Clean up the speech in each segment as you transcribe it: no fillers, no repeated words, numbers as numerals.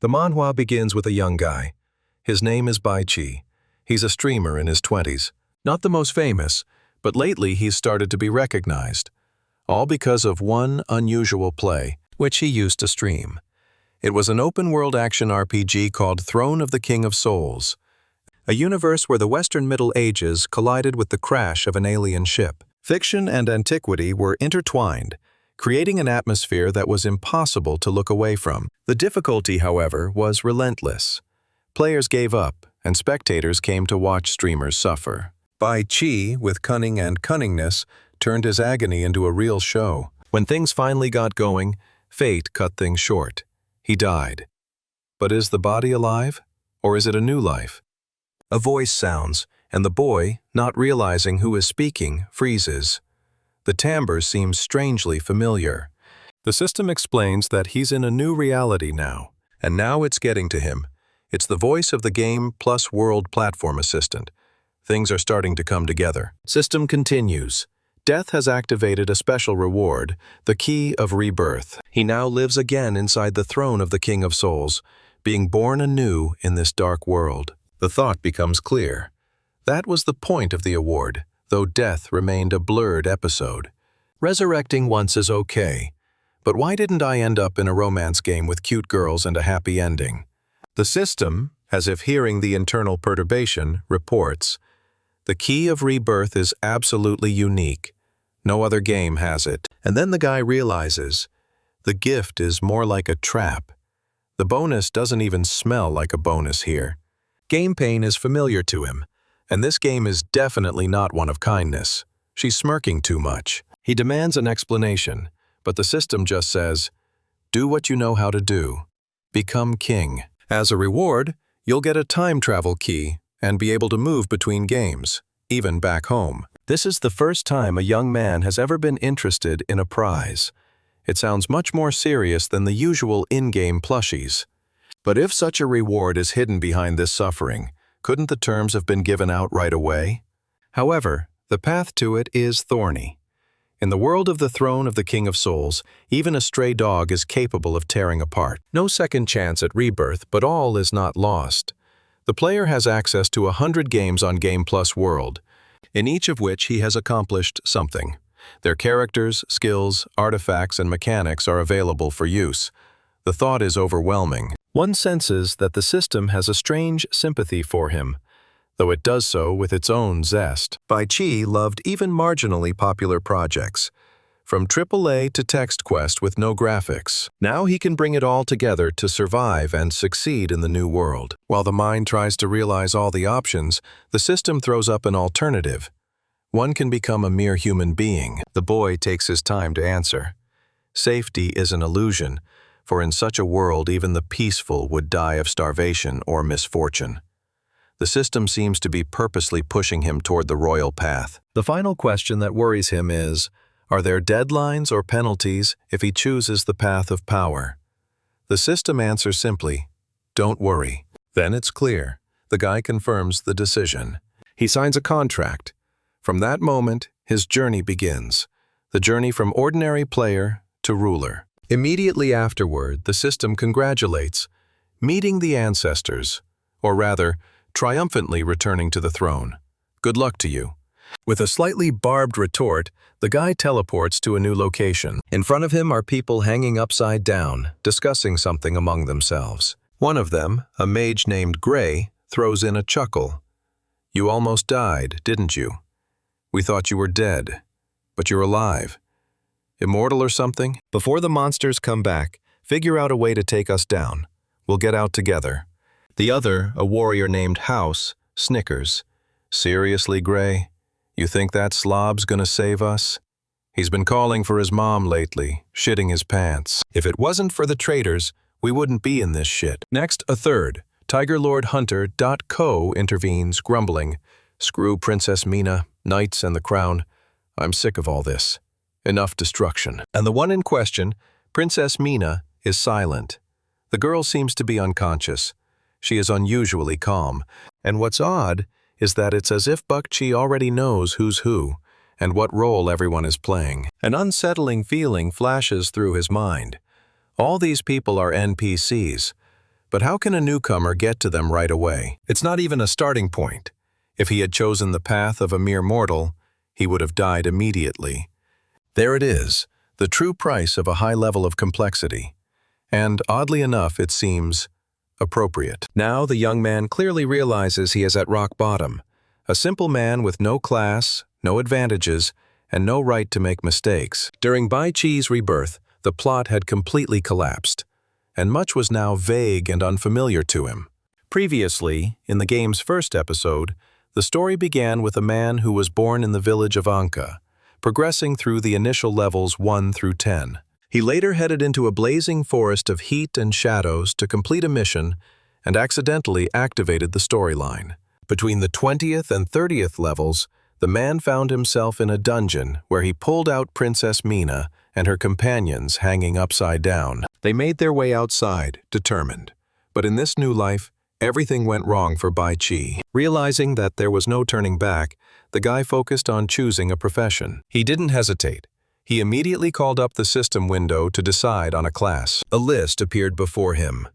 The manhwa begins with a young guy. His name is Bai Chi. He's a streamer in his 20s. Not the most famous, but lately he's started to be recognized. All because of one unusual play, which he used to stream. It was an open-world action RPG called Throne of the King of Souls, a universe where the Western Middle Ages collided with the crash of an alien ship. Fiction and antiquity were intertwined, creating an atmosphere that was impossible to look away from. The difficulty, however, was relentless. Players gave up, and spectators came to watch streamers suffer. Bai Chi, with cunning and cunningness, turned his agony into a real show. When things finally got going, fate cut things short. He died. But is the body alive, or is it a new life? A voice sounds, and the boy, not realizing who is speaking, freezes. The timbre seems strangely familiar. The system explains that he's in a new reality now, and now it's getting to him. It's the voice of the game plus world platform assistant. Things are starting to come together. System continues. Death has activated a special reward, the key of rebirth. He now lives again inside the throne of the King of Souls, being born anew in this dark world. The thought becomes clear. That was the point of the award, though death remained a blurred episode. Resurrecting once is okay, but why didn't I end up in a romance game with cute girls and a happy ending? The system, as if hearing the internal perturbation, reports, "The key of rebirth is absolutely unique. No other game has it." And then the guy realizes, the gift is more like a trap. The bonus doesn't even smell like a bonus here. Game pain is familiar to him, and this game is definitely not one of kindness. She's smirking too much. He demands an explanation, but the system just says, "Do what you know how to do. Become king." As a reward, you'll get a time travel key and be able to move between games, even back home. This is the first time a young man has ever been interested in a prize. It sounds much more serious than the usual in-game plushies. But if such a reward is hidden behind this suffering, couldn't the terms have been given out right away? However, the path to it is thorny. In the world of the Throne of the King of Souls, even a stray dog is capable of tearing apart. No second chance at rebirth, but all is not lost. The player has access to 100 games on Game Plus World, in each of which he has accomplished something. Their characters, skills, artifacts, and mechanics are available for use. The thought is overwhelming. One senses that the system has a strange sympathy for him, though it does so with its own zest. Bai Chi loved even marginally popular projects, from AAA to Text Quest with no graphics. Now he can bring it all together to survive and succeed in the new world. While the mind tries to realize all the options, the system throws up an alternative. One can become a mere human being. The boy takes his time to answer. Safety is an illusion, for in such a world even the peaceful would die of starvation or misfortune. The system seems to be purposely pushing him toward the royal path. The final question that worries him is, are there deadlines or penalties if he chooses the path of power? The system answers simply, "Don't worry." Then it's clear. The guy confirms the decision. He signs a contract. From that moment, his journey begins. The journey from ordinary player to ruler. Immediately afterward, the system congratulates, meeting the ancestors, or rather, triumphantly returning to the throne. Good luck to you. With a slightly barbed retort, the guy teleports to a new location. In front of him are people hanging upside down, discussing something among themselves. One of them, a mage named Gray, throws in a chuckle. "You almost died, didn't you? We thought you were dead, but you're alive. Immortal or something? Before the monsters come back, figure out a way to take us down. We'll get out together." The other, a warrior named House, snickers. "Seriously, Gray? You think that slob's gonna save us? He's been calling for his mom lately, shitting his pants. If it wasn't for the traitors, we wouldn't be in this shit." Next, a third, TigerLordHunter.co intervenes, grumbling, "Screw Princess Mina, Knights and the Crown. I'm sick of all this. Enough destruction." And the one in question, Princess Mina, is silent. The girl seems to be unconscious. She is unusually calm, and what's odd is that it's as if Bakchi already knows who's who and what role everyone is playing. An unsettling feeling flashes through his mind. All these people are NPCs, But how can a newcomer get to them right away? It's not even a starting point. If he had chosen the path of a mere mortal, he would have died immediately. There it is, the true price of a high level of complexity. And, oddly enough, it seems appropriate. Now the young man clearly realizes he is at rock bottom, a simple man with no class, no advantages, and no right to make mistakes. During Bai Chi's rebirth, the plot had completely collapsed, and much was now vague and unfamiliar to him. Previously, in the game's first episode, the story began with a man who was born in the village of Anka, progressing through the initial levels 1 through 10. He later headed into a blazing forest of heat and shadows to complete a mission and accidentally activated the storyline. Between the 20th and 30th levels, the man found himself in a dungeon where he pulled out Princess Mina and her companions hanging upside down. They made their way outside, determined. But in this new life, everything went wrong for Bai Chi. Realizing that there was no turning back, the guy focused on choosing a profession. He didn't hesitate. He immediately called up the system window to decide on a class. A list appeared before him.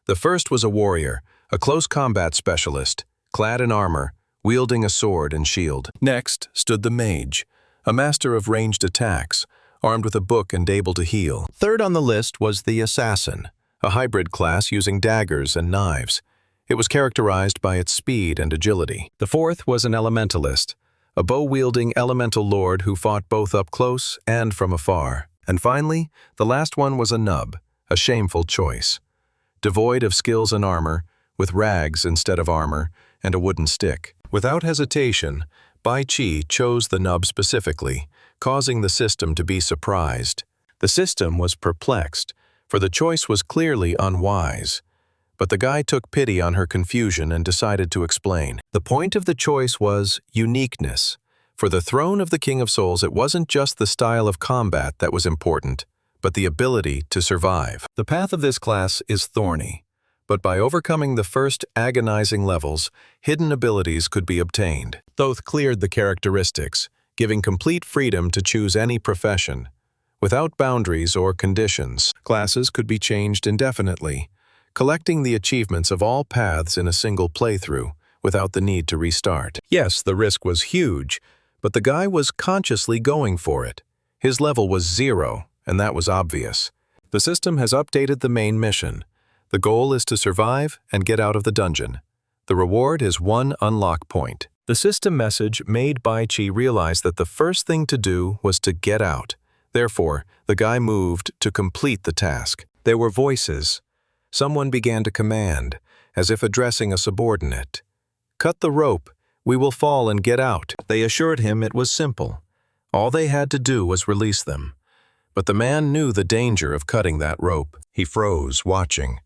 The first was a warrior, a close combat specialist, clad in armor, wielding a sword and shield. Next stood the mage, a master of ranged attacks, armed with a book and able to heal. Third on the list was the assassin, a hybrid class using daggers and knives. It was characterized by its speed and agility. The fourth was an elementalist, a bow-wielding elemental lord who fought both up close and from afar. And finally, the last one was a nub, a shameful choice. Devoid of skills and armor, with rags instead of armor, and a wooden stick. Without hesitation, Bai Chi chose the nub specifically, causing the system to be surprised. The system was perplexed, for the choice was clearly unwise. But the guy took pity on her confusion and decided to explain. The point of the choice was uniqueness. For the throne of the King of Souls, it wasn't just the style of combat that was important, but the ability to survive. The path of this class is thorny, but by overcoming the first agonizing levels, hidden abilities could be obtained. Thoth cleared the characteristics, giving complete freedom to choose any profession. Without boundaries or conditions, classes could be changed indefinitely, collecting the achievements of all paths in a single playthrough, without the need to restart. Yes, the risk was huge, but the guy was consciously going for it. His level was 0, and that was obvious. The system has updated the main mission. The goal is to survive and get out of the dungeon. The reward is 1 unlock point. The system message made Bai Chi realize that the first thing to do was to get out. Therefore, the guy moved to complete the task. There were voices. Someone began to command, as if addressing a subordinate. "Cut the rope. We will fall and get out." They assured him it was simple. All they had to do was release them. But the man knew the danger of cutting that rope. He froze, watching.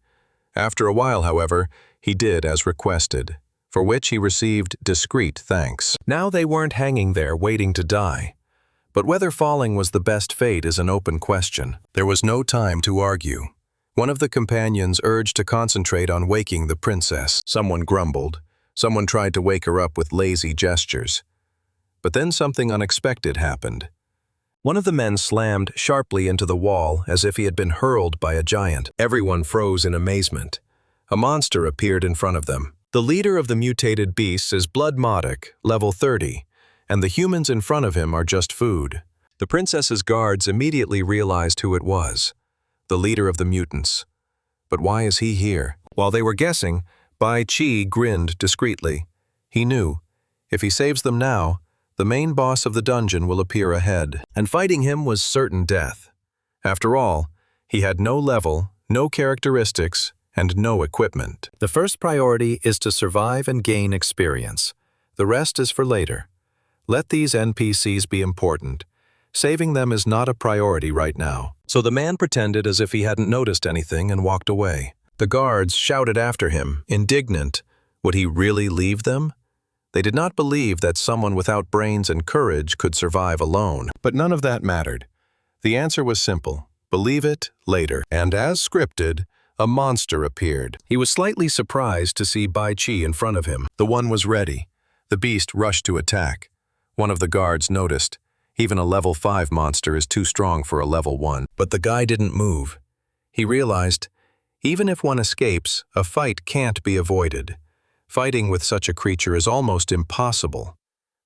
After a while, however, he did as requested, for which he received discreet thanks. Now they weren't hanging there waiting to die. But whether falling was the best fate is an open question. There was no time to argue. One of the companions urged to concentrate on waking the princess. Someone grumbled. Someone tried to wake her up with lazy gestures. But then something unexpected happened. One of the men slammed sharply into the wall as if he had been hurled by a giant. Everyone froze in amazement. A monster appeared in front of them. The leader of the mutated beasts is Blood Modic, level 30, and the humans in front of him are just food. The princess's guards immediately realized who it was. The leader of the mutants. But why is he here? While they were guessing, Bai Chi grinned discreetly. He knew, if he saves them now, the main boss of the dungeon will appear ahead, and fighting him was certain death. After all, he had no level, no characteristics, and no equipment. The first priority is to survive and gain experience. The rest is for later. Let these NPCs be important. Saving them is not a priority right now. So the man pretended as if he hadn't noticed anything and walked away. The guards shouted after him, indignant. Would he really leave them? They did not believe that someone without brains and courage could survive alone. But none of that mattered. The answer was simple. Believe it later. And as scripted, a monster appeared. He was slightly surprised to see Bai Chi in front of him. The one was ready. The beast rushed to attack. One of the guards noticed. Even a level 5 monster is too strong for a level 1. But the guy didn't move. He realized, Even if one escapes, a fight can't be avoided. Fighting with such a creature is almost impossible,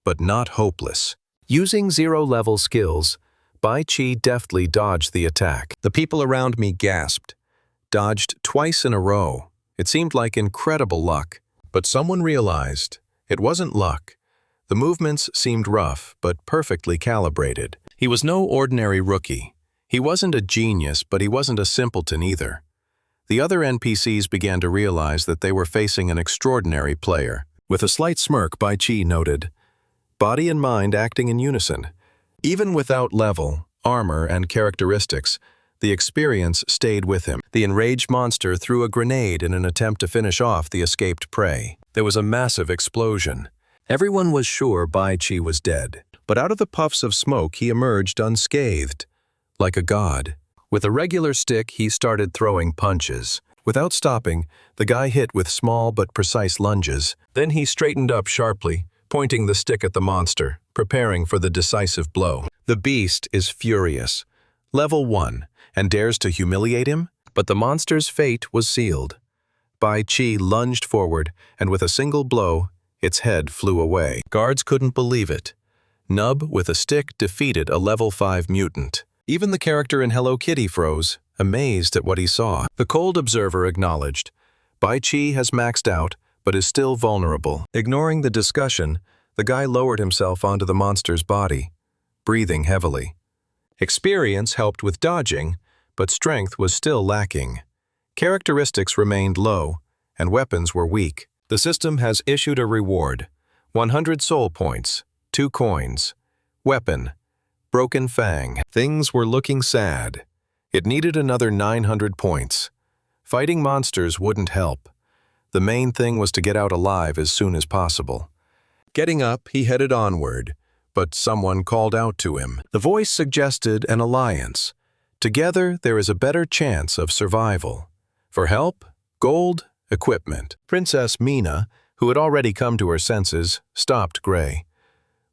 but not hopeless. Using zero-level skills, Bai Qi deftly dodged the attack. The people around me gasped. Dodged twice in a row. It seemed like incredible luck. But someone realized it wasn't luck. The movements seemed rough, but perfectly calibrated. He was no ordinary rookie. He wasn't a genius, but he wasn't a simpleton either. The other NPCs began to realize that they were facing an extraordinary player. With a slight smirk, Bai Qi noted, "Body and mind acting in unison. Even without level, armor, and characteristics, the experience stayed with him." The enraged monster threw a grenade in an attempt to finish off the escaped prey. There was a massive explosion. Everyone was sure Bai Qi was dead. But out of the puffs of smoke he emerged unscathed, like a god. With a regular stick, he started throwing punches. Without stopping, the guy hit with small but precise lunges. Then he straightened up sharply, pointing the stick at the monster, preparing for the decisive blow. The beast is furious. Level 1, and dares to humiliate him? But the monster's fate was sealed. Bai Qi lunged forward, and with a single blow, its head flew away. Guards couldn't believe it. Nub, with a stick, defeated a level 5 mutant. Even the character in Hello Kitty froze, amazed at what he saw. The cold observer acknowledged, Bai Qi has maxed out, but is still vulnerable. Ignoring the discussion, the guy lowered himself onto the monster's body, breathing heavily. Experience helped with dodging, but strength was still lacking. Characteristics remained low, and weapons were weak. The system has issued a reward, 100 soul points, 2 coins. Weapon, Broken Fang. Things were looking sad. It needed another 900 points. Fighting monsters wouldn't help. The main thing was to get out alive as soon as possible. Getting up, he headed onward, but someone called out to him. The voice suggested an alliance. Together, there is a better chance of survival. For help, gold, equipment. Princess Mina, who had already come to her senses, stopped Gray.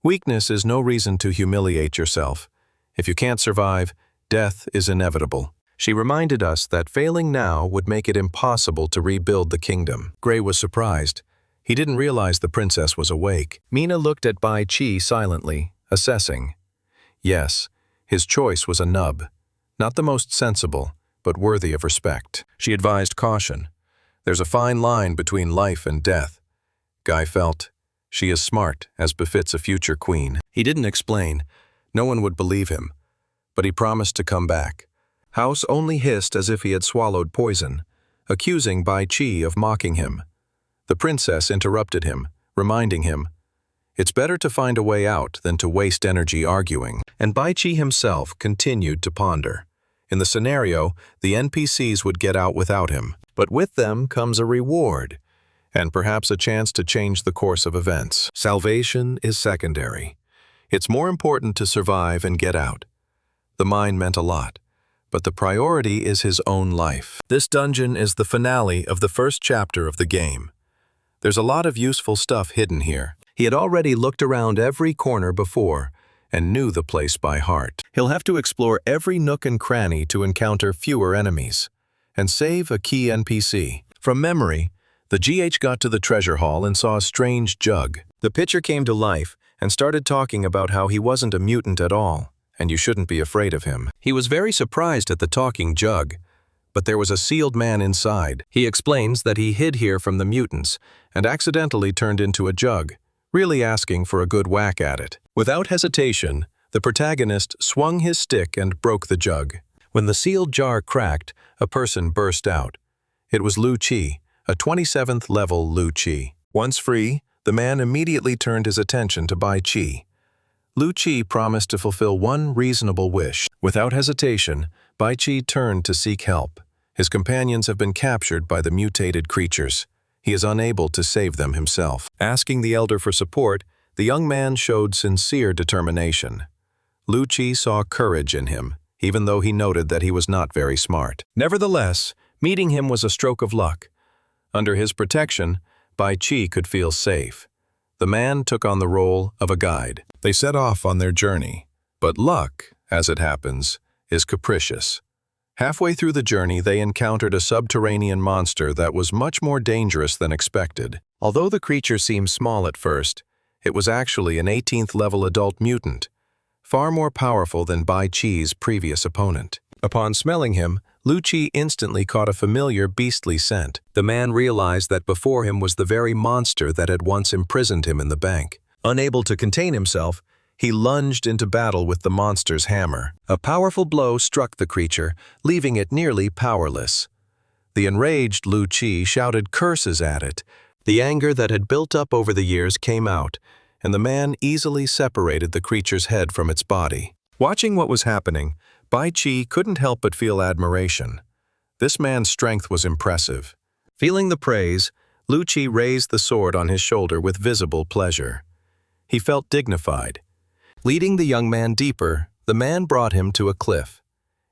Weakness is no reason to humiliate yourself. If you can't survive, death is inevitable. She reminded us that failing now would make it impossible to rebuild the kingdom. Gray was surprised. He didn't realize the princess was awake. Mina looked at Bai Qi silently, assessing. Yes, his choice was a nub. Not the most sensible, but worthy of respect. She advised caution. There's a fine line between life and death. Guy felt, she is smart, as befits a future queen. He didn't explain. No one would believe him. But he promised to come back. House only hissed as if he had swallowed poison, accusing Bai Qi of mocking him. The princess interrupted him, reminding him, it's better to find a way out than to waste energy arguing. And Bai Qi himself continued to ponder. In the scenario, the NPCs would get out without him. But with them comes a reward, and perhaps a chance to change the course of events. Salvation is secondary. It's more important to survive and get out. The mine meant a lot, but the priority is his own life. This dungeon is the finale of the first chapter of the game. There's a lot of useful stuff hidden here. He had already looked around every corner before and knew the place by heart. He'll have to explore every nook and cranny to encounter fewer enemies and save a key NPC. From memory, the GH got to the treasure hall and saw a strange jug. The pitcher came to life and started talking about how he wasn't a mutant at all, and you shouldn't be afraid of him. He was very surprised at the talking jug, but there was a sealed man inside. He explains that he hid here from the mutants and accidentally turned into a jug, really asking for a good whack at it. Without hesitation, the protagonist swung his stick and broke the jug. When the sealed jar cracked, a person burst out. It was Lu Qi, a 27th level Lu Qi. Once free, the man immediately turned his attention to Bai Qi. Lu Qi promised to fulfill one reasonable wish. Without hesitation, Bai Qi turned to seek help. His companions have been captured by the mutated creatures. He is unable to save them himself. Asking the elder for support, the young man showed sincere determination. Lu Qi saw courage in him, even though he noted that he was not very smart. Nevertheless, meeting him was a stroke of luck. Under his protection, Bai Qi could feel safe. The man took on the role of a guide. They set off on their journey. But luck, as it happens, is capricious. Halfway through the journey, they encountered a subterranean monster that was much more dangerous than expected. Although the creature seemed small at first, it was actually an 18th-level adult mutant, far more powerful than Bai Chi's previous opponent. Upon smelling him, Lu Chi instantly caught a familiar beastly scent. The man realized that before him was the very monster that had once imprisoned him in the bank. Unable to contain himself, he lunged into battle with the monster's hammer. A powerful blow struck the creature, leaving it nearly powerless. The enraged Lu Chi shouted curses at it. The anger that had built up over the years came out, and the man easily separated the creature's head from its body. Watching what was happening, Bai Chi couldn't help but feel admiration. This man's strength was impressive. Feeling the praise, Lu Chi raised the sword on his shoulder with visible pleasure. He felt dignified. Leading the young man deeper, the man brought him to a cliff.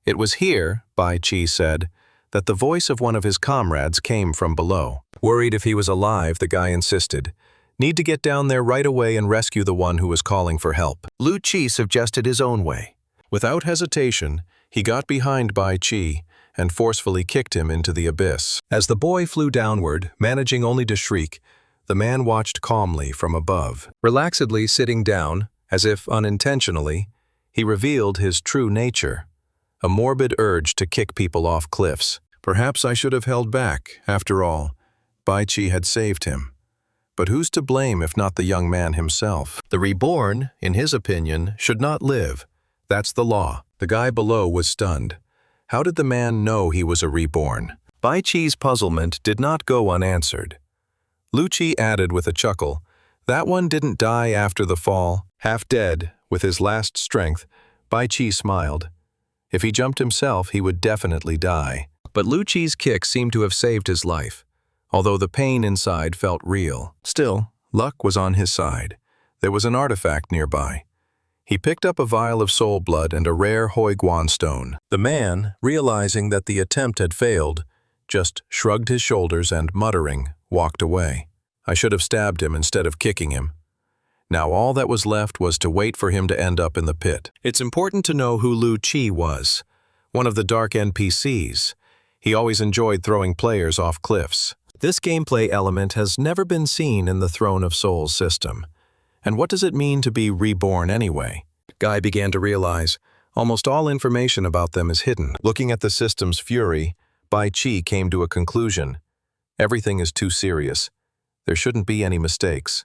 It was here, Bai Chi said, that the voice of one of his comrades came from below. Worried if he was alive, the guy insisted. Need to get down there right away and rescue the one who was calling for help. Lu Chi suggested his own way. Without hesitation, he got behind Bai Chi and forcefully kicked him into the abyss. As the boy flew downward, managing only to shriek, the man watched calmly from above. Relaxedly sitting down, as if unintentionally, he revealed his true nature, a morbid urge to kick people off cliffs. Perhaps I should have held back. After all, Bai Chi had saved him. But who's to blame if not the young man himself? The Reborn, in his opinion, should not live. That's the law. The guy below was stunned. How did the man know he was a Reborn? Bai Chi's puzzlement did not go unanswered. Lu Chi added with a chuckle, that one didn't die after the fall. Half dead, with his last strength, Bai Chi smiled. If he jumped himself, he would definitely die. But Lu Chi's kick seemed to have saved his life, although the pain inside felt real. Still, luck was on his side. There was an artifact nearby. He picked up a vial of soul blood and a rare Hoi Guan stone. The man, realizing that the attempt had failed, just shrugged his shoulders and, muttering, walked away. I should have stabbed him instead of kicking him. Now all that was left was to wait for him to end up in the pit. It's important to know who Lu Chi was, one of the dark NPCs. He always enjoyed throwing players off cliffs. This gameplay element has never been seen in the Throne of Souls system. And what does it mean to be reborn anyway? Guy began to realize almost all information about them is hidden. Looking at the system's fury, Bai Chi came to a conclusion. Everything is too serious. There shouldn't be any mistakes.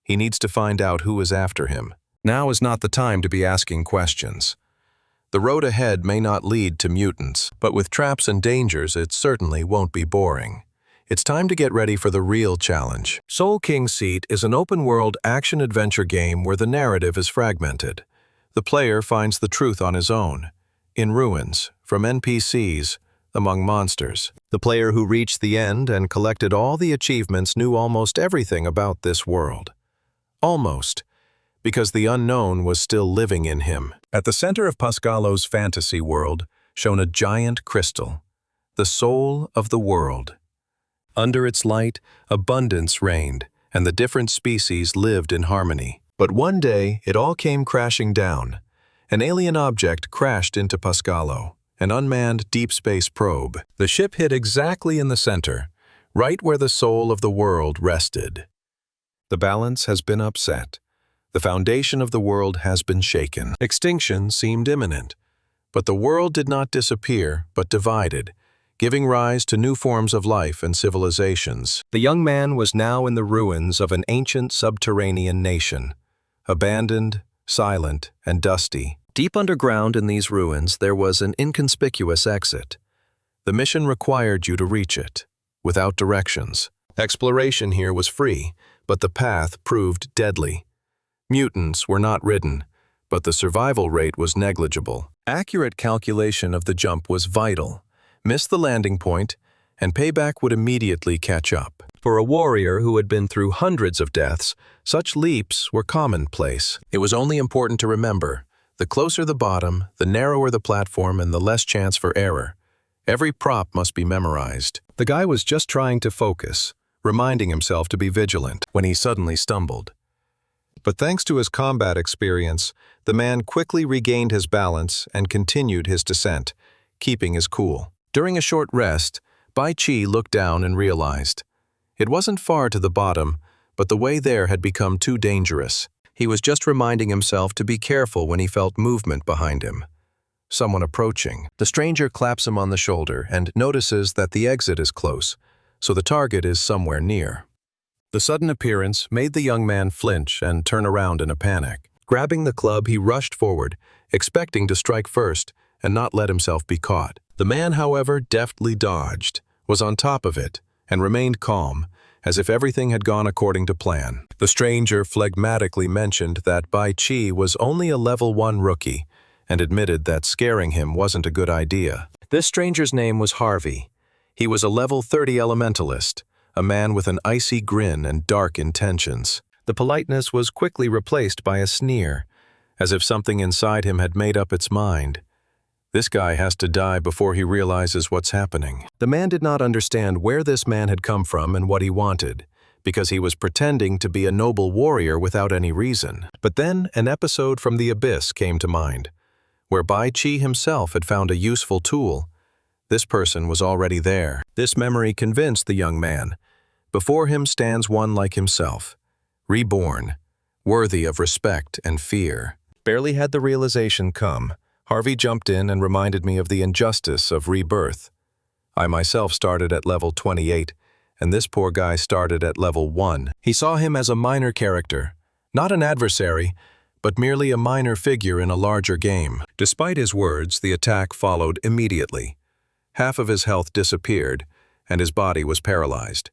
He needs to find out who is after him. Now is not the time to be asking questions. The road ahead may not lead to mutants, but with traps and dangers, it certainly won't be boring. It's time to get ready for the real challenge. Soul King's Seat is an open-world action-adventure game where the narrative is fragmented. The player finds the truth on his own, in ruins, from NPCs, among monsters. The player who reached the end and collected all the achievements knew almost everything about this world. Almost, because the unknown was still living in him. At the center of Pascalo's fantasy world shone a giant crystal, the soul of the world. Under its light, abundance reigned, and the different species lived in harmony. But one day, it all came crashing down. An alien object crashed into Pascalo, an unmanned deep space probe. The ship hit exactly in the center, right where the soul of the world rested. The balance has been upset. The foundation of the world has been shaken. Extinction seemed imminent. But the world did not disappear, but divided, giving rise to new forms of life and civilizations. The young man was now in the ruins of an ancient subterranean nation, abandoned, silent, and dusty. Deep underground in these ruins, there was an inconspicuous exit. The mission required you to reach it, without directions. Exploration here was free, but the path proved deadly. Mutants were not ridden, but the survival rate was negligible. Accurate calculation of the jump was vital. Miss the landing point, and payback would immediately catch up. For a warrior who had been through hundreds of deaths, such leaps were commonplace. It was only important to remember, the closer the bottom, the narrower the platform and the less chance for error. Every prop must be memorized. The guy was just trying to focus, reminding himself to be vigilant, when he suddenly stumbled. But thanks to his combat experience, the man quickly regained his balance and continued his descent, keeping his cool. During a short rest, Bai Qi looked down and realized. It wasn't far to the bottom, but the way there had become too dangerous. He was just reminding himself to be careful when he felt movement behind him. Someone approaching. The stranger claps him on the shoulder and notices that the exit is close, so the target is somewhere near. The sudden appearance made the young man flinch and turn around in a panic. Grabbing the club, he rushed forward, expecting to strike first and not let himself be caught. The man, however, deftly dodged, was on top of it, and remained calm, as if everything had gone according to plan. The stranger phlegmatically mentioned that Bai Qi was only a level 1 rookie, and admitted that scaring him wasn't a good idea. This stranger's name was Harvey. He was a level 30 elementalist, a man with an icy grin and dark intentions. The politeness was quickly replaced by a sneer, as if something inside him had made up its mind. This guy has to die before he realizes what's happening. The man did not understand where this man had come from and what he wanted, because he was pretending to be a noble warrior without any reason. But then an episode from the Abyss came to mind, where Bai Qi himself had found a useful tool. This person was already there. This memory convinced the young man. Before him stands one like himself, reborn, worthy of respect and fear. Barely had the realization come, Harvey jumped in and reminded me of the injustice of rebirth. I myself started at level 28, and this poor guy started at level 1. He saw him as a minor character, not an adversary, but merely a minor figure in a larger game. Despite his words, the attack followed immediately. Half of his health disappeared, and his body was paralyzed.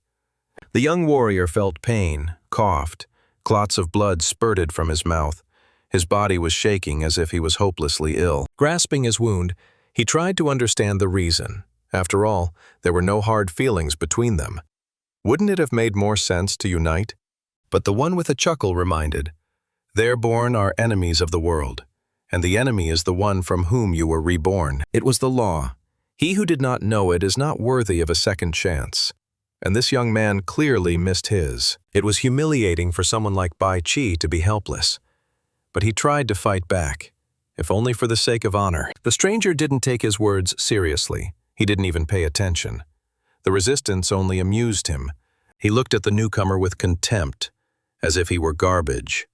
The young warrior felt pain, coughed, clots of blood spurted from his mouth. His body was shaking as if he was hopelessly ill. Grasping his wound, he tried to understand the reason. After all, there were no hard feelings between them. Wouldn't it have made more sense to unite? But the one with a chuckle reminded, "They're born are enemies of the world, and the enemy is the one from whom you were reborn." It was the law. He who did not know it is not worthy of a second chance. And this young man clearly missed his. It was humiliating for someone like Bai Qi to be helpless. But he tried to fight back, if only for the sake of honor. The stranger didn't take his words seriously. He didn't even pay attention. The resistance only amused him. He looked at the newcomer with contempt, as if he were garbage.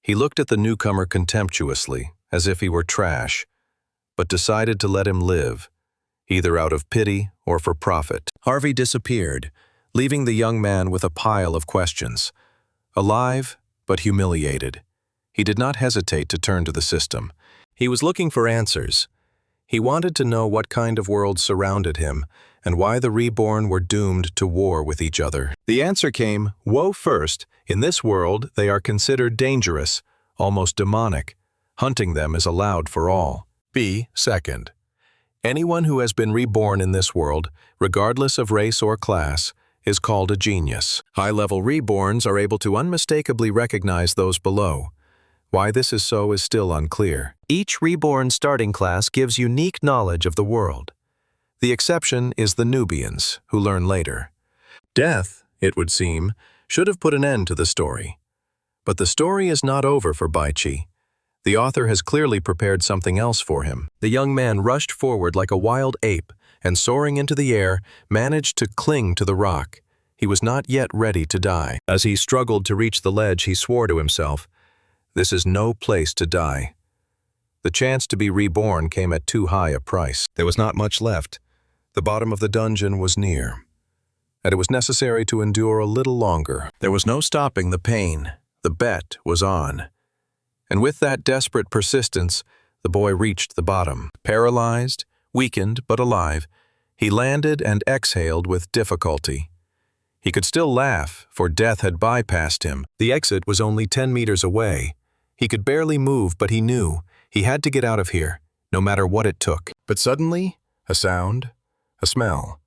He looked at the newcomer contemptuously, as if he were trash, but decided to let him live, either out of pity or for profit. Harvey disappeared, leaving the young man with a pile of questions. Alive, but humiliated. He did not hesitate to turn to the system. He was looking for answers. He wanted to know what kind of world surrounded him and why the reborn were doomed to war with each other. The answer came, woe first. In this world, they are considered dangerous, almost demonic. Hunting them is allowed for all. B, second. Anyone who has been reborn in this world, regardless of race or class, is called a genius. High-level reborns are able to unmistakably recognize those below. Why this is so is still unclear. Each reborn starting class gives unique knowledge of the world. The exception is the Nubians, who learn later. Death, it would seem, should have put an end to the story. But the story is not over for Bai Qi. The author has clearly prepared something else for him. The young man rushed forward like a wild ape and, soaring into the air, managed to cling to the rock. He was not yet ready to die. As he struggled to reach the ledge, he swore to himself, "This is no place to die." The chance to be reborn came at too high a price. There was not much left. The bottom of the dungeon was near, and it was necessary to endure a little longer. There was no stopping the pain. The bet was on. And with that desperate persistence, the boy reached the bottom. Paralyzed, weakened but alive, he landed and exhaled with difficulty. He could still laugh, for death had bypassed him. The exit was only 10 meters away. He could barely move, but he knew he had to get out of here, no matter what it took. But suddenly, a sound, a smell.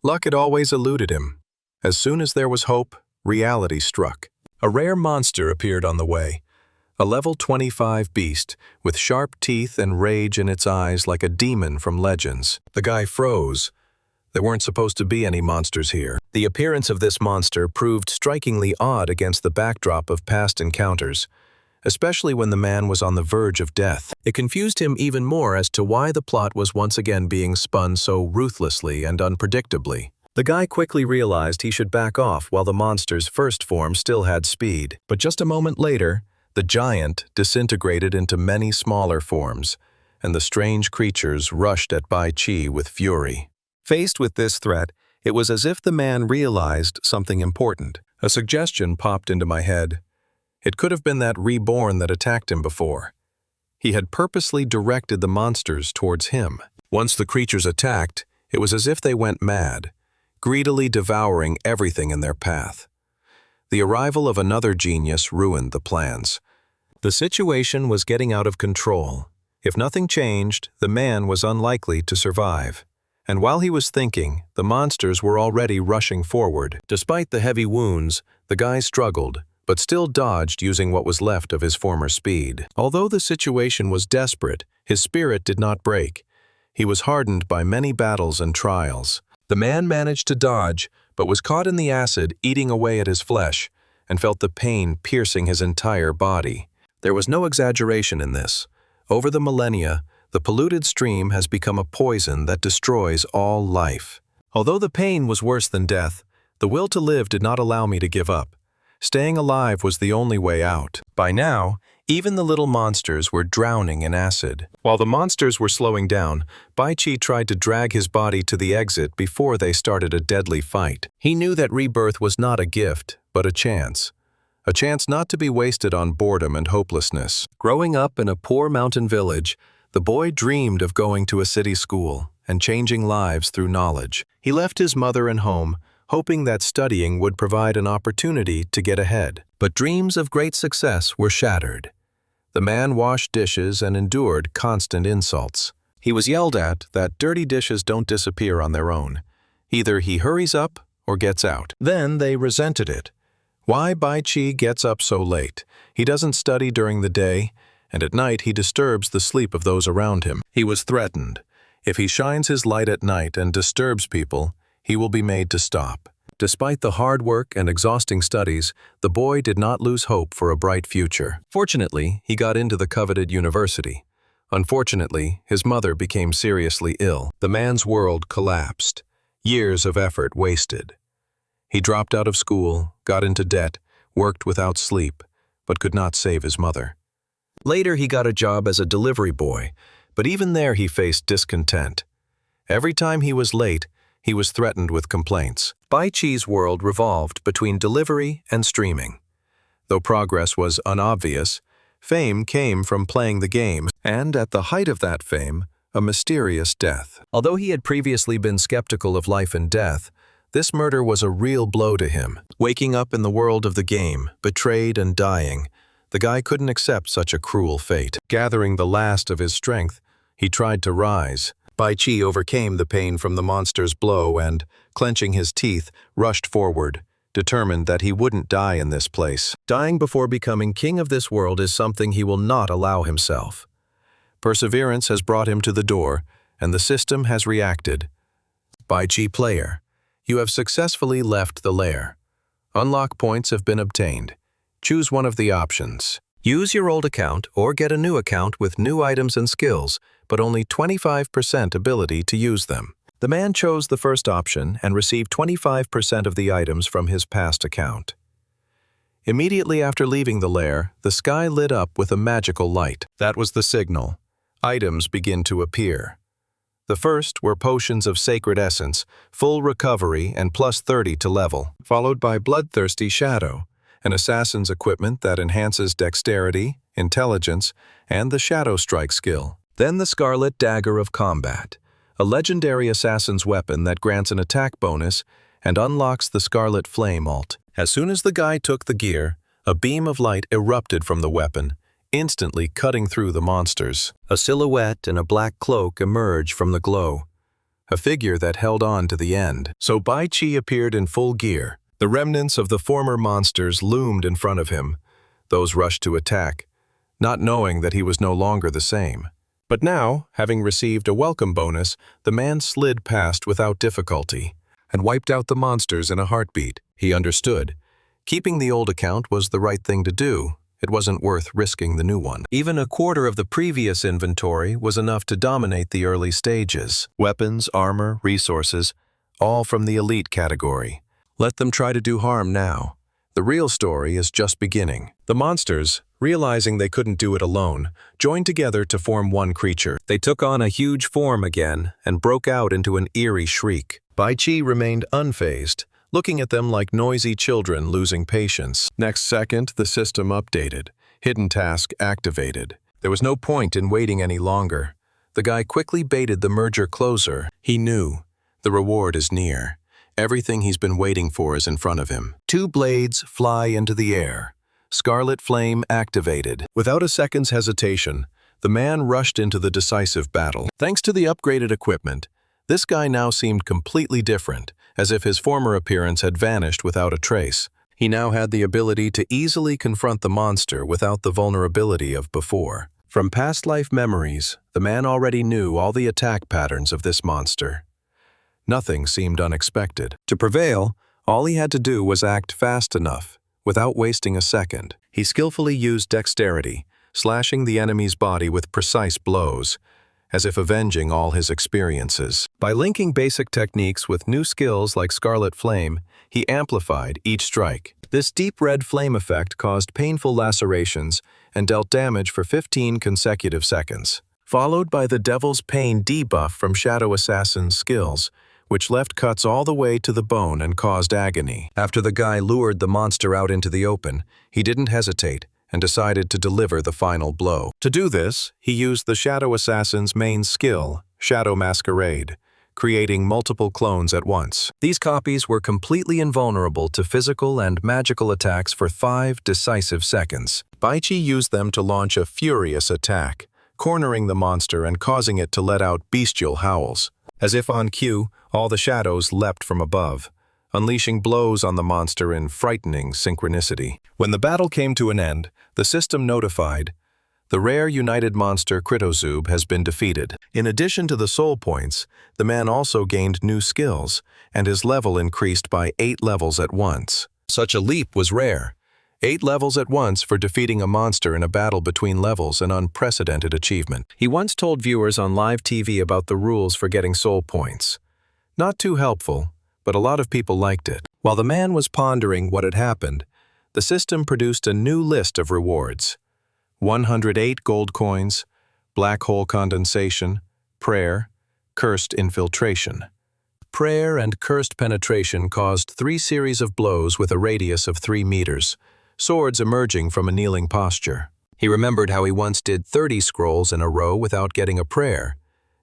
Luck had always eluded him. As soon as there was hope, reality struck. A rare monster appeared on the way. A level 25 beast, with sharp teeth and rage in its eyes like a demon from legends. The guy froze. There weren't supposed to be any monsters here. The appearance of this monster proved strikingly odd against the backdrop of past encounters. especially when the man was on the verge of death. It confused him even more as to why the plot was once again being spun so ruthlessly and unpredictably. The guy quickly realized he should back off while the monster's first form still had speed. But just a moment later, the giant disintegrated into many smaller forms, and the strange creatures rushed at Bai Qi with fury. Faced with this threat, it was as if the man realized something important. A suggestion popped into my head. It could have been that Reborn that attacked him before. He had purposely directed the monsters towards him. Once the creatures attacked, it was as if they went mad, greedily devouring everything in their path. The arrival of another genius ruined the plans. The situation was getting out of control. If nothing changed, the man was unlikely to survive. And while he was thinking, the monsters were already rushing forward. Despite the heavy wounds, the guy struggled, but still dodged using what was left of his former speed. Although the situation was desperate, his spirit did not break. He was hardened by many battles and trials. The man managed to dodge, but was caught in the acid eating away at his flesh, and felt the pain piercing his entire body. There was no exaggeration in this. Over the millennia, the polluted stream has become a poison that destroys all life. Although the pain was worse than death, the will to live did not allow me to give up. Staying alive was the only way out. By now, even the little monsters were drowning in acid. While the monsters were slowing down, Bai Qi tried to drag his body to the exit before they started a deadly fight. He knew that rebirth was not a gift, but a chance. A chance not to be wasted on boredom and hopelessness. Growing up in a poor mountain village, the boy dreamed of going to a city school and changing lives through knowledge. He left his mother and home, hoping that studying would provide an opportunity to get ahead. But dreams of great success were shattered. The man washed dishes and endured constant insults. He was yelled at that dirty dishes don't disappear on their own. Either he hurries up or gets out. Then they resented it. Why Bai Qi gets up so late? He doesn't study during the day, and at night he disturbs the sleep of those around him. He was threatened. If he shines his light at night and disturbs people, he will be made to stop. Despite the hard work and exhausting studies, the boy did not lose hope for a bright future. Fortunately, he got into the coveted university. Unfortunately, his mother became seriously ill. The man's world collapsed. Years of effort wasted. He dropped out of school, got into debt, worked without sleep, but could not save his mother. Later, he got a job as a delivery boy, but even there he faced discontent. Every time he was late, he was threatened with complaints. Bai Qi's world revolved between delivery and streaming. Though progress was unobvious, fame came from playing the game, and at the height of that fame, a mysterious death. Although he had previously been skeptical of life and death, this murder was a real blow to him. Waking up in the world of the game, betrayed and dying, the guy couldn't accept such a cruel fate. Gathering the last of his strength, he tried to rise. Bai Qi overcame the pain from the monster's blow and, clenching his teeth, rushed forward, determined that he wouldn't die in this place. Dying before becoming king of this world is something he will not allow himself. Perseverance has brought him to the door, and the system has reacted. Bai Qi player, you have successfully left the lair. Unlock points have been obtained. Choose one of the options. Use your old account or get a new account with new items and skills, but only 25% ability to use them. The man chose the first option and received 25% of the items from his past account. Immediately after leaving the lair, the sky lit up with a magical light. That was the signal. Items begin to appear. The first were potions of sacred essence, full recovery and plus 30 to level, followed by bloodthirsty shadow, an assassin's equipment that enhances dexterity, intelligence, and the shadow strike skill. Then the Scarlet Dagger of Combat, a legendary assassin's weapon that grants an attack bonus and unlocks the Scarlet Flame ult. As soon as the guy took the gear, a beam of light erupted from the weapon, instantly cutting through the monsters. A silhouette in a black cloak emerged from the glow, a figure that held on to the end. So Bai Qi appeared in full gear. The remnants of the former monsters loomed in front of him. Those rushed to attack, not knowing that he was no longer the same. But now, having received a welcome bonus, the man slid past without difficulty and wiped out the monsters in a heartbeat. He understood. Keeping the old account was the right thing to do, it wasn't worth risking the new one. Even a quarter of the previous inventory was enough to dominate the early stages. Weapons, armor, resources, all from the elite category. Let them try to do harm now. The real story is just beginning. The monsters, realizing they couldn't do it alone, joined together to form one creature. They took on a huge form again and broke out into an eerie shriek. Bai Qi remained unfazed, looking at them like noisy children losing patience. Next second, the system updated. Hidden task activated. There was no point in waiting any longer. The guy quickly baited the merger closer. He knew. The reward is near. Everything he's been waiting for is in front of him. 2 blades fly into the air. Scarlet flame activated. Without a second's hesitation, the man rushed into the decisive battle. Thanks to the upgraded equipment, this guy now seemed completely different, as if his former appearance had vanished without a trace. He now had the ability to easily confront the monster without the vulnerability of before. From past life memories, the man already knew all the attack patterns of this monster. Nothing seemed unexpected. To prevail, all he had to do was act fast enough, without wasting a second. He skillfully used dexterity, slashing the enemy's body with precise blows, as if avenging all his experiences. By linking basic techniques with new skills like Scarlet Flame, he amplified each strike. This deep red flame effect caused painful lacerations and dealt damage for 15 consecutive seconds, followed by the Devil's Pain debuff from Shadow Assassin's skills, which left cuts all the way to the bone and caused agony. After the guy lured the monster out into the open, he didn't hesitate and decided to deliver the final blow. To do this, he used the Shadow Assassin's main skill, Shadow Masquerade, creating multiple clones at once. These copies were completely invulnerable to physical and magical attacks for 5 decisive seconds. Bai Qi used them to launch a furious attack, cornering the monster and causing it to let out bestial howls. As if on cue, all the shadows leapt from above, unleashing blows on the monster in frightening synchronicity. When the battle came to an end, the system notified, "The rare united monster Critozub has been defeated." In addition to the soul points, the man also gained new skills, and his level increased by 8 levels at once. Such a leap was rare. 8 levels at once for defeating a monster in a battle between levels, an unprecedented achievement. He once told viewers on live TV about the rules for getting soul points. Not too helpful, but a lot of people liked it. While the man was pondering what had happened, the system produced a new list of rewards. 108 gold coins, black hole condensation, prayer, cursed infiltration. Prayer and cursed penetration caused 3 series of blows with a radius of 3 meters, swords emerging from a kneeling posture. He remembered how he once did 30 scrolls in a row without getting a prayer,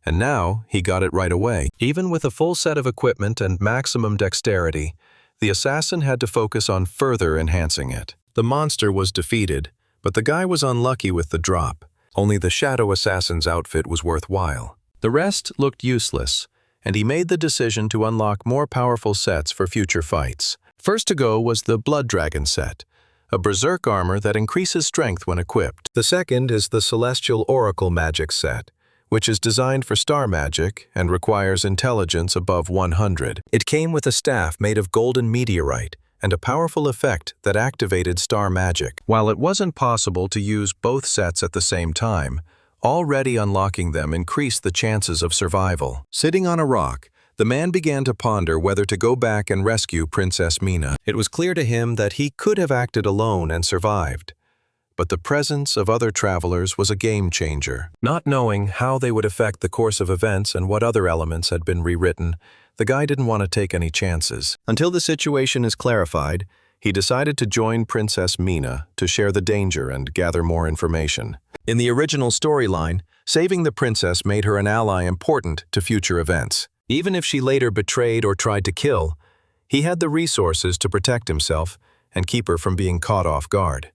and now he got it right away. Even with a full set of equipment and maximum dexterity, the assassin had to focus on further enhancing it. The monster was defeated, but the guy was unlucky with the drop. Only the Shadow Assassin's outfit was worthwhile. The rest looked useless, and he made the decision to unlock more powerful sets for future fights. First to go was the Blood Dragon set, a berserk armor that increases strength when equipped. The second is the Celestial Oracle Magic set, which is designed for star magic and requires intelligence above 100. It came with a staff made of golden meteorite and a powerful effect that activated star magic. While it wasn't possible to use both sets at the same time, already unlocking them increased the chances of survival. Sitting on a rock, the man began to ponder whether to go back and rescue Princess Mina. It was clear to him that he could have acted alone and survived, but the presence of other travelers was a game changer. Not knowing how they would affect the course of events and what other elements had been rewritten, the guy didn't want to take any chances. Until the situation is clarified, he decided to join Princess Mina to share the danger and gather more information. In the original storyline, saving the princess made her an ally important to future events. Even if she later betrayed or tried to kill, he had the resources to protect himself and keep her from being caught off guard.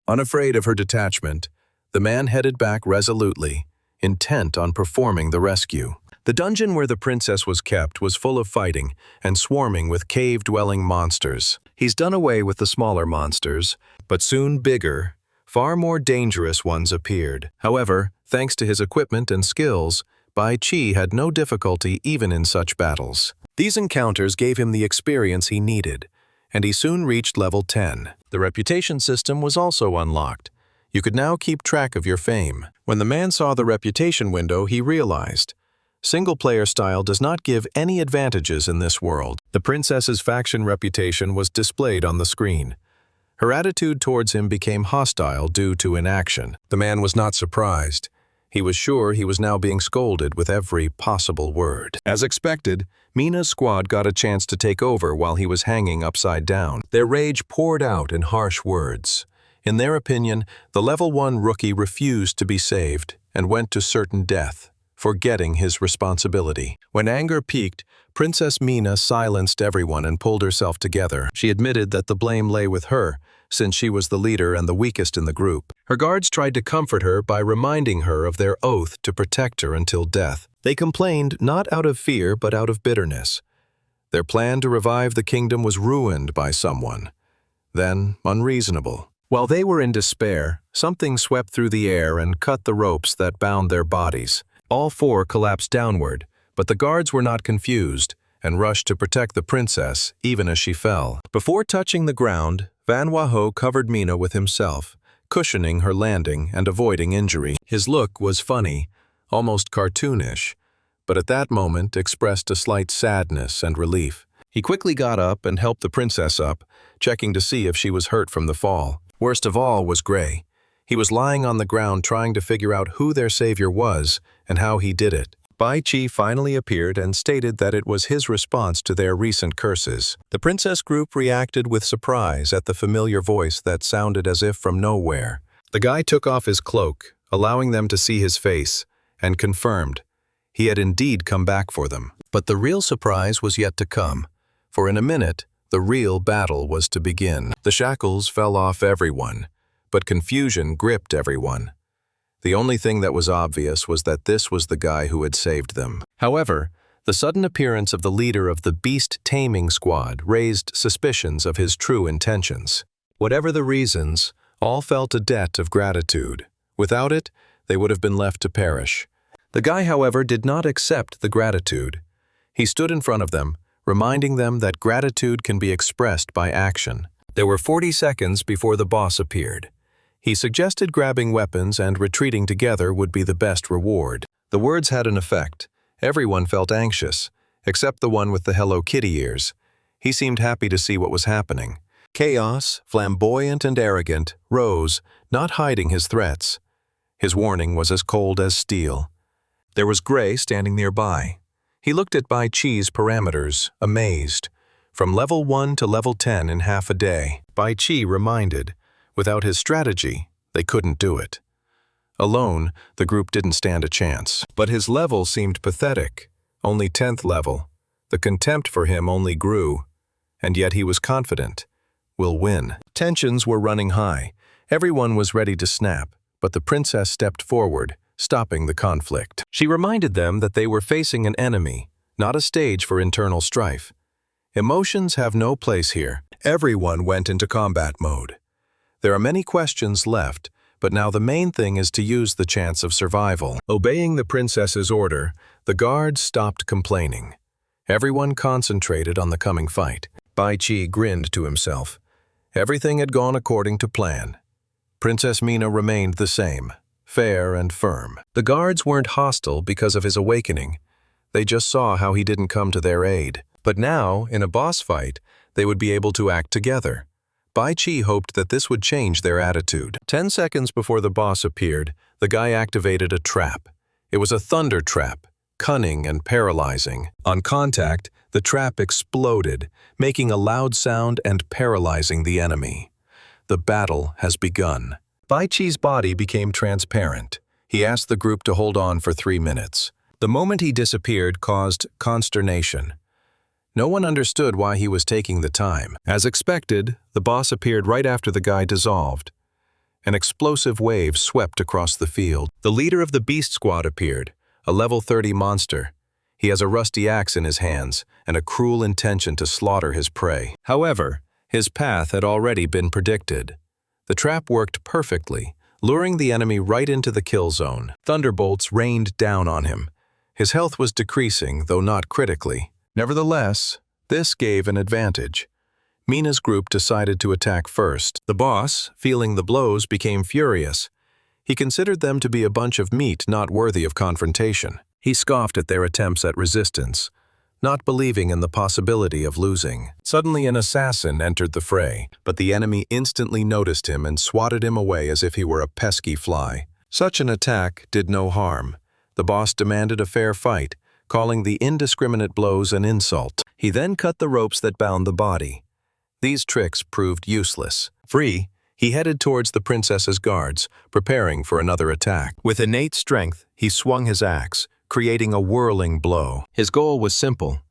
Unafraid of her detachment, the man headed back resolutely, intent on performing the rescue. The dungeon where the princess was kept was full of fighting and swarming with cave-dwelling monsters. He's done away with the smaller monsters, but soon bigger, far more dangerous ones appeared. However, thanks to his equipment and skills, Bai Qi had no difficulty even in such battles. These encounters gave him the experience he needed, and he soon reached level 10. The reputation system was also unlocked. You could now keep track of your fame. When the man saw the reputation window, he realized, single-player style does not give any advantages in this world. The princess's faction reputation was displayed on the screen. Her attitude towards him became hostile due to inaction. The man was not surprised. He was sure he was now being scolded with every possible word. As expected, Mina's squad got a chance to take over while he was hanging upside down. Their rage poured out in harsh words. In their opinion, the level 1 rookie refused to be saved and went to certain death, forgetting his responsibility. When anger peaked, Princess Mina silenced everyone and pulled herself together. She admitted that the blame lay with her, since she was the leader and the weakest in the group. Her guards tried to comfort her by reminding her of their oath to protect her until death. They complained not out of fear but out of bitterness. Their plan to revive the kingdom was ruined by someone. Then, unreasonable. While they were in despair, something swept through the air and cut the ropes that bound their bodies. All four collapsed downward, but the guards were not confused and rushed to protect the princess even as she fell. Before touching the ground, Manhwa covered Mina with himself, cushioning her landing and avoiding injury. His look was funny, almost cartoonish, but at that moment expressed a slight sadness and relief. He quickly got up and helped the princess up, checking to see if she was hurt from the fall. Worst of all was Gray. He was lying on the ground trying to figure out who their savior was and how he did it. Bai Qi finally appeared and stated that it was his response to their recent curses. The princess group reacted with surprise at the familiar voice that sounded as if from nowhere. The guy took off his cloak, allowing them to see his face, and confirmed he had indeed come back for them. But the real surprise was yet to come, for in a minute, the real battle was to begin. The shackles fell off everyone, but confusion gripped everyone. The only thing that was obvious was that this was the guy who had saved them. However, the sudden appearance of the leader of the beast-taming squad raised suspicions of his true intentions. Whatever the reasons, all felt a debt of gratitude. Without it, they would have been left to perish. The guy, however, did not accept the gratitude. He stood in front of them, reminding them that gratitude can be expressed by action. There were 40 seconds before the boss appeared. He suggested grabbing weapons and retreating together would be the best reward. The words had an effect. Everyone felt anxious, except the one with the Hello Kitty ears. He seemed happy to see what was happening. Chaos, flamboyant and arrogant, rose, not hiding his threats. His warning was as cold as steel. There was Gray standing nearby. He looked at Bai Qi's parameters, amazed. From level 1 to level 10 in half a day. Bai Qi reminded, without his strategy, they couldn't do it. Alone, the group didn't stand a chance. But his level seemed pathetic, only 10th level. The contempt for him only grew, and yet he was confident. We'll win. Tensions were running high. Everyone was ready to snap, but the princess stepped forward, stopping the conflict. She reminded them that they were facing an enemy, not a stage for internal strife. Emotions have no place here. Everyone went into combat mode. There are many questions left, but now the main thing is to use the chance of survival. Obeying the princess's order, the guards stopped complaining. Everyone concentrated on the coming fight. Bai Qi grinned to himself. Everything had gone according to plan. Princess Mina remained the same, fair and firm. The guards weren't hostile because of his awakening. They just saw how he didn't come to their aid. But now, in a boss fight, they would be able to act together. Bai Qi hoped that this would change their attitude. 10 seconds before the boss appeared, the guy activated a trap. It was a thunder trap, cunning and paralyzing. On contact, the trap exploded, making a loud sound and paralyzing the enemy. The battle has begun. Bai Qi's body became transparent. He asked the group to hold on for 3 minutes. The moment he disappeared caused consternation. No one understood why he was taking the time. As expected, the boss appeared right after the guy dissolved. An explosive wave swept across the field. The leader of the beast squad appeared, a level 30 monster. He has a rusty axe in his hands and a cruel intention to slaughter his prey. However, his path had already been predicted. The trap worked perfectly, luring the enemy right into the kill zone. Thunderbolts rained down on him. His health was decreasing, though not critically. Nevertheless, this gave an advantage. Mina's group decided to attack first. The boss, feeling the blows, became furious. He considered them to be a bunch of meat not worthy of confrontation. He scoffed at their attempts at resistance, not believing in the possibility of losing. Suddenly an assassin entered the fray, but the enemy instantly noticed him and swatted him away as if he were a pesky fly. Such an attack did no harm. The boss demanded a fair fight, calling the indiscriminate blows an insult. He then cut the ropes that bound the body. These tricks proved useless. Free, he headed towards the princess's guards, preparing for another attack. With innate strength, he swung his axe, creating a whirling blow. His goal was simple: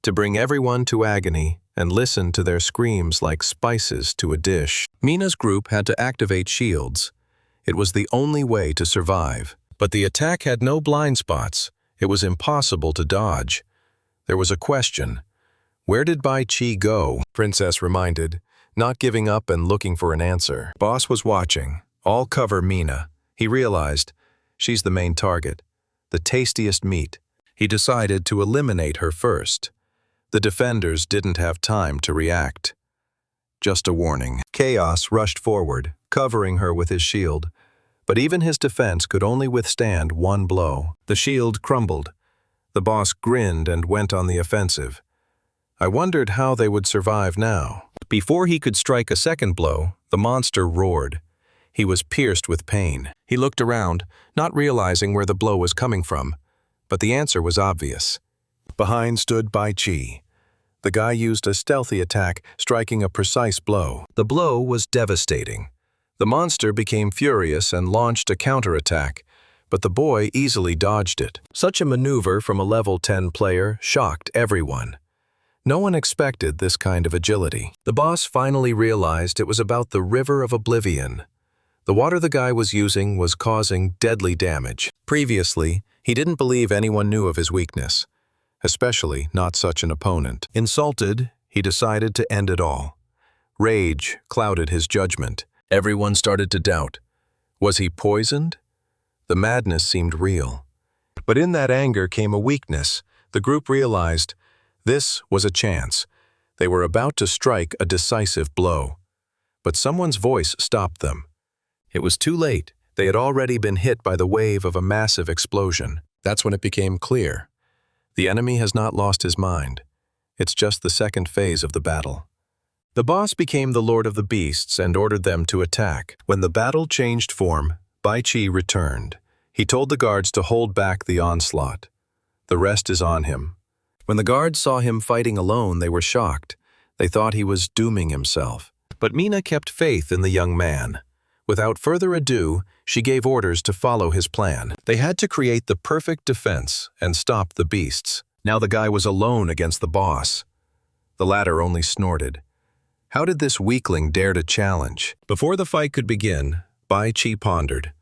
to bring everyone to agony and listen to their screams like spices to a dish. Mina's group had to activate shields. It was the only way to survive. But the attack had no blind spots. It was impossible to dodge. There was a question. Where did Bai Qi go? Princess reminded, not giving up and looking for an answer. Boss was watching. All cover Mina. He realized, she's the main target, the tastiest meat. He decided to eliminate her first. The defenders didn't have time to react. Just a warning. Chaos rushed forward, covering her with his shield. But even his defense could only withstand one blow. The shield crumbled. The boss grinned and went on the offensive. I wondered how they would survive now. Before he could strike a second blow, the monster roared. He was pierced with pain. He looked around, not realizing where the blow was coming from. But the answer was obvious. Behind stood Bai Qi. The guy used a stealthy attack, striking a precise blow. The blow was devastating. The monster became furious and launched a counterattack, but the boy easily dodged it. Such a maneuver from a level 10 player shocked everyone. No one expected this kind of agility. The boss finally realized it was about the River of Oblivion. The water the guy was using was causing deadly damage. Previously, he didn't believe anyone knew of his weakness, especially not such an opponent. Insulted, he decided to end it all. Rage clouded his judgment. Everyone started to doubt. Was he poisoned? The madness seemed real. But in that anger came a weakness. The group realized this was a chance. They were about to strike a decisive blow. But someone's voice stopped them. It was too late. They had already been hit by the wave of a massive explosion. That's when it became clear. The enemy has not lost his mind. It's just the second phase of the battle. The boss became the Lord of the Beasts and ordered them to attack. When the battle changed form, Bai Qi returned. He told the guards to hold back the onslaught. The rest is on him. When the guards saw him fighting alone, they were shocked. They thought he was dooming himself. But Mina kept faith in the young man. Without further ado, she gave orders to follow his plan. They had to create the perfect defense and stop the beasts. Now the guy was alone against the boss. The latter only snorted. How did this weakling dare to challenge? Before the fight could begin, Bai Qi pondered.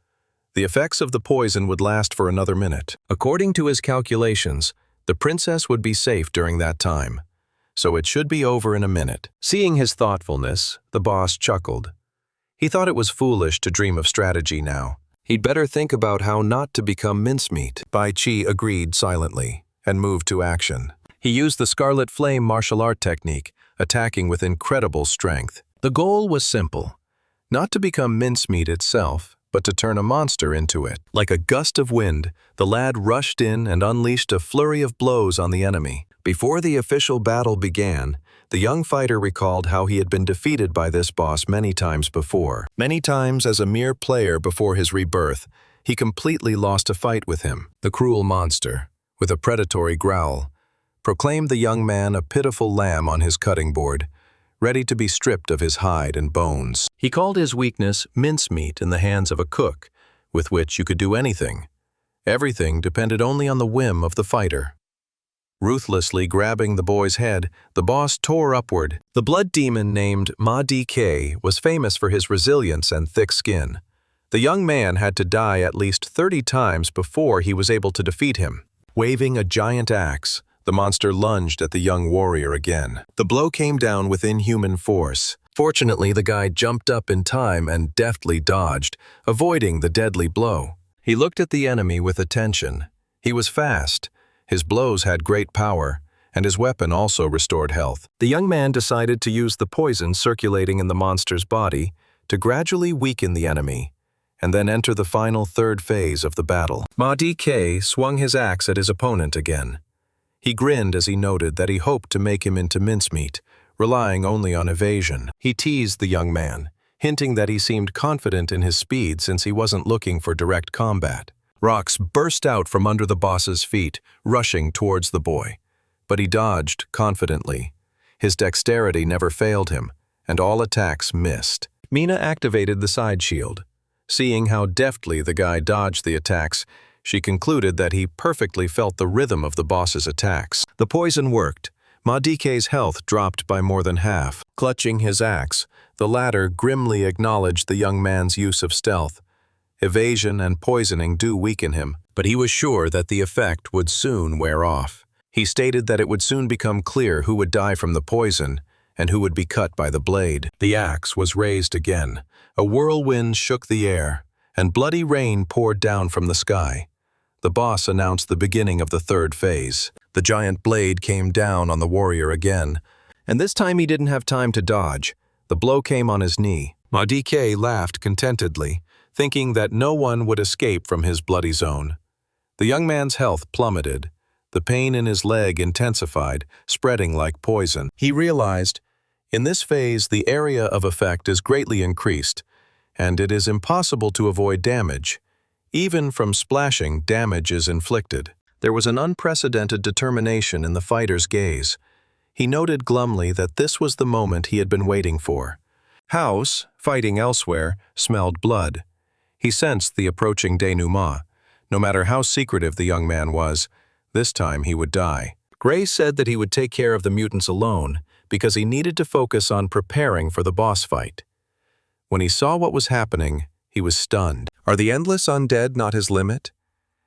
The effects of the poison would last for another minute. According to his calculations, the princess would be safe during that time, so it should be over in a minute. Seeing his thoughtfulness, the boss chuckled. He thought it was foolish to dream of strategy now. He'd better think about how not to become mincemeat. Bai Qi agreed silently and moved to action. He used the Scarlet Flame martial art technique, attacking with incredible strength. The goal was simple: not to become mincemeat itself, but to turn a monster into it. Like a gust of wind, the lad rushed in and unleashed a flurry of blows on the enemy. Before the official battle began, the young fighter recalled how he had been defeated by this boss many times before. Many times as a mere player before his rebirth, he completely lost a fight with him. The cruel monster, with a predatory growl, proclaimed the young man a pitiful lamb on his cutting board, ready to be stripped of his hide and bones. He called his weakness mincemeat in the hands of a cook, with which you could do anything. Everything depended only on the whim of the fighter. Ruthlessly grabbing the boy's head, the boss tore upward. The blood demon named Ma DK was famous for his resilience and thick skin. The young man had to die at least 30 times before he was able to defeat him. Waving a giant axe, the monster lunged at the young warrior again. The blow came down with inhuman force. Fortunately, the guy jumped up in time and deftly dodged, avoiding the deadly blow. He looked at the enemy with attention. He was fast. His blows had great power, and his weapon also restored health. The young man decided to use the poison circulating in the monster's body to gradually weaken the enemy, and then enter the final third phase of the battle. Ma DK swung his axe at his opponent again. He grinned as he noted that he hoped to make him into mincemeat, relying only on evasion. He teased the young man, hinting that he seemed confident in his speed since he wasn't looking for direct combat. Rocks burst out from under the boss's feet, rushing towards the boy. But he dodged confidently. His dexterity never failed him, and all attacks missed. Mina activated the side shield. Seeing how deftly the guy dodged the attacks, she concluded that he perfectly felt the rhythm of the boss's attacks. The poison worked. Ma DK's health dropped by more than half. Clutching his axe, the latter grimly acknowledged the young man's use of stealth. Evasion and poisoning do weaken him, but he was sure that the effect would soon wear off. He stated that it would soon become clear who would die from the poison and who would be cut by the blade. The axe was raised again. A whirlwind shook the air, and bloody rain poured down from the sky. The boss announced the beginning of the third phase. The giant blade came down on the warrior again, and this time he didn't have time to dodge. The blow came on his knee. Ma DK laughed contentedly, thinking that no one would escape from his bloody zone. The young man's health plummeted. The pain in his leg intensified, spreading like poison. He realized, in this phase, the area of effect is greatly increased, and it is impossible to avoid damage. Even from splashing, damage is inflicted. There was an unprecedented determination in the fighter's gaze. He noted glumly that this was the moment he had been waiting for. House, fighting elsewhere, smelled blood. He sensed the approaching denouement. No matter how secretive the young man was, this time he would die. Gray said that he would take care of the mutants alone because he needed to focus on preparing for the boss fight. When he saw what was happening, he was stunned. Are the endless undead not his limit?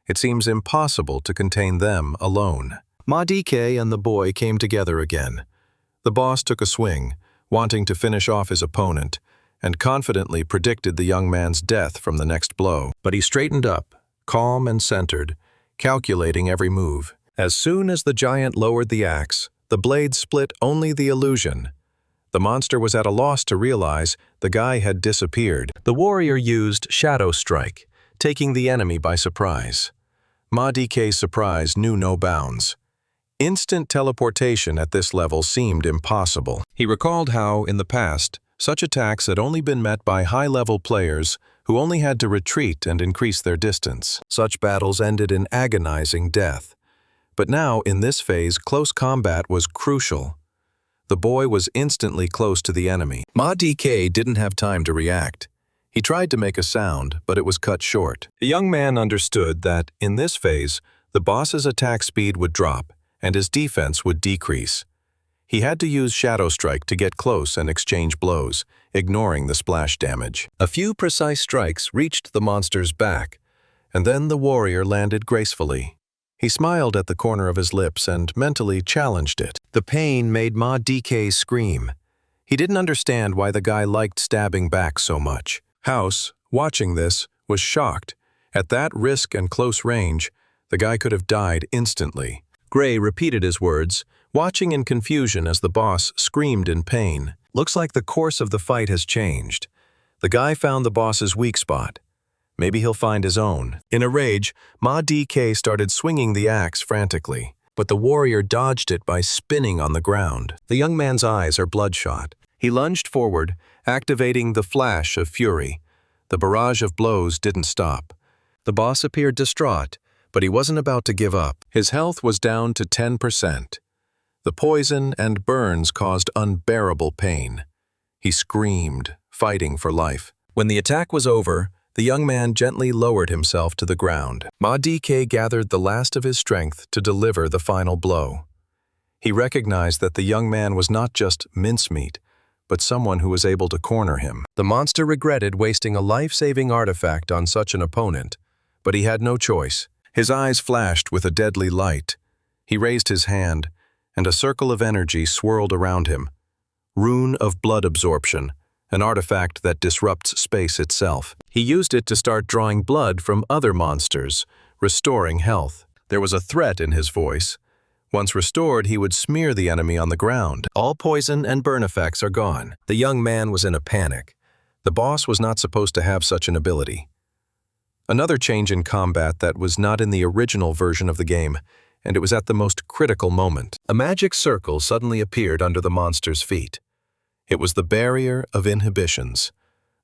It seems impossible to contain them alone. Ma DK and the boy came together again. The boss took a swing, wanting to finish off his opponent, and confidently predicted the young man's death from the next blow. But he straightened up, calm and centered, calculating every move. As soon as the giant lowered the axe, the blade split only the illusion. The monster was at a loss to realize the guy had disappeared. The warrior used Shadow Strike, taking the enemy by surprise. Ma DK's surprise knew no bounds. Instant teleportation at this level seemed impossible. He recalled how, in the past, such attacks had only been met by high-level players who only had to retreat and increase their distance. Such battles ended in agonizing death. But now, in this phase, close combat was crucial. The boy was instantly close to the enemy. Ma DK didn't have time to react. He tried to make a sound, but it was cut short. The young man understood that, in this phase, the boss's attack speed would drop, and his defense would decrease. He had to use Shadow Strike to get close and exchange blows, ignoring the splash damage. A few precise strikes reached the monster's back, and then the warrior landed gracefully. He smiled at the corner of his lips and mentally challenged it. The pain made Ma DK scream. He didn't understand why the guy liked stabbing back so much. House, watching this, was shocked. At that risk and close range, the guy could have died instantly. Gray repeated his words, watching in confusion as the boss screamed in pain. Looks like the course of the fight has changed. The guy found the boss's weak spot. Maybe he'll find his own. In a rage, Ma DK started swinging the axe frantically, but the warrior dodged it by spinning on the ground. The young man's eyes are bloodshot. He lunged forward, activating the flash of fury. The barrage of blows didn't stop. The boss appeared distraught, but he wasn't about to give up. His health was down to 10%. The poison and burns caused unbearable pain. He screamed, fighting for life. When the attack was over, the young man gently lowered himself to the ground. Ma DK gathered the last of his strength to deliver the final blow. He recognized that the young man was not just mincemeat, but someone who was able to corner him. The monster regretted wasting a life-saving artifact on such an opponent, but he had no choice. His eyes flashed with a deadly light. He raised his hand, and a circle of energy swirled around him. Rune of blood absorption, an artifact that disrupts space itself. He used it to start drawing blood from other monsters, restoring health. There was a threat in his voice. Once restored, he would smear the enemy on the ground. All poison and burn effects are gone. The young man was in a panic. The boss was not supposed to have such an ability. Another change in combat that was not in the original version of the game, and it was at the most critical moment. A magic circle suddenly appeared under the monster's feet. It was the barrier of inhibitions,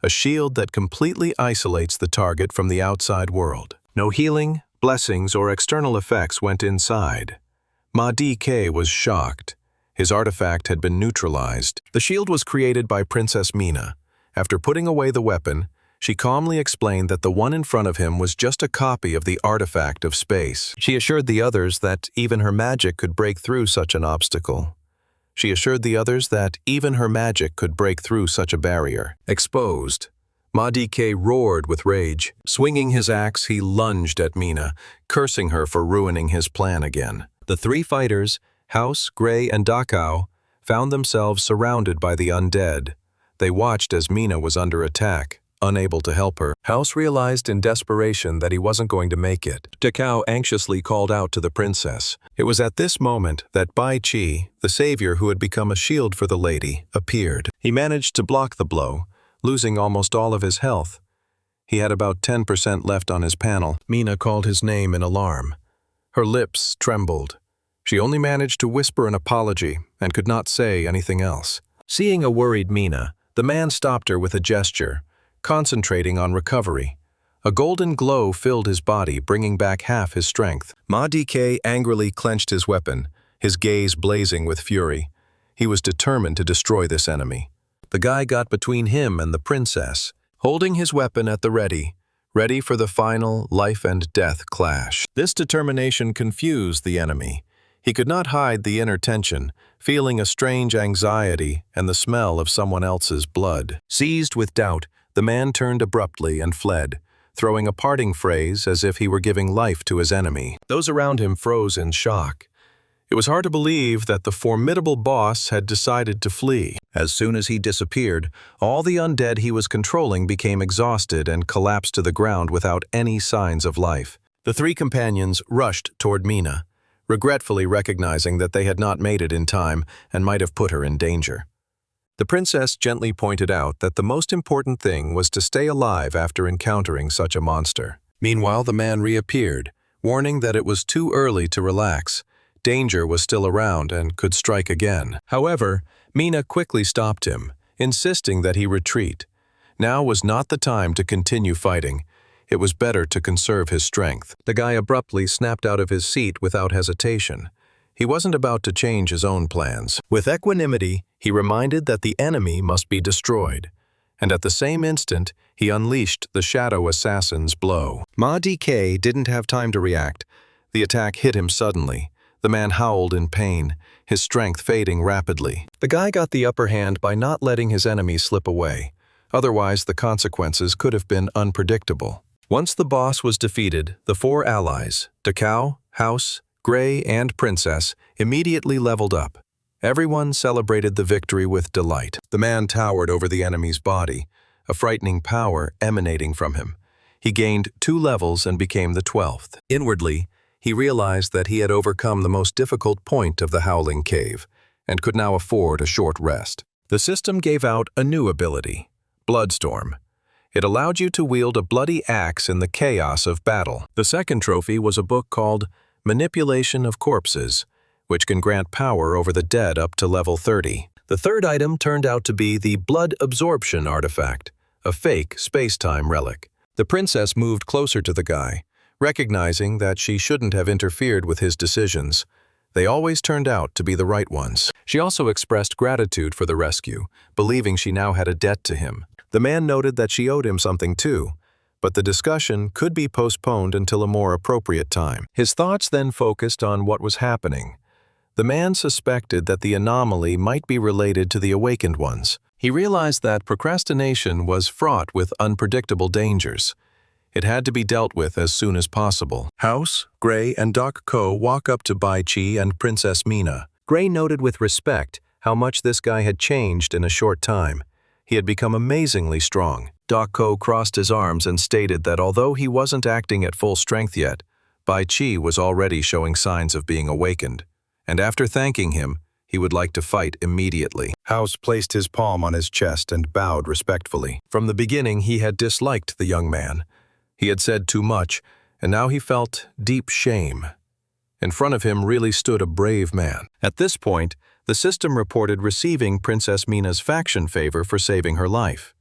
a shield that completely isolates the target from the outside world. No healing, blessings, or external effects went inside. Ma DK was shocked. His artifact had been neutralized. The shield was created by Princess Mina. After putting away the weapon, she calmly explained that the one in front of him was just a copy of the artifact of space. She assured the others that even her magic could break through such a barrier. Exposed, Ma DK roared with rage. Swinging his axe, he lunged at Mina, cursing her for ruining his plan again. The three fighters, House, Gray, and Dakao, found themselves surrounded by the undead. They watched as Mina was under attack, unable to help her. House realized in desperation that he wasn't going to make it. Dakao anxiously called out to the princess. It was at this moment that Bai Qi, the savior who had become a shield for the lady, appeared. He managed to block the blow, losing almost all of his health. He had about 10% left on his panel. Mina called his name in alarm. Her lips trembled. She only managed to whisper an apology and could not say anything else. Seeing a worried Mina, the man stopped her with a gesture, concentrating on recovery. A golden glow filled his body, bringing back half his strength. Ma DK angrily clenched his weapon, his gaze blazing with fury. He was determined to destroy this enemy. The guy got between him and the princess, holding his weapon at the ready for the final life-and-death clash. This determination confused the enemy. He could not hide the inner tension, feeling a strange anxiety and the smell of someone else's blood. Seized with doubt, the man turned abruptly and fled, throwing a parting phrase as if he were giving life to his enemy. Those around him froze in shock. It was hard to believe that the formidable boss had decided to flee. As soon as he disappeared, all the undead he was controlling became exhausted and collapsed to the ground without any signs of life. The three companions rushed toward Mina, regretfully recognizing that they had not made it in time and might have put her in danger. The princess gently pointed out that the most important thing was to stay alive after encountering such a monster. Meanwhile, the man reappeared, warning that it was too early to relax. Danger was still around and could strike again. However, Mina quickly stopped him, insisting that he retreat. Now was not the time to continue fighting. It was better to conserve his strength. The guy abruptly snapped out of his seat without hesitation. He wasn't about to change his own plans. With equanimity, he reminded that the enemy must be destroyed. And at the same instant, he unleashed the Shadow Assassin's blow. Ma DK didn't have time to react. The attack hit him suddenly. The man howled in pain, his strength fading rapidly. The guy got the upper hand by not letting his enemy slip away. Otherwise, the consequences could have been unpredictable. Once the boss was defeated, the four allies, Dakao, House, Gray, and Princess, immediately leveled up. Everyone celebrated the victory with delight. The man towered over the enemy's body, a frightening power emanating from him. He gained 2 levels and became the 12th. Inwardly, he realized that he had overcome the most difficult point of the Howling Cave and could now afford a short rest. The system gave out a new ability, Bloodstorm. It allowed you to wield a bloody axe in the chaos of battle. The second trophy was a book called Manipulation of Corpses, which can grant power over the dead up to level 30. The third item turned out to be the Blood Absorption artifact, a fake space-time relic. The princess moved closer to the guy, recognizing that she shouldn't have interfered with his decisions. They always turned out to be the right ones. She also expressed gratitude for the rescue, believing she now had a debt to him. The man noted that she owed him something too, but the discussion could be postponed until a more appropriate time. His thoughts then focused on what was happening. The man suspected that the anomaly might be related to the awakened ones. He realized that procrastination was fraught with unpredictable dangers. It had to be dealt with as soon as possible. House, Gray, and Doc Ko walk up to Bai Qi and Princess Mina. Gray noted with respect how much this guy had changed in a short time. He had become amazingly strong. Doc Ko crossed his arms and stated that although he wasn't acting at full strength yet, Bai Qi was already showing signs of being awakened, and after thanking him, he would like to fight immediately. House placed his palm on his chest and bowed respectfully. From the beginning, he had disliked the young man. He had said too much, and now he felt deep shame. In front of him really stood a brave man. At this point, the system reported receiving Princess Mina's faction favor for saving her life.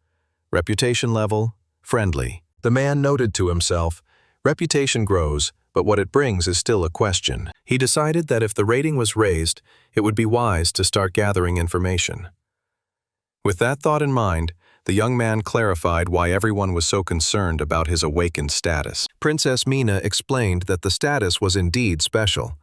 Reputation level, friendly. The man noted to himself, reputation grows, but what it brings is still a question. He decided that if the rating was raised, it would be wise to start gathering information. With that thought in mind, the young man clarified why everyone was so concerned about his awakened status. Princess Mina explained that the status was indeed special,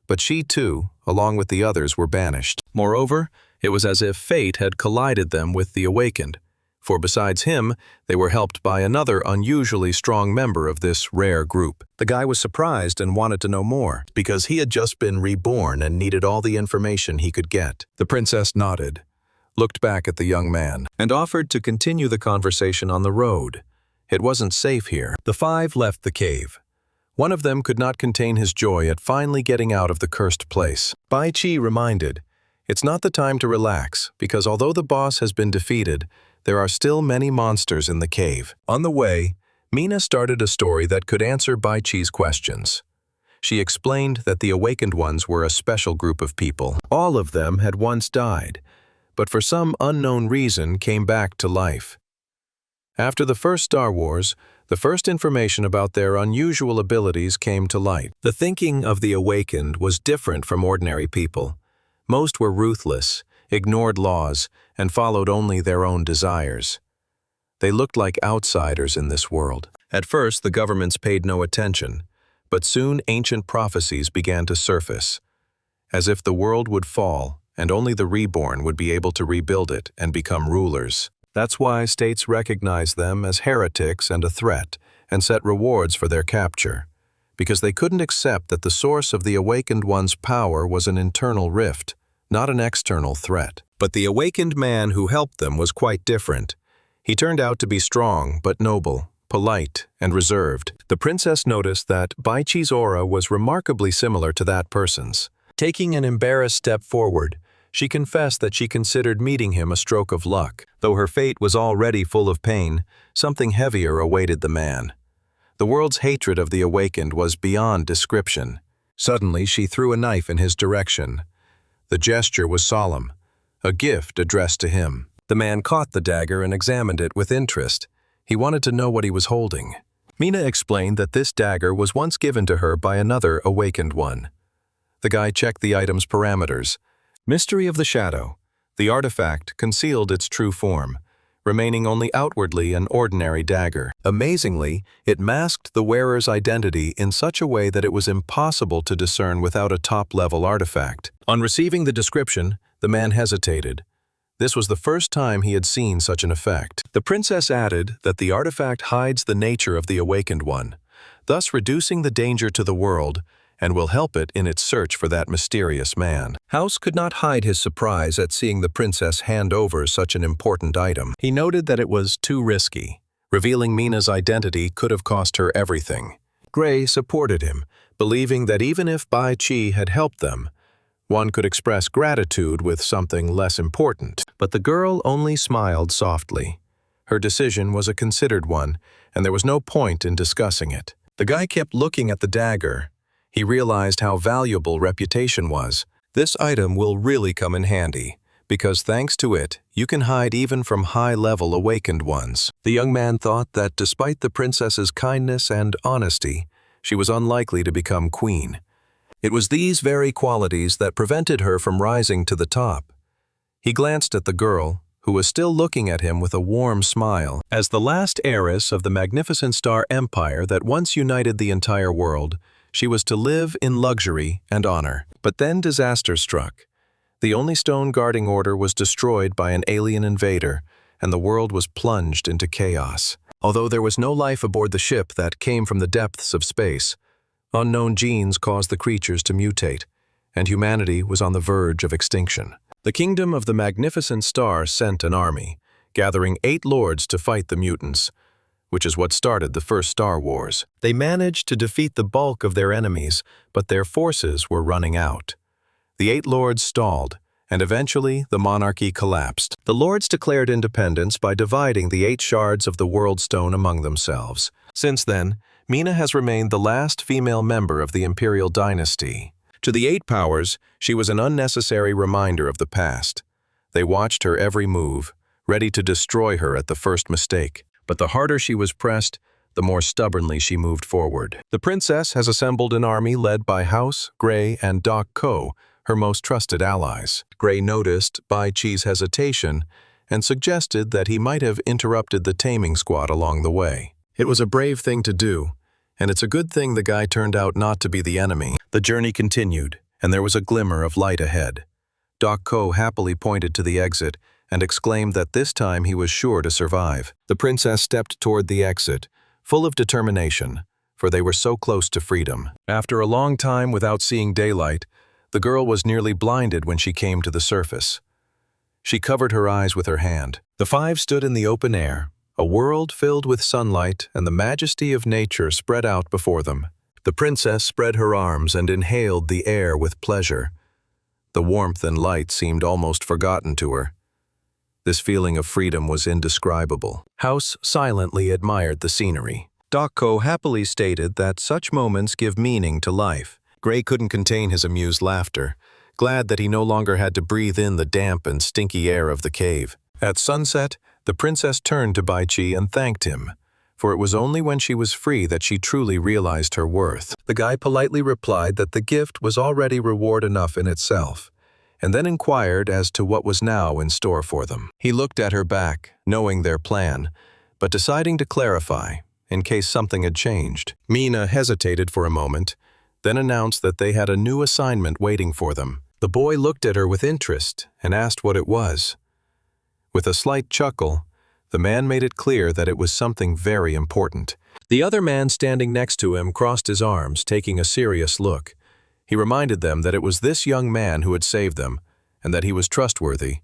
but she too, along with the others, were banished. Moreover, it was as if fate had collided them with the awakened, for besides him, they were helped by another unusually strong member of this rare group. The guy was surprised and wanted to know more, because he had just been reborn and needed all the information he could get. The princess nodded, looked back at the young man, and offered to continue the conversation on the road. It wasn't safe here. The five left the cave. One of them could not contain his joy at finally getting out of the cursed place. Bai Qi reminded, it's not the time to relax, because although the boss has been defeated, there are still many monsters in the cave. On the way, Mina started a story that could answer Bai Qi's questions. She explained that the awakened ones were a special group of people. All of them had once died, but for some unknown reason came back to life. After the first Star Wars, the first information about their unusual abilities came to light. The thinking of the awakened was different from ordinary people. Most were ruthless, ignored laws, and followed only their own desires. They looked like outsiders in this world. At first, the governments paid no attention, but soon ancient prophecies began to surface, as if the world would fall and only the reborn would be able to rebuild it and become rulers. That's why states recognized them as heretics and a threat, and set rewards for their capture, because they couldn't accept that the source of the awakened one's power was an internal rift, not an external threat. But the awakened man who helped them was quite different. He turned out to be strong but noble, polite, and reserved. The princess noticed that Bai Qi's aura was remarkably similar to that person's. Taking an embarrassed step forward, she confessed that she considered meeting him a stroke of luck. Though her fate was already full of pain, something heavier awaited the man. The world's hatred of the awakened was beyond description. Suddenly, she threw a knife in his direction. The gesture was solemn, a gift addressed to him. The man caught the dagger and examined it with interest. He wanted to know what he was holding. Mina explained that this dagger was once given to her by another awakened one. The guy checked the item's parameters. Mystery of the shadow. The artifact concealed its true form, remaining only outwardly an ordinary dagger. Amazingly, it masked the wearer's identity in such a way that it was impossible to discern without a top-level artifact. On receiving the description, the man hesitated. This was the first time he had seen such an effect. The princess added that the artifact hides the nature of the awakened one, thus reducing the danger to the world, and will help it in its search for that mysterious man. House could not hide his surprise at seeing the princess hand over such an important item. He noted that it was too risky. Revealing Mina's identity could have cost her everything. Gray supported him, believing that even if Bai Qi had helped them, one could express gratitude with something less important. But the girl only smiled softly. Her decision was a considered one, and there was no point in discussing it. The guy kept looking at the dagger. He realized how valuable reputation was. This item will really come in handy, because thanks to it, you can hide even from high-level awakened ones. The young man thought that despite the princess's kindness and honesty, she was unlikely to become queen. It was these very qualities that prevented her from rising to the top. He glanced at the girl, who was still looking at him with a warm smile. As the last heiress of the magnificent star empire that once united the entire world, she was to live in luxury and honor. But then disaster struck. The only stone guarding order was destroyed by an alien invader, and the world was plunged into chaos. Although there was no life aboard the ship that came from the depths of space, unknown genes caused the creatures to mutate, and humanity was on the verge of extinction. The kingdom of the magnificent star sent an army, gathering 8 lords to fight the mutants, which is what started the first Star Wars. They managed to defeat the bulk of their enemies, but their forces were running out. The 8 lords stalled, and eventually the monarchy collapsed. The lords declared independence by dividing the 8 shards of the World Stone among themselves. Since then, Mina has remained the last female member of the imperial dynasty. To the 8 powers, she was an unnecessary reminder of the past. They watched her every move, ready to destroy her at the first mistake. But the harder she was pressed, the more stubbornly she moved forward. The princess has assembled an army led by House, Gray, and Doc Ko, her most trusted allies. Gray noticed Bai Chi's hesitation and suggested that he might have interrupted the taming squad along the way. It was a brave thing to do, and it's a good thing the guy turned out not to be the enemy. The journey continued, and there was a glimmer of light ahead. Doc Ko happily pointed to the exit and exclaimed that this time he was sure to survive. The princess stepped toward the exit, full of determination, for they were so close to freedom. After a long time without seeing daylight, the girl was nearly blinded when she came to the surface. She covered her eyes with her hand. The 5 stood in the open air, a world filled with sunlight and the majesty of nature spread out before them. The princess spread her arms and inhaled the air with pleasure. The warmth and light seemed almost forgotten to her. This feeling of freedom was indescribable. House silently admired the scenery. Doc Ko happily stated that such moments give meaning to life. Gray couldn't contain his amused laughter, glad that he no longer had to breathe in the damp and stinky air of the cave. At sunset, the princess turned to Bai Chi and thanked him, for it was only when she was free that she truly realized her worth. The guy politely replied that the gift was already reward enough in itself, and then inquired as to what was now in store for them. He looked at her back, knowing their plan, but deciding to clarify, in case something had changed. Mina hesitated for a moment, then announced that they had a new assignment waiting for them. The boy looked at her with interest and asked what it was. With a slight chuckle, the man made it clear that it was something very important. The other man standing next to him crossed his arms, taking a serious look. He reminded them that it was this young man who had saved them, and that he was trustworthy.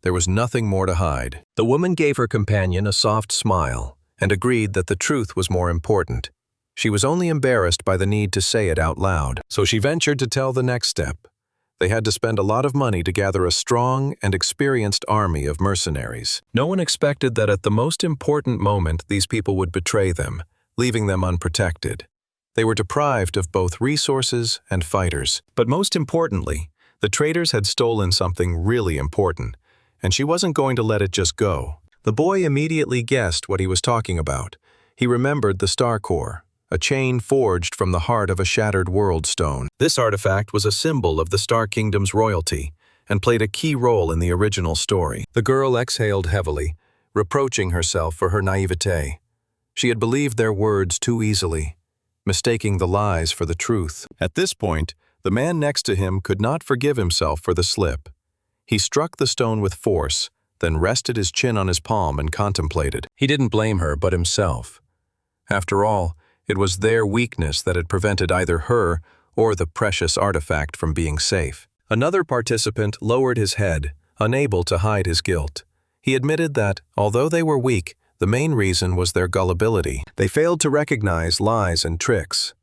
There was nothing more to hide. The woman gave her companion a soft smile and agreed that the truth was more important. She was only embarrassed by the need to say it out loud, so she ventured to tell the next step. They had to spend a lot of money to gather a strong and experienced army of mercenaries. No one expected that at the most important moment these people would betray them, leaving them unprotected. They were deprived of both resources and fighters. But most importantly, the traitors had stolen something really important, and she wasn't going to let it just go. The boy immediately guessed what he was talking about. He remembered the Star Core, a chain forged from the heart of a shattered world stone. This artifact was a symbol of the Star Kingdom's royalty and played a key role in the original story. The girl exhaled heavily, reproaching herself for her naivete. She had believed their words too easily, mistaking the lies for the truth. At this point, the man next to him could not forgive himself for the slip. He struck the stone with force, then rested his chin on his palm and contemplated. He didn't blame her, but himself. After all, it was their weakness that had prevented either her or the precious artifact from being safe. Another participant lowered his head, unable to hide his guilt. He admitted that, although they were weak, the main reason was their gullibility. They failed to recognize lies and tricks.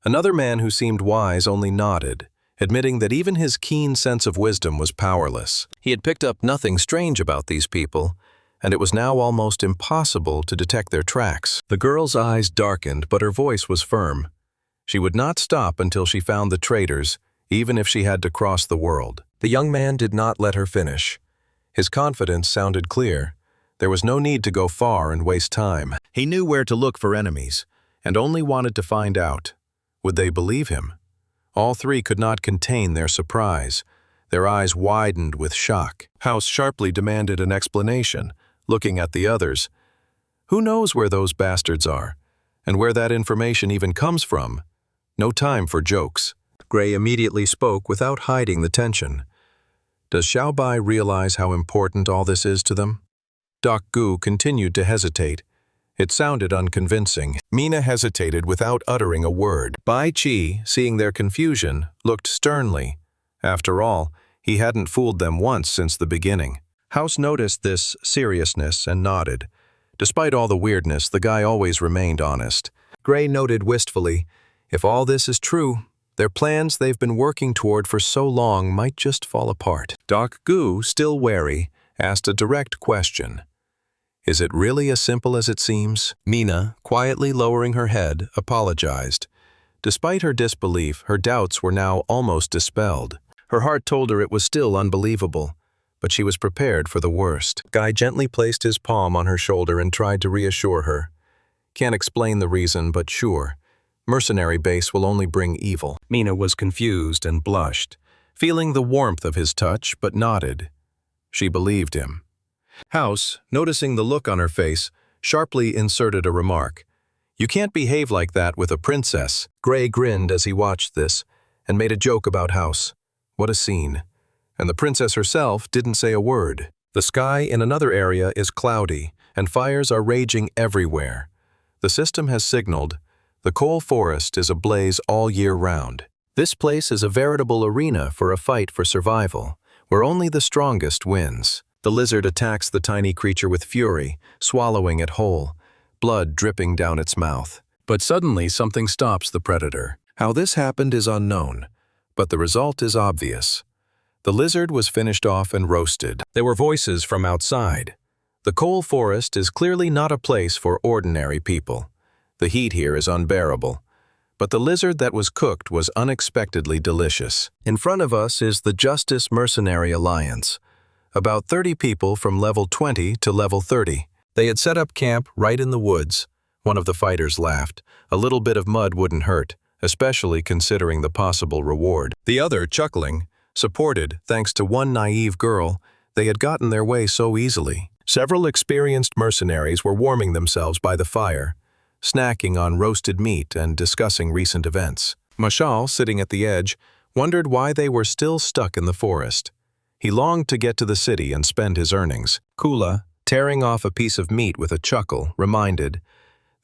Another man who seemed wise only nodded, admitting that even his keen sense of wisdom was powerless. He had picked up nothing strange about these people, and it was now almost impossible to detect their tracks. The girl's eyes darkened, but her voice was firm. She would not stop until she found the traitors, even if she had to cross the world. The young man did not let her finish. His confidence sounded clear. There was no need to go far and waste time. He knew where to look for enemies, and only wanted to find out. Would they believe him? All 3 could not contain their surprise. Their eyes widened with shock. House sharply demanded an explanation, looking at the others. Who knows where those bastards are, and where that information even comes from? No time for jokes. Gray immediately spoke without hiding the tension. Does Xiao Bai realize how important all this is to them? Doc Gu continued to hesitate. It sounded unconvincing. Mina hesitated without uttering a word. Bai Chi, seeing their confusion, looked sternly. After all, he hadn't fooled them once since the beginning. House noticed this seriousness and nodded. Despite all the weirdness, the guy always remained honest. Gray noted wistfully, if all this is true, Their plans they've been working toward for so long might just fall apart. Doc Gu, still wary, asked a direct question. Is it really as simple as it seems? Mina, quietly lowering her head, apologized. Despite her disbelief, her doubts were now almost dispelled. Her heart told her it was still unbelievable, but she was prepared for the worst. Guy gently placed his palm on her shoulder and tried to reassure her. Can't explain the reason, but sure. Mercenary base will only bring evil. Mina was confused and blushed, feeling the warmth of his touch, but nodded. She believed him. House, noticing the look on her face, sharply inserted a remark. You can't behave like that with a princess. Gray grinned as he watched this, and made a joke about House. What a scene. And the princess herself didn't say a word. The sky in another area is cloudy, and fires are raging everywhere. The system has signaled. The coal forest is ablaze all year round. This place is a veritable arena for a fight for survival, where only the strongest wins. The lizard attacks the tiny creature with fury, swallowing it whole, blood dripping down its mouth. But suddenly something stops the predator. How this happened is unknown, but the result is obvious. The lizard was finished off and roasted. There were voices from outside. The coal forest is clearly not a place for ordinary people. The heat here is unbearable. But the lizard that was cooked was unexpectedly delicious. In front of us is the Justice Mercenary Alliance. About 30 people from level 20 to level 30. They had set up camp right in the woods. One of the fighters laughed. A little bit of mud wouldn't hurt, especially considering the possible reward. The other, chuckling, supported, thanks to one naive girl, they had gotten their way so easily. Several experienced mercenaries were warming themselves by the fire, snacking on roasted meat and discussing recent events. Mashal, sitting at the edge, wondered why they were still stuck in the forest. He longed to get to the city and spend his earnings. Kula, tearing off a piece of meat with a chuckle, reminded,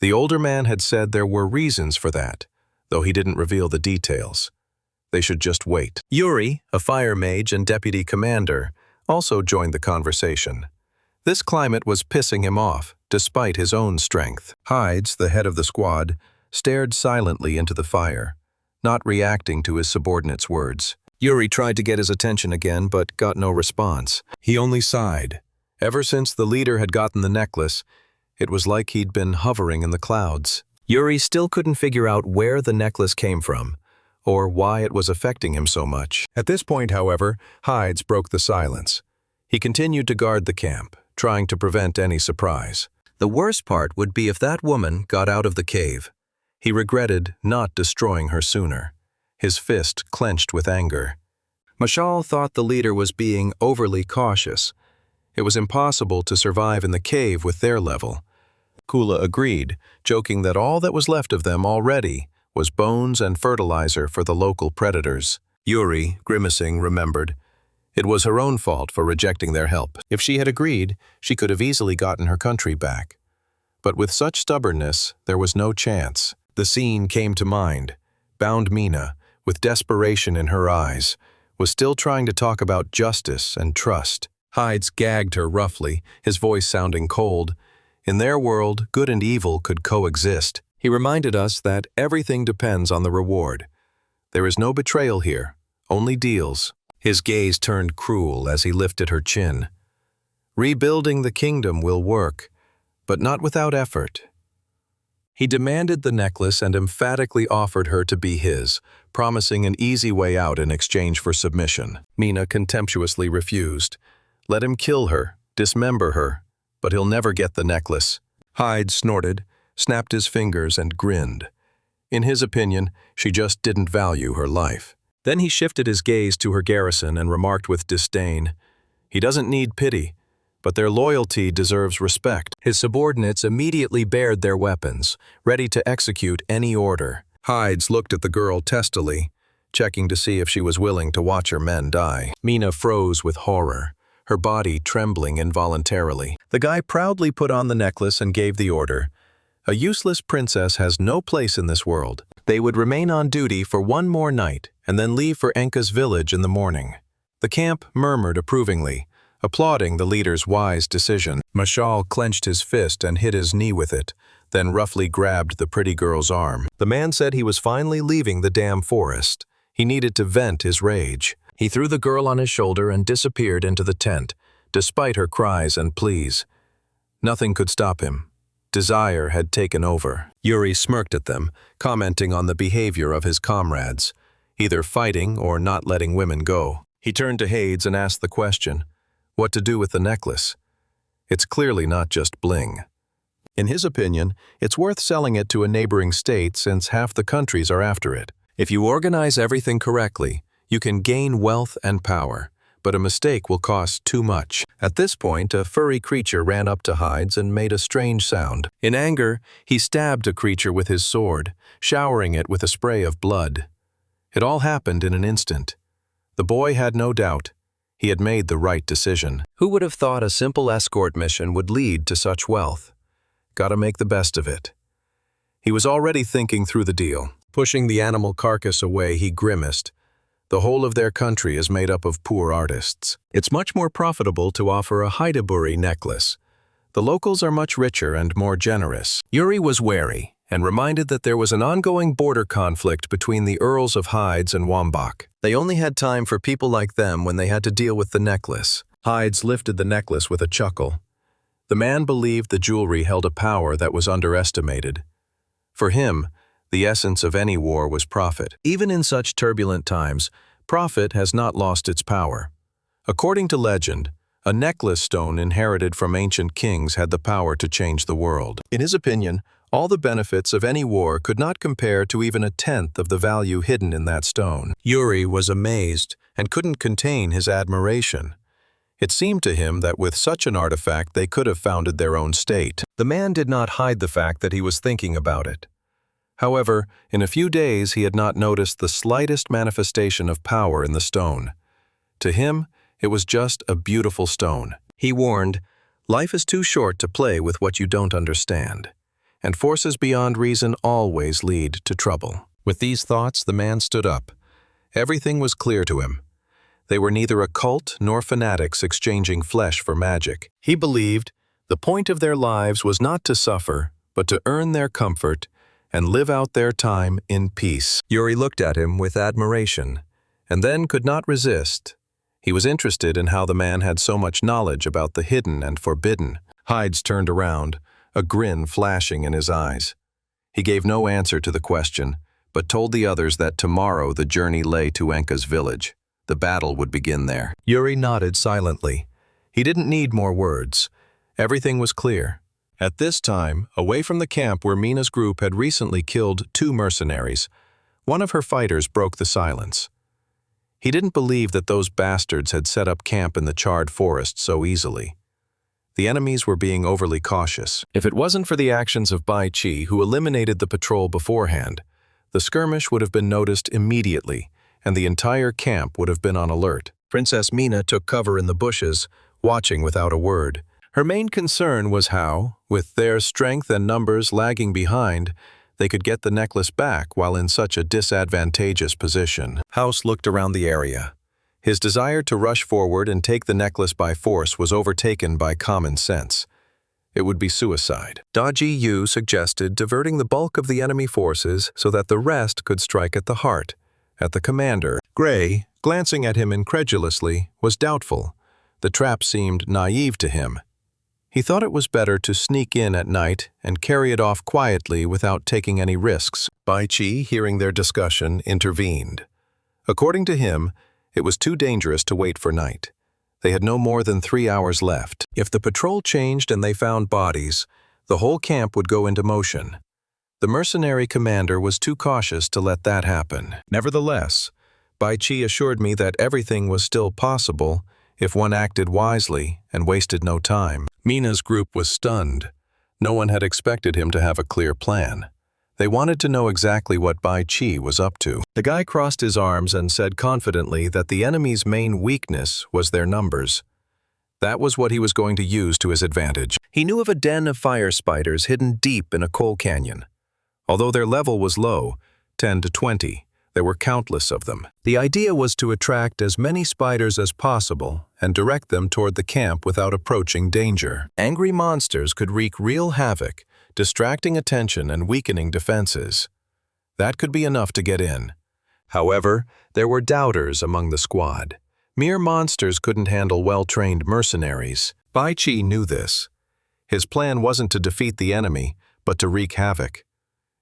the older man had said there were reasons for that, though he didn't reveal the details. They should just wait. Yuri, a fire mage and deputy commander, also joined the conversation. This climate was pissing him off, despite his own strength. Hides, the head of the squad, stared silently into the fire, not reacting to his subordinate's words. Yuri tried to get his attention again, but got no response. He only sighed. Ever since the leader had gotten the necklace, it was like he'd been hovering in the clouds. Yuri still couldn't figure out where the necklace came from, or why it was affecting him so much. At this point, however, Hides broke the silence. He continued to guard the camp, trying to prevent any surprise. The worst part would be if that woman got out of the cave. He regretted not destroying her sooner, his fist clenched with anger. Mashal thought the leader was being overly cautious. It was impossible to survive in the cave with their level. Kula agreed, joking that all that was left of them already was bones and fertilizer for the local predators. Yuri, grimacing, remembered. It was her own fault for rejecting their help. If she had agreed, she could have easily gotten her country back. But with such stubbornness, there was no chance. The scene came to mind. Bound Mina, with desperation in her eyes, was still trying to talk about justice and trust. Hides gagged her roughly, his voice sounding cold. In their world, good and evil could coexist. He reminded us that everything depends on the reward. There is no betrayal here, only deals. His gaze turned cruel as he lifted her chin. Rebuilding the kingdom will work, but not without effort. He demanded the necklace and emphatically offered her to be his, promising an easy way out in exchange for submission. Mina contemptuously refused. Let him kill her, dismember her, but he'll never get the necklace. Hyde snorted, snapped his fingers, and grinned. In his opinion, she just didn't value her life. Then he shifted his gaze to her garrison and remarked with disdain, "He doesn't need pity, but their loyalty deserves respect." His subordinates immediately bared their weapons, ready to execute any order. Hides looked at the girl testily, checking to see if she was willing to watch her men die. Mina froze with horror, her body trembling involuntarily. The guy proudly put on the necklace and gave the order. A useless princess has no place in this world. They would remain on duty for one more night and then leave for Enka's village in the morning. The camp murmured approvingly, applauding the leader's wise decision. Mashal clenched his fist and hit his knee with it, then roughly grabbed the pretty girl's arm. The man said he was finally leaving the damn forest. He needed to vent his rage. He threw the girl on his shoulder and disappeared into the tent, despite her cries and pleas. Nothing could stop him. Desire had taken over. Yuri smirked at them, commenting on the behavior of his comrades, either fighting or not letting women go. He turned to Hades and asked the question, what to do with the necklace? It's clearly not just bling. In his opinion, it's worth selling it to a neighboring state since half the countries are after it. If you organize everything correctly, you can gain wealth and power, but a mistake will cost too much. At this point, a furry creature ran up to Hades and made a strange sound. In anger, he stabbed a creature with his sword, showering it with a spray of blood. It all happened in an instant. The boy had no doubt. He had made the right decision. Who would have thought a simple escort mission would lead to such wealth? Gotta make the best of it. He was already thinking through the deal. Pushing the animal carcass away, he grimaced. The whole of their country is made up of poor artists. It's much more profitable to offer a Haidaburi necklace. The locals are much richer and more generous. Yuri was wary and reminded that there was an ongoing border conflict between the Earls of Hades and Wambach. They only had time for people like them when they had to deal with the necklace. Hades lifted the necklace with a chuckle. The man believed the jewelry held a power that was underestimated. For him, the essence of any war was profit. Even in such turbulent times, profit has not lost its power. According to legend, a necklace stone inherited from ancient kings had the power to change the world. In his opinion, all the benefits of any war could not compare to even a tenth of the value hidden in that stone. Yuri was amazed and couldn't contain his admiration. It seemed to him that with such an artifact they could have founded their own state. The man did not hide the fact that he was thinking about it. However, in a few days he had not noticed the slightest manifestation of power in the stone. To him, it was just a beautiful stone. He warned, life is too short to play with what you don't understand, and forces beyond reason always lead to trouble. With these thoughts, the man stood up. Everything was clear to him. They were neither a cult nor fanatics exchanging flesh for magic. He believed the point of their lives was not to suffer, but to earn their comfort and live out their time in peace. Yuri looked at him with admiration, and then could not resist. He was interested in how the man had so much knowledge about the hidden and forbidden. Hades turned around, a grin flashing in his eyes. He gave no answer to the question, but told the others that tomorrow the journey lay to Enka's village. The battle would begin there. Yuri nodded silently. He didn't need more words. Everything was clear. At this time, away from the camp where Mina's group had recently killed 2 mercenaries, one of her fighters broke the silence. He didn't believe that those bastards had set up camp in the charred forest so easily. The enemies were being overly cautious. If it wasn't for the actions of Bai Qi, who eliminated the patrol beforehand, the skirmish would have been noticed immediately, and the entire camp would have been on alert. Princess Mina took cover in the bushes, watching without a word. Her main concern was how, with their strength and numbers lagging behind, they could get the necklace back while in such a disadvantageous position. House looked around the area. His desire to rush forward and take the necklace by force was overtaken by common sense. It would be suicide. Daji Yu suggested diverting the bulk of the enemy forces so that the rest could strike at the heart, at the commander. Gray, glancing at him incredulously, was doubtful. The trap seemed naive to him. He thought it was better to sneak in at night and carry it off quietly without taking any risks. Bai Qi, hearing their discussion, intervened. According to him, it was too dangerous to wait for night. They had no more than 3 hours left. If the patrol changed and they found bodies, the whole camp would go into motion. The mercenary commander was too cautious to let that happen. Nevertheless, Bai Qi assured me that everything was still possible if one acted wisely and wasted no time. Mina's group was stunned. No one had expected him to have a clear plan. They wanted to know exactly what Bai Qi was up to. The guy crossed his arms and said confidently that the enemy's main weakness was their numbers. That was what he was going to use to his advantage. He knew of a den of fire spiders hidden deep in a coal canyon. Although their level was low, 10 to 20, there were countless of them. The idea was to attract as many spiders as possible and direct them toward the camp without approaching danger. Angry monsters could wreak real havoc, distracting attention and weakening defenses. That could be enough to get in. However, there were doubters among the squad. Mere monsters couldn't handle well-trained mercenaries. Bai Qi knew this. His plan wasn't to defeat the enemy, but to wreak havoc.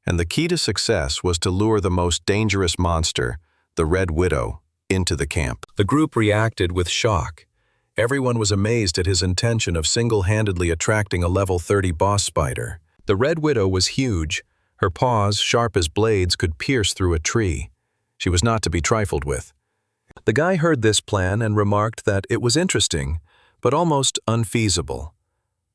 And the key to success was to lure the most dangerous monster, the Red Widow, into the camp. The group reacted with shock. Everyone was amazed at his intention of single-handedly attracting a level 30 boss spider. The Red Widow was huge. Her paws, sharp as blades, could pierce through a tree. She was not to be trifled with. The guy heard this plan and remarked that it was interesting, but almost unfeasible.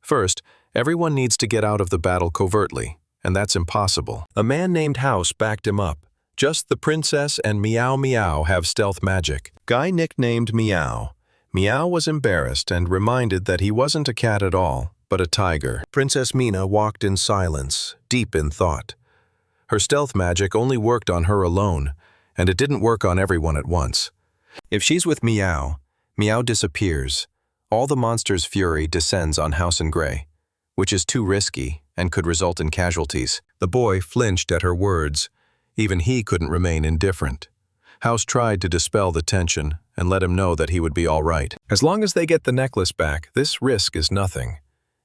First, everyone needs to get out of the battle covertly, and that's impossible. A man named House backed him up. Just the princess and Meow Meow have stealth magic. Guy nicknamed Meow. Meow was embarrassed and reminded that he wasn't a cat at all, but a tiger. Princess Mina walked in silence, deep in thought. Her stealth magic only worked on her alone, and it didn't work on everyone at once. If she's with Meow, Meow disappears. All the monster's fury descends on House and Gray, which is too risky and could result in casualties. The boy flinched at her words. Even he couldn't remain indifferent. House tried to dispel the tension and let him know that he would be all right. As long as they get the necklace back, this risk is nothing.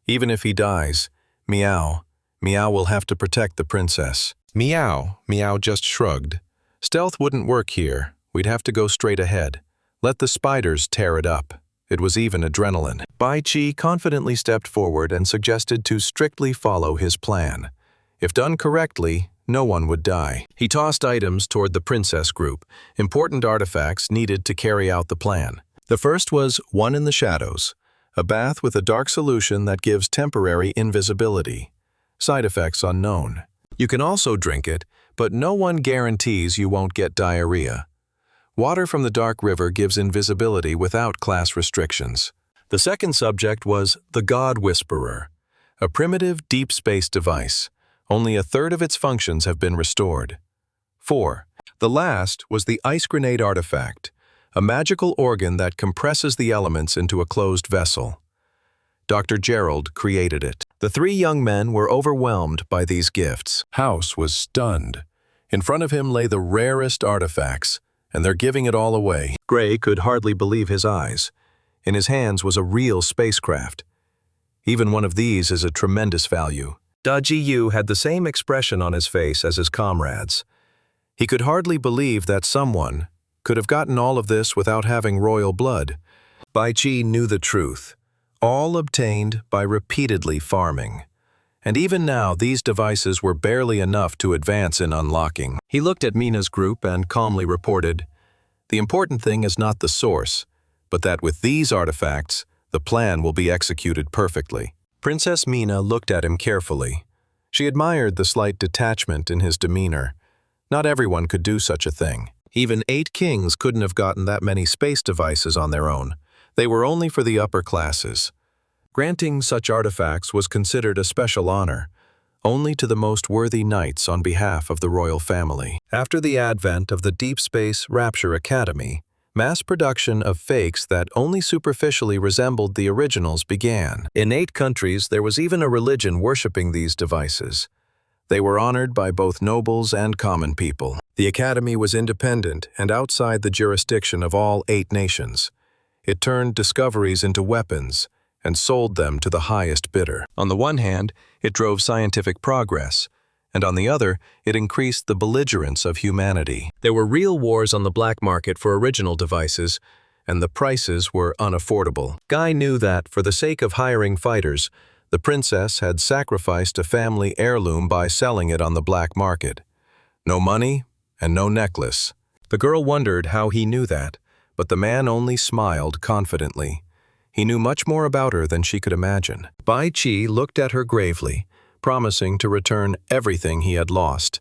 Even if he dies, Meow will have to protect the princess. Meow just shrugged. Stealth wouldn't work here. We'd have to go straight ahead. Let the spiders tear it up. It was even adrenaline. Bai Qi confidently stepped forward and suggested to strictly follow his plan. If done correctly, no one would die. He tossed items toward the princess group, important artifacts needed to carry out the plan. The first was One in the Shadows, a bath with a dark solution that gives temporary invisibility. Side effects unknown. You can also drink it, but no one guarantees you won't get diarrhea. Water from the dark river gives invisibility without class restrictions. The second subject was the God Whisperer, a primitive deep space device. Only a third of its functions have been restored. 4. The last was the Ice Grenade Artifact, a magical organ that compresses the elements into a closed vessel. Dr. Gerald created it. The three young men were overwhelmed by these gifts. House was stunned. In front of him lay the rarest artifacts, and they're giving it all away. Gray could hardly believe his eyes. In his hands was a real spacecraft. Even one of these is a tremendous value. Da Ji had the same expression on his face as his comrades. He could hardly believe that someone could have gotten all of this without having royal blood. Bai Qi knew the truth, all obtained by repeatedly farming. And even now, these devices were barely enough to advance in unlocking. He looked at Mina's group and calmly reported, "The important thing is not the source, but that with these artifacts, the plan will be executed perfectly." Princess Mina looked at him carefully. She admired the slight detachment in his demeanor. Not everyone could do such a thing. Even 8 kings couldn't have gotten that many space devices on their own. They were only for the upper classes. Granting such artifacts was considered a special honor, only to the most worthy knights on behalf of the royal family. After the advent of the Deep Space Rapture Academy, mass production of fakes that only superficially resembled the originals began. In 8 countries, there was even a religion worshipping these devices. They were honored by both nobles and common people. The Academy was independent and outside the jurisdiction of all 8 nations. It turned discoveries into weapons and sold them to the highest bidder. On the one hand, it drove scientific progress, and on the other, it increased the belligerence of humanity. There were real wars on the black market for original devices, and the prices were unaffordable. Guy knew that, for the sake of hiring fighters, the princess had sacrificed a family heirloom by selling it on the black market. No money and no necklace. The girl wondered how he knew that, but the man only smiled confidently. He knew much more about her than she could imagine. Bai Qi looked at her gravely, promising to return everything he had lost.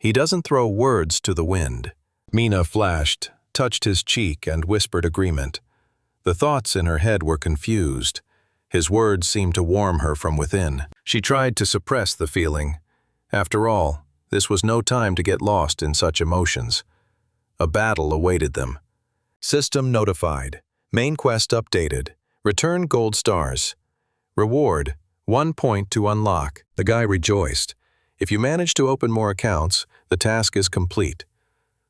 He doesn't throw words to the wind. Mina flashed, touched his cheek, and whispered agreement. The thoughts in her head were confused. His words seemed to warm her from within. She tried to suppress the feeling. After all, this was no time to get lost in such emotions. A battle awaited them. System notified. Main quest updated. Return gold stars. Reward, 1 point to unlock. The guy rejoiced. If you manage to open more accounts, the task is complete.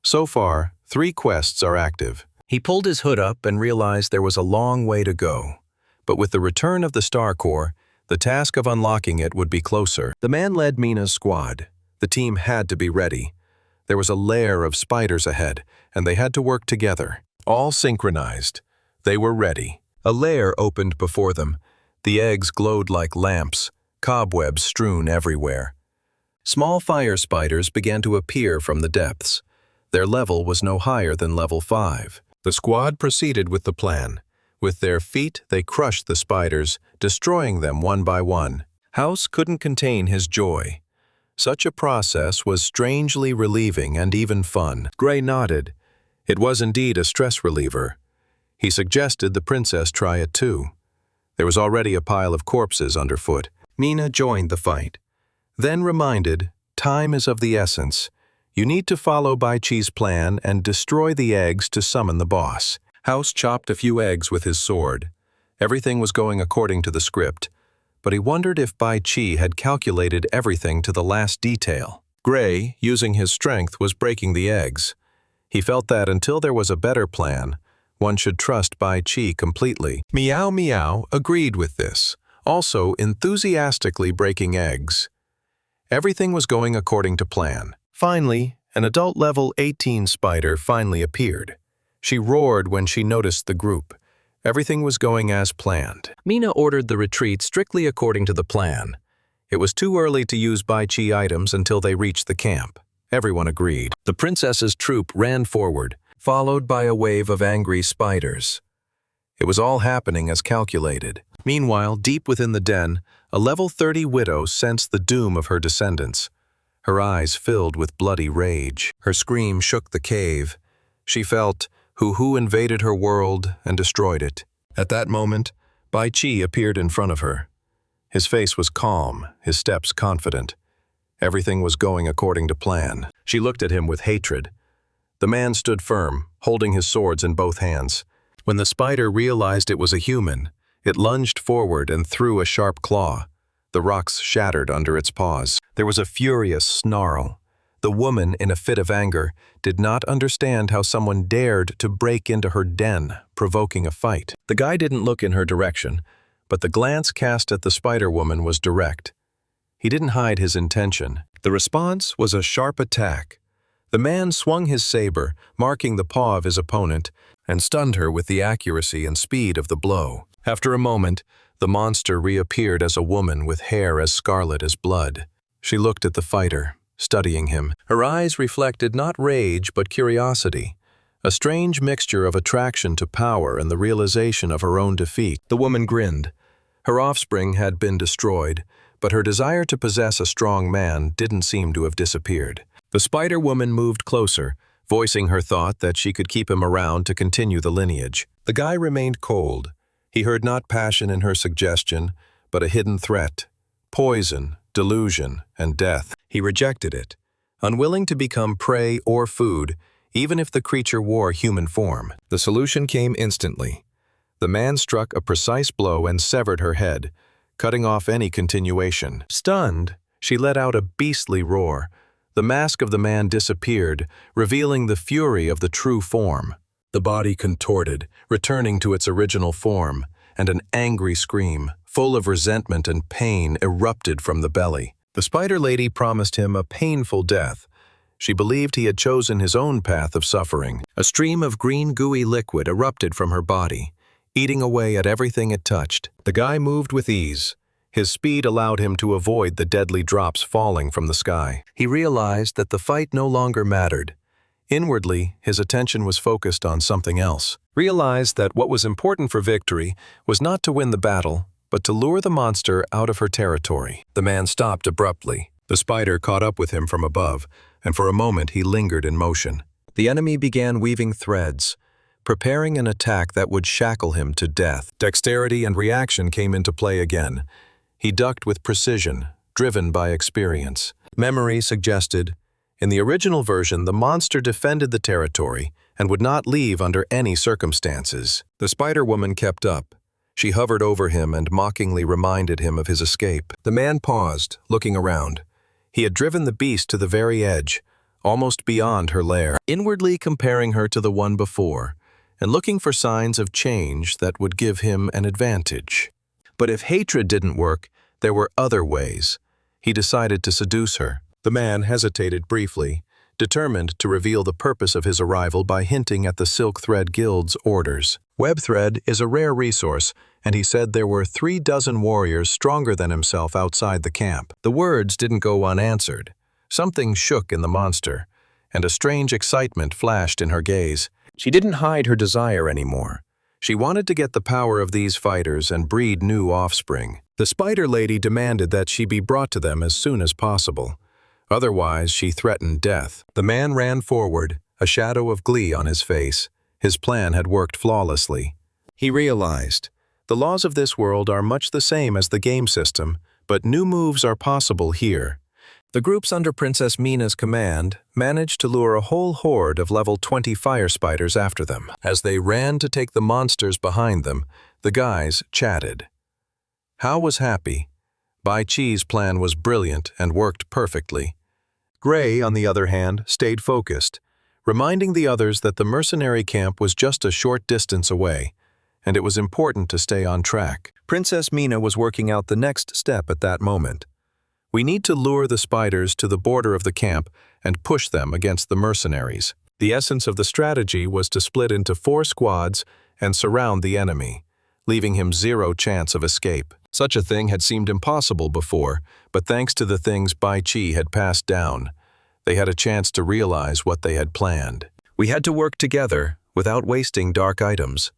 So far, 3 quests are active. He pulled his hood up and realized there was a long way to go. But with the return of the Star Core, the task of unlocking it would be closer. The man led Mina's squad. The team had to be ready. There was a lair of spiders ahead, and they had to work together. All synchronized. They were ready. A lair opened before them. The eggs glowed like lamps, cobwebs strewn everywhere. Small fire spiders began to appear from the depths. Their level was no higher than level 5. The squad proceeded with the plan. With their feet, they crushed the spiders, destroying them one by one. House couldn't contain his joy. Such a process was strangely relieving and even fun. Gray nodded. It was indeed a stress reliever. He suggested the princess try it too. There was already a pile of corpses underfoot. Mina joined the fight. Then reminded, time is of the essence. You need to follow Bai Chi's plan and destroy the eggs to summon the boss. House chopped a few eggs with his sword. Everything was going according to the script, but he wondered if Bai Chi had calculated everything to the last detail. Gray, using his strength, was breaking the eggs. He felt that until there was a better plan, one should trust Bai Chi completely. Meow Meow agreed with this, also enthusiastically breaking eggs. Everything was going according to plan. Finally, an adult level 18 spider finally appeared. She roared when she noticed the group. Everything was going as planned. Mina ordered the retreat strictly according to the plan. It was too early to use Bai Chi items until they reached the camp. Everyone agreed. The princess's troop ran forward, followed by a wave of angry spiders. It was all happening as calculated. Meanwhile, deep within the den, a level 30 widow sensed the doom of her descendants. Her eyes filled with bloody rage. Her scream shook the cave. She felt who invaded her world and destroyed it. At that moment, Bai Chi appeared in front of her. His face was calm, his steps confident. Everything was going according to plan. She looked at him with hatred. The man stood firm, holding his swords in both hands. When the spider realized it was a human, it lunged forward and threw a sharp claw. The rocks shattered under its paws. There was a furious snarl. The woman, in a fit of anger, did not understand how someone dared to break into her den, provoking a fight. The guy didn't look in her direction, but the glance cast at the spider woman was direct. He didn't hide his intention. The response was a sharp attack. The man swung his saber, marking the paw of his opponent, and stunned her with the accuracy and speed of the blow. After a moment, the monster reappeared as a woman with hair as scarlet as blood. She looked at the fighter, studying him. Her eyes reflected not rage but curiosity, a strange mixture of attraction to power and the realization of her own defeat. The woman grinned. Her offspring had been destroyed, but her desire to possess a strong man didn't seem to have disappeared. The spider woman moved closer, voicing her thought that she could keep him around to continue the lineage. The guy remained cold. He heard not passion in her suggestion, but a hidden threat, poison, delusion, and death. He rejected it, unwilling to become prey or food, even if the creature wore human form. The solution came instantly. The man struck a precise blow and severed her head, cutting off any continuation. Stunned, she let out a beastly roar. The mask of the man disappeared, revealing the fury of the true form. The body contorted, returning to its original form, and an angry scream, full of resentment and pain, erupted from the belly. The spider lady promised him a painful death. She believed he had chosen his own path of suffering. A stream of green gooey liquid erupted from her body, eating away at everything it touched. The guy moved with ease. His speed allowed him to avoid the deadly drops falling from the sky. He realized that the fight no longer mattered. Inwardly, his attention was focused on something else. Realized that what was important for victory was not to win the battle, but to lure the monster out of her territory. The man stopped abruptly. The spider caught up with him from above, and for a moment he lingered in motion. The enemy began weaving threads, preparing an attack that would shackle him to death. Dexterity and reaction came into play again. He ducked with precision, driven by experience. Memory suggested, in the original version, the monster defended the territory and would not leave under any circumstances. The spider woman kept up. She hovered over him and mockingly reminded him of his escape. The man paused, looking around. He had driven the beast to the very edge, almost beyond her lair, inwardly comparing her to the one before, and looking for signs of change that would give him an advantage. But if hatred didn't work, there were other ways. He decided to seduce her. The man hesitated briefly, determined to reveal the purpose of his arrival by hinting at the Silk Thread Guild's orders. Webthread is a rare resource, and he said there were 36 warriors stronger than himself outside the camp. The words didn't go unanswered. Something shook in the monster, and a strange excitement flashed in her gaze. She didn't hide her desire anymore. She wanted to get the power of these fighters and breed new offspring. The Spider Lady demanded that she be brought to them as soon as possible. Otherwise, she threatened death. The man ran forward, a shadow of glee on his face. His plan had worked flawlessly. He realized, the laws of this world are much the same as the game system, but new moves are possible here. The groups under Princess Mina's command managed to lure a whole horde of level 20 fire spiders after them. As they ran to take the monsters behind them, the guys chatted. Hao was happy. Bai Chi's plan was brilliant and worked perfectly. Gray, on the other hand, stayed focused, reminding the others that the mercenary camp was just a short distance away, and it was important to stay on track. Princess Mina was working out the next step at that moment. We need to lure the spiders to the border of the camp and push them against the mercenaries. The essence of the strategy was to split into 4 squads and surround the enemy, leaving him 0 chance of escape. Such a thing had seemed impossible before, but thanks to the things Bai Chi had passed down, they had a chance to realize what they had planned. We had to work together without wasting dark items.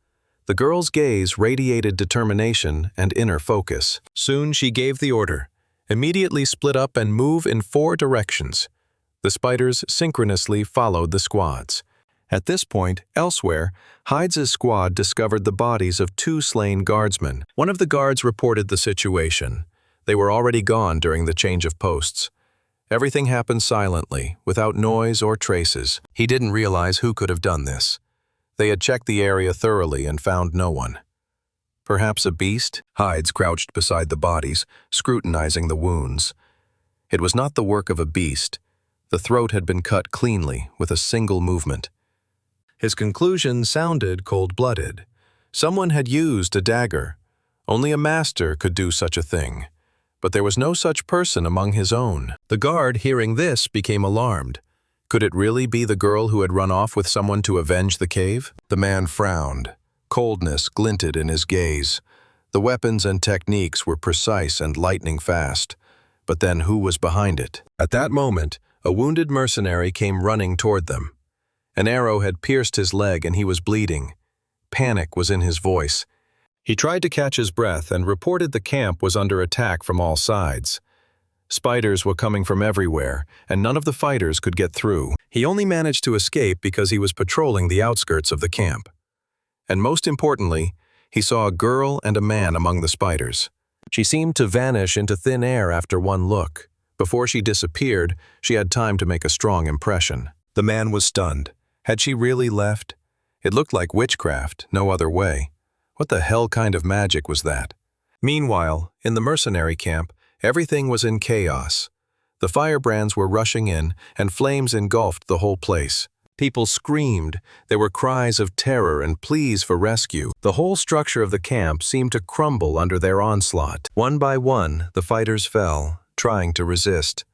The girl's gaze radiated determination and inner focus. Soon she gave the order. Immediately split up and move in 4 directions. The spiders synchronously followed the squads. At this point, elsewhere, Hydes' squad discovered the bodies of 2 slain guardsmen. One of the guards reported the situation. They were already gone during the change of posts. Everything happened silently, without noise or traces. He didn't realize who could have done this. They had checked the area thoroughly and found no one. Perhaps a beast? Hydes crouched beside the bodies, scrutinizing the wounds. It was not the work of a beast. The throat had been cut cleanly, with a single movement. His conclusion sounded cold-blooded. Someone had used a dagger. Only a master could do such a thing. But there was no such person among his own. The guard, hearing this, became alarmed. Could it really be the girl who had run off with someone to avenge the cave? The man frowned. Coldness glinted in his gaze. The weapons and techniques were precise and lightning fast. But then who was behind it? At that moment, a wounded mercenary came running toward them. An arrow had pierced his leg and he was bleeding. Panic was in his voice. He tried to catch his breath and reported the camp was under attack from all sides. Spiders were coming from everywhere, and none of the fighters could get through. He only managed to escape because he was patrolling the outskirts of the camp. And most importantly, he saw a girl and a man among the spiders. She seemed to vanish into thin air after one look. Before she disappeared, she had time to make a strong impression. The man was stunned. Had she really left? It looked like witchcraft, no other way. What the hell kind of magic was that? Meanwhile, in the mercenary camp, everything was in chaos. The firebrands were rushing in, and flames engulfed the whole place. People screamed. There were cries of terror and pleas for rescue. The whole structure of the camp seemed to crumble under their onslaught. One by one, the fighters fell, trying to resist.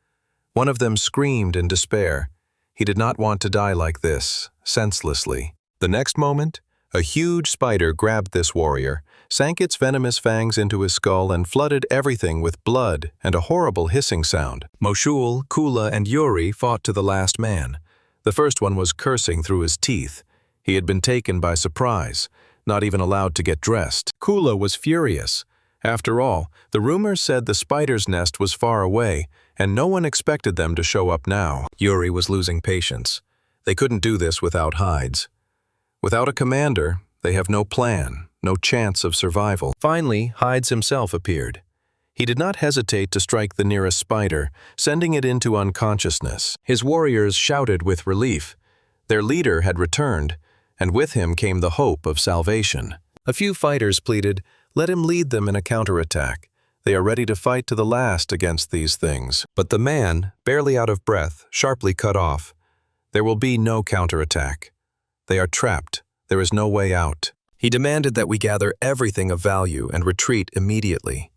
One of them screamed in despair. He did not want to die like this, senselessly. The next moment, a huge spider grabbed this warrior, sank its venomous fangs into his skull and flooded everything with blood and a horrible hissing sound. Moshul, Kula, and Yuri fought to the last man. The first one was cursing through his teeth. He had been taken by surprise, not even allowed to get dressed. Kula was furious. After all, the rumors said the spider's nest was far away, and no one expected them to show up now. Yuri was losing patience. They couldn't do this without Hydes. Without a commander, they have no plan, no chance of survival. Finally, Hydes himself appeared. He did not hesitate to strike the nearest spider, sending it into unconsciousness. His warriors shouted with relief. Their leader had returned, and with him came the hope of salvation. A few fighters pleaded, Let him lead them in a counterattack. They are ready to fight to the last against these things. But the man, barely out of breath, sharply cut off. There will be no counterattack. They are trapped. There is no way out. He demanded that we gather everything of value and retreat immediately.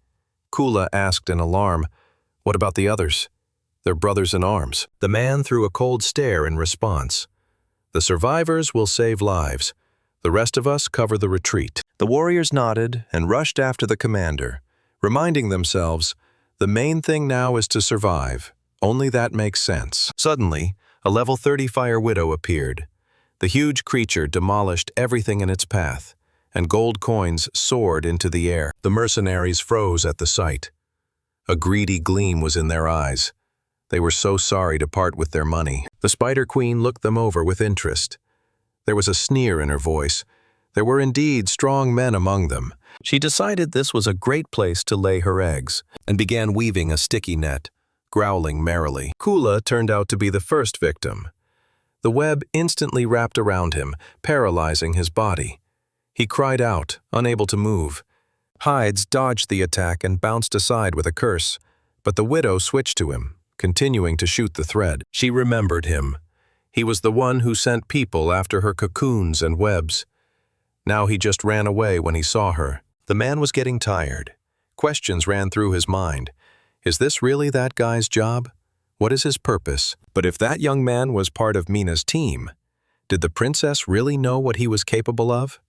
Kula asked in alarm, "What about the others? They're brothers in arms." The man threw a cold stare in response. "The survivors will save lives. The rest of us cover the retreat." The warriors nodded and rushed after the commander, reminding themselves, the main thing now is to survive. Only that makes sense. Suddenly, a level 30 fire widow appeared. The huge creature demolished everything in its path, and gold coins soared into the air. The mercenaries froze at the sight. A greedy gleam was in their eyes. They were so sorry to part with their money. The Spider Queen looked them over with interest. There was a sneer in her voice. There were indeed strong men among them. She decided this was a great place to lay her eggs, and began weaving a sticky net, growling merrily. Kula turned out to be the first victim. The web instantly wrapped around him, paralyzing his body. He cried out, unable to move. Hides dodged the attack and bounced aside with a curse, but the widow switched to him, continuing to shoot the thread. She remembered him. He was the one who sent people after her cocoons and webs. Now he just ran away when he saw her. The man was getting tired. Questions ran through his mind. Is this really that guy's job? What is his purpose? But if that young man was part of Mina's team, did the princess really know what he was capable of?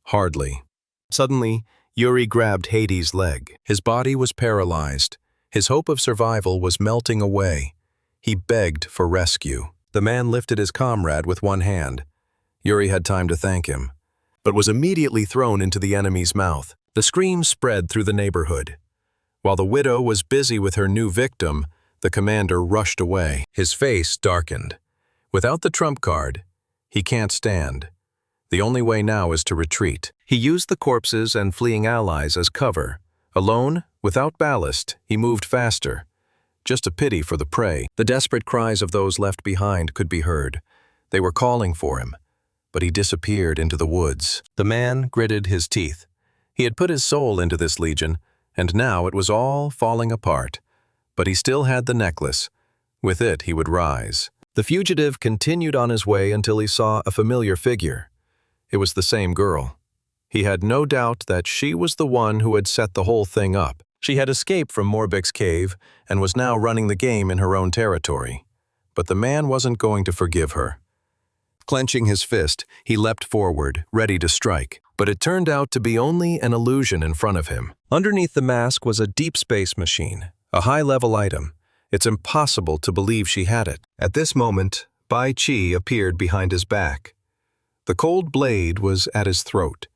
Hardly. Suddenly, Yuri grabbed Hades' leg. His body was paralyzed. His hope of survival was melting away. He begged for rescue. The man lifted his comrade with one hand. Yuri had time to thank him, but was immediately thrown into the enemy's mouth. The scream spread through the neighborhood. While the widow was busy with her new victim, the commander rushed away. His face darkened. Without the trump card, he can't stand. The only way now is to retreat. He used the corpses and fleeing allies as cover. Alone, without ballast, he moved faster. Just a pity for the prey. The desperate cries of those left behind could be heard. They were calling for him, but he disappeared into the woods. The man gritted his teeth. He had put his soul into this legion, and now it was all falling apart. But he still had the necklace. With it, he would rise. The fugitive continued on his way until he saw a familiar figure. It was the same girl. He had no doubt that she was the one who had set the whole thing up. She had escaped from Morbik's cave and was now running the game in her own territory. But the man wasn't going to forgive her. Clenching his fist, he leapt forward, ready to strike. But it turned out to be only an illusion in front of him. Underneath the mask was a deep space machine, a high-level item. It's impossible to believe she had it. At this moment, Bai Qi appeared behind his back. The cold blade was at his throat.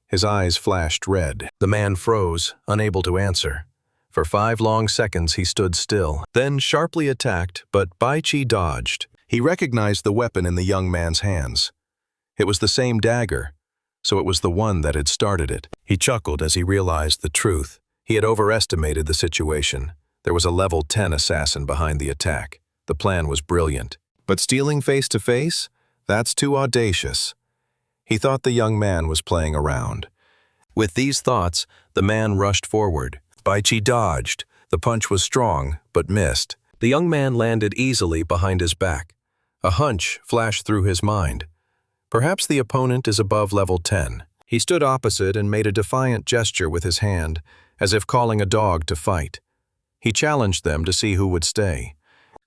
His eyes flashed red. The man froze, unable to answer. For 5 long seconds he stood still, then sharply attacked, but Bai Qi dodged. He recognized the weapon in the young man's hands. It was the same dagger, so it was the one that had started it. He chuckled as he realized the truth. He had overestimated the situation. There was a level 10 assassin behind the attack. The plan was brilliant. But stealing face to face? That's too audacious. He thought the young man was playing around. With these thoughts, the man rushed forward. Bai Qi dodged. The punch was strong, but missed. The young man landed easily behind his back. A hunch flashed through his mind. Perhaps the opponent is above level 10. He stood opposite and made a defiant gesture with his hand, as if calling a dog to fight. He challenged them to see who would stay.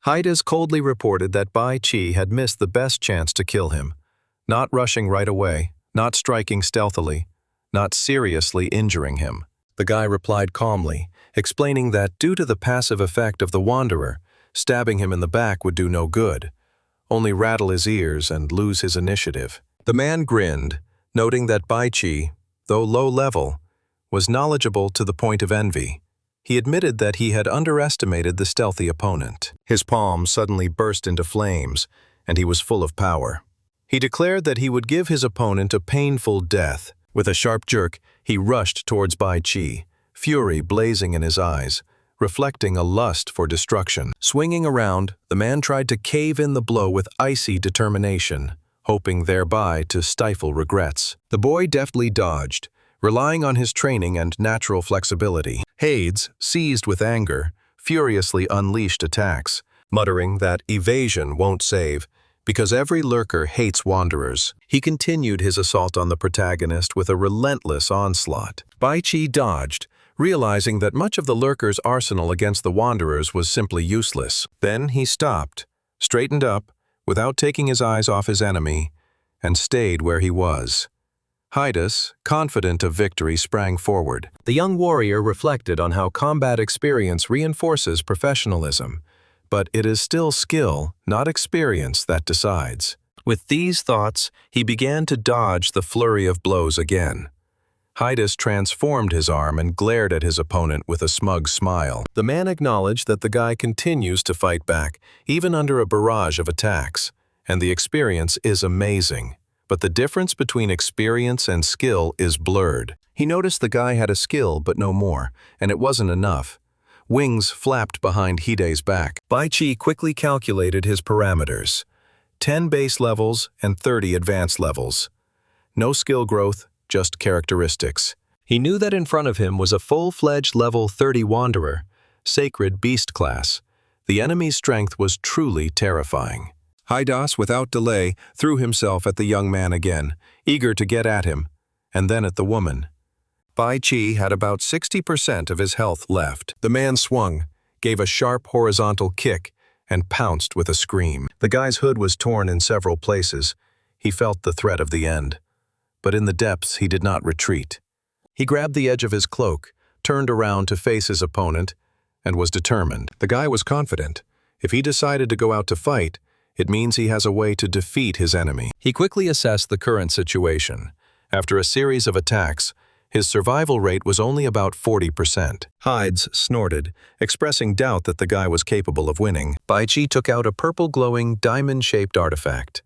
Haides coldly reported that Bai Qi had missed the best chance to kill him. Not rushing right away, not striking stealthily, not seriously injuring him. The guy replied calmly, explaining that due to the passive effect of the Wanderer, stabbing him in the back would do no good, only rattle his ears and lose his initiative. The man grinned, noting that Bai Qi, though low level, was knowledgeable to the point of envy. He admitted that he had underestimated the stealthy opponent. His palm suddenly burst into flames, and he was full of power. He declared that he would give his opponent a painful death. With a sharp jerk, he rushed towards Bai Qi, fury blazing in his eyes, reflecting a lust for destruction. Swinging around, the man tried to cave in the blow with icy determination, hoping thereby to stifle regrets. The boy deftly dodged, relying on his training and natural flexibility. Hades, seized with anger, furiously unleashed attacks, muttering that evasion won't save, because every lurker hates wanderers. He continued his assault on the protagonist with a relentless onslaught. Baichi dodged, realizing that much of the lurker's arsenal against the wanderers was simply useless. Then he stopped, straightened up, without taking his eyes off his enemy, and stayed where he was. Hydas, confident of victory, sprang forward. The young warrior reflected on how combat experience reinforces professionalism, but it is still skill, not experience, that decides. With these thoughts, he began to dodge the flurry of blows again. Hydas transformed his arm and glared at his opponent with a smug smile. The man acknowledged that the guy continues to fight back, even under a barrage of attacks, and the experience is amazing. But the difference between experience and skill is blurred. He noticed the guy had a skill but no more, and it wasn't enough. Wings flapped behind Hide's back. Baichi quickly calculated his parameters. 10 base levels and 30 advanced levels. No skill growth, just characteristics. He knew that in front of him was a full-fledged level 30 wanderer, sacred beast class. The enemy's strength was truly terrifying. Hydas, without delay, threw himself at the young man again, eager to get at him, and then at the woman. Baichi had about 60% of his health left. The man swung, gave a sharp horizontal kick, and pounced with a scream. The guy's hood was torn in several places. He felt the threat of the end. But in the depths he did not retreat. He grabbed the edge of his cloak, turned around to face his opponent, and was determined. The guy was confident. If he decided to go out to fight, it means he has a way to defeat his enemy. He quickly assessed the current situation. After a series of attacks, his survival rate was only about 40%. Hydes snorted, expressing doubt that the guy was capable of winning. Baichi took out a purple glowing diamond-shaped artifact.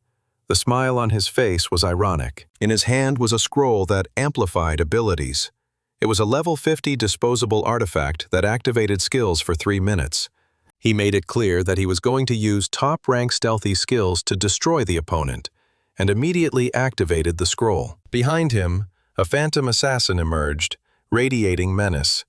The smile on his face was ironic. In his hand was a scroll that amplified abilities. It was a level 50 disposable artifact that activated skills for 3 minutes. He made it clear that he was going to use top-rank stealthy skills to destroy the opponent, and immediately activated the scroll. Behind him, a phantom assassin emerged, radiating menace.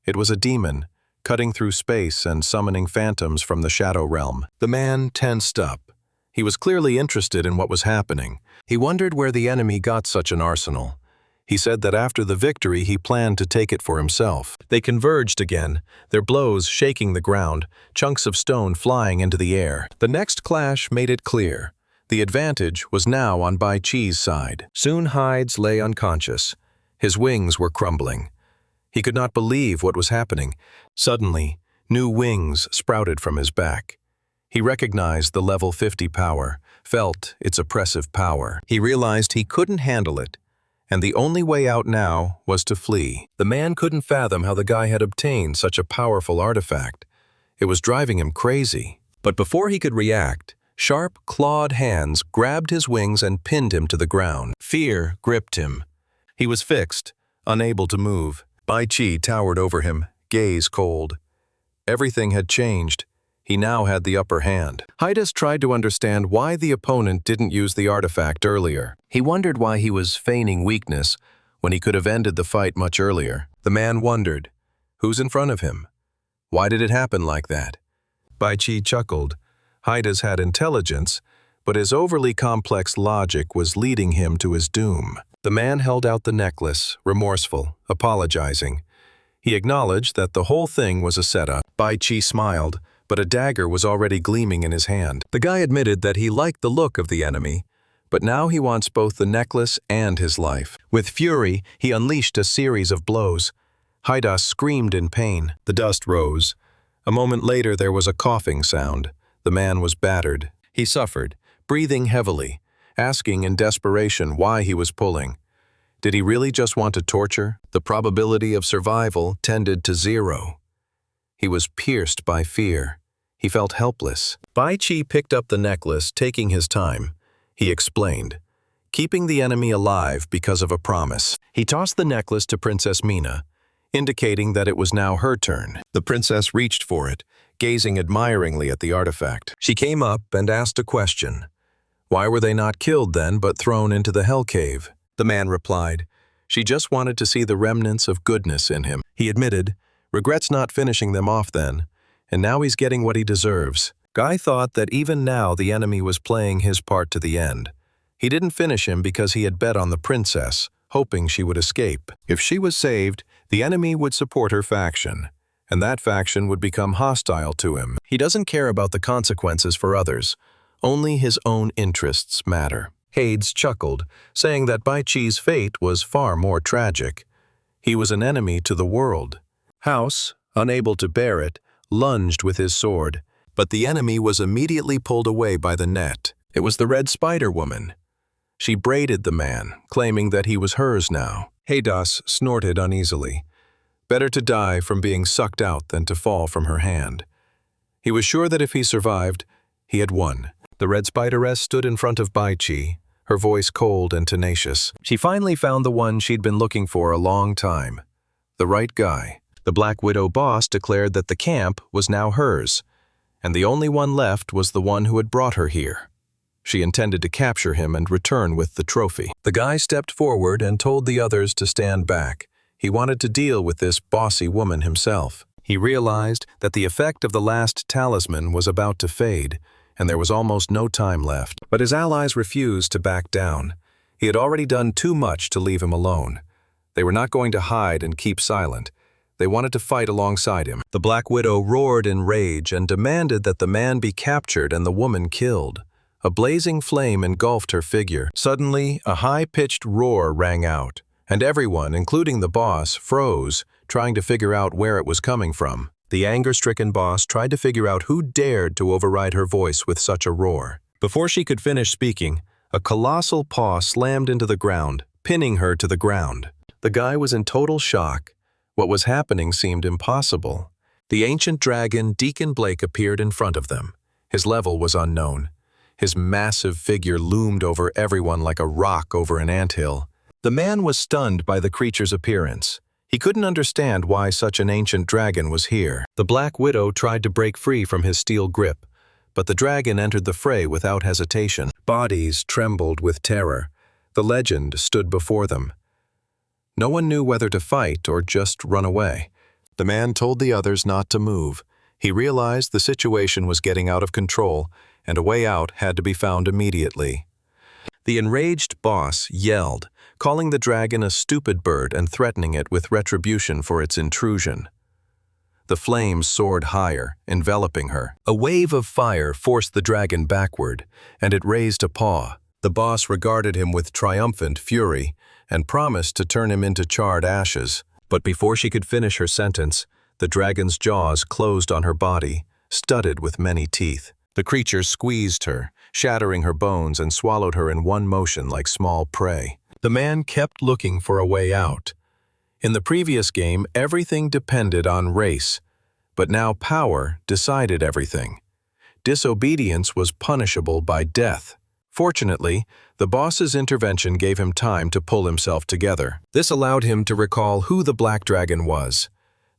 It was a demon, cutting through space and summoning phantoms from the shadow realm. The man tensed up. He was clearly interested in what was happening. He wondered where the enemy got such an arsenal. He said that after the victory he planned to take it for himself. They converged again, their blows shaking the ground, chunks of stone flying into the air. The next clash made it clear. The advantage was now on Baichi's side. Soon Hydes lay unconscious. His wings were crumbling. He could not believe what was happening. Suddenly, new wings sprouted from his back. He recognized the level 50 power, felt its oppressive power. He realized he couldn't handle it, and the only way out now was to flee. The man couldn't fathom how the guy had obtained such a powerful artifact. It was driving him crazy. But before he could react, sharp, clawed hands grabbed his wings and pinned him to the ground. Fear gripped him. He was fixed, unable to move. Baichi towered over him, gaze cold. Everything had changed. He now had the upper hand. Hydas tried to understand why the opponent didn't use the artifact earlier. He wondered why he was feigning weakness when he could have ended the fight much earlier. The man wondered, who's in front of him? Why did it happen like that? Baichi chuckled. Hydas had intelligence, but his overly complex logic was leading him to his doom. The man held out the necklace, remorseful, apologizing. He acknowledged that the whole thing was a setup. Baichi smiled, but a dagger was already gleaming in his hand. The guy admitted that he liked the look of the enemy, but now he wants both the necklace and his life. With fury, he unleashed a series of blows. Hydas screamed in pain. The dust rose. A moment later there was a coughing sound. The man was battered. He suffered, breathing heavily, asking in desperation why he was pulling. Did he really just want to torture? The probability of survival tended to 0. He was pierced by fear. He felt helpless. Baichi picked up the necklace, taking his time. He explained, keeping the enemy alive because of a promise. He tossed the necklace to Princess Mina, indicating that it was now her turn. The princess reached for it, gazing admiringly at the artifact. She came up and asked a question. Why were they not killed then, but thrown into the Hell Cave? The man replied, She just wanted to see the remnants of goodness in him. He admitted, regrets not finishing them off then, and now he's getting what he deserves. Guy thought that even now the enemy was playing his part to the end. He didn't finish him because he had bet on the princess, hoping she would escape. If she was saved, the enemy would support her faction, and that faction would become hostile to him. He doesn't care about the consequences for others. Only his own interests matter. Hades chuckled, saying that Bai Chi's fate was far more tragic. He was an enemy to the world. House, unable to bear it, lunged with his sword, but the enemy was immediately pulled away by the net. It was the Red Spider Woman. She braided the man, claiming that he was hers now. Hades snorted uneasily. Better to die from being sucked out than to fall from her hand. He was sure that if he survived, he had won. The Red Spideress stood in front of Bai Chi, her voice cold and tenacious. She finally found the one she'd been looking for a long time. The right guy. The Black Widow boss declared that the camp was now hers, and the only one left was the one who had brought her here. She intended to capture him and return with the trophy. The guy stepped forward and told the others to stand back. He wanted to deal with this bossy woman himself. He realized that the effect of the last talisman was about to fade, and there was almost no time left. But his allies refused to back down. He had already done too much to leave him alone. They were not going to hide and keep silent. They wanted to fight alongside him. The Black Widow roared in rage and demanded that the man be captured and the woman killed. A blazing flame engulfed her figure. Suddenly, a high-pitched roar rang out, and everyone, including the boss, froze, trying to figure out where it was coming from. The anger-stricken boss tried to figure out who dared to override her voice with such a roar. Before she could finish speaking, a colossal paw slammed into the ground, pinning her to the ground. The guy was in total shock. What was happening seemed impossible. The ancient dragon Deacon Blake appeared in front of them. His level was unknown. His massive figure loomed over everyone like a rock over an anthill. The man was stunned by the creature's appearance. He couldn't understand why such an ancient dragon was here. The Black Widow tried to break free from his steel grip, but the dragon entered the fray without hesitation. Bodies trembled with terror. The legend stood before them. No one knew whether to fight or just run away. The man told the others not to move. He realized the situation was getting out of control, and a way out had to be found immediately. The enraged boss yelled, calling the dragon a stupid bird and threatening it with retribution for its intrusion. The flames soared higher, enveloping her. A wave of fire forced the dragon backward, and it raised a paw. The boss regarded him with triumphant fury and promised to turn him into charred ashes. But before she could finish her sentence, the dragon's jaws closed on her body, studded with many teeth. The creature squeezed her, shattering her bones, and swallowed her in one motion like small prey. The man kept looking for a way out. In the previous game, everything depended on race, but now power decided everything. Disobedience was punishable by death. Fortunately, the boss's intervention gave him time to pull himself together. This allowed him to recall who the Black Dragon was.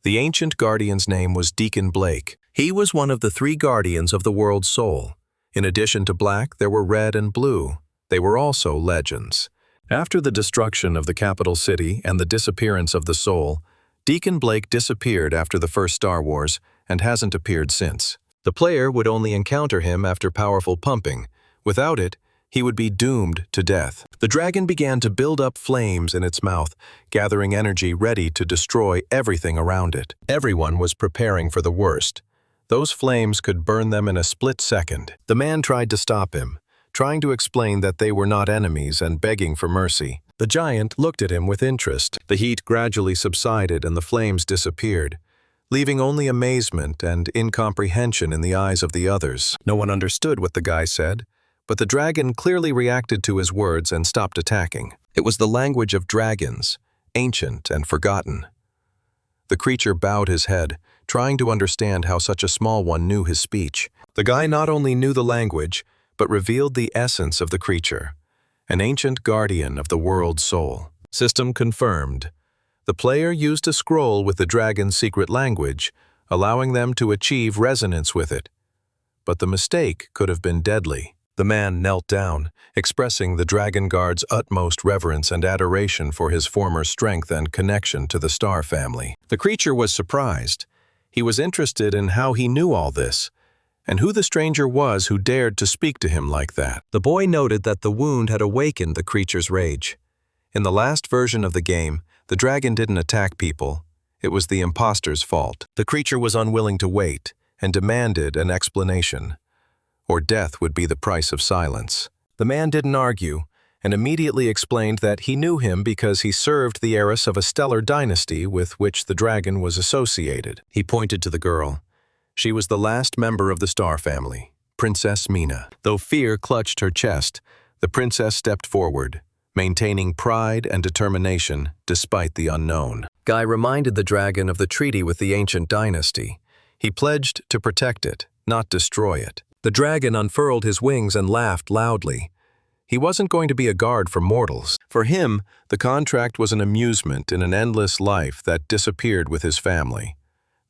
The ancient guardian's name was Deacon Blake. He was one of the 3 guardians of the world's soul. In addition to black, there were red and blue. They were also legends. After the destruction of the capital city and the disappearance of the soul, Deacon Blake disappeared after the first Star Wars and hasn't appeared since. The player would only encounter him after powerful pumping. Without it, he would be doomed to death. The dragon began to build up flames in its mouth, gathering energy ready to destroy everything around it. Everyone was preparing for the worst. Those flames could burn them in a split second. The man tried to stop him, trying to explain that they were not enemies and begging for mercy. The giant looked at him with interest. The heat gradually subsided and the flames disappeared, leaving only amazement and incomprehension in the eyes of the others. No one understood what the guy said, but the dragon clearly reacted to his words and stopped attacking. It was the language of dragons, ancient and forgotten. The creature bowed his head, trying to understand how such a small one knew his speech. The guy not only knew the language, but revealed the essence of the creature, an ancient guardian of the world's soul. System confirmed. The player used a scroll with the dragon's secret language, allowing them to achieve resonance with it. But the mistake could have been deadly. The man knelt down, expressing the dragon guard's utmost reverence and adoration for his former strength and connection to the star family. The creature was surprised. He was interested in how he knew all this, and who the stranger was who dared to speak to him like that. The boy noted that the wound had awakened the creature's rage. In the last version of the game, the dragon didn't attack people. It was the imposter's fault. The creature was unwilling to wait and demanded an explanation, or death would be the price of silence. The man didn't argue and immediately explained that he knew him because he served the heiress of a stellar dynasty with which the dragon was associated. He pointed to the girl. She was the last member of the star family, Princess Mina. Though fear clutched her chest, the princess stepped forward, maintaining pride and determination despite the unknown. Guy reminded the dragon of the treaty with the ancient dynasty. He pledged to protect it, not destroy it. The dragon unfurled his wings and laughed loudly. He wasn't going to be a guard for mortals. For him, the contract was an amusement in an endless life that disappeared with his family.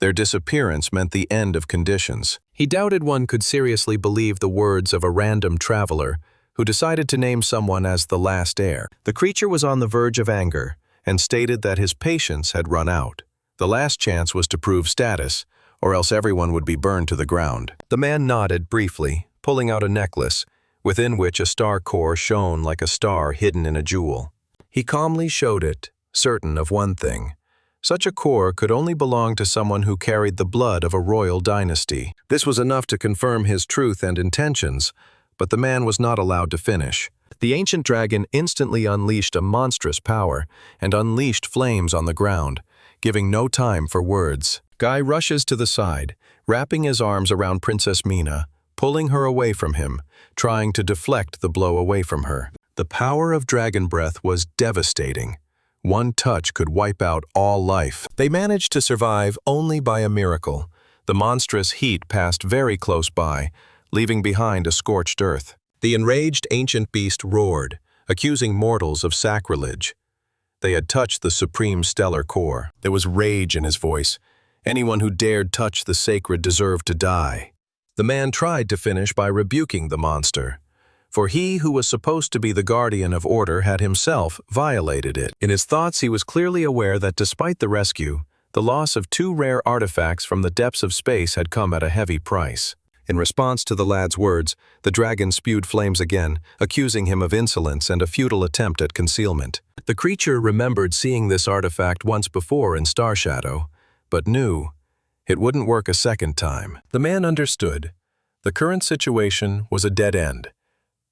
Their disappearance meant the end of conditions. He doubted one could seriously believe the words of a random traveler who decided to name someone as the last heir. The creature was on the verge of anger and stated that his patience had run out. The last chance was to prove status, or else everyone would be burned to the ground. The man nodded briefly, pulling out a necklace, within which a star core shone like a star hidden in a jewel. He calmly showed it, certain of one thing. Such a core could only belong to someone who carried the blood of a royal dynasty. This was enough to confirm his truth and intentions, but the man was not allowed to finish. The ancient dragon instantly unleashed a monstrous power and unleashed flames on the ground, giving no time for words. Guy rushes to the side, wrapping his arms around Princess Mina, pulling her away from him, trying to deflect the blow away from her. The power of dragon breath was devastating. One touch could wipe out all life. They managed to survive only by a miracle. The monstrous heat passed very close by, leaving behind a scorched earth. The enraged ancient beast roared, accusing mortals of sacrilege. They had touched the supreme stellar core. There was rage in his voice. Anyone who dared touch the sacred deserved to die. The man tried to finish by rebuking the monster, for he who was supposed to be the guardian of order had himself violated it. In his thoughts, he was clearly aware that despite the rescue, the loss of 2 rare artifacts from the depths of space had come at a heavy price. In response to the lad's words, the dragon spewed flames again, accusing him of insolence and a futile attempt at concealment. The creature remembered seeing this artifact once before in Star Shadow, but knew it wouldn't work a second time. The man understood. The current situation was a dead end.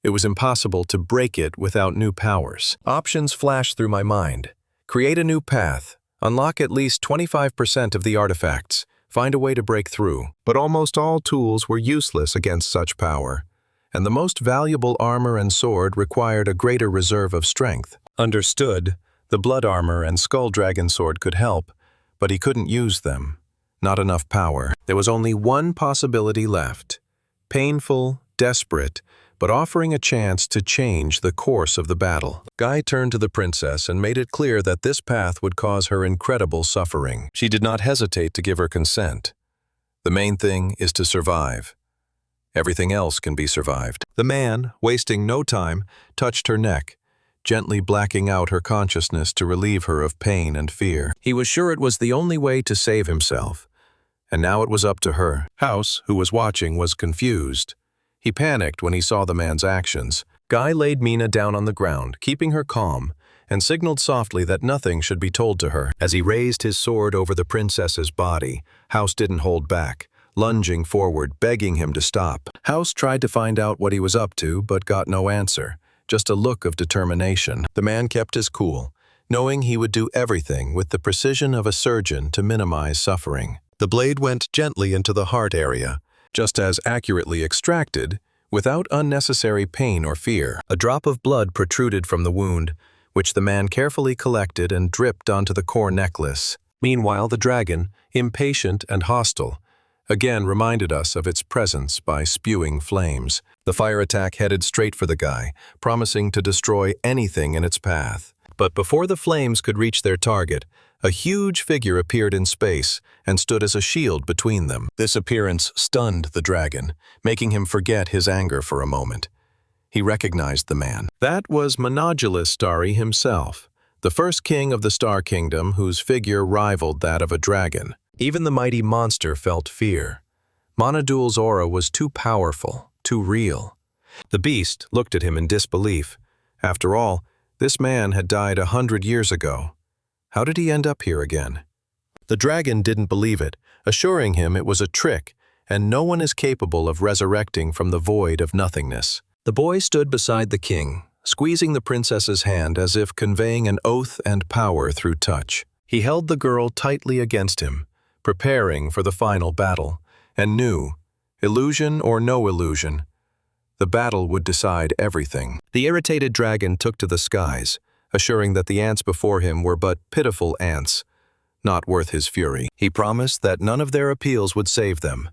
It was impossible to break it without new powers. Options flashed through my mind. Create a new path, unlock at least 25% of the artifacts, find a way to break through. But almost all tools were useless against such power, and the most valuable armor and sword required a greater reserve of strength. Understood, the blood armor and skull dragon sword could help, but he couldn't use them. Not enough power. There was only one possibility left. Painful, desperate, but offering a chance to change the course of the battle. Guy turned to the princess and made it clear that this path would cause her incredible suffering. She did not hesitate to give her consent. The main thing is to survive. Everything else can be survived. The man, wasting no time, touched her neck, gently blacking out her consciousness to relieve her of pain and fear. He was sure it was the only way to save himself, and now it was up to her. House, who was watching, was confused. He panicked when he saw the man's actions. Guy laid Mina down on the ground, keeping her calm, and signaled softly that nothing should be told to her. As he raised his sword over the princess's body, House didn't hold back, lunging forward, begging him to stop. House tried to find out what he was up to, but got no answer, just a look of determination. The man kept his cool, knowing he would do everything with the precision of a surgeon to minimize suffering. The blade went gently into the heart area, just as accurately extracted, without unnecessary pain or fear. A drop of blood protruded from the wound, which the man carefully collected and dripped onto the core necklace. Meanwhile, the dragon, impatient and hostile, again reminded us of its presence by spewing flames. The fire attack headed straight for the guy, promising to destroy anything in its path. But before the flames could reach their target, a huge figure appeared in space and stood as a shield between them. This appearance stunned the dragon, making him forget his anger for a moment. He recognized the man. That was Manhwa Starry himself, the first king of the Star Kingdom whose figure rivaled that of a dragon. Even the mighty monster felt fear. Manhwa's aura was too powerful, too real. The beast looked at him in disbelief. After all, this man had died 100 years ago. How did he end up here again? The dragon didn't believe it, assuring him it was a trick, and no one is capable of resurrecting from the void of nothingness. The boy stood beside the king, squeezing the princess's hand as if conveying an oath and power through touch. He held the girl tightly against him, preparing for the final battle, and knew, illusion or no illusion, the battle would decide everything. The irritated dragon took to the skies, assuring that the ants before him were but pitiful ants, not worth his fury. He promised that none of their appeals would save them.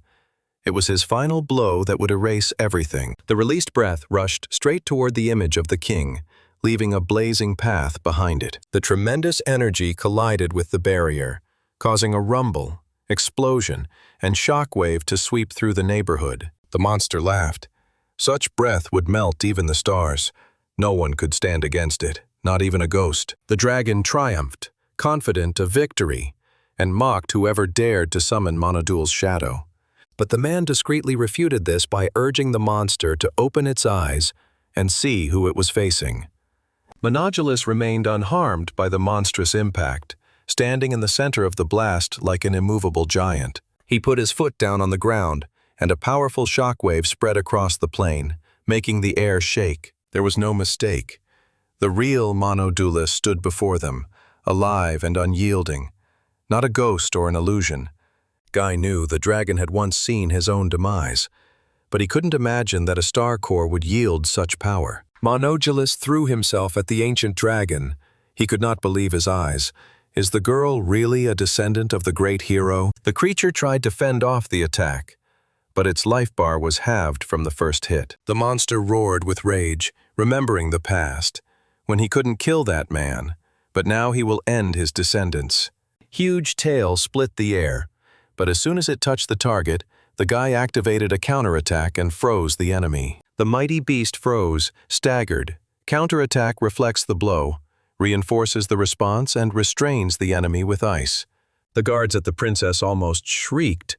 It was his final blow that would erase everything. The released breath rushed straight toward the image of the king, leaving a blazing path behind it. The tremendous energy collided with the barrier, causing a rumble, explosion, and shockwave to sweep through the neighborhood. The monster laughed. Such breath would melt even the stars. No one could stand against it, not even a ghost. The dragon triumphed, confident of victory, and mocked whoever dared to summon Manhwa's shadow. But the man discreetly refuted this by urging the monster to open its eyes and see who it was facing. Manhwa remained unharmed by the monstrous impact, standing in the center of the blast like an immovable giant. He put his foot down on the ground, and a powerful shockwave spread across the plain, making the air shake. There was no mistake. The real Manhwa stood before them, alive and unyielding, not a ghost or an illusion. Guy knew the dragon had once seen his own demise, but he couldn't imagine that a star core would yield such power. Manhwa threw himself at the ancient dragon. He could not believe his eyes. Is the girl really a descendant of the great hero? The creature tried to fend off the attack, but its life bar was halved from the first hit. The monster roared with rage, remembering the past, when he couldn't kill that man, but now he will end his descendants. Huge tail split the air, but as soon as it touched the target, the guy activated a counterattack and froze the enemy. The mighty beast froze, staggered. Counterattack reflects the blow, reinforces the response, and restrains the enemy with ice. The guards at the princess almost shrieked.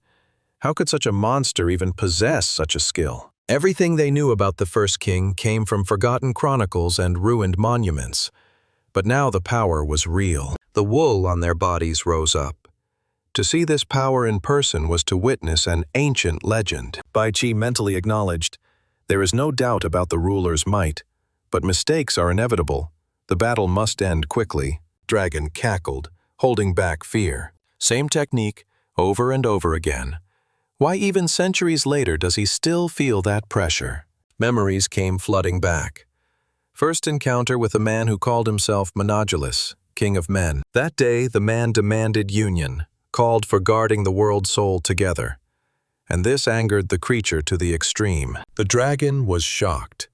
How could such a monster even possess such a skill? Everything they knew about the first king came from forgotten chronicles and ruined monuments. But now the power was real. The wool on their bodies rose up. To see this power in person was to witness an ancient legend. Bai Qi mentally acknowledged, there is no doubt about the ruler's might, but mistakes are inevitable. The battle must end quickly. Dragon cackled, holding back fear. Same technique, over and over again. Why even centuries later does he still feel that pressure? Memories came flooding back. First encounter with a man who called himself Manhwa, king of men. That day, the man demanded union, called for guarding the world soul together. And this angered the creature to the extreme. The dragon was shocked.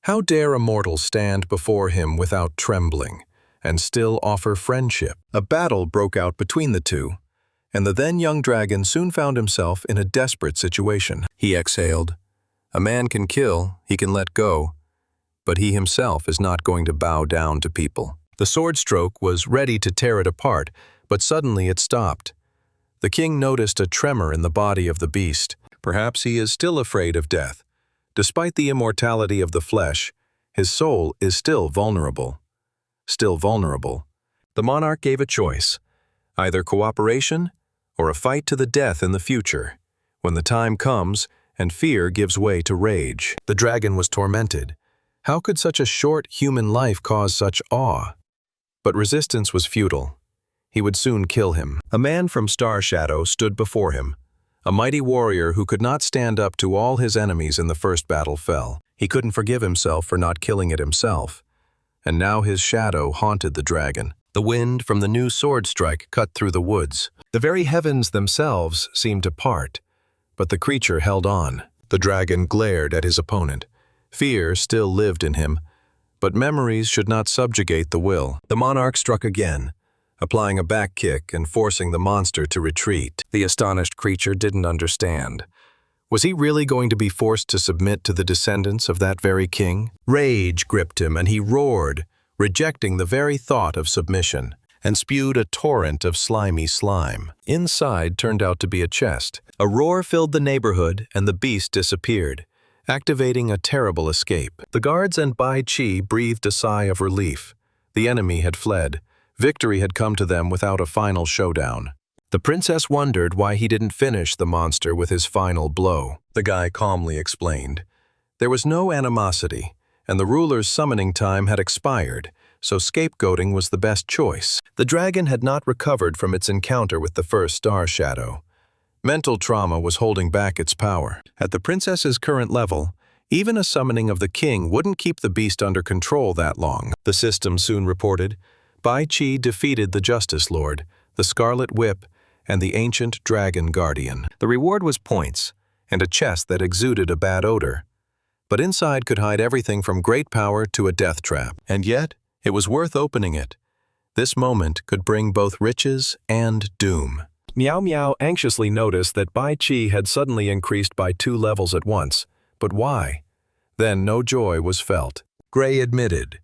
How dare a mortal stand before him without trembling, and still offer friendship? A battle broke out between the two, and the then young dragon soon found himself in a desperate situation. He exhaled. A man can kill, he can let go, but he himself is not going to bow down to people. The sword stroke was ready to tear it apart, but suddenly it stopped. The king noticed a tremor in the body of the beast. Perhaps he is still afraid of death. Despite the immortality of the flesh, his soul is still vulnerable. Still vulnerable. The monarch gave a choice, either cooperation or a fight to the death in the future, when the time comes and fear gives way to rage. The dragon was tormented. How could such a short human life cause such awe? But resistance was futile. He would soon kill him. A man from Star Shadow stood before him. A mighty warrior who could not stand up to all his enemies in the first battle fell. He couldn't forgive himself for not killing it himself. And now his shadow haunted the dragon. The wind from the new sword strike cut through the woods. The very heavens themselves seemed to part, but the creature held on. The dragon glared at his opponent. Fear still lived in him, but memories should not subjugate the will. The monarch struck again, applying a back kick and forcing the monster to retreat. The astonished creature didn't understand. Was he really going to be forced to submit to the descendants of that very king? Rage gripped him and he roared, rejecting the very thought of submission, and spewed a torrent of slimy slime. Inside turned out to be a chest. A roar filled the neighborhood and the beast disappeared, activating a terrible escape. The guards and Bai Qi breathed a sigh of relief. The enemy had fled. Victory had come to them without a final showdown. The princess wondered why he didn't finish the monster with his final blow. The guy calmly explained. There was no animosity, and the ruler's summoning time had expired, so scapegoating was the best choice. The dragon had not recovered from its encounter with the first star shadow. Mental trauma was holding back its power. At the princess's current level, even a summoning of the king wouldn't keep the beast under control that long. The system soon reported. Bai Qi defeated the Justice Lord, the Scarlet Whip, and the ancient dragon guardian. The reward was points, and a chest that exuded a bad odor. But inside could hide everything from great power to a death trap. And yet, it was worth opening it. This moment could bring both riches and doom. Meow Meow anxiously noticed that Bai Qi had suddenly increased by 2 levels at once. But why? Then no joy was felt. Gray admitted.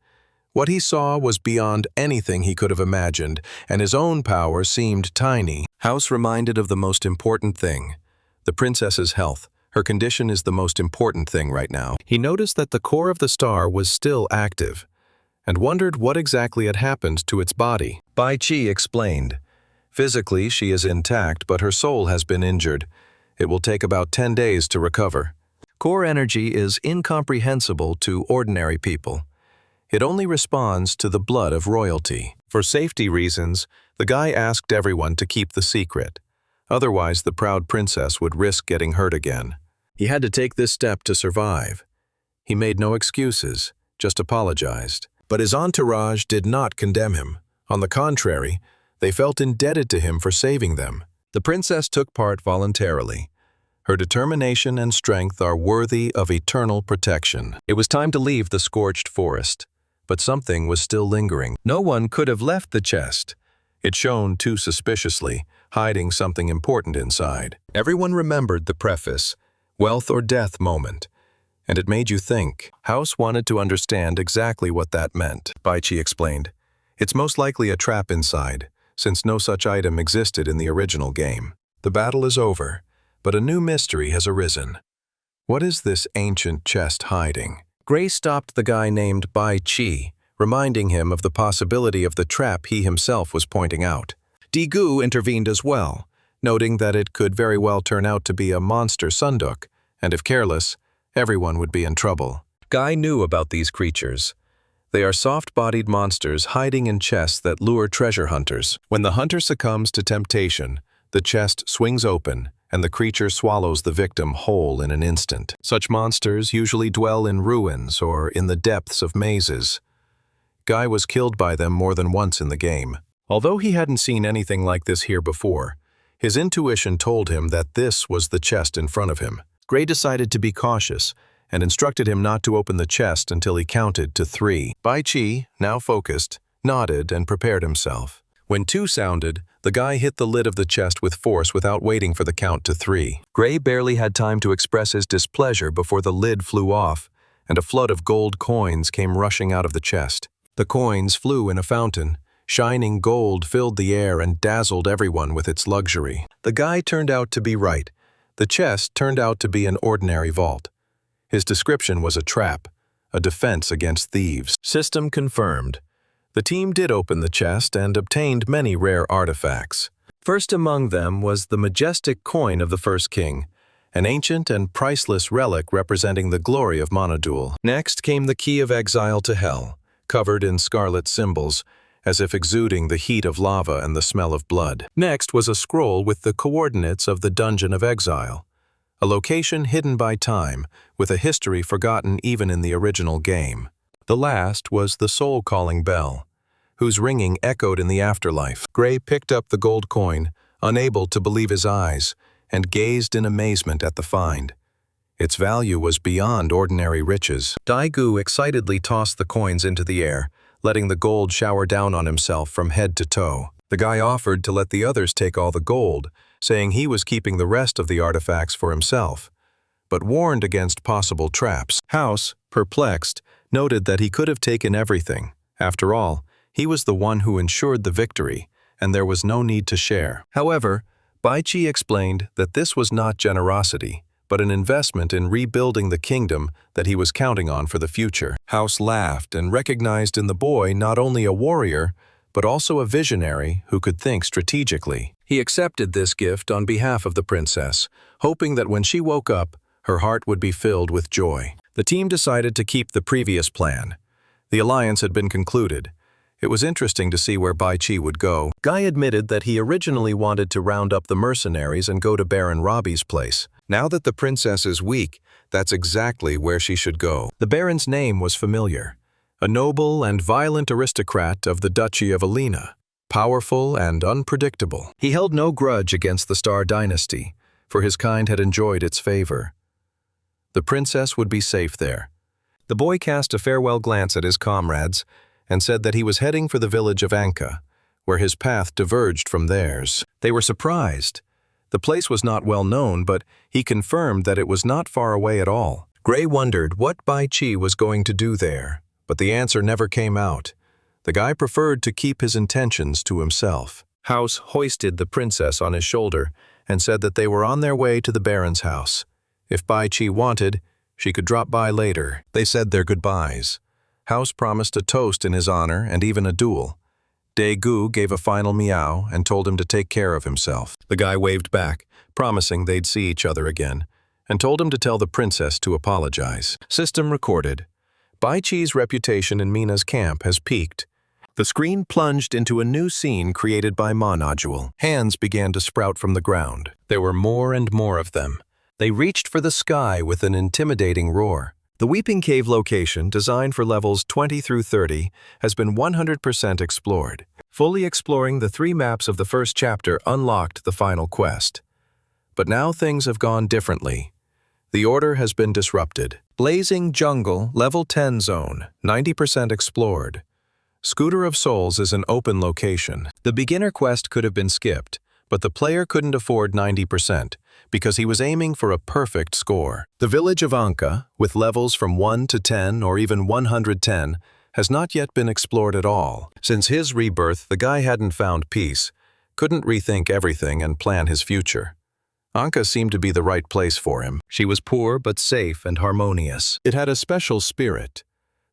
What he saw was beyond anything he could have imagined, and his own power seemed tiny. House reminded of the most important thing. The princess's health. Her condition is the most important thing right now. He noticed that the core of the star was still active, and wondered what exactly had happened to its body. Bai Qi explained. Physically, she is intact, but her soul has been injured. It will take about 10 days to recover. Core energy is incomprehensible to ordinary people. It only responds to the blood of royalty. For safety reasons, the guy asked everyone to keep the secret. Otherwise, the proud princess would risk getting hurt again. He had to take this step to survive. He made no excuses, just apologized. But his entourage did not condemn him. On the contrary, they felt indebted to him for saving them. The princess took part voluntarily. Her determination and strength are worthy of eternal protection. It was time to leave the scorched forest. But something was still lingering. No one could have left the chest. It shone too suspiciously, hiding something important inside. Everyone remembered the preface, wealth or death moment, and it made you think. House wanted to understand exactly what that meant. Bai Qi explained. It's most likely a trap inside, since no such item existed in the original game. The battle is over, but a new mystery has arisen. What is this ancient chest hiding? Gray stopped the guy named Bai Qi, reminding him of the possibility of the trap he himself was pointing out. Gu intervened as well, noting that it could very well turn out to be a monster sunduk, and if careless, everyone would be in trouble. Guy knew about these creatures. They are soft-bodied monsters hiding in chests that lure treasure hunters. When the hunter succumbs to temptation, the chest swings open, and the creature swallows the victim whole in an instant. Such monsters usually dwell in ruins or in the depths of mazes. Guy was killed by them more than once in the game. Although he hadn't seen anything like this here before, his intuition told him that this was the chest in front of him. Gray decided to be cautious and instructed him not to open the chest until he counted to 3. Bai Qi, now focused, nodded and prepared himself. When 2 sounded, the guy hit the lid of the chest with force without waiting for the count to 3. Gray barely had time to express his displeasure before the lid flew off, and a flood of gold coins came rushing out of the chest. The coins flew in a fountain. Shining gold filled the air and dazzled everyone with its luxury. The guy turned out to be right. The chest turned out to be an ordinary vault. His description was a trap, a defense against thieves. System confirmed. The team did open the chest and obtained many rare artifacts. First among them was the majestic coin of the first king, an ancient and priceless relic representing the glory of Monodul. Next came the key of exile to hell, covered in scarlet symbols, as if exuding the heat of lava and the smell of blood. Next was a scroll with the coordinates of the Dungeon of Exile, a location hidden by time, with a history forgotten even in the original game. The last was the soul-calling bell, whose ringing echoed in the afterlife. Gray picked up the gold coin, unable to believe his eyes, and gazed in amazement at the find. Its value was beyond ordinary riches. Gu excitedly tossed the coins into the air, letting the gold shower down on himself from head to toe. The guy offered to let the others take all the gold, saying he was keeping the rest of the artifacts for himself. but warned against possible traps. House, perplexed, noted that he could have taken everything. After all, he was the one who ensured the victory, and there was no need to share. However, Baichi explained that this was not generosity, but an investment in rebuilding the kingdom that he was counting on for the future. House laughed and recognized in the boy not only a warrior, but also a visionary who could think strategically. He accepted this gift on behalf of the princess, hoping that when she woke up, her heart would be filled with joy. The team decided to keep the previous plan. The alliance had been concluded. It was interesting to see where Baichi would go. Guy admitted that he originally wanted to round up the mercenaries and go to Baron Robbie's place. Now that the princess is weak, that's exactly where she should go. The Baron's name was familiar. A noble and violent aristocrat of the Duchy of Alina, powerful and unpredictable. He held no grudge against the Star Dynasty, for his kind had enjoyed its favor. The princess would be safe there. The boy cast a farewell glance at his comrades and said that he was heading for the village of Anka, where his path diverged from theirs. They were surprised. The place was not well known, but he confirmed that it was not far away at all. Gray wondered what Baichi was going to do there, but the answer never came out. The guy preferred to keep his intentions to himself. House hoisted the princess on his shoulder and said that they were on their way to the Baron's house. If Baichi wanted, she could drop by later. They said their goodbyes. House promised a toast in his honor and even a duel. Daegu gave a final meow and told him to take care of himself. The guy waved back, promising they'd see each other again, and told him to tell the princess to apologize. System recorded. Baichi's reputation in Mina's camp has peaked. The screen plunged into a new scene created by Manhwa. Hands began to sprout from the ground. There were more and more of them. They reached for the sky with an intimidating roar. The Weeping Cave location, designed for levels 20 through 30, has been 100% explored. Fully exploring the 3 maps of the first chapter unlocked the final quest. But now things have gone differently. The order has been disrupted. Blazing Jungle, level 10 zone, 90% explored. Scooter of Souls is an open location. The beginner quest could have been skipped, but the player couldn't afford 90%, because he was aiming for a perfect score. The village of Anka, with levels from 1 to 10 or even 110, has not yet been explored at all. Since his rebirth, the guy hadn't found peace, couldn't rethink everything and plan his future. Anka seemed to be the right place for him. She was poor but safe and harmonious. It had a special spirit.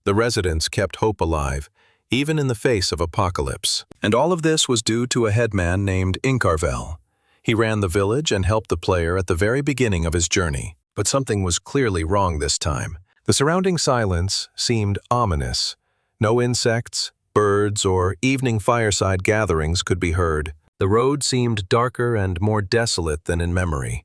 The residents kept hope alive, even in the face of apocalypse. And all of this was due to a headman named Incarvel. He ran the village and helped the player at the very beginning of his journey. But something was clearly wrong this time. The surrounding silence seemed ominous. No insects, birds, or evening fireside gatherings could be heard. The road seemed darker and more desolate than in memory.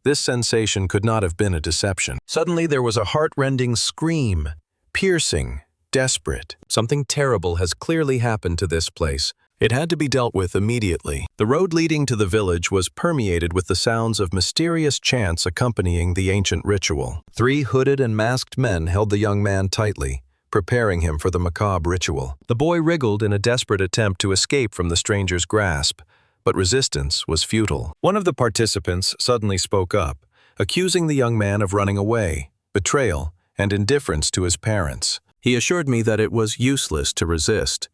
This sensation could not have been a deception. Suddenly there was a heart-rending scream, piercing, desperate. Something terrible has clearly happened to this place. It had to be dealt with immediately. The road leading to the village was permeated with the sounds of mysterious chants accompanying the ancient ritual. 3 hooded and masked men held the young man tightly, preparing him for the macabre ritual. The boy wriggled in a desperate attempt to escape from the stranger's grasp, but resistance was futile. One of the participants suddenly spoke up, accusing the young man of running away, betrayal, and indifference to his parents. He assured me that it was useless to resist.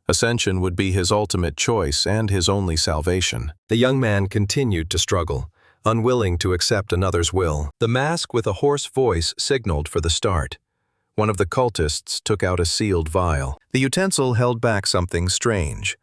Ascension would be his ultimate choice and his only salvation. The young man continued to struggle, unwilling to accept another's will. The mask with a hoarse voice signaled for the start. One of the cultists took out a sealed vial. The utensil held back something strange.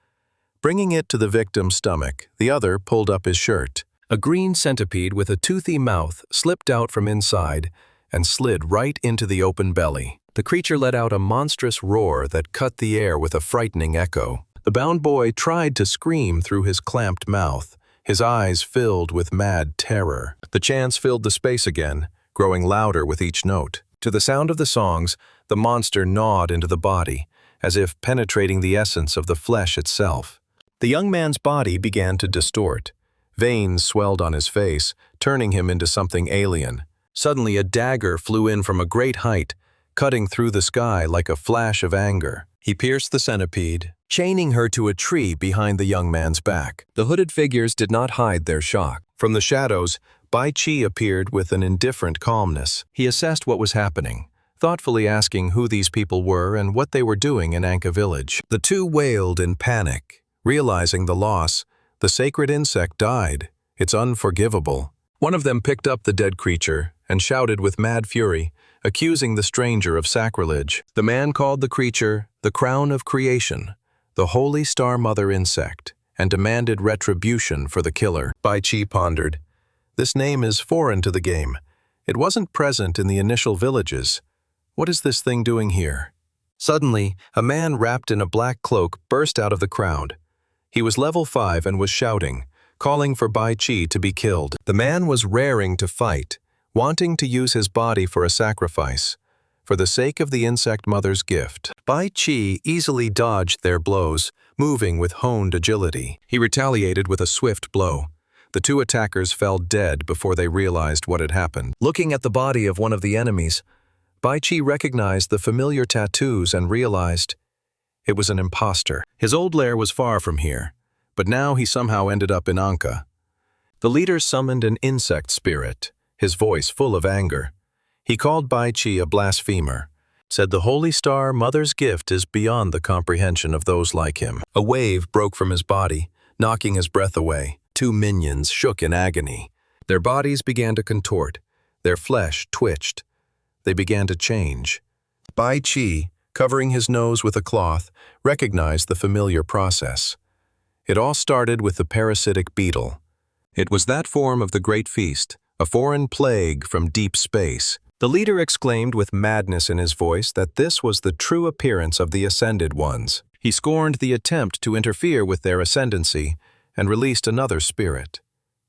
Bringing it to the victim's stomach, the other pulled up his shirt. A green centipede with a toothy mouth slipped out from inside and slid right into the open belly. The creature let out a monstrous roar that cut the air with a frightening echo. The bound boy tried to scream through his clamped mouth, his eyes filled with mad terror. The chants filled the space again, growing louder with each note. To the sound of the songs, the monster gnawed into the body, as if penetrating the essence of the flesh itself. The young man's body began to distort. Veins swelled on his face, turning him into something alien. Suddenly a dagger flew in from a great height, cutting through the sky like a flash of anger. He pierced the centipede, chaining her to a tree behind the young man's back. The hooded figures did not hide their shock. From the shadows, Bai Qi appeared with an indifferent calmness. He assessed what was happening, thoughtfully asking who these people were and what they were doing in Anka village. The two wailed in panic, realizing the loss. The sacred insect died. It's unforgivable. One of them picked up the dead creature and shouted with mad fury, accusing the stranger of sacrilege. The man called the creature the crown of creation, the holy star mother insect, and demanded retribution for the killer. Bai Qi pondered. This name is foreign to the game. It wasn't present in the initial villages. What is this thing doing here? Suddenly, a man wrapped in a black cloak burst out of the crowd. He was level 5 and was shouting, calling for Bai Qi to be killed. The man was raring to fight, wanting to use his body for a sacrifice, for the sake of the insect mother's gift. Bai Qi easily dodged their blows, moving with honed agility. He retaliated with a swift blow. The two attackers fell dead before they realized what had happened. Looking at the body of one of the enemies, Bai Qi recognized the familiar tattoos and realized it was an imposter. His old lair was far from here, but now he somehow ended up in Anka. The leader summoned an insect spirit, his voice full of anger. He called Bai Qi a blasphemer, said the holy star mother's gift is beyond the comprehension of those like him. A wave broke from his body, knocking his breath away. Two minions shook in agony. Their bodies began to contort. Their flesh twitched. They began to change. Bai Qi, covering his nose with a cloth, recognized the familiar process. It all started with the parasitic beetle. It was that form of the Great Feast, a foreign plague from deep space. The leader exclaimed with madness in his voice that this was the true appearance of the Ascended Ones. He scorned the attempt to interfere with their ascendancy and released another spirit.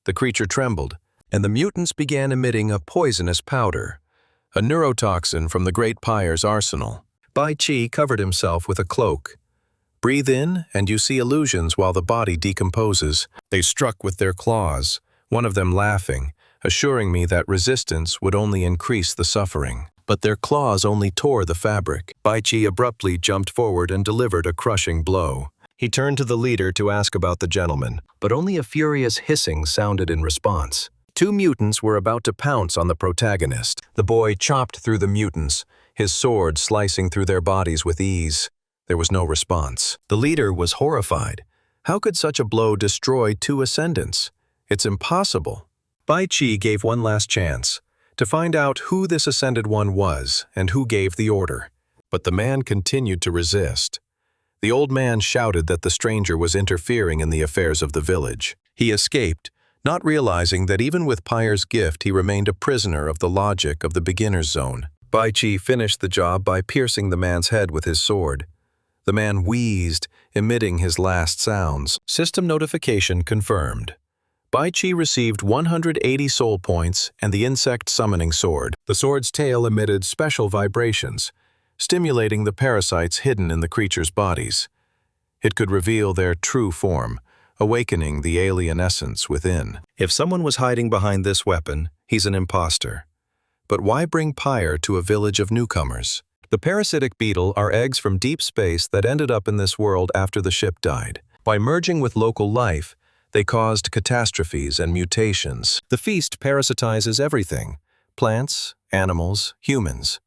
The creature trembled, and the mutants began emitting a poisonous powder, a neurotoxin from the Great Pyre's arsenal. Bai Qi covered himself with a cloak. Breathe in, and you see illusions while the body decomposes. They struck with their claws, one of them laughing, assuring me that resistance would only increase the suffering. But their claws only tore the fabric. Bai Qi abruptly jumped forward and delivered a crushing blow. He turned to the leader to ask about the gentleman, but only a furious hissing sounded in response. Two mutants were about to pounce on the protagonist. The boy chopped through the mutants, his sword slicing through their bodies with ease. There was no response. The leader was horrified. How could such a blow destroy two ascendants? It's impossible. Bai Qi gave one last chance to find out who this ascended one was and who gave the order. But the man continued to resist. The old man shouted that the stranger was interfering in the affairs of the village. He escaped, not realizing that even with Pyre's gift he remained a prisoner of the logic of the beginner's zone. Bai Qi finished the job by piercing the man's head with his sword. The man wheezed, emitting his last sounds. System notification confirmed. Bai Qi received 180 soul points and the insect summoning sword. The sword's tail emitted special vibrations, stimulating the parasites hidden in the creature's bodies. It could reveal their true form, awakening the alien essence within. If someone was hiding behind this weapon, he's an imposter. But why bring Pyre to a village of newcomers? The parasitic beetle are eggs from deep space that ended up in this world after the ship died. By merging with local life, they caused catastrophes and mutations. The feast parasitizes everything: plants, animals, humans.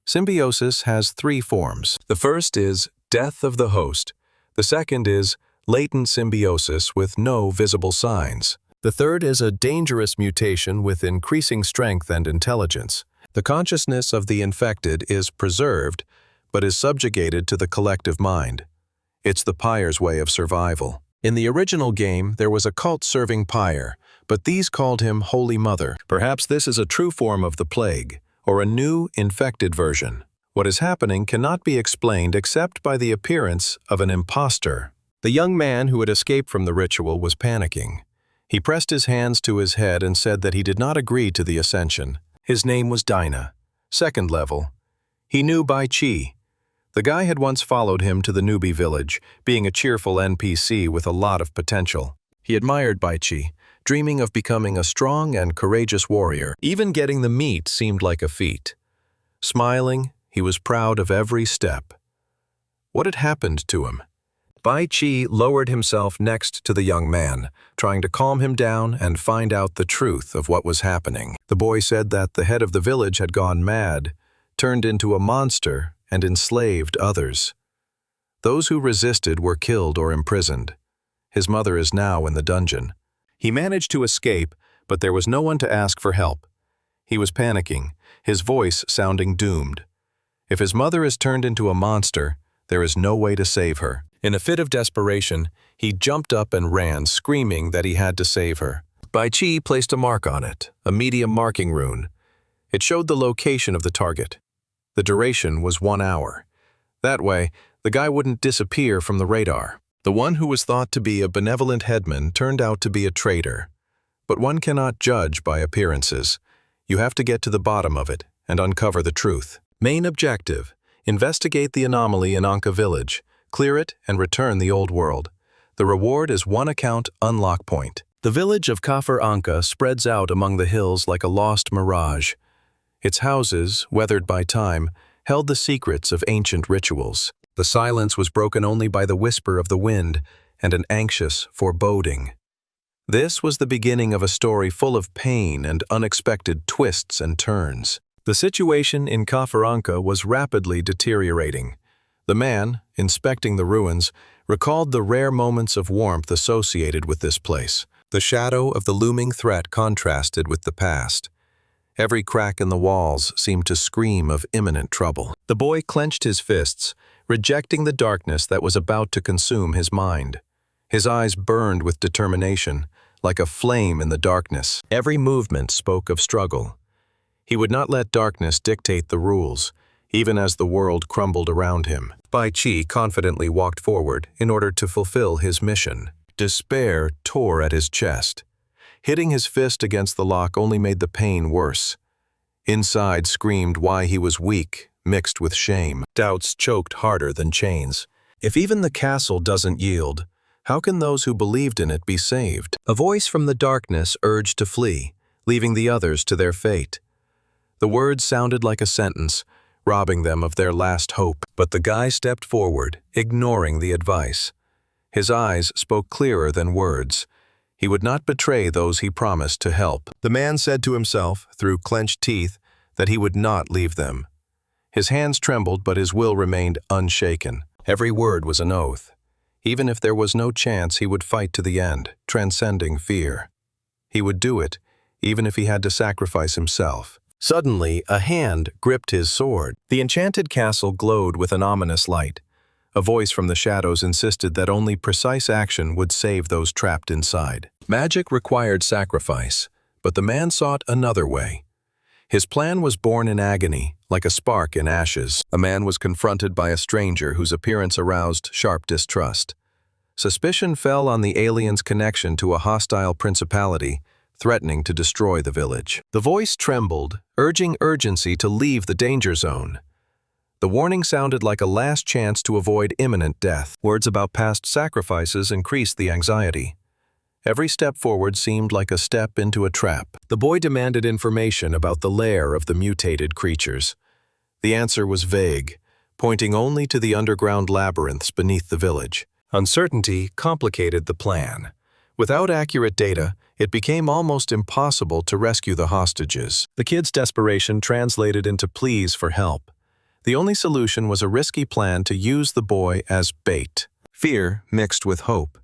Symbiosis has 3 forms. The first is death of the host. The second is latent symbiosis with no visible signs. The third is a dangerous mutation with increasing strength and intelligence. The consciousness of the infected is preserved, but is subjugated to the collective mind. It's the Pyre's way of survival. In the original game, there was a cult serving Pyre, but these called him Holy Mother. Perhaps this is a true form of the plague, or a new, infected version. What is happening cannot be explained except by the appearance of an imposter. The young man who had escaped from the ritual was panicking. He pressed his hands to his head and said that he did not agree to the ascension. His name was Dinah, 2nd level. He knew Bai Qi. The guy had once followed him to the newbie village, being a cheerful NPC with a lot of potential. He admired Bai Qi, dreaming of becoming a strong and courageous warrior. Even getting the meat seemed like a feat. Smiling, he was proud of every step. What had happened to him? Bai Qi lowered himself next to the young man, trying to calm him down and find out the truth of what was happening. The boy said that the head of the village had gone mad, turned into a monster, and enslaved others. Those who resisted were killed or imprisoned. His mother is now in the dungeon. He managed to escape, but there was no one to ask for help. He was panicking, his voice sounding doomed. If his mother is turned into a monster, there is no way to save her. In a fit of desperation, he jumped up and ran, screaming that he had to save her. Bai Qi placed a mark on it, a medium marking rune. It showed the location of the target. The duration was 1 hour. That way, the guy wouldn't disappear from the radar. The one who was thought to be a benevolent headman turned out to be a traitor. But one cannot judge by appearances. You have to get to the bottom of it and uncover the truth. Main objective: investigate the anomaly in Anka village, clear it, and return the old world. The reward is 1 account unlock point. The village of Kafir Anka spreads out among the hills like a lost mirage. Its houses, weathered by time, held the secrets of ancient rituals. The silence was broken only by the whisper of the wind and an anxious foreboding. This was the beginning of a story full of pain and unexpected twists and turns. The situation in Kafir Anka was rapidly deteriorating. The man, inspecting the ruins, recalled the rare moments of warmth associated with this place. The shadow of the looming threat contrasted with the past. Every crack in the walls seemed to scream of imminent trouble. The boy clenched his fists, rejecting the darkness that was about to consume his mind. His eyes burned with determination, like a flame in the darkness. Every movement spoke of struggle. He would not let darkness dictate the rules, even as the world crumbled around him. Bai Qi confidently walked forward in order to fulfill his mission. Despair tore at his chest. Hitting his fist against the lock only made the pain worse. Inside screamed why he was weak, mixed with shame. Doubts choked harder than chains. If even the castle doesn't yield, how can those who believed in it be saved? A voice from the darkness urged to flee, leaving the others to their fate. The words sounded like a sentence, robbing them of their last hope. But the guy stepped forward, ignoring the advice. His eyes spoke clearer than words. He would not betray those he promised to help. The man said to himself, through clenched teeth, that he would not leave them. His hands trembled, but his will remained unshaken. Every word was an oath. Even if there was no chance, he would fight to the end, transcending fear. He would do it, even if he had to sacrifice himself. Suddenly, a hand gripped his sword. The enchanted castle glowed with an ominous light. A voice from the shadows insisted that only precise action would save those trapped inside. Magic required sacrifice, but the man sought another way. His plan was born in agony, like a spark in ashes. A man was confronted by a stranger whose appearance aroused sharp distrust. Suspicion fell on the alien's connection to a hostile principality, threatening to destroy the village. The voice trembled, urging urgency to leave the danger zone. The warning sounded like a last chance to avoid imminent death. Words about past sacrifices increased the anxiety. Every step forward seemed like a step into a trap. The boy demanded information about the lair of the mutated creatures. The answer was vague, pointing only to the underground labyrinths beneath the village. Uncertainty complicated the plan. Without accurate data, it became almost impossible to rescue the hostages. The kid's desperation translated into pleas for help. The only solution was a risky plan to use the boy as bait. Fear mixed with hope.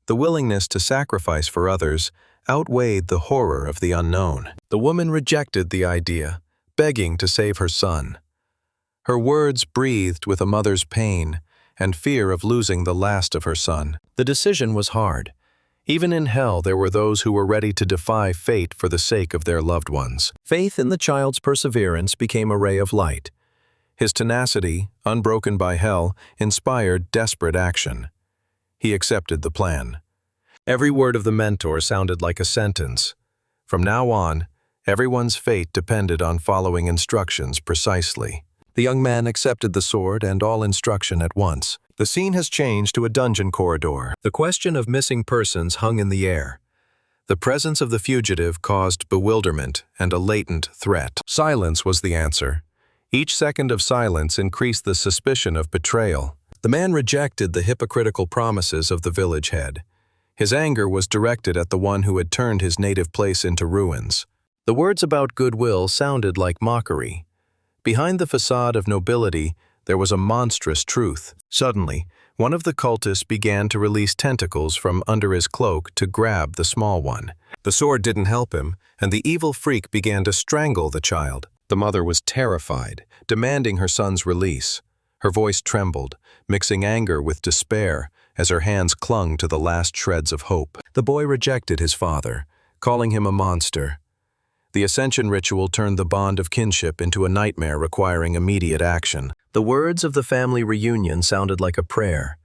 The willingness to sacrifice for others outweighed the horror of the unknown. The woman rejected the idea, begging to save her son. Her words breathed with a mother's pain and fear of losing the last of her son. The decision was hard. Even in hell, there were those who were ready to defy fate for the sake of their loved ones. Faith in the child's perseverance became a ray of light. His tenacity, unbroken by hell, inspired desperate action. He accepted the plan. Every word of the mentor sounded like a sentence. From now on, everyone's fate depended on following instructions precisely. The young man accepted the sword and all instruction at once. The scene has changed to a dungeon corridor. The question of missing persons hung in the air. The presence of the fugitive caused bewilderment and a latent threat. Silence was the answer. Each second of silence increased the suspicion of betrayal. The man rejected the hypocritical promises of the village head. His anger was directed at the one who had turned his native place into ruins. The words about goodwill sounded like mockery. Behind the facade of nobility, there was a monstrous truth. Suddenly, one of the cultists began to release tentacles from under his cloak to grab the small one. The sword didn't help him, and the evil freak began to strangle the child. The mother was terrified, demanding her son's release. Her voice trembled, mixing anger with despair as her hands clung to the last shreds of hope. The boy rejected his father, calling him a monster. The ascension ritual turned the bond of kinship into a nightmare requiring immediate action. The words of the family reunion sounded like a prayer.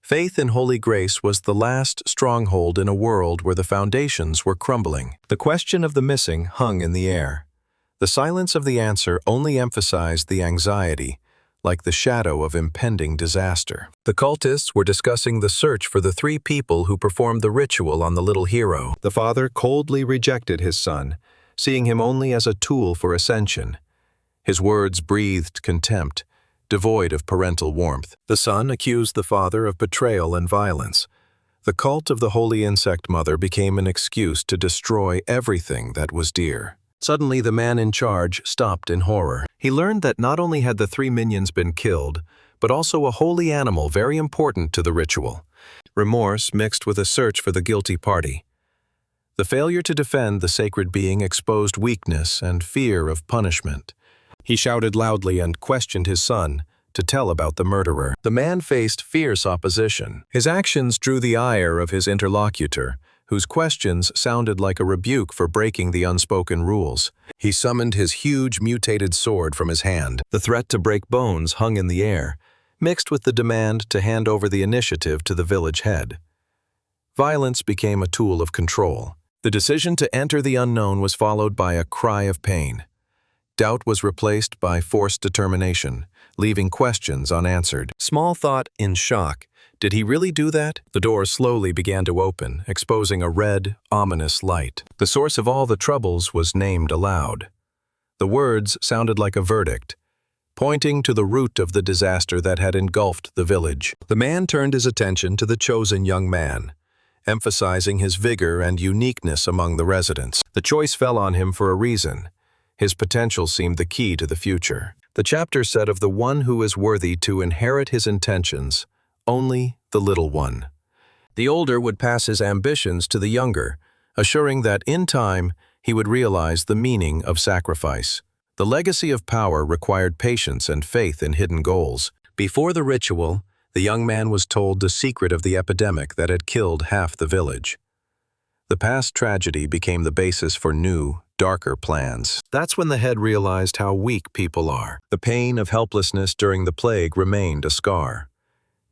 Faith in holy grace was the last stronghold in a world where the foundations were crumbling. The question of the missing hung in the air. The silence of the answer only emphasized the anxiety, like the shadow of impending disaster. The cultists were discussing the search for the 3 people who performed the ritual on the little hero. The father coldly rejected his son, seeing him only as a tool for ascension. His words breathed contempt, devoid of parental warmth. The son accused the father of betrayal and violence. The cult of the holy insect mother became an excuse to destroy everything that was dear. Suddenly, the man in charge stopped in horror. He learned that not only had the 3 minions been killed, but also a holy animal very important to the ritual. Remorse mixed with a search for the guilty party. The failure to defend the sacred being exposed weakness and fear of punishment. He shouted loudly and questioned his son to tell about the murderer. The man faced fierce opposition. His actions drew the ire of his interlocutor, whose questions sounded like a rebuke for breaking the unspoken rules. He summoned his huge mutated sword from his hand. The threat to break bones hung in the air, mixed with the demand to hand over the initiative to the village head. Violence became a tool of control. The decision to enter the unknown was followed by a cry of pain. Doubt was replaced by forced determination, leaving questions unanswered. Small thought in shock. Did he really do that? The door slowly began to open, exposing a red, ominous light. The source of all the troubles was named aloud. The words sounded like a verdict, pointing to the root of the disaster that had engulfed the village. The man turned his attention to the chosen young man, emphasizing his vigor and uniqueness among the residents. The choice fell on him for a reason. His potential seemed the key to the future. The chapter said of the one who is worthy to inherit his intentions, only the little one. The older would pass his ambitions to the younger, assuring that in time he would realize the meaning of sacrifice. The legacy of power required patience and faith in hidden goals. Before the ritual, the young man was told the secret of the epidemic that had killed half the village. The past tragedy became the basis for new, darker plans. That's when the head realized how weak people are. The pain of helplessness during the plague remained a scar.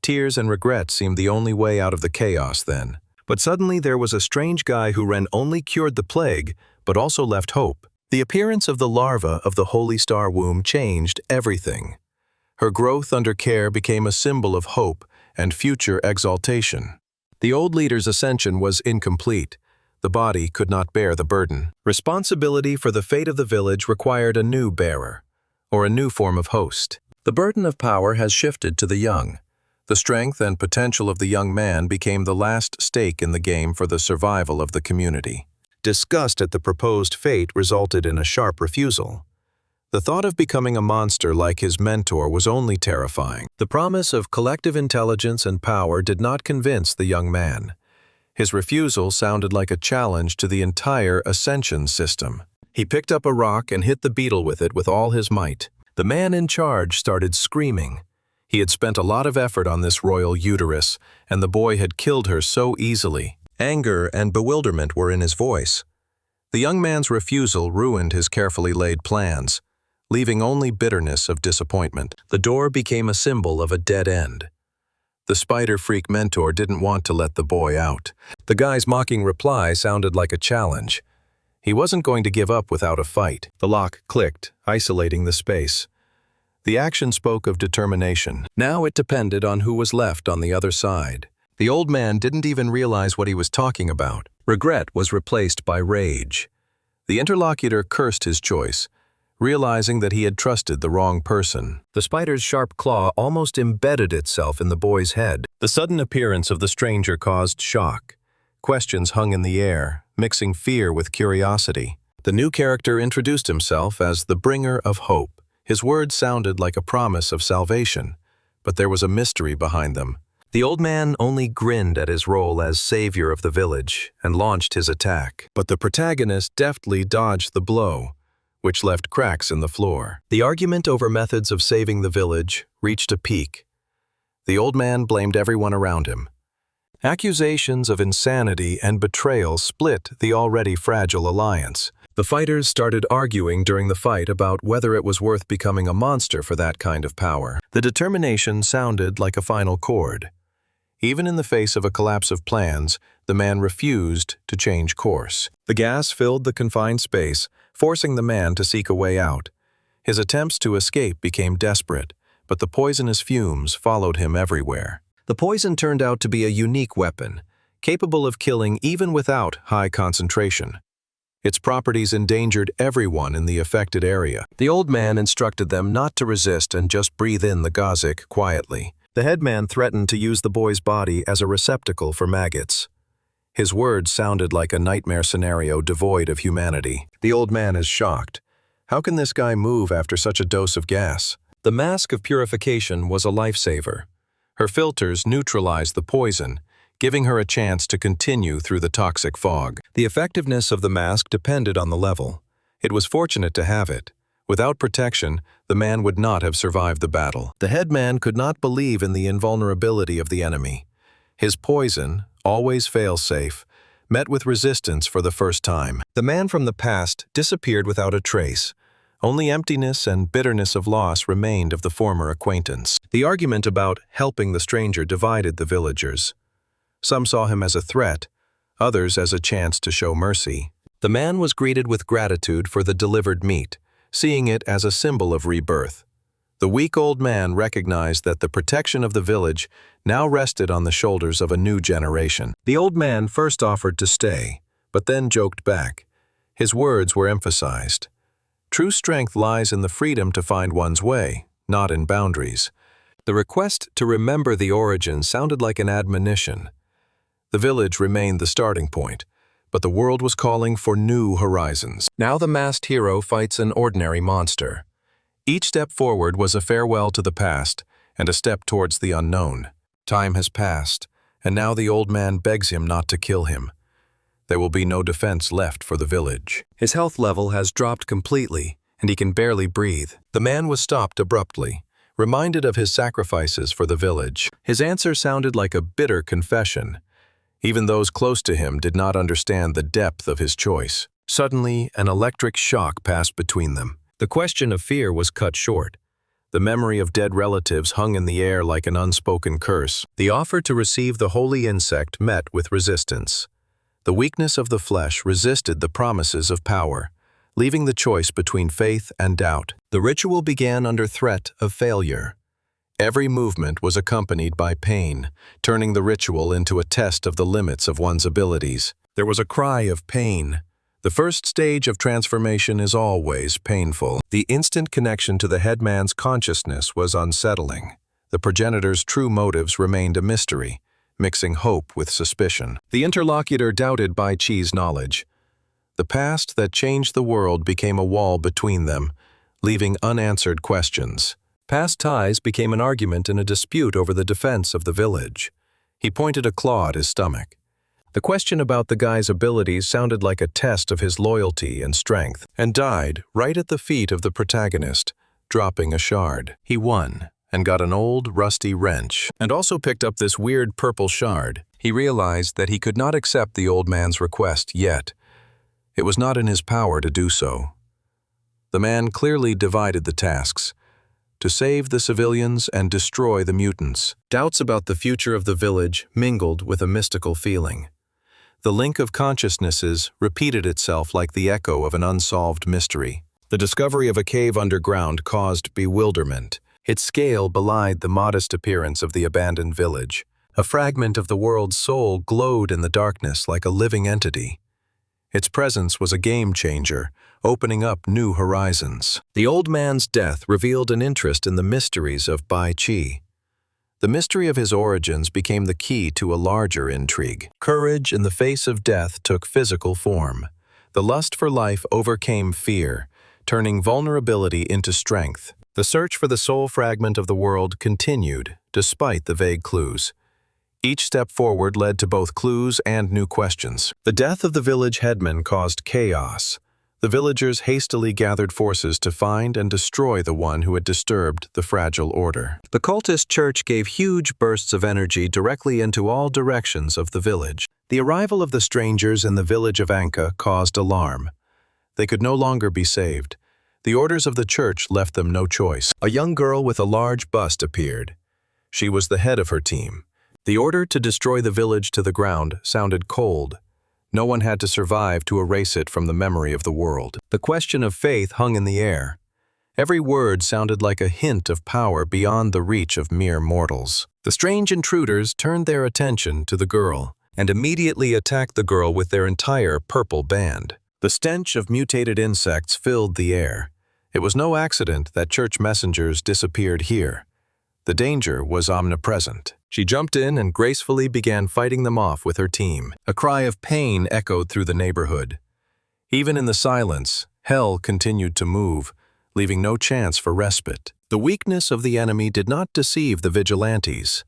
Tears and regret seemed the only way out of the chaos then. But suddenly there was a strange guy who only cured the plague, but also left hope. The appearance of the larva of the Holy Star womb changed everything. Her growth under care became a symbol of hope and future exaltation. The old leader's ascension was incomplete. The body could not bear the burden. Responsibility for the fate of the village required a new bearer, or a new form of host. The burden of power has shifted to the young. The strength and potential of the young man became the last stake in the game for the survival of the community. Disgust at the proposed fate resulted in a sharp refusal. The thought of becoming a monster like his mentor was only terrifying. The promise of collective intelligence and power did not convince the young man. His refusal sounded like a challenge to the entire ascension system. He picked up a rock and hit the beetle with it with all his might. The man in charge started screaming. He had spent a lot of effort on this royal uterus, and the boy had killed her so easily. Anger and bewilderment were in his voice. The young man's refusal ruined his carefully laid plans, leaving only bitterness of disappointment. The door became a symbol of a dead end. The spider freak mentor didn't want to let the boy out. The guy's mocking reply sounded like a challenge. He wasn't going to give up without a fight. The lock clicked, isolating the space. The action spoke of determination. Now it depended on who was left on the other side. The old man didn't even realize what he was talking about. Regret was replaced by rage. The interlocutor cursed his choice, realizing that he had trusted the wrong person. The spider's sharp claw almost embedded itself in the boy's head. The sudden appearance of the stranger caused shock. Questions hung in the air, mixing fear with curiosity. The new character introduced himself as the bringer of hope. His words sounded like a promise of salvation, but there was a mystery behind them. The old man only grinned at his role as savior of the village and launched his attack. But the protagonist deftly dodged the blow, which left cracks in the floor. The argument over methods of saving the village reached a peak. The old man blamed everyone around him. Accusations of insanity and betrayal split the already fragile alliance. The fighters started arguing during the fight about whether it was worth becoming a monster for that kind of power. The determination sounded like a final chord. Even in the face of a collapse of plans, the man refused to change course. The gas filled the confined space, forcing the man to seek a way out. His attempts to escape became desperate, but the poisonous fumes followed him everywhere. The poison turned out to be a unique weapon, capable of killing even without high concentration. Its properties endangered everyone in the affected area. The old man instructed them not to resist and just breathe in the gazik quietly. The headman threatened to use the boy's body as a receptacle for maggots. His words sounded like a nightmare scenario devoid of humanity. The old man is shocked. How can this guy move after such a dose of gas? The mask of purification was a lifesaver. Her filters neutralized the poison, giving her a chance to continue through the toxic fog. The effectiveness of the mask depended on the level. It was fortunate to have it. Without protection, the man would not have survived the battle. The headman could not believe in the invulnerability of the enemy. His poison, always fail-safe, met with resistance for the first time. The man from the past disappeared without a trace. Only emptiness and bitterness of loss remained of the former acquaintance. The argument about helping the stranger divided the villagers. Some saw him as a threat, others as a chance to show mercy. The man was greeted with gratitude for the delivered meat, seeing it as a symbol of rebirth. The weak old man recognized that the protection of the village now rested on the shoulders of a new generation. The old man first offered to stay, but then joked back. His words were emphasized. True strength lies in the freedom to find one's way, not in boundaries. The request to remember the origin sounded like an admonition. The village remained the starting point, but the world was calling for new horizons. Now the masked hero fights an ordinary monster. Each step forward was a farewell to the past and a step towards the unknown. Time has passed, and now the old man begs him not to kill him. There will be no defense left for the village. His health level has dropped completely, and he can barely breathe. The man was stopped abruptly, reminded of his sacrifices for the village. His answer sounded like a bitter confession. Even those close to him did not understand the depth of his choice. Suddenly, an electric shock passed between them. The question of fear was cut short. The memory of dead relatives hung in the air like an unspoken curse. The offer to receive the holy insect met with resistance. The weakness of the flesh resisted the promises of power, leaving the choice between faith and doubt. The ritual began under threat of failure. Every movement was accompanied by pain, turning the ritual into a test of the limits of one's abilities. There was a cry of pain. The first stage of transformation is always painful. The instant connection to the headman's consciousness was unsettling. The progenitor's true motives remained a mystery, mixing hope with suspicion. The interlocutor doubted Bai Chi's knowledge. The past that changed the world became a wall between them, leaving unanswered questions. Past ties became an argument in a dispute over the defense of the village. He pointed a claw at his stomach. The question about the guy's abilities sounded like a test of his loyalty and strength, and died right at the feet of the protagonist, dropping a shard. He won, and got an old, rusty wrench, and also picked up this weird purple shard. He realized that he could not accept the old man's request yet. It was not in his power to do so. The man clearly divided the tasks, to save the civilians and destroy the mutants. Doubts about the future of the village mingled with a mystical feeling. The link of consciousnesses repeated itself like the echo of an unsolved mystery. The discovery of a cave underground caused bewilderment. Its scale belied the modest appearance of the abandoned village. A fragment of the world's soul glowed in the darkness like a living entity. Its presence was a game-changer, opening up new horizons. The old man's death revealed an interest in the mysteries of Bai Qi. The mystery of his origins became the key to a larger intrigue. Courage in the face of death took physical form. The lust for life overcame fear, turning vulnerability into strength. The search for the soul fragment of the world continued, despite the vague clues. Each step forward led to both clues and new questions. The death of the village headman caused chaos. The villagers hastily gathered forces to find and destroy the one who had disturbed the fragile order. The cultist church gave huge bursts of energy directly into all directions of the village. The arrival of the strangers in the village of Anka caused alarm. They could no longer be saved. The orders of the church left them no choice. A young girl with a large bust appeared. She was the head of her team. The order to destroy the village to the ground sounded cold. No one had to survive to erase it from the memory of the world. The question of faith hung in the air. Every word sounded like a hint of power beyond the reach of mere mortals. The strange intruders turned their attention to the girl and immediately attacked the girl with their entire purple band. The stench of mutated insects filled the air. It was no accident that church messengers disappeared here. The danger was omnipresent. She jumped in and gracefully began fighting them off with her team. A cry of pain echoed through the neighborhood. Even in the silence, hell continued to move, leaving no chance for respite. The weakness of the enemy did not deceive the vigilantes.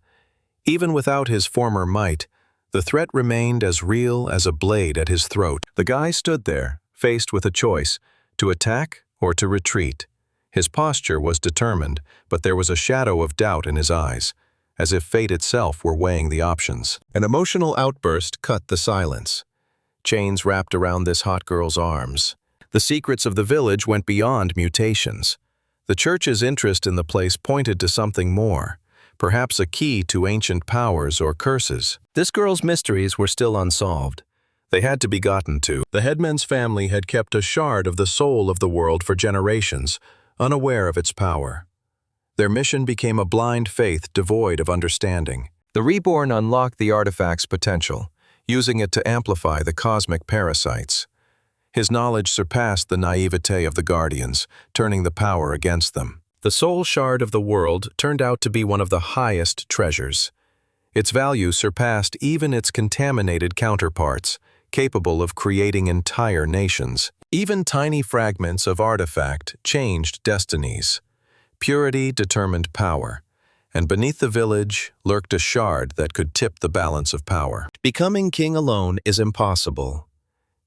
Even without his former might, the threat remained as real as a blade at his throat. The guy stood there, faced with a choice, to attack or to retreat. His posture was determined, but there was a shadow of doubt in his eyes, as if fate itself were weighing the options. An emotional outburst cut the silence. Chains wrapped around this hot girl's arms. The secrets of the village went beyond mutations. The church's interest in the place pointed to something more, perhaps a key to ancient powers or curses. This girl's mysteries were still unsolved. They had to be gotten to. The headman's family had kept a shard of the soul of the world for generations, unaware of its power. Their mission became a blind faith devoid of understanding. The Reborn unlocked the artifact's potential, using it to amplify the cosmic parasites. His knowledge surpassed the naivete of the Guardians, turning the power against them. The soul shard of the world turned out to be one of the highest treasures. Its value surpassed even its contaminated counterparts, capable of creating entire nations. Even tiny fragments of artifact changed destinies. Purity determined power, and beneath the village lurked a shard that could tip the balance of power. Becoming king alone is impossible.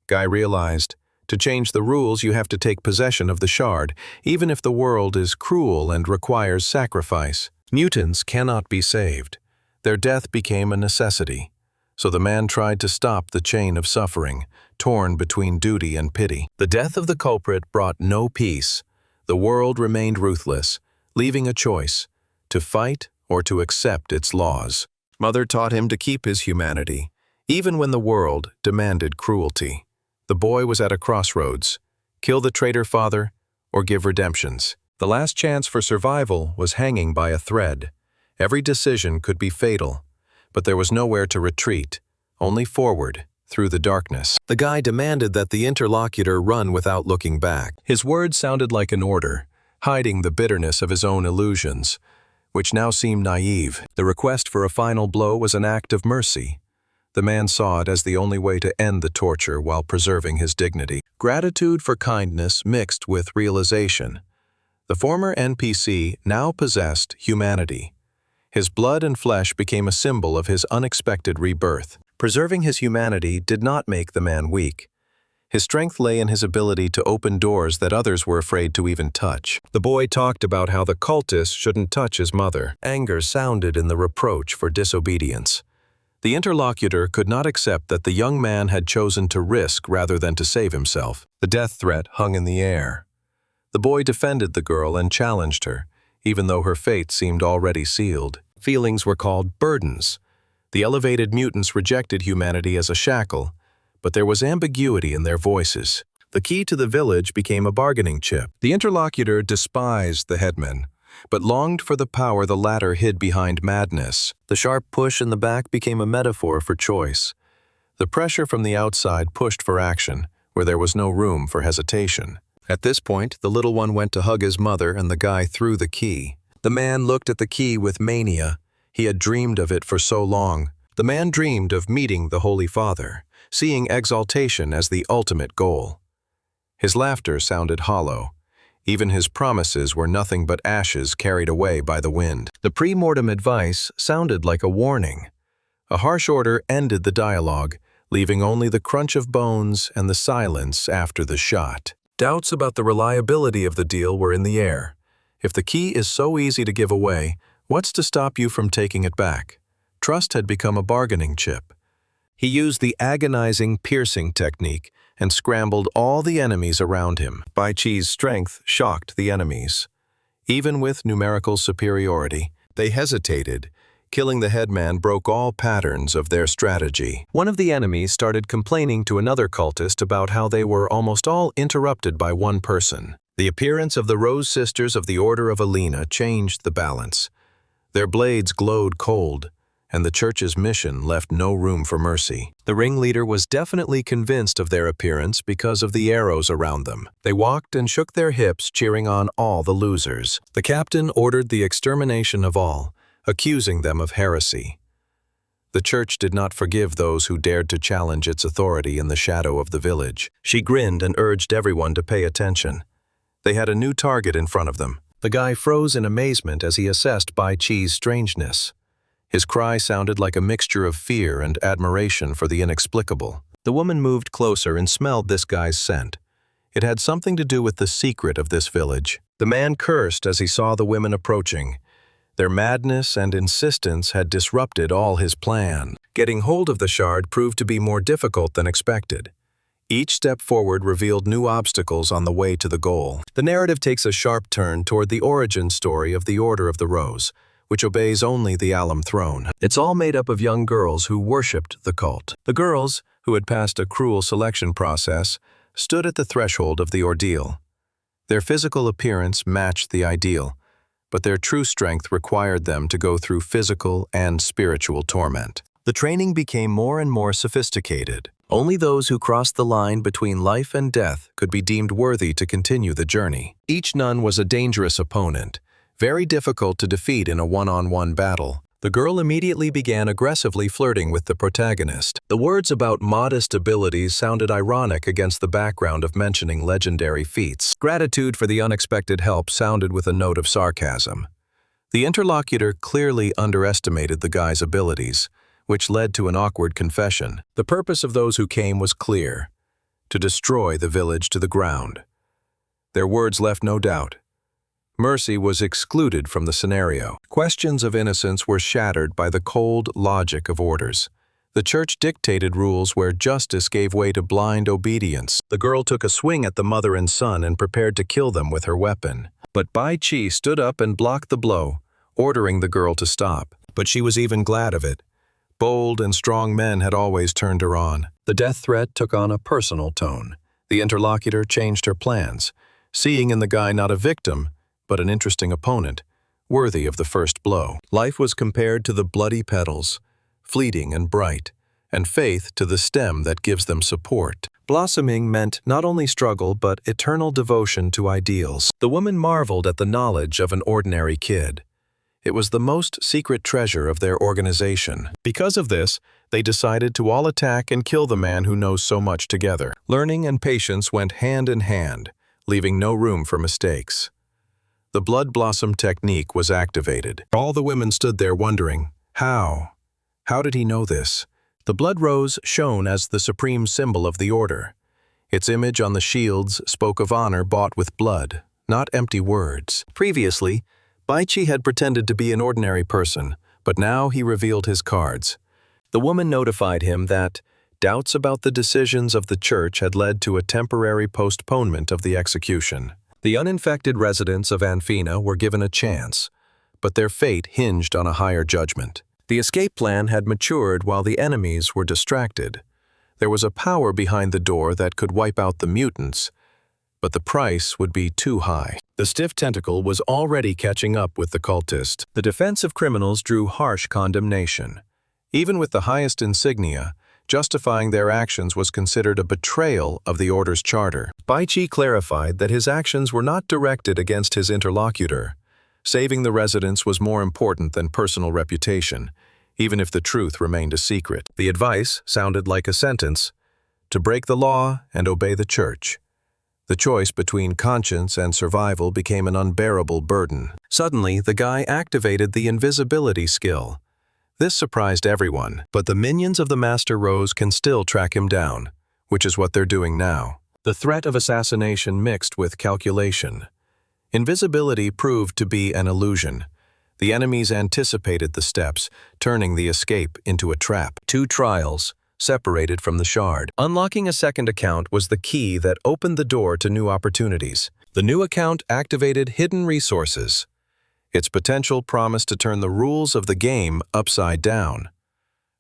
Guy realized, to change the rules you have to take possession of the shard, even if the world is cruel and requires sacrifice. Mutants cannot be saved. Their death became a necessity. So the man tried to stop the chain of suffering, torn between duty and pity. The death of the culprit brought no peace. The world remained ruthless, leaving a choice, to fight or to accept its laws. Mother taught him to keep his humanity, even when the world demanded cruelty. The boy was at a crossroads: kill the traitor father or give redemptions. The last chance for survival was hanging by a thread. Every decision could be fatal, but there was nowhere to retreat, only forward, through the darkness. The guy demanded that the interlocutor run without looking back. His words sounded like an order, hiding the bitterness of his own illusions, which now seemed naive. The request for a final blow was an act of mercy. The man saw it as the only way to end the torture while preserving his dignity. Gratitude for kindness mixed with realization. The former NPC now possessed humanity. His blood and flesh became a symbol of his unexpected rebirth. Preserving his humanity did not make the man weak. His strength lay in his ability to open doors that others were afraid to even touch. The boy talked about how the cultist shouldn't touch his mother. Anger sounded in the reproach for disobedience. The interlocutor could not accept that the young man had chosen to risk rather than to save himself. The death threat hung in the air. The boy defended the girl and challenged her, even though her fate seemed already sealed. Feelings were called burdens. The elevated mutants rejected humanity as a shackle, but there was ambiguity in their voices. The key to the village became a bargaining chip. The interlocutor despised the headman, but longed for the power the latter hid behind madness. The sharp push in the back became a metaphor for choice. The pressure from the outside pushed for action, where there was no room for hesitation. At this point, the little one went to hug his mother and the guy threw the key. The man looked at the key with mania. He had dreamed of it for so long. The man dreamed of meeting the Holy Father, seeing exaltation as the ultimate goal. His laughter sounded hollow. Even his promises were nothing but ashes carried away by the wind. The pre-mortem advice sounded like a warning. A harsh order ended the dialogue, leaving only the crunch of bones and the silence after the shot. Doubts about the reliability of the deal were in the air. If the key is so easy to give away, what's to stop you from taking it back? Trust had become a bargaining chip. He used the agonizing piercing technique and scrambled all the enemies around him. Bai Chi's strength shocked the enemies. Even with numerical superiority, they hesitated. Killing the headman broke all patterns of their strategy. One of the enemies started complaining to another cultist about how they were almost all interrupted by one person. The appearance of the Rose Sisters of the Order of Alina changed the balance. Their blades glowed cold, and the church's mission left no room for mercy. The ringleader was definitely convinced of their appearance because of the arrows around them. They walked and shook their hips, cheering on all the losers. The captain ordered the extermination of all, accusing them of heresy. The church did not forgive those who dared to challenge its authority in the shadow of the village. She grinned and urged everyone to pay attention. They had a new target in front of them. The guy froze in amazement as he assessed Bai Chi's strangeness. His cry sounded like a mixture of fear and admiration for the inexplicable. The woman moved closer and smelled this guy's scent. It had something to do with the secret of this village. The man cursed as he saw the women approaching. Their madness and insistence had disrupted all his plan. Getting hold of the shard proved to be more difficult than expected. Each step forward revealed new obstacles on the way to the goal. The narrative takes a sharp turn toward the origin story of the Order of the Rose, which obeys only the Alum throne. It's all made up of young girls who worshipped the cult. The girls, who had passed a cruel selection process, stood at the threshold of the ordeal. Their physical appearance matched the ideal, but their true strength required them to go through physical and spiritual torment. The training became more and more sophisticated. Only those who crossed the line between life and death could be deemed worthy to continue the journey. Each nun was a dangerous opponent, very difficult to defeat in a one-on-one battle. The girl immediately began aggressively flirting with the protagonist. The words about modest abilities sounded ironic against the background of mentioning legendary feats. Gratitude for the unexpected help sounded with a note of sarcasm. The interlocutor clearly underestimated the guy's abilities, which led to an awkward confession. The purpose of those who came was clear: to destroy the village to the ground. Their words left no doubt. Mercy was excluded from the scenario. Questions of innocence were shattered by the cold logic of orders. The church dictated rules where justice gave way to blind obedience. The girl took a swing at the mother and son and prepared to kill them with her weapon. But Bai Chi stood up and blocked the blow, ordering the girl to stop. But she was even glad of it. Bold and strong men had always turned her on. The death threat took on a personal tone. The interlocutor changed her plans, seeing in the guy not a victim, but an interesting opponent, worthy of the first blow. Life was compared to the bloody petals, fleeting and bright, and faith to the stem that gives them support. Blossoming meant not only struggle but eternal devotion to ideals. The woman marveled at the knowledge of an ordinary kid. It was the most secret treasure of their organization. Because of this, they decided to all attack and kill the man who knows so much together. Learning and patience went hand in hand, leaving no room for mistakes. The blood blossom technique was activated. All the women stood there wondering, how? How did he know this? The blood rose shone as the supreme symbol of the order. Its image on the shields spoke of honor bought with blood, not empty words. Previously, Bai Chi had pretended to be an ordinary person, but now he revealed his cards. The woman notified him that doubts about the decisions of the church had led to a temporary postponement of the execution. The uninfected residents of Anfina were given a chance, but their fate hinged on a higher judgment. The escape plan had matured while the enemies were distracted. There was a power behind the door that could wipe out the mutants, but the price would be too high. The stiff tentacle was already catching up with the cultist. The defense of criminals drew harsh condemnation. Even with the highest insignia, Justifying their actions was considered a betrayal of the order's charter. Baichi clarified that his actions were not directed against his interlocutor. Saving the residents was more important than personal reputation, even if the truth remained a secret. The advice sounded like a sentence: to break the law and obey the church. The choice between conscience and survival became an unbearable burden. Suddenly, the guy activated the invisibility skill. This surprised everyone, but the minions of the Master Rose can still track him down, which is what they're doing now. The threat of assassination mixed with calculation. Invisibility proved to be an illusion. The enemies anticipated the steps, turning the escape into a trap. 2 trials, separated from the shard. Unlocking a second account was the key that opened the door to new opportunities. The new account activated hidden resources. Its potential promised to turn the rules of the game upside down.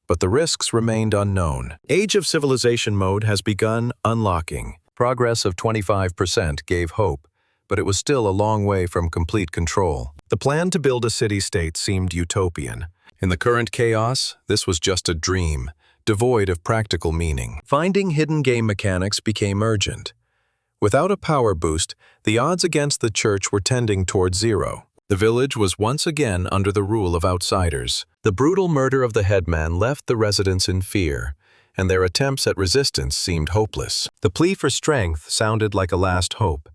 But the risks remained unknown. Age of Civilization mode has begun unlocking. Progress of 25% gave hope, but it was still a long way from complete control. The plan to build a city-state seemed utopian. In the current chaos, this was just a dream, devoid of practical meaning. Finding hidden game mechanics became urgent. Without a power boost, the odds against the church were tending toward 0. The village was once again under the rule of outsiders. The brutal murder of the headman left the residents in fear, and their attempts at resistance seemed hopeless. The plea for strength sounded like a last hope.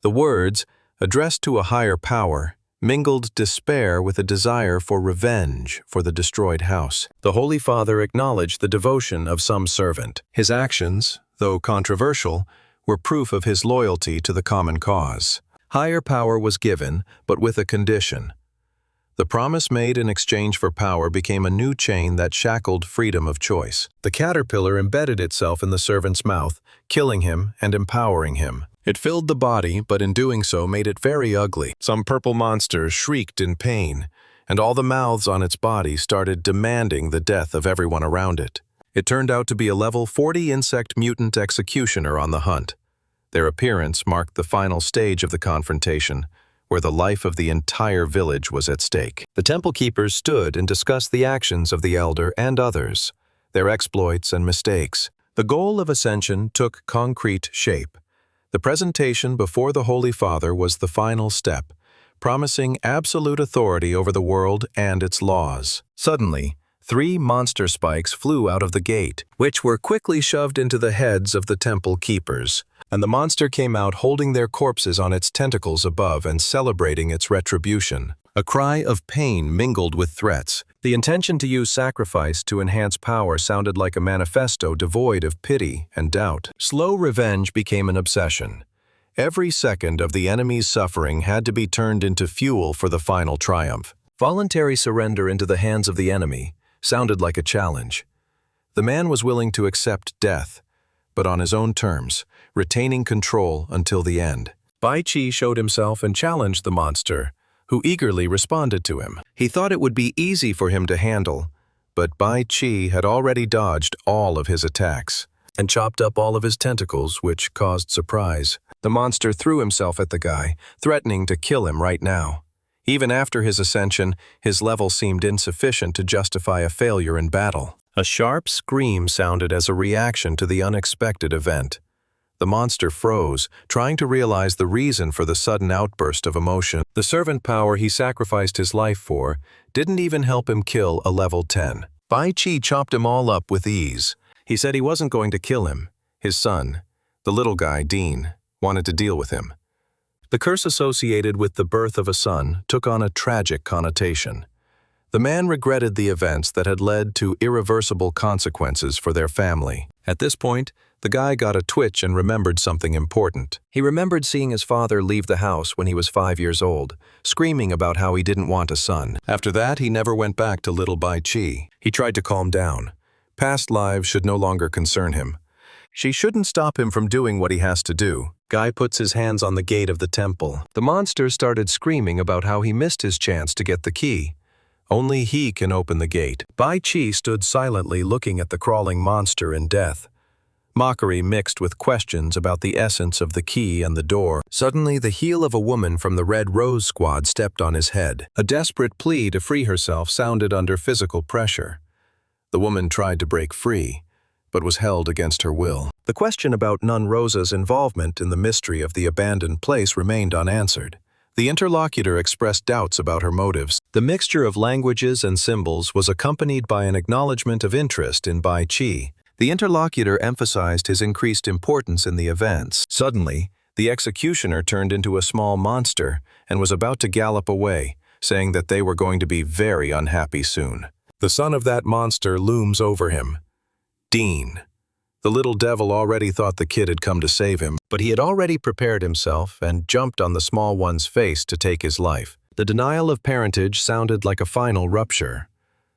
The words, addressed to a higher power, mingled despair with a desire for revenge for the destroyed house. The Holy Father acknowledged the devotion of some servant. His actions, though controversial, were proof of his loyalty to the common cause. Higher power was given, but with a condition. The promise made in exchange for power became a new chain that shackled freedom of choice. The caterpillar embedded itself in the servant's mouth, killing him and empowering him. It filled the body, but in doing so made it very ugly. Some purple monsters shrieked in pain, and all the mouths on its body started demanding the death of everyone around it. It turned out to be a level 40 insect mutant executioner on the hunt. Their appearance marked the final stage of the confrontation, where the life of the entire village was at stake. The temple keepers stood and discussed the actions of the elder and others, their exploits and mistakes. The goal of ascension took concrete shape. The presentation before the Holy Father was the final step, promising absolute authority over the world and its laws. Suddenly, 3 monster spikes flew out of the gate, which were quickly shoved into the heads of the temple keepers, and the monster came out holding their corpses on its tentacles above and celebrating its retribution. A cry of pain mingled with threats. The intention to use sacrifice to enhance power sounded like a manifesto devoid of pity and doubt. Slow revenge became an obsession. Every second of the enemy's suffering had to be turned into fuel for the final triumph. Voluntary surrender into the hands of the enemy sounded like a challenge. The man was willing to accept death, but on his own terms, retaining control until the end. Baichi showed himself and challenged the monster, who eagerly responded to him. He thought it would be easy for him to handle, but Baichi had already dodged all of his attacks and chopped up all of his tentacles, which caused surprise. The monster threw himself at the guy, threatening to kill him right now. Even after his ascension, his level seemed insufficient to justify a failure in battle. A sharp scream sounded as a reaction to the unexpected event. The monster froze, trying to realize the reason for the sudden outburst of emotion. The servant power he sacrificed his life for didn't even help him kill a level 10. Baichi chopped him all up with ease. He said he wasn't going to kill him. His son, the little guy, Dean, wanted to deal with him. The curse associated with the birth of a son took on a tragic connotation. The man regretted the events that had led to irreversible consequences for their family. At this point, the guy got a twitch and remembered something important. He remembered seeing his father leave the house when he was 5 years old, screaming about how he didn't want a son. After that, he never went back to little Baichi. He tried to calm down. Past lives should no longer concern him. She shouldn't stop him from doing what he has to do. Guy puts his hands on the gate of the temple. The monster started screaming about how he missed his chance to get the key. Only he can open the gate. Baichi stood silently looking at the crawling monster in death. Mockery mixed with questions about the essence of the key and the door. Suddenly, the heel of a woman from the Red Rose Squad stepped on his head. A desperate plea to free herself sounded under physical pressure. The woman tried to break free, but was held against her will. The question about Nun Rosa's involvement in the mystery of the abandoned place remained unanswered. The interlocutor expressed doubts about her motives. The mixture of languages and symbols was accompanied by an acknowledgement of interest in Bai Qi. The interlocutor emphasized his increased importance in the events. Suddenly, the executioner turned into a small monster and was about to gallop away, saying that they were going to be very unhappy soon. The son of that monster looms over him. Dean. The little devil already thought the kid had come to save him, but he had already prepared himself and jumped on the small one's face to take his life. The denial of parentage sounded like a final rupture.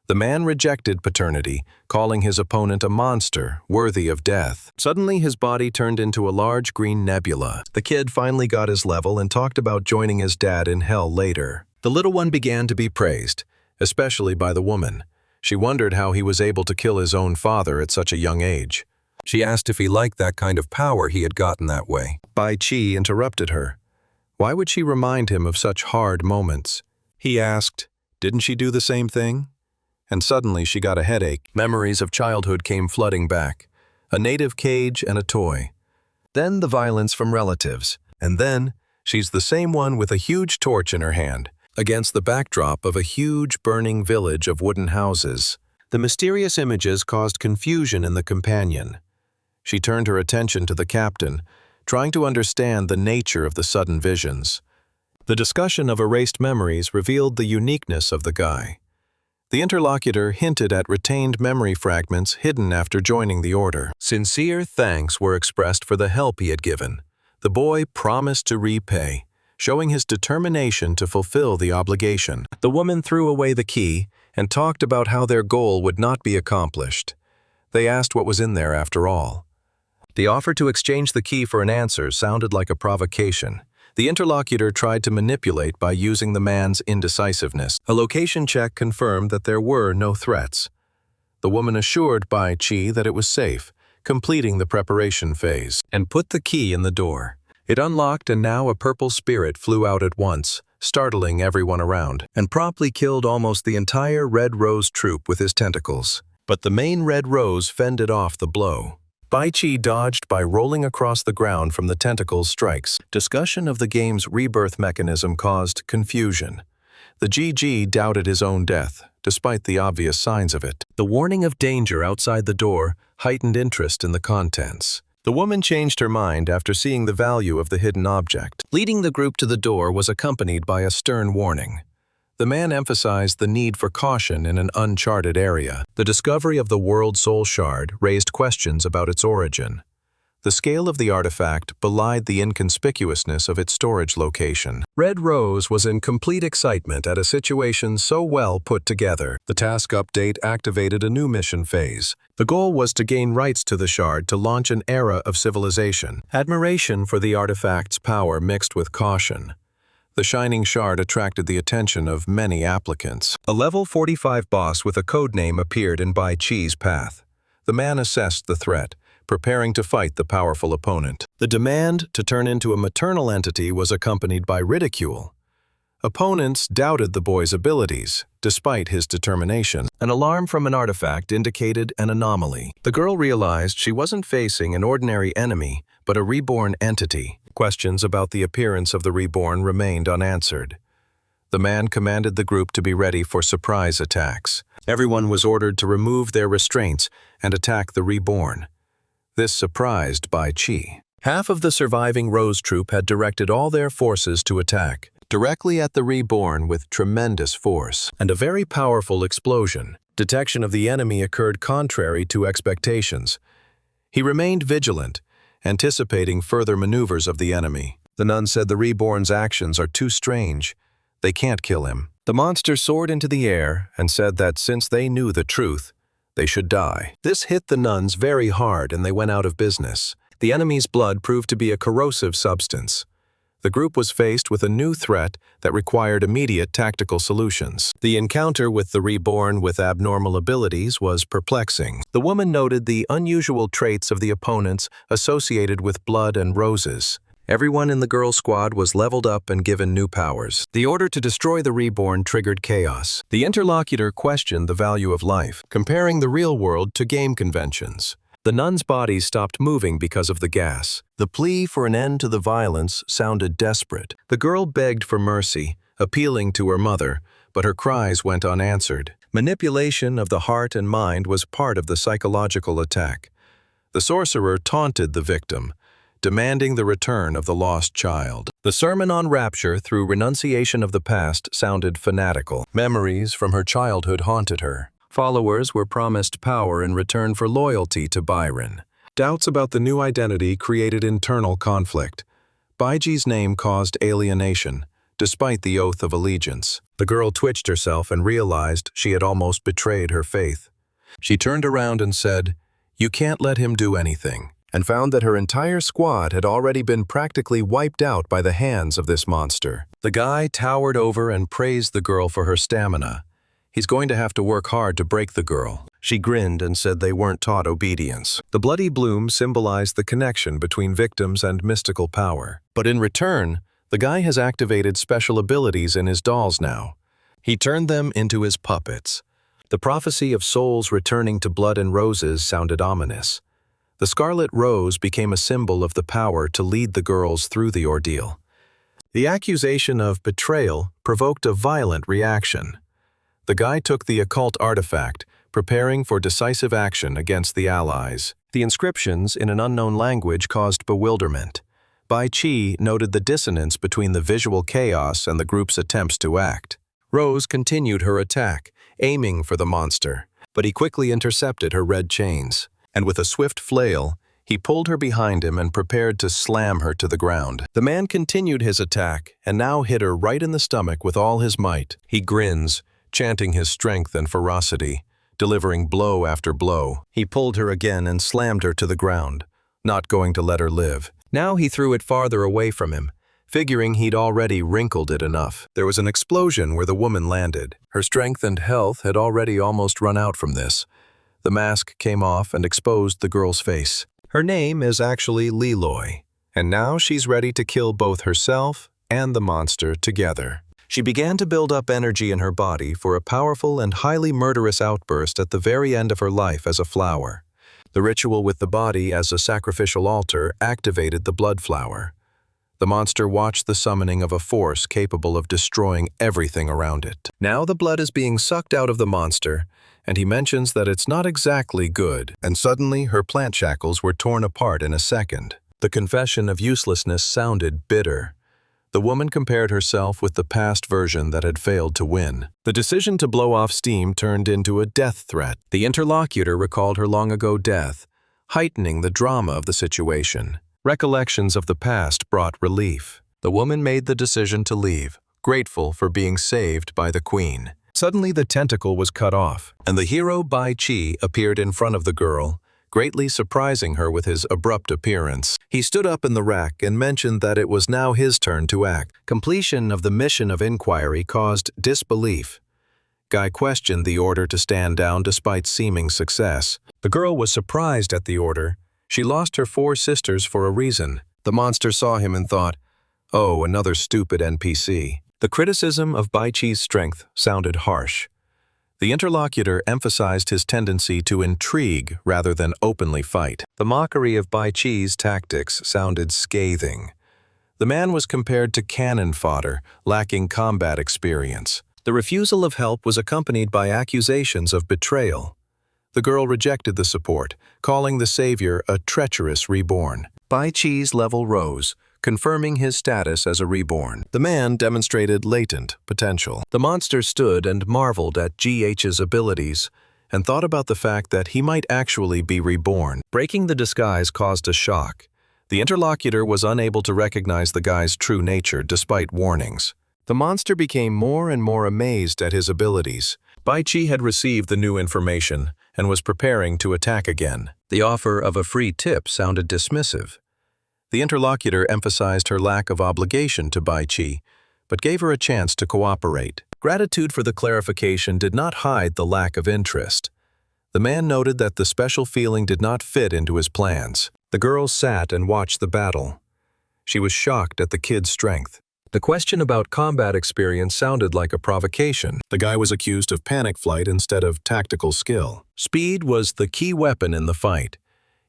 The man rejected paternity, calling his opponent a monster worthy of death. Suddenly his body turned into a large green nebula. The kid finally got his level and talked about joining his dad in hell later. The little one began to be praised, especially by the woman. She wondered how he was able to kill his own father at such a young age. She asked if he liked that kind of power he had gotten that way. Bai Qi interrupted her. Why would she remind him of such hard moments? He asked, didn't she do the same thing? And suddenly she got a headache. Memories of childhood came flooding back. A native cage and a toy. Then the violence from relatives. And then she's the same one with a huge torch in her hand, against the backdrop of a huge burning village of wooden houses. The mysterious images caused confusion in the companion. She turned her attention to the captain, trying to understand the nature of the sudden visions. The discussion of erased memories revealed the uniqueness of the guy. The interlocutor hinted at retained memory fragments hidden after joining the order. Sincere thanks were expressed for the help he had given. The boy promised to repay, showing his determination to fulfill the obligation. The woman threw away the key and talked about how their goal would not be accomplished. They asked what was in there after all. The offer to exchange the key for an answer sounded like a provocation. The interlocutor tried to manipulate by using the man's indecisiveness. A location check confirmed that there were no threats. The woman assured Bai Qi that it was safe, completing the preparation phase, and put the key in the door. It unlocked, and now a purple spirit flew out at once, startling everyone around, and promptly killed almost the entire Red Rose troop with his tentacles. But the main Red Rose fended off the blow. Bai Qi dodged by rolling across the ground from the tentacle's strikes. Discussion of the game's rebirth mechanism caused confusion. The GG doubted his own death, despite the obvious signs of it. The warning of danger outside the door heightened interest in the contents. The woman changed her mind after seeing the value of the hidden object. Leading the group to the door was accompanied by a stern warning. The man emphasized the need for caution in an uncharted area. The discovery of the World Soul Shard raised questions about its origin. The scale of the artifact belied the inconspicuousness of its storage location. Red Rose was in complete excitement at a situation so well put together. The task update activated a new mission phase. The goal was to gain rights to the shard to launch an era of civilization. Admiration for the artifact's power mixed with caution. The shining shard attracted the attention of many applicants. A level 45 boss with a codename appeared in Bai Qi's path. The man assessed the threat, preparing to fight the powerful opponent. The demand to turn into a maternal entity was accompanied by ridicule. Opponents doubted the boy's abilities, despite his determination. An alarm from an artifact indicated an anomaly. The girl realized she wasn't facing an ordinary enemy, but a reborn entity. Questions about the appearance of the Reborn remained unanswered. The man commanded the group to be ready for surprise attacks. Everyone was ordered to remove their restraints and attack the Reborn. This surprised Bai Qi. Half of the surviving Rose Troop had directed all their forces to attack, directly at the Reborn with tremendous force, and a very powerful explosion. Detection of the enemy occurred contrary to expectations. He remained vigilant, anticipating further maneuvers of the enemy. The nun said the Reborn's actions are too strange. They can't kill him. The monster soared into the air and said that since they knew the truth, they should die. This hit the nuns very hard and they went out of business. The enemy's blood proved to be a corrosive substance. The group was faced with a new threat that required immediate tactical solutions. The encounter with the Reborn with abnormal abilities was perplexing. The woman noted the unusual traits of the opponents associated with blood and roses. Everyone in the girl squad was leveled up and given new powers. The order to destroy the Reborn triggered chaos. The interlocutor questioned the value of life, comparing the real world to game conventions. The nun's body stopped moving because of the gas. The plea for an end to the violence sounded desperate. The girl begged for mercy, appealing to her mother, but her cries went unanswered. Manipulation of the heart and mind was part of the psychological attack. The sorcerer taunted the victim, demanding the return of the lost child. The sermon on rapture through renunciation of the past sounded fanatical. Memories from her childhood haunted her. Followers were promised power in return for loyalty to Byron. Doubts about the new identity created internal conflict. Baiji's name caused alienation, despite the oath of allegiance. The girl twitched herself and realized she had almost betrayed her faith. She turned around and said, "You can't let him do anything," and found that her entire squad had already been practically wiped out by the hands of this monster. The guy towered over and praised the girl for her stamina. He's going to have to work hard to break the girl. She grinned and said they weren't taught obedience. The bloody bloom symbolized the connection between victims and mystical power. But in return, the guy has activated special abilities in his dolls now. He turned them into his puppets. The prophecy of souls returning to blood and roses sounded ominous. The scarlet rose became a symbol of the power to lead the girls through the ordeal. The accusation of betrayal provoked a violent reaction. The guy took the occult artifact, preparing for decisive action against the allies. The inscriptions in an unknown language caused bewilderment. Bai Qi noted the dissonance between the visual chaos and the group's attempts to act. Rose continued her attack, aiming for the monster, but he quickly intercepted her red chains, and with a swift flail, he pulled her behind him and prepared to slam her to the ground. The man continued his attack and now hit her right in the stomach with all his might. He grins, chanting his strength and ferocity, delivering blow after blow. He pulled her again and slammed her to the ground, not going to let her live. Now he threw it farther away from him, figuring he'd already wrinkled it enough. There was an explosion where the woman landed. Her strength and health had already almost run out from this. The mask came off and exposed the girl's face. Her name is actually Leloy, and now she's ready to kill both herself and the monster together. She began to build up energy in her body for a powerful and highly murderous outburst at the very end of her life as a flower. The ritual with the body as a sacrificial altar activated the blood flower. The monster watched the summoning of a force capable of destroying everything around it. Now the blood is being sucked out of the monster, and he mentions that it's not exactly good, and suddenly her plant shackles were torn apart in a second. The confession of uselessness sounded bitter. The woman compared herself with the past version that had failed to win. The decision to blow off steam turned into a death threat. The interlocutor recalled her long-ago death, heightening the drama of the situation. Recollections of the past brought relief. The woman made the decision to leave, grateful for being saved by the queen. Suddenly the tentacle was cut off, and the hero Bai Qi appeared in front of the girl, greatly surprising her with his abrupt appearance. He stood up in the rack and mentioned that it was now his turn to act. Completion of the mission of inquiry caused disbelief. Guy questioned the order to stand down despite seeming success. The girl was surprised at the order. She lost her 4 sisters for a reason. The monster saw him and thought, "Oh, another stupid NPC." The criticism of Bai Qi's strength sounded harsh. The interlocutor emphasized his tendency to intrigue rather than openly fight. The mockery of Bai Qi's tactics sounded scathing. The man was compared to cannon fodder, lacking combat experience. The refusal of help was accompanied by accusations of betrayal. The girl rejected the support, calling the savior a treacherous reborn. Bai Qi's level rose, confirming his status as a reborn. The man demonstrated latent potential. The monster stood and marveled at GH's abilities and thought about the fact that he might actually be reborn. Breaking the disguise caused a shock. The interlocutor was unable to recognize the guy's true nature despite warnings. The monster became more and more amazed at his abilities. Bai Qi had received the new information and was preparing to attack again. The offer of a free tip sounded dismissive. The interlocutor emphasized her lack of obligation to Bai Qi, but gave her a chance to cooperate. Gratitude for the clarification did not hide the lack of interest. The man noted that the special feeling did not fit into his plans. The girl sat and watched the battle. She was shocked at the kid's strength. The question about combat experience sounded like a provocation. The guy was accused of panic flight instead of tactical skill. Speed was the key weapon in the fight.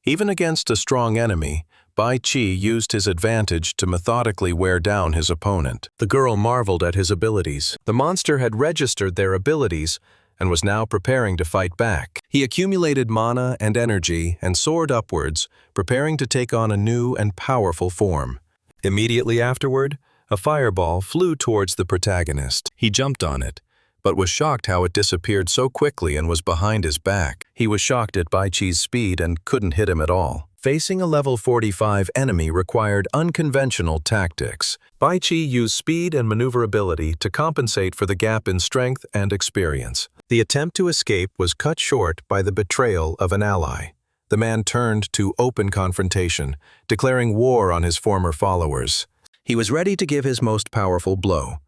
Even against a strong enemy, Bai Qi used his advantage to methodically wear down his opponent. The girl marveled at his abilities. The monster had registered their abilities and was now preparing to fight back. He accumulated mana and energy and soared upwards, preparing to take on a new and powerful form. Immediately afterward, a fireball flew towards the protagonist. He jumped on it, but was shocked how it disappeared so quickly and was behind his back. He was shocked at Bai Qi's speed and couldn't hit him at all. Facing a level 45 enemy required unconventional tactics. Bai Qi used speed and maneuverability to compensate for the gap in strength and experience. The attempt to escape was cut short by the betrayal of an ally. The man turned to open confrontation, declaring war on his former followers. He was ready to give his most powerful blow,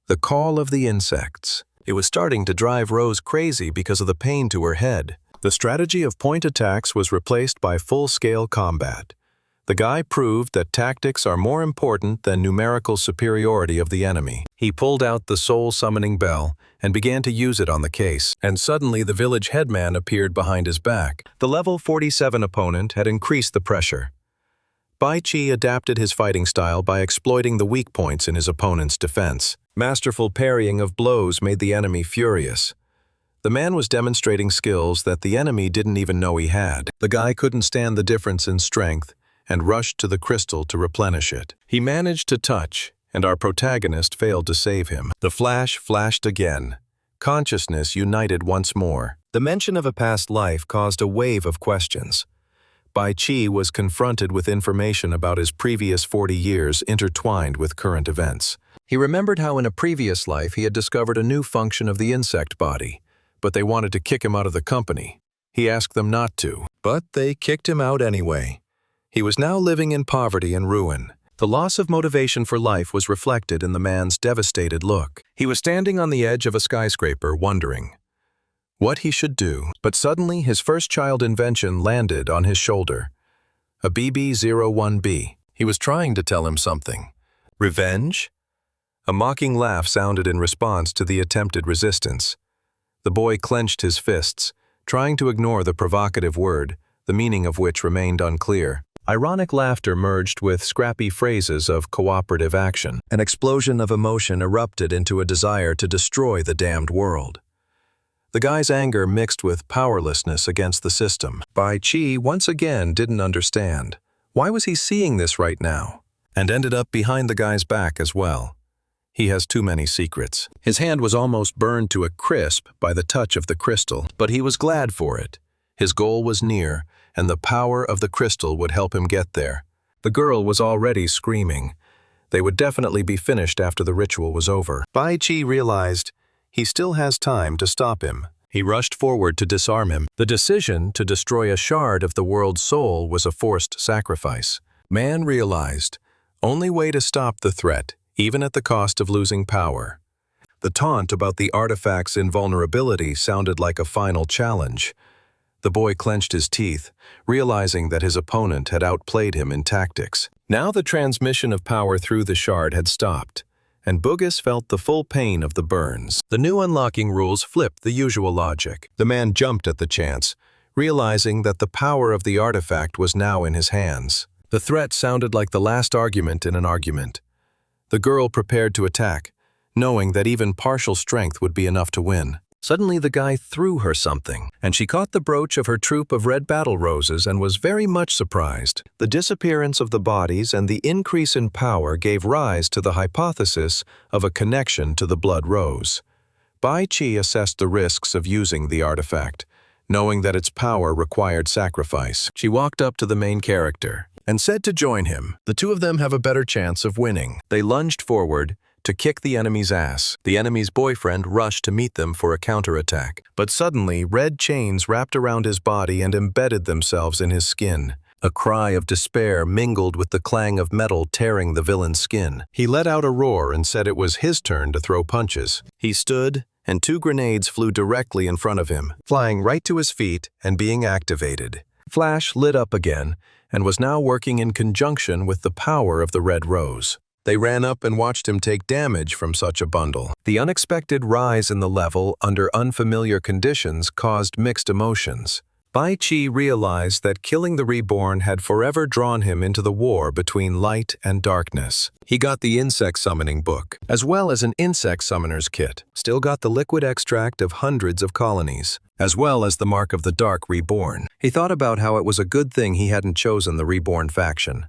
the call of the insects. It was starting to drive Rose crazy because of the pain to her head. The strategy of point attacks was replaced by full-scale combat. The guy proved that tactics are more important than numerical superiority of the enemy. He pulled out the soul-summoning bell and began to use it on the case, and suddenly the village headman appeared behind his back. The level 47 opponent had increased the pressure. Bai Qi adapted his fighting style by exploiting the weak points in his opponent's defense. Masterful parrying of blows made the enemy furious. The man was demonstrating skills that the enemy didn't even know he had. The guy couldn't stand the difference in strength and rushed to the crystal to replenish it. He managed to touch, and our protagonist failed to save him. The flash flashed again. Consciousness united once more. The mention of a past life caused a wave of questions. Bai Qi was confronted with information about his previous 40 years intertwined with current events. He remembered how in a previous life he had discovered a new function of the insect body, but they wanted to kick him out of the company. He asked them not to, but they kicked him out anyway. He was now living in poverty and ruin. The loss of motivation for life was reflected in the man's devastated look. He was standing on the edge of a skyscraper, wondering what he should do. But suddenly his first child invention landed on his shoulder. A BB-01B. He was trying to tell him something. Revenge? A mocking laugh sounded in response to the attempted resistance. The boy clenched his fists, trying to ignore the provocative word, the meaning of which remained unclear. Ironic laughter merged with scrappy phrases of cooperative action. An explosion of emotion erupted into a desire to destroy the damned world. The guy's anger mixed with powerlessness against the system. Bai Qi once again didn't understand. Why was he seeing this right now? And ended up behind the guy's back as well. He has too many secrets. His hand was almost burned to a crisp by the touch of the crystal, but he was glad for it. His goal was near, and the power of the crystal would help him get there. The girl was already screaming. They would definitely be finished after the ritual was over. Bai Qi realized he still has time to stop him. He rushed forward to disarm him. The decision to destroy a shard of the world's soul was a forced sacrifice. Man realized, only way to stop the threat, even at the cost of losing power. The taunt about the artifact's invulnerability sounded like a final challenge. The boy clenched his teeth, realizing that his opponent had outplayed him in tactics. Now the transmission of power through the shard had stopped, and Bugis felt the full pain of the burns. The new unlocking rules flipped the usual logic. The man jumped at the chance, realizing that the power of the artifact was now in his hands. The threat sounded like the last argument in an argument. The girl prepared to attack, knowing that even partial strength would be enough to win. Suddenly the guy threw her something, and she caught the brooch of her troop of red battle roses and was very much surprised. The disappearance of the bodies and the increase in power gave rise to the hypothesis of a connection to the blood rose. Bai Qi assessed the risks of using the artifact, knowing that its power required sacrifice. She walked up to the main character and said to join him. The two of them have a better chance of winning. They lunged forward to kick the enemy's ass. The enemy's boyfriend rushed to meet them for a counterattack. But suddenly, red chains wrapped around his body and embedded themselves in his skin. A cry of despair mingled with the clang of metal tearing the villain's skin. He let out a roar and said it was his turn to throw punches. He stood, and 2 grenades flew directly in front of him, flying right to his feet and being activated. Flash lit up again and was now working in conjunction with the power of the red rose. They ran up and watched him take damage from such a bundle. The unexpected rise in the level under unfamiliar conditions caused mixed emotions. Bai Qi realized that killing the Reborn had forever drawn him into the war between light and darkness. He got the insect summoning book, as well as an insect summoner's kit, still got the liquid extract of hundreds of colonies, as well as the mark of the Dark Reborn. He thought about how it was a good thing he hadn't chosen the Reborn faction.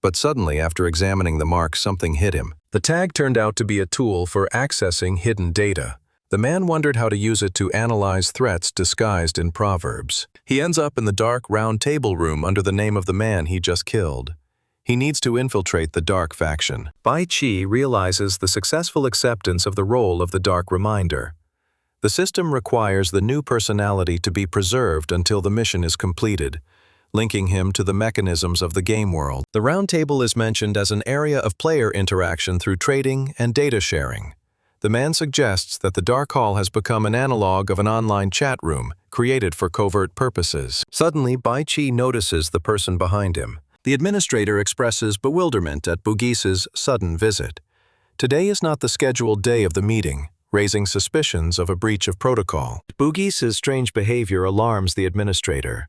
But suddenly, after examining the mark, something hit him. The tag turned out to be a tool for accessing hidden data. The man wondered how to use it to analyze threats disguised in proverbs. He ends up in the dark round table room under the name of the man he just killed. He needs to infiltrate the Dark faction. Bai Qi realizes the successful acceptance of the role of the Dark Reminder. The system requires the new personality to be preserved until the mission is completed, linking him to the mechanisms of the game world. The round table is mentioned as an area of player interaction through trading and data sharing. The man suggests that the Dark Hall has become an analog of an online chat room, created for covert purposes. Suddenly, Bai Qi notices the person behind him. The administrator expresses bewilderment at Bugise's sudden visit. Today is not the scheduled day of the meeting, raising suspicions of a breach of protocol. Bugise's strange behavior alarms the administrator.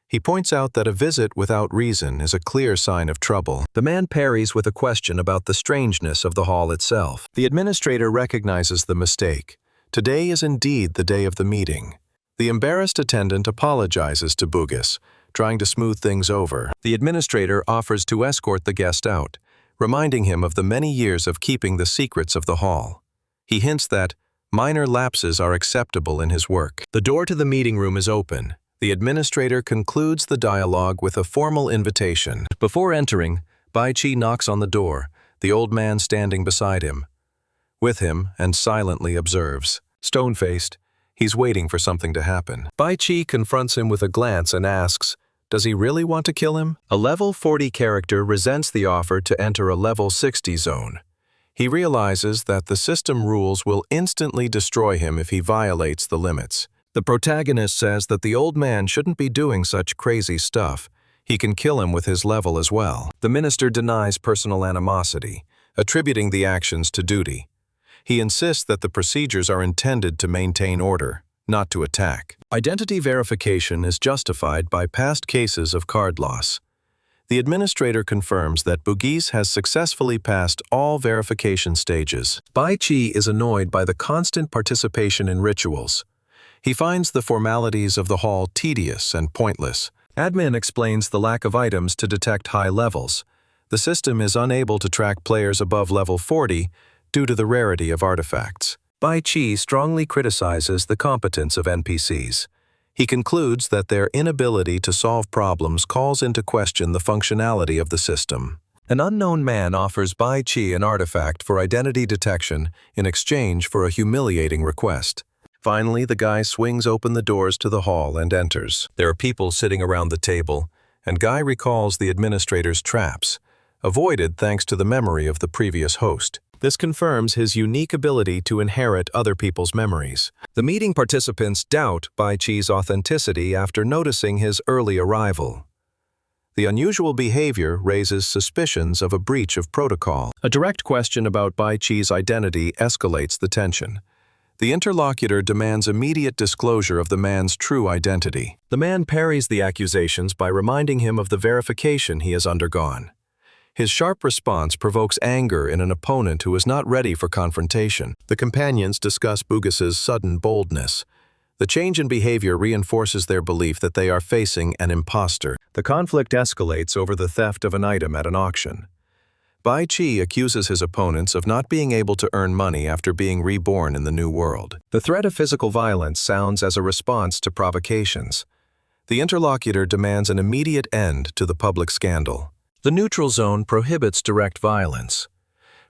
He points out that a visit without reason is a clear sign of trouble. The man parries with a question about the strangeness of the hall itself. The administrator recognizes the mistake. Today is indeed the day of the meeting. The embarrassed attendant apologizes to Bugis, trying to smooth things over. The administrator offers to escort the guest out, reminding him of the many years of keeping the secrets of the hall. He hints that minor lapses are acceptable in his work. The door to the meeting room is open. The administrator concludes the dialogue with a formal invitation. Before entering, Bai Qi knocks on the door, the old man standing beside him. With him, and silently observes. Stone-faced, he's waiting for something to happen. Bai Qi confronts him with a glance and asks, does he really want to kill him? A level 40 character resents the offer to enter a level 60 zone. He realizes that the system rules will instantly destroy him if he violates the limits. The protagonist says that the old man shouldn't be doing such crazy stuff. He can kill him with his level as well. The minister denies personal animosity, attributing the actions to duty. He insists that the procedures are intended to maintain order, not to attack. Identity verification is justified by past cases of card loss. The administrator confirms that Bugis has successfully passed all verification stages. Bai Qi is annoyed by the constant participation in rituals. He finds the formalities of the hall tedious and pointless. Admin explains the lack of items to detect high levels. The system is unable to track players above level 40 due to the rarity of artifacts. Bai Qi strongly criticizes the competence of NPCs. He concludes that their inability to solve problems calls into question the functionality of the system. An unknown man offers Bai Qi an artifact for identity detection in exchange for a humiliating request. Finally, the guy swings open the doors to the hall and enters. There are people sitting around the table, and Guy recalls the administrator's traps, avoided thanks to the memory of the previous host. This confirms his unique ability to inherit other people's memories. The meeting participants doubt Bai Qi's authenticity after noticing his early arrival. The unusual behavior raises suspicions of a breach of protocol. A direct question about Bai Qi's identity escalates the tension. The interlocutor demands immediate disclosure of the man's true identity. The man parries the accusations by reminding him of the verification he has undergone. His sharp response provokes anger in an opponent who is not ready for confrontation. The companions discuss Bugis's sudden boldness. The change in behavior reinforces their belief that they are facing an imposter. The conflict escalates over the theft of an item at an auction. Bai Qi accuses his opponents of not being able to earn money after being reborn in the new world. The threat of physical violence sounds as a response to provocations. The interlocutor demands an immediate end to the public scandal. The neutral zone prohibits direct violence.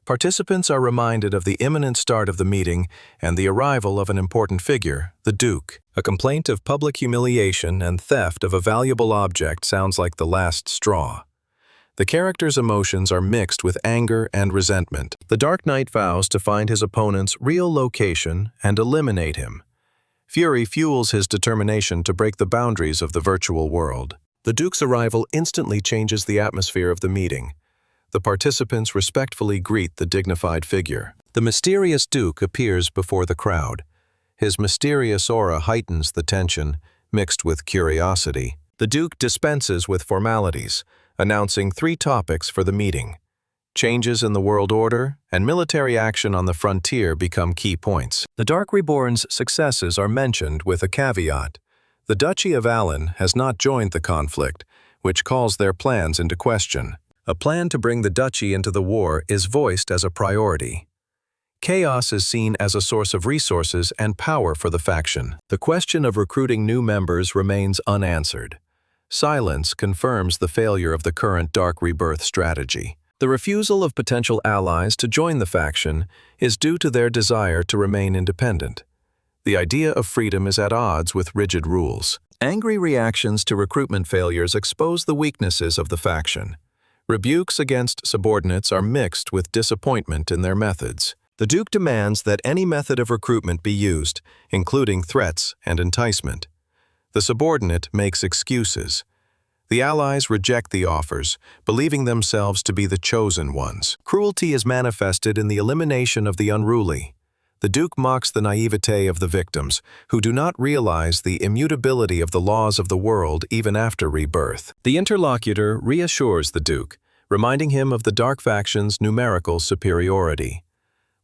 Participants are reminded of the imminent start of the meeting and the arrival of an important figure, the Duke. A complaint of public humiliation and theft of a valuable object sounds like the last straw. The character's emotions are mixed with anger and resentment. The Dark Knight vows to find his opponent's real location and eliminate him. Fury fuels his determination to break the boundaries of the virtual world. The Duke's arrival instantly changes the atmosphere of the meeting. The participants respectfully greet the dignified figure. The mysterious Duke appears before the crowd. His mysterious aura heightens the tension, mixed with curiosity. The Duke dispenses with formalities, announcing 3 topics for the meeting. Changes in the world order and military action on the frontier become key points. The Dark Reborn's successes are mentioned with a caveat. The Duchy of Allen has not joined the conflict, which calls their plans into question. A plan to bring the duchy into the war is voiced as a priority. Chaos is seen as a source of resources and power for the faction. The question of recruiting new members remains unanswered. Silence confirms the failure of the current Dark Rebirth strategy. The refusal of potential allies to join the faction is due to their desire to remain independent. The idea of freedom is at odds with rigid rules. Angry reactions to recruitment failures expose the weaknesses of the faction. Rebukes against subordinates are mixed with disappointment in their methods. The Duke demands that any method of recruitment be used, including threats and enticement. The subordinate makes excuses. The allies reject the offers, believing themselves to be the chosen ones. Cruelty is manifested in the elimination of the unruly. The Duke mocks the naivete of the victims, who do not realize the immutability of the laws of the world even after rebirth. The interlocutor reassures the Duke, reminding him of the Dark Faction's numerical superiority.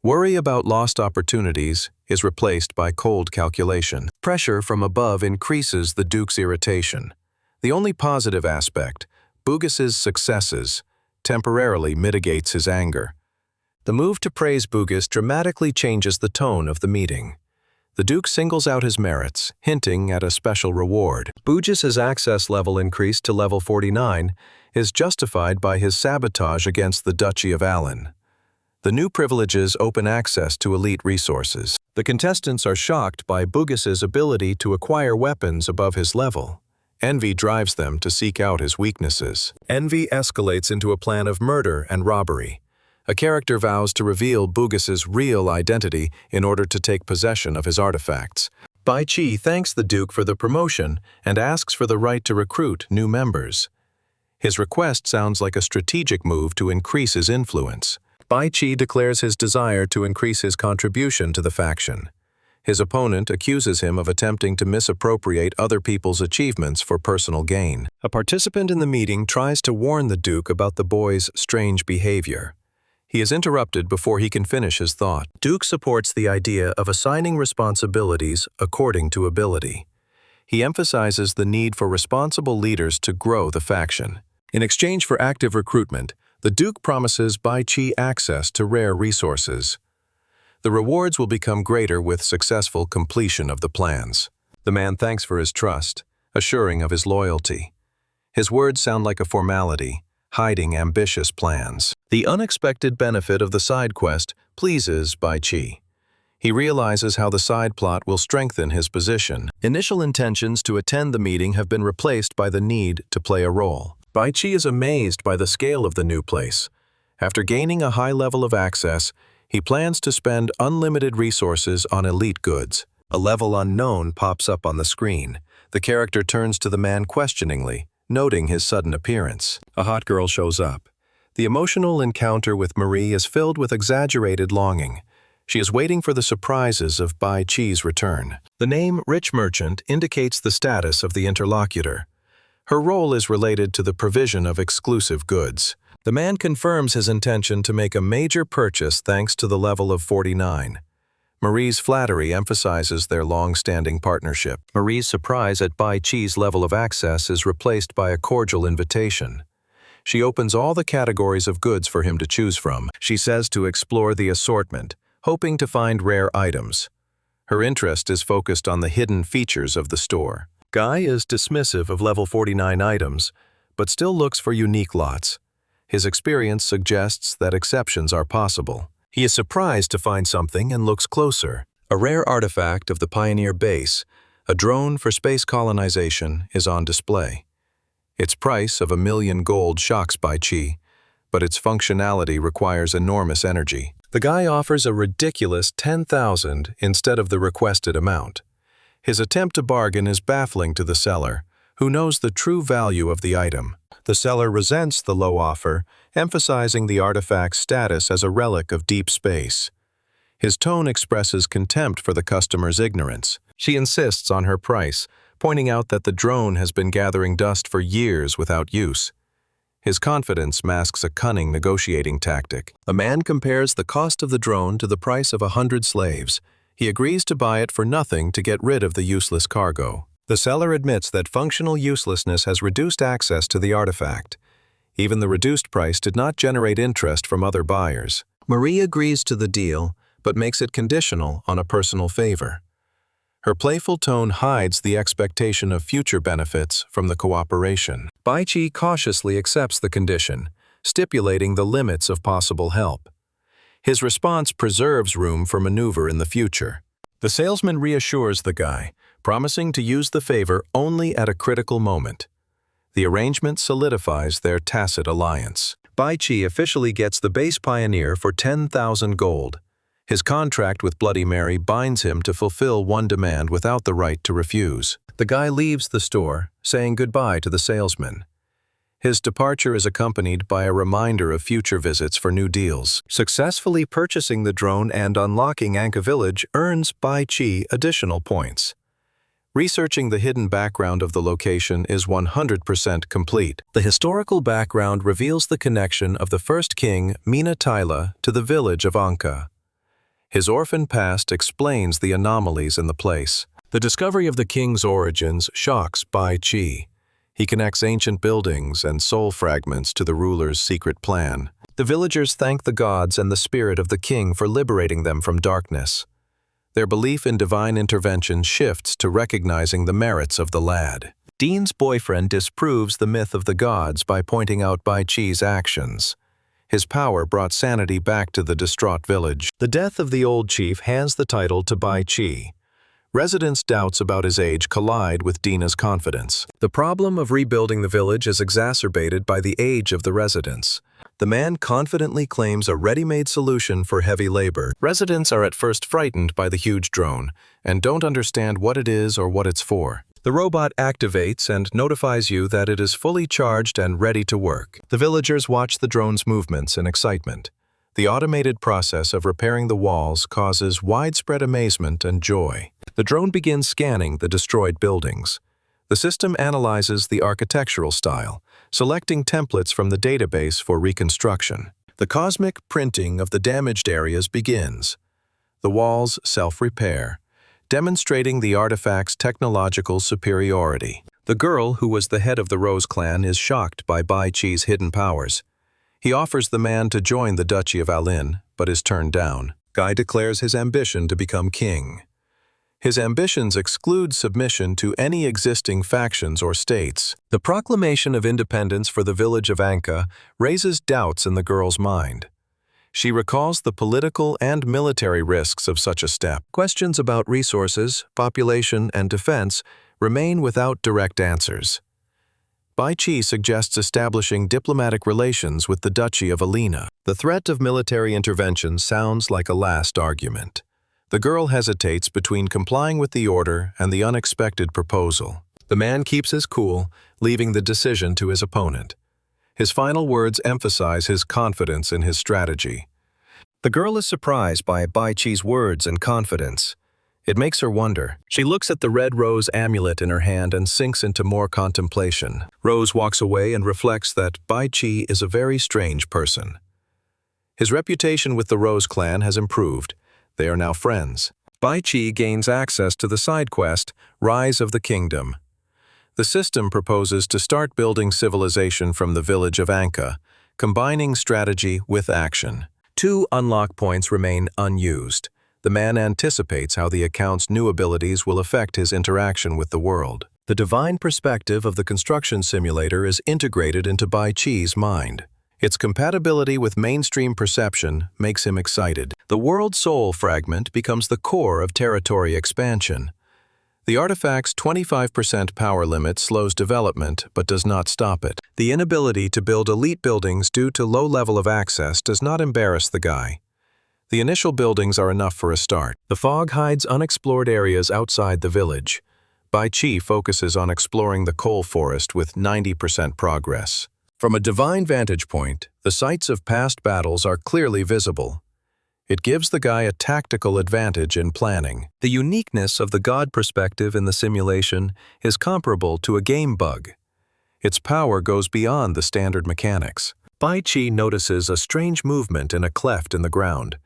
Worry about lost opportunities is replaced by cold calculation. Pressure from above increases the Duke's irritation. The only positive aspect, Bugis's successes, temporarily mitigates his anger. The move to praise Bugis dramatically changes the tone of the meeting. The Duke singles out his merits, hinting at a special reward. Bugis's access level increase to level 49 is justified by his sabotage against the Duchy of Allen. The new privileges open access to elite resources. The contestants are shocked by Bugis's ability to acquire weapons above his level. Envy drives them to seek out his weaknesses. Envy escalates into a plan of murder and robbery. A character vows to reveal Bugis's real identity in order to take possession of his artifacts. Bai Qi thanks the Duke for the promotion and asks for the right to recruit new members. His request sounds like a strategic move to increase his influence. Bai Qi declares his desire to increase his contribution to the faction. His opponent accuses him of attempting to misappropriate other people's achievements for personal gain. A participant in the meeting tries to warn the Duke about the boy's strange behavior. He is interrupted before he can finish his thought. Duke supports the idea of assigning responsibilities according to ability. He emphasizes the need for responsible leaders to grow the faction. In exchange for active recruitment, the Duke promises Bai Qi access to rare resources. The rewards will become greater with successful completion of the plans. The man thanks for his trust, assuring of his loyalty. His words sound like a formality, hiding ambitious plans. The unexpected benefit of the side quest pleases Bai Qi. He realizes how the side plot will strengthen his position. Initial intentions to attend the meeting have been replaced by the need to play a role. Bai Qi is amazed by the scale of the new place. After gaining a high level of access, he plans to spend unlimited resources on elite goods. A level unknown pops up on the screen. The character turns to the man questioningly, noting his sudden appearance. A hot girl shows up. The emotional encounter with Marie is filled with exaggerated longing. She is waiting for the surprises of Bai Qi's return. The name Rich Merchant indicates the status of the interlocutor. Her role is related to the provision of exclusive goods. The man confirms his intention to make a major purchase thanks to the level of 49. Marie's flattery emphasizes their long-standing partnership. Marie's surprise at Bai Qi's level of access is replaced by a cordial invitation. She opens all the categories of goods for him to choose from. She says to explore the assortment, hoping to find rare items. Her interest is focused on the hidden features of the store. Guy is dismissive of level 49 items, but still looks for unique lots. His experience suggests that exceptions are possible. He is surprised to find something and looks closer. A rare artifact of the Pioneer base, a drone for space colonization, is on display. Its price of 1,000,000 gold shocks Bai Qi, but its functionality requires enormous energy. The guy offers a ridiculous 10,000 instead of the requested amount. His attempt to bargain is baffling to the seller, who knows the true value of the item. The seller resents the low offer, emphasizing the artifact's status as a relic of deep space. His tone expresses contempt for the customer's ignorance. She insists on her price, pointing out that the drone has been gathering dust for years without use. His confidence masks a cunning negotiating tactic. A man compares the cost of the drone to the price of 100 slaves. He agrees to buy it for nothing to get rid of the useless cargo. The seller admits that functional uselessness has reduced access to the artifact. Even the reduced price did not generate interest from other buyers. Marie agrees to the deal, but makes it conditional on a personal favor. Her playful tone hides the expectation of future benefits from the cooperation. Baichi cautiously accepts the condition, stipulating the limits of possible help. His response preserves room for maneuver in the future. The salesman reassures the guy, promising to use the favor only at a critical moment. The arrangement solidifies their tacit alliance. Baichi officially gets the base pioneer for 10,000 gold. His contract with Bloody Mary binds him to fulfill one demand without the right to refuse. The guy leaves the store, saying goodbye to the salesman. His departure is accompanied by a reminder of future visits for new deals. Successfully purchasing the drone and unlocking Anka Village earns Baichi additional points. Researching the hidden background of the location is 100% complete. The historical background reveals the connection of the first king, Mina Taila, to the village of Anka. His orphan past explains the anomalies in the place. The discovery of the king's origins shocks Baichi. He connects ancient buildings and soul fragments to the ruler's secret plan. The villagers thank the gods and the spirit of the king for liberating them from darkness. Their belief in divine intervention shifts to recognizing the merits of the lad. Dean's boyfriend disproves the myth of the gods by pointing out Baichi's actions. His power brought sanity back to the distraught village. The death of the old chief hands the title to Baichi. Residents' doubts about his age collide with Dina's confidence. The problem of rebuilding the village is exacerbated by the age of the residents. The man confidently claims a ready-made solution for heavy labor. Residents are at first frightened by the huge drone and don't understand what it is or what it's for. The robot activates and notifies you that it is fully charged and ready to work. The villagers watch the drone's movements in excitement. The automated process of repairing the walls causes widespread amazement and joy. The drone begins scanning the destroyed buildings. The system analyzes the architectural style, selecting templates from the database for reconstruction. The cosmic printing of the damaged areas begins. The walls self-repair, demonstrating the artifact's technological superiority. The girl, who was the head of the Rose clan, is shocked by Baichi's hidden powers. He offers the man to join the Duchy of Alin, but is turned down. Guy declares his ambition to become king. His ambitions exclude submission to any existing factions or states. The proclamation of independence for the village of Anka raises doubts in the girl's mind. She recalls the political and military risks of such a step. Questions about resources, population, and defense remain without direct answers. Baichi suggests establishing diplomatic relations with the Duchy of Alina. The threat of military intervention sounds like a last argument. The girl hesitates between complying with the order and the unexpected proposal. The man keeps his cool, leaving the decision to his opponent. His final words emphasize his confidence in his strategy. The girl is surprised by Baichi's words and confidence. It makes her wonder. She looks at the red rose amulet in her hand and sinks into more contemplation. Rose walks away and reflects that Baichi is a very strange person. His reputation with the Rose clan has improved. They are now friends. Baichi gains access to the side quest, Rise of the Kingdom. The system proposes to start building civilization from the village of Anka, combining strategy with action. 2 unlock points remain unused. The man anticipates how the account's new abilities will affect his interaction with the world. The divine perspective of the construction simulator is integrated into Baichi's mind. Its compatibility with mainstream perception makes him excited. The world soul fragment becomes the core of territory expansion. The artifact's 25% power limit slows development but does not stop it. The inability to build elite buildings due to low level of access does not embarrass the guy. The initial buildings are enough for a start. The fog hides unexplored areas outside the village. Baichi focuses on exploring the coal forest with 90% progress. From a divine vantage point, the sites of past battles are clearly visible. It gives the guy a tactical advantage in planning. The uniqueness of the god perspective in the simulation is comparable to a game bug. Its power goes beyond the standard mechanics. Bai Qi notices a strange movement in a cleft in the ground.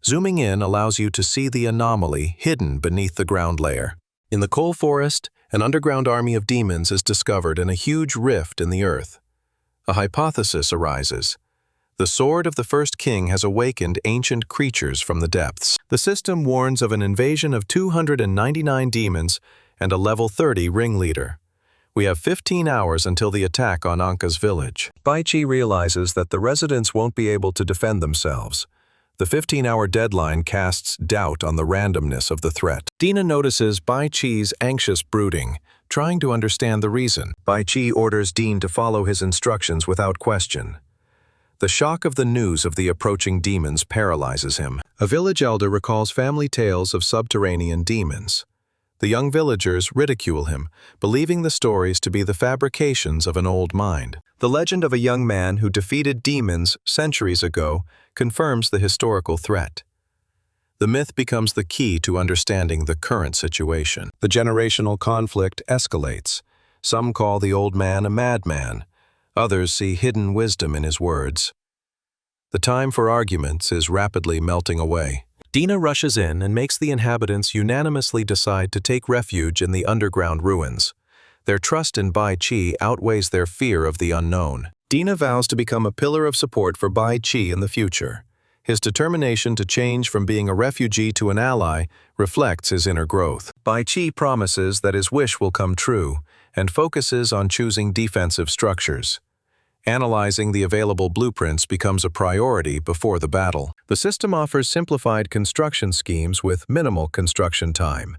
Zooming in allows you to see the anomaly hidden beneath the ground layer. In the coal forest, an underground army of demons is discovered in a huge rift in the earth. A hypothesis arises. The sword of the first king has awakened ancient creatures from the depths. The system warns of an invasion of 299 demons and a level 30 ringleader. We have 15 hours until the attack on Anka's village. Bai Qi realizes that the residents won't be able to defend themselves. The 15-hour deadline casts doubt on the randomness of the threat. Dina notices Bai Qi's anxious brooding, trying to understand the reason. Bai Qi orders Dean to follow his instructions without question. The shock of the news of the approaching demons paralyzes him. A village elder recalls family tales of subterranean demons. The young villagers ridicule him, believing the stories to be the fabrications of an old mind. The legend of a young man who defeated demons centuries ago confirms the historical threat. The myth becomes the key to understanding the current situation. The generational conflict escalates. Some call the old man a madman. Others see hidden wisdom in his words. The time for arguments is rapidly melting away. Dina rushes in and makes the inhabitants unanimously decide to take refuge in the underground ruins. Their trust in Bai Qi outweighs their fear of the unknown. Dina vows to become a pillar of support for Bai Qi in the future. His determination to change from being a refugee to an ally reflects his inner growth. Bai Qi promises that his wish will come true and focuses on choosing defensive structures. Analyzing the available blueprints becomes a priority before the battle. The system offers simplified construction schemes with minimal construction time.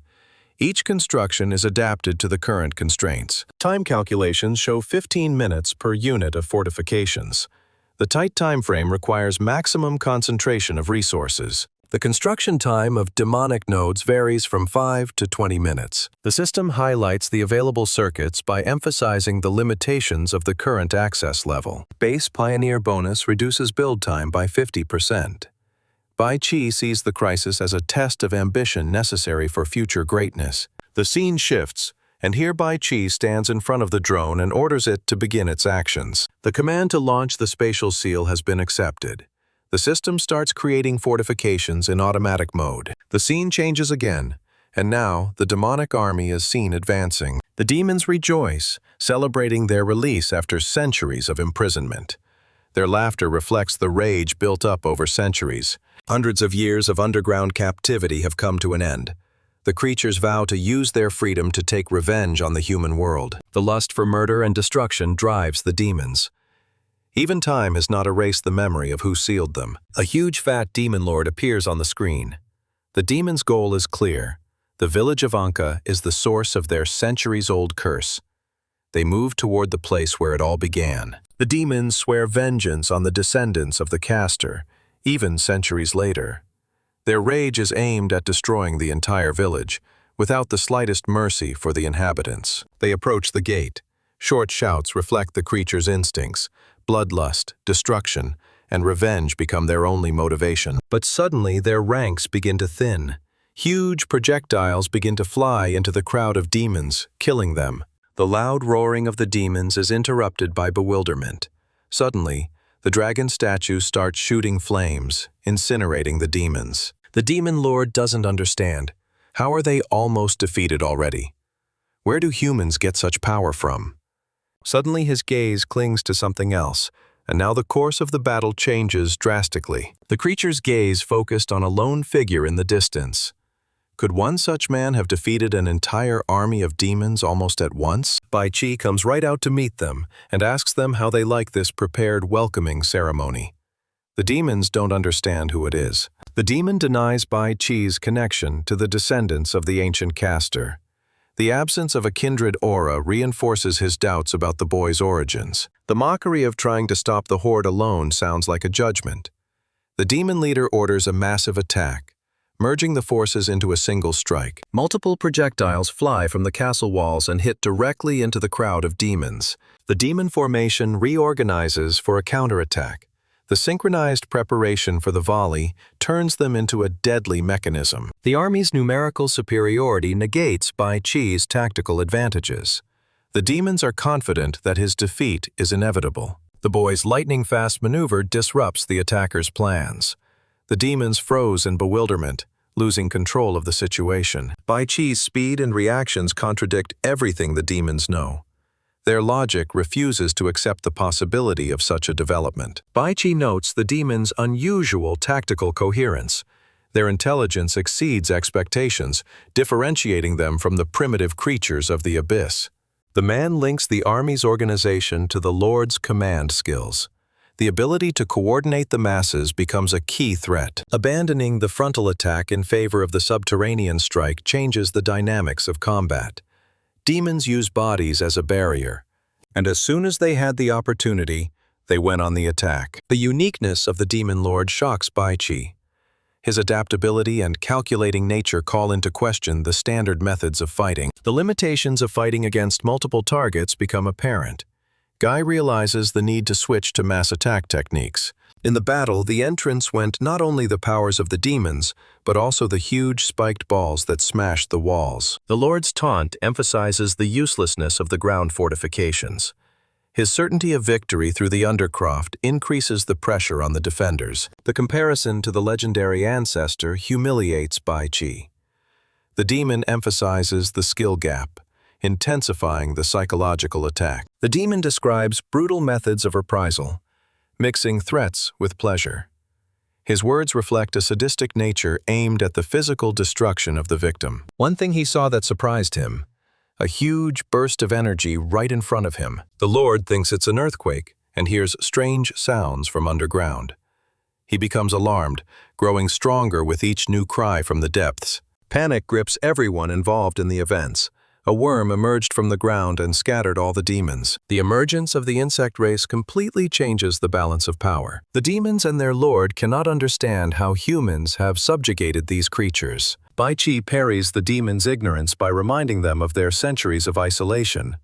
Each construction is adapted to the current constraints. Time calculations show 15 minutes per unit of fortifications. The tight time frame requires maximum concentration of resources. The construction time of demonic nodes varies from 5 to 20 minutes. The system highlights the available circuits by emphasizing the limitations of the current access level. Base Pioneer bonus reduces build time by 50%. Bai Qi sees the crisis as a test of ambition necessary for future greatness. The scene shifts, and here Bai Qi stands in front of the drone and orders it to begin its actions. The command to launch the spatial seal has been accepted. The system starts creating fortifications in automatic mode. The scene changes again, and now the demonic army is seen advancing. The demons rejoice, celebrating their release after centuries of imprisonment. Their laughter reflects the rage built up over centuries. Hundreds of years of underground captivity have come to an end. The creatures vow to use their freedom to take revenge on the human world. The lust for murder and destruction drives the demons. Even time has not erased the memory of who sealed them. A huge fat demon lord appears on the screen. The demon's goal is clear. The village of Anka is the source of their centuries-old curse. They move toward the place where it all began. The demons swear vengeance on the descendants of the caster, even centuries later. Their rage is aimed at destroying the entire village, without the slightest mercy for the inhabitants. They approach the gate. Short shouts reflect the creature's instincts. Bloodlust, destruction, and revenge become their only motivation. But suddenly their ranks begin to thin. Huge projectiles begin to fly into the crowd of demons, killing them. The loud roaring of the demons is interrupted by bewilderment. Suddenly, the dragon statue starts shooting flames, incinerating the demons. The demon lord doesn't understand. How are they almost defeated already? Where do humans get such power from? Suddenly his gaze clings to something else, and now the course of the battle changes drastically. The creature's gaze focused on a lone figure in the distance. Could one such man have defeated an entire army of demons almost at once? Bai Qi comes right out to meet them and asks them how they like this prepared welcoming ceremony. The demons don't understand who it is. The demon denies Bai Qi's connection to the descendants of the ancient caster. The absence of a kindred aura reinforces his doubts about the boy's origins. The mockery of trying to stop the horde alone sounds like a judgment. The demon leader orders a massive attack, merging the forces into a single strike. Multiple projectiles fly from the castle walls and hit directly into the crowd of demons. The demon formation reorganizes for a counterattack. The synchronized preparation for the volley turns them into a deadly mechanism. The army's numerical superiority negates Bai Qi's tactical advantages. The demons are confident that his defeat is inevitable. The boy's lightning-fast maneuver disrupts the attacker's plans. The demons froze in bewilderment, losing control of the situation. Bai Qi's speed and reactions contradict everything the demons know. Their logic refuses to accept the possibility of such a development. Bai Qi notes the demons' unusual tactical coherence. Their intelligence exceeds expectations, differentiating them from the primitive creatures of the abyss. The man links the army's organization to the Lord's command skills. The ability to coordinate the masses becomes a key threat. Abandoning the frontal attack in favor of the subterranean strike changes the dynamics of combat. Demons use bodies as a barrier, and as soon as they had the opportunity, they went on the attack. The uniqueness of the demon lord shocks Bai Qi. His adaptability and calculating nature call into question the standard methods of fighting. The limitations of fighting against multiple targets become apparent. Guy realizes the need to switch to mass attack techniques. In the battle, the entrance went not only the powers of the demons, but also the huge spiked balls that smashed the walls. The Lord's taunt emphasizes the uselessness of the ground fortifications. His certainty of victory through the undercroft increases the pressure on the defenders. The comparison to the legendary ancestor humiliates Bai Qi. The demon emphasizes the skill gap, intensifying the psychological attack. The demon describes brutal methods of reprisal, mixing threats with pleasure. His words reflect a sadistic nature aimed at the physical destruction of the victim. One thing he saw that surprised him: a huge burst of energy right in front of him. The Lord thinks it's an earthquake and hears strange sounds from underground. He becomes alarmed, growing stronger with each new cry from the depths. Panic grips everyone involved in the events. A worm emerged from the ground and scattered all the demons. The emergence of the insect race completely changes the balance of power. The demons and their lord cannot understand how humans have subjugated these creatures. Bai Qi parries the demons' ignorance by reminding them of their centuries of isolation.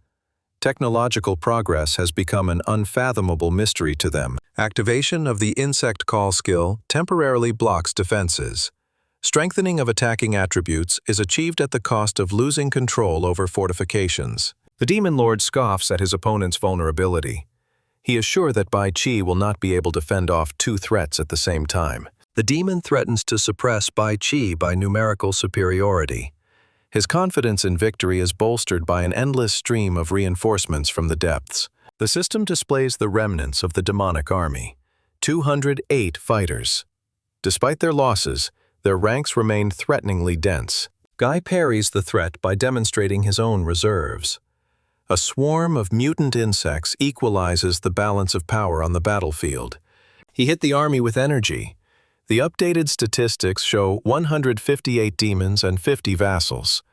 Technological progress has become an unfathomable mystery to them. Activation of the insect call skill temporarily blocks defenses. Strengthening of attacking attributes is achieved at the cost of losing control over fortifications. The demon lord scoffs at his opponent's vulnerability. He is sure that Bai Qi will not be able to fend off two threats at the same time. The demon threatens to suppress Bai Qi by numerical superiority. His confidence in victory is bolstered by an endless stream of reinforcements from the depths. The system displays the remnants of the demonic army: 208 fighters. Despite their losses, their ranks remain threateningly dense. Guy parries the threat by demonstrating his own reserves. A swarm of mutant insects equalizes the balance of power on the battlefield. He hit the army with energy. The updated statistics show 158 demons and 50 vassals.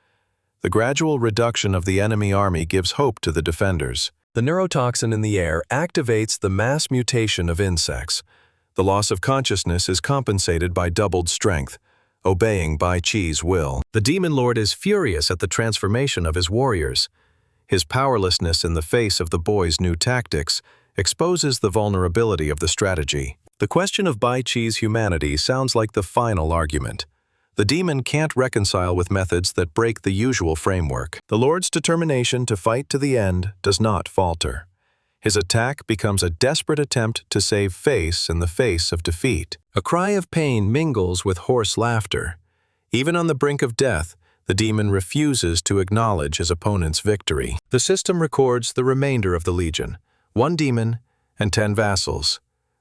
The gradual reduction of the enemy army gives hope to the defenders. The neurotoxin in the air activates the mass mutation of insects. The loss of consciousness is compensated by doubled strength, obeying Bai Qi's will. The demon lord is furious at the transformation of his warriors. His powerlessness in the face of the boy's new tactics exposes the vulnerability of the strategy. The question of Bai Qi's humanity sounds like the final argument. The demon can't reconcile with methods that break the usual framework. The Lord's determination to fight to the end does not falter. His attack becomes a desperate attempt to save face in the face of defeat. A cry of pain mingles with hoarse laughter. Even on the brink of death, the demon refuses to acknowledge his opponent's victory. The system records the remainder of the legion: 1 demon and 10 vassals.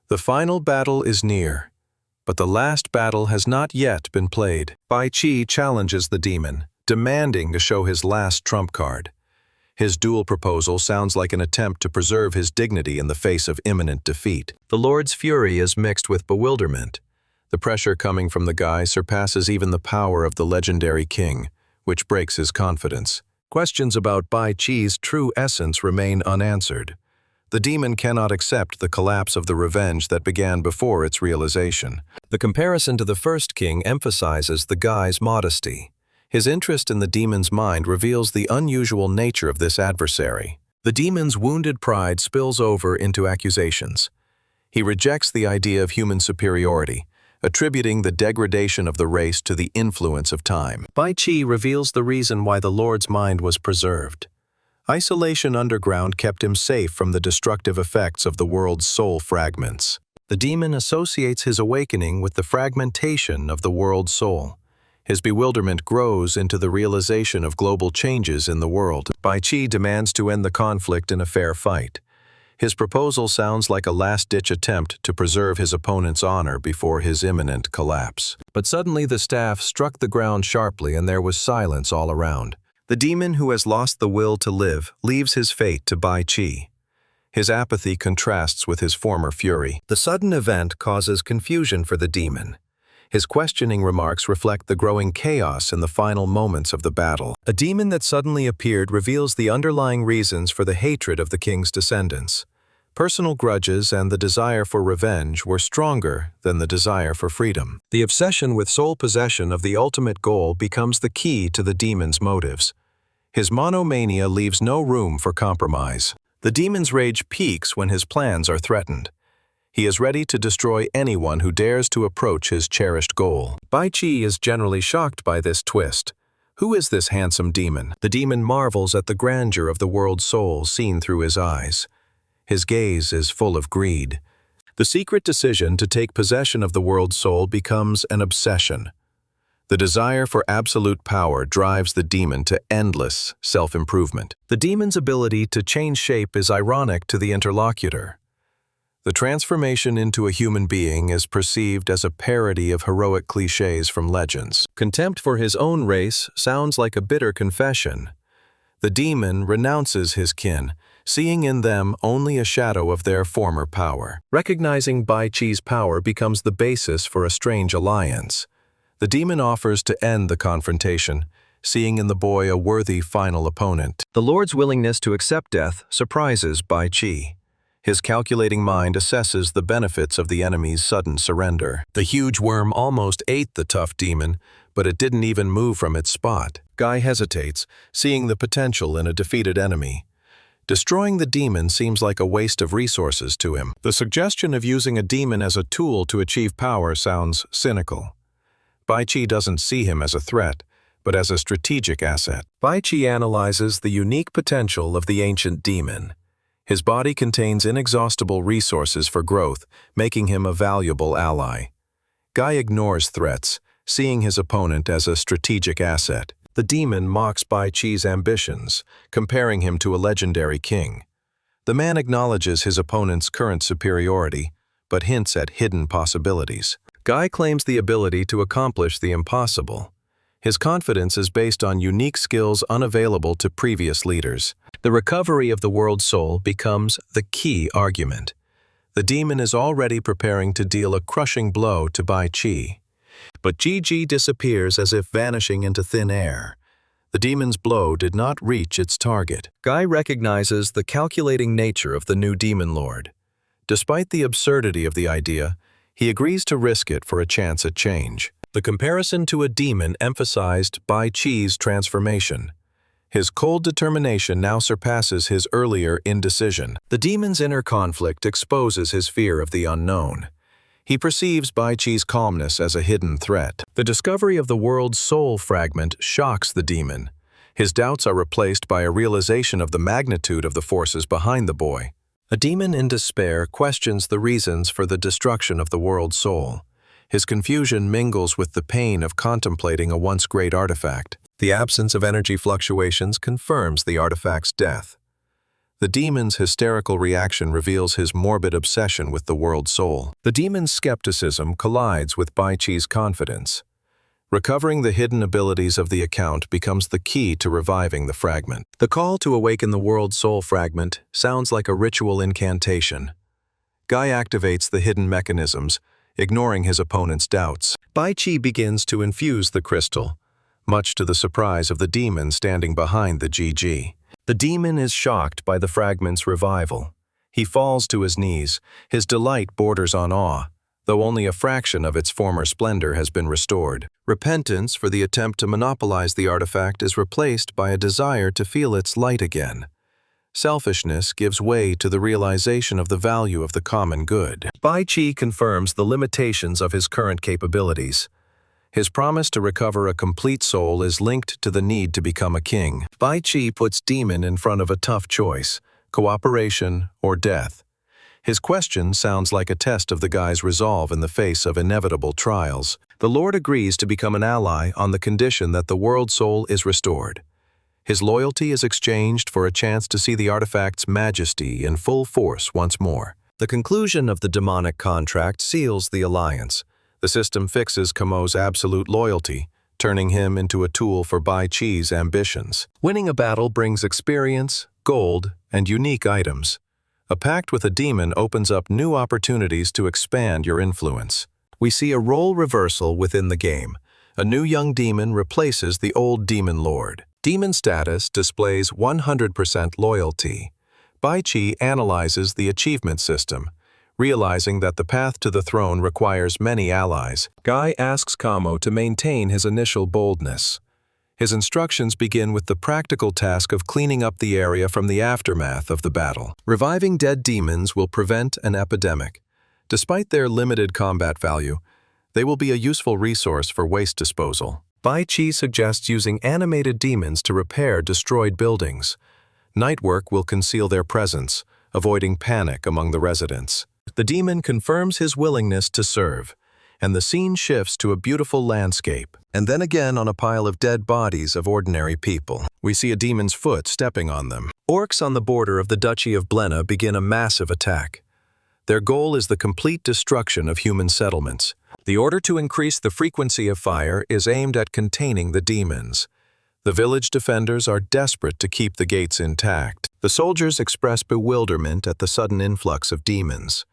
The final battle is near, but the last battle has not yet been played. Bai Qi challenges the demon, demanding to show his last trump card. His duel proposal sounds like an attempt to preserve his dignity in the face of imminent defeat. The Lord's fury is mixed with bewilderment. The pressure coming from the guy surpasses even the power of the legendary king, which breaks his confidence. Questions about Bai Qi's true essence remain unanswered. The demon cannot accept the collapse of the revenge that began before its realization. The comparison to the first king emphasizes the guy's modesty. His interest in the demon's mind reveals the unusual nature of this adversary. The demon's wounded pride spills over into accusations. He rejects the idea of human superiority, attributing the degradation of the race to the influence of time. Bai Qi reveals the reason why the Lord's mind was preserved. Isolation underground kept him safe from the destructive effects of the world's soul fragments. The demon associates his awakening with the fragmentation of the world's soul. His bewilderment grows into the realization of global changes in the world. Bai Qi demands to end the conflict in a fair fight. His proposal sounds like a last-ditch attempt to preserve his opponent's honor before his imminent collapse. But suddenly the staff struck the ground sharply and there was silence all around. The demon who has lost the will to live leaves his fate to Bai Qi. His apathy contrasts with his former fury. The sudden event causes confusion for the demon. His questioning remarks reflect the growing chaos in the final moments of the battle. A demon that suddenly appeared reveals the underlying reasons for the hatred of the king's descendants. Personal grudges and the desire for revenge were stronger than the desire for freedom. The obsession with sole possession of the ultimate goal becomes the key to the demon's motives. His monomania leaves no room for compromise. The demon's rage peaks when his plans are threatened. He is ready to destroy anyone who dares to approach his cherished goal. Bai Qi is generally shocked by this twist. Who is this handsome demon? The demon marvels at the grandeur of the world's soul seen through his eyes. His gaze is full of greed. The secret decision to take possession of the world's soul becomes an obsession. The desire for absolute power drives the demon to endless self-improvement. The demon's ability to change shape is ironic to the interlocutor. The transformation into a human being is perceived as a parody of heroic cliches from legends. Contempt for his own race sounds like a bitter confession. The demon renounces his kin, seeing in them only a shadow of their former power. Recognizing Bai Qi's power becomes the basis for a strange alliance. The demon offers to end the confrontation, seeing in the boy a worthy final opponent. The Lord's willingness to accept death surprises Bai Qi. His calculating mind assesses the benefits of the enemy's sudden surrender. The huge worm almost ate the tough demon, but it didn't even move from its spot. Guy hesitates, seeing the potential in a defeated enemy. Destroying the demon seems like a waste of resources to him. The suggestion of using a demon as a tool to achieve power sounds cynical. Bai Qi doesn't see him as a threat, but as a strategic asset. Bai Qi analyzes the unique potential of the ancient demon. His body contains inexhaustible resources for growth, making him a valuable ally. Guy ignores threats, seeing his opponent as a strategic asset. The demon mocks Bai Qi's ambitions, comparing him to a legendary king. The man acknowledges his opponent's current superiority, but hints at hidden possibilities. Guy claims the ability to accomplish the impossible. His confidence is based on unique skills unavailable to previous leaders. The recovery of the world's soul becomes the key argument. The demon is already preparing to deal a crushing blow to Bai Qi. But Ji disappears as if vanishing into thin air. The demon's blow did not reach its target. Guy recognizes the calculating nature of the new demon lord. Despite the absurdity of the idea, he agrees to risk it for a chance at change. The comparison to a demon emphasized Bai Qi's transformation. His cold determination now surpasses his earlier indecision. The demon's inner conflict exposes his fear of the unknown. He perceives Bai Qi's calmness as a hidden threat. The discovery of the world's soul fragment shocks the demon. His doubts are replaced by a realization of the magnitude of the forces behind the boy. A demon in despair questions the reasons for the destruction of the world's soul. His confusion mingles with the pain of contemplating a once great artifact. The absence of energy fluctuations confirms the artifact's death. The demon's hysterical reaction reveals his morbid obsession with the world's soul. The demon's skepticism collides with Bai Qi's confidence. Recovering the hidden abilities of the account becomes the key to reviving the fragment. The call to awaken the world's soul fragment sounds like a ritual incantation. Guy activates the hidden mechanisms, ignoring his opponent's doubts. Bai Qi begins to infuse the crystal, much to the surprise of the demon standing behind the GG. The demon is shocked by the fragment's revival. He falls to his knees. His delight borders on awe, though only a fraction of its former splendor has been restored. Repentance for the attempt to monopolize the artifact is replaced by a desire to feel its light again. Selfishness gives way to the realization of the value of the common good. Bai Qi confirms the limitations of his current capabilities. His promise to recover a complete soul is linked to the need to become a king. Bai Qi puts Demon in front of a tough choice: cooperation or death. His question sounds like a test of the guy's resolve in the face of inevitable trials. The Lord agrees to become an ally on the condition that the world soul is restored. His loyalty is exchanged for a chance to see the artifact's majesty in full force once more. The conclusion of the demonic contract seals the alliance. The system fixes Kamo's absolute loyalty, turning him into a tool for Bai Qi's ambitions. Winning a battle brings experience, gold, and unique items. A pact with a demon opens up new opportunities to expand your influence. We see a role reversal within the game. A new young demon replaces the old demon lord. Demon status displays 100% loyalty. Bai Qi analyzes the achievement system, realizing that the path to the throne requires many allies. Guy asks Kamo to maintain his initial boldness. His instructions begin with the practical task of cleaning up the area from the aftermath of the battle. Reviving dead demons will prevent an epidemic. Despite their limited combat value, they will be a useful resource for waste disposal. Bai Qi suggests using animated demons to repair destroyed buildings. Night work will conceal their presence, avoiding panic among the residents. The demon confirms his willingness to serve, and the scene shifts to a beautiful landscape, and then again on a pile of dead bodies of ordinary people. We see a demon's foot stepping on them. Orcs on the border of the Duchy of Blenna begin a massive attack. Their goal is the complete destruction of human settlements. The order to increase the frequency of fire is aimed at containing the demons. The village defenders are desperate to keep the gates intact. The soldiers express bewilderment at the sudden influx of demons.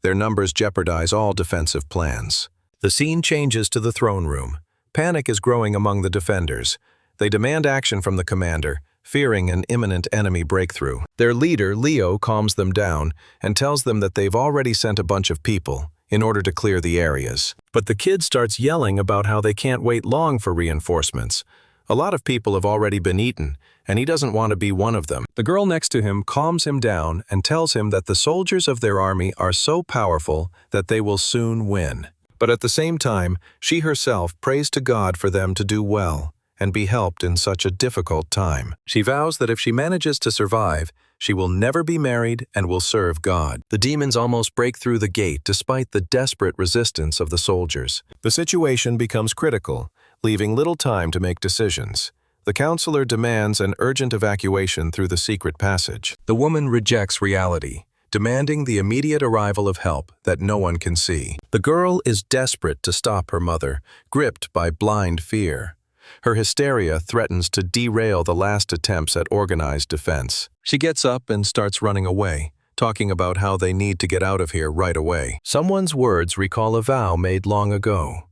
Their numbers jeopardize all defensive plans. The scene changes to the throne room. Panic is growing among the defenders. They demand action from the commander, fearing an imminent enemy breakthrough. Their leader, Leo, calms them down and tells them that they've already sent a bunch of people in order to clear the areas. But the kid starts yelling about how they can't wait long for reinforcements. A lot of people have already been eaten, and he doesn't want to be one of them. The girl next to him calms him down and tells him that the soldiers of their army are so powerful that they will soon win. But at the same time, she herself prays to God for them to do well and be helped in such a difficult time. She vows that if she manages to survive, she will never be married and will serve God. The demons almost break through the gate despite the desperate resistance of the soldiers. The situation becomes critical, leaving little time to make decisions. The counselor demands an urgent evacuation through the secret passage. The woman rejects reality, demanding the immediate arrival of help that no one can see. The girl is desperate to stop her mother, gripped by blind fear. Her hysteria threatens to derail the last attempts at organized defense. She gets up and starts running away, talking about how they need to get out of here right away. Someone's words recall a vow made long ago.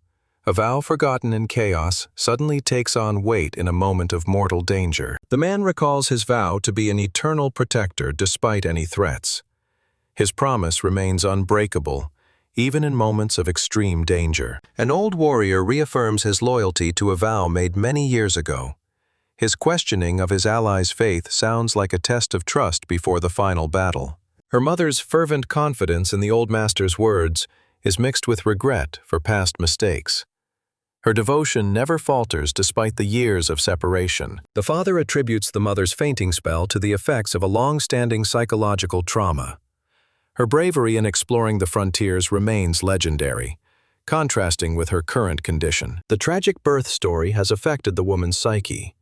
A vow forgotten in chaos suddenly takes on weight in a moment of mortal danger. The man recalls his vow to be an eternal protector despite any threats. His promise remains unbreakable, even in moments of extreme danger. An old warrior reaffirms his loyalty to a vow made many years ago. His questioning of his ally's faith sounds like a test of trust before the final battle. Her mother's fervent confidence in the old master's words is mixed with regret for past mistakes. Her devotion never falters despite the years of separation. The father attributes the mother's fainting spell to the effects of a long-standing psychological trauma. Her bravery in exploring the frontiers remains legendary, contrasting with her current condition. The tragic birth story has affected the woman's psyche.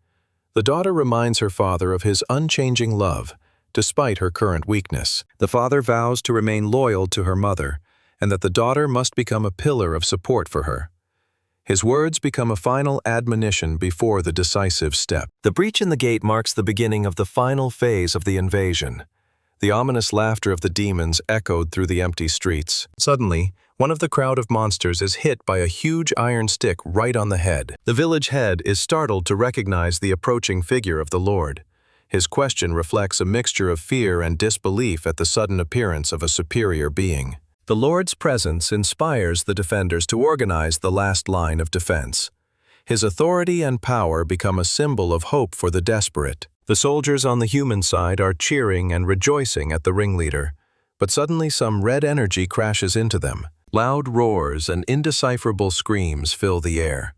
The daughter reminds her father of his unchanging love, despite her current weakness. The father vows to remain loyal to her mother, and that the daughter must become a pillar of support for her. His words become a final admonition before the decisive step. The breach in the gate marks the beginning of the final phase of the invasion. The ominous laughter of the demons echoed through the empty streets. Suddenly, one of the crowd of monsters is hit by a huge iron stick right on the head. The village head is startled to recognize the approaching figure of the Lord. His question reflects a mixture of fear and disbelief at the sudden appearance of a superior being. The Lord's presence inspires the defenders to organize the last line of defense. His authority and power become a symbol of hope for the desperate. The soldiers on the human side are cheering and rejoicing at the ringleader, but suddenly some red energy crashes into them. Loud roars and indecipherable screams fill the air.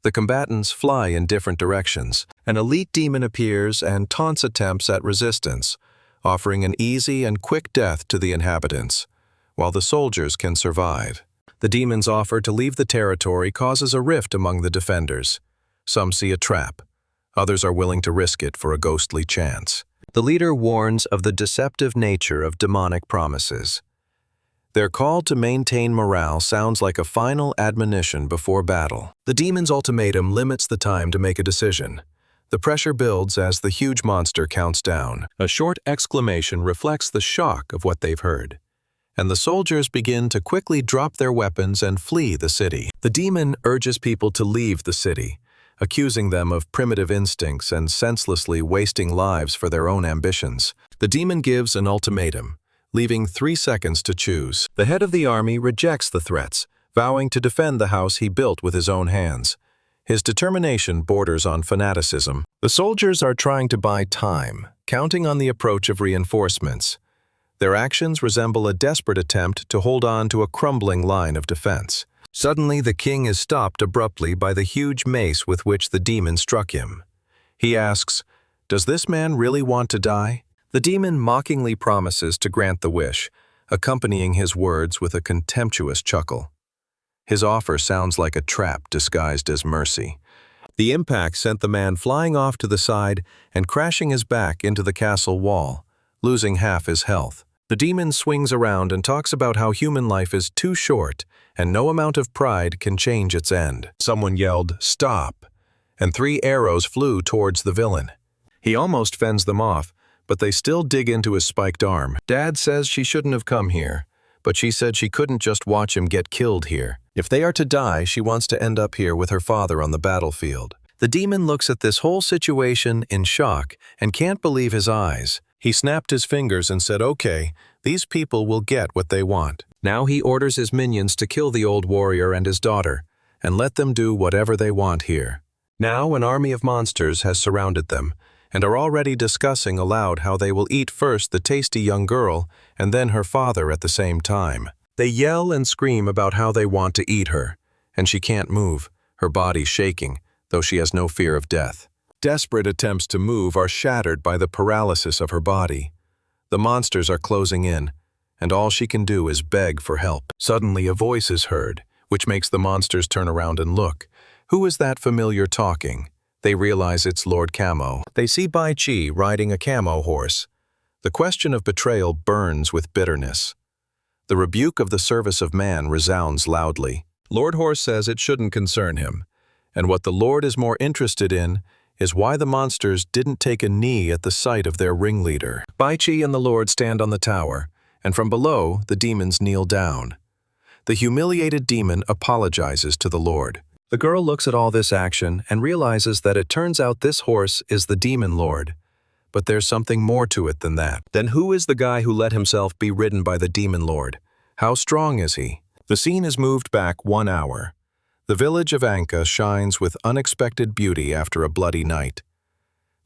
The combatants fly in different directions. An elite demon appears and taunts attempts at resistance, offering an easy and quick death to the inhabitants, while the soldiers can survive. The demon's offer to leave the territory causes a rift among the defenders. Some see a trap. Others are willing to risk it for a ghostly chance. The leader warns of the deceptive nature of demonic promises. Their call to maintain morale sounds like a final admonition before battle. The demon's ultimatum limits the time to make a decision. The pressure builds as the huge monster counts down. A short exclamation reflects the shock of what they've heard, and the soldiers begin to quickly drop their weapons and flee the city. The demon urges people to leave the city, accusing them of primitive instincts and senselessly wasting lives for their own ambitions. The demon gives an ultimatum, leaving 3 seconds to choose. The head of the army rejects the threats, vowing to defend the house he built with his own hands. His determination borders on fanaticism. The soldiers are trying to buy time, counting on the approach of reinforcements. Their actions resemble a desperate attempt to hold on to a crumbling line of defense. Suddenly, the king is stopped abruptly by the huge mace with which the demon struck him. He asks, "Does this man really want to die?" The demon mockingly promises to grant the wish, accompanying his words with a contemptuous chuckle. His offer sounds like a trap disguised as mercy. The impact sent the man flying off to the side and crashing his back into the castle wall, losing half his health. The demon swings around and talks about how human life is too short and no amount of pride can change its end. Someone yelled, "Stop!" and 3 arrows flew towards the villain. He almost fends them off, but they still dig into his spiked arm. Dad says she shouldn't have come here, but she said she couldn't just watch him get killed here. If they are to die, she wants to end up here with her father on the battlefield. The demon looks at this whole situation in shock and can't believe his eyes. He snapped his fingers and said, "Okay, these people will get what they want." Now he orders his minions to kill the old warrior and his daughter, and let them do whatever they want here. Now an army of monsters has surrounded them, and are already discussing aloud how they will eat first the tasty young girl and then her father at the same time. They yell and scream about how they want to eat her, and she can't move, her body shaking, though she has no fear of death. Desperate attempts to move are shattered by the paralysis of her body. The monsters are closing in, and all she can do is beg for help. Suddenly a voice is heard, which makes the monsters turn around and look. Who is that familiar talking? They realize it's Lord Camo. They see Bai Chi riding a camo horse. The question of betrayal burns with bitterness. The rebuke of the service of man resounds loudly. Lord Horse says it shouldn't concern him, and what the Lord is more interested in is why the monsters didn't take a knee at the sight of their ringleader. Bai Chi and the Lord stand on the tower, and from below, the demons kneel down. The humiliated demon apologizes to the Lord. The girl looks at all this action and realizes that it turns out this horse is the demon lord. But there's something more to it than that. Then who is the guy who let himself be ridden by the demon lord? How strong is he? The scene is moved back 1 hour. The village of Anka shines with unexpected beauty after a bloody night.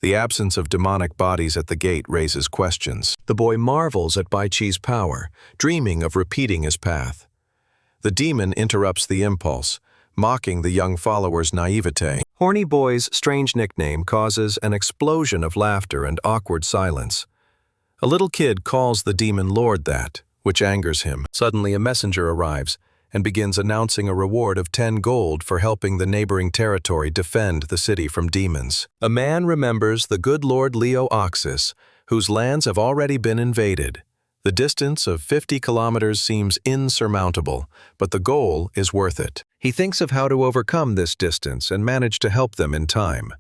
The absence of demonic bodies at the gate raises questions. The boy marvels at Bai Chi's power, dreaming of repeating his path. The demon interrupts the impulse, mocking the young follower's naivete. Horny Boy's strange nickname causes an explosion of laughter and awkward silence. A little kid calls the demon lord that, which angers him. Suddenly a messenger arrives and begins announcing a reward of 10 gold for helping the neighboring territory defend the city from demons. A man remembers the good Lord Leo Oxus, whose lands have already been invaded. The distance of 50 kilometers seems insurmountable, but the goal is worth it. He thinks of how to overcome this distance and manage to help them in time.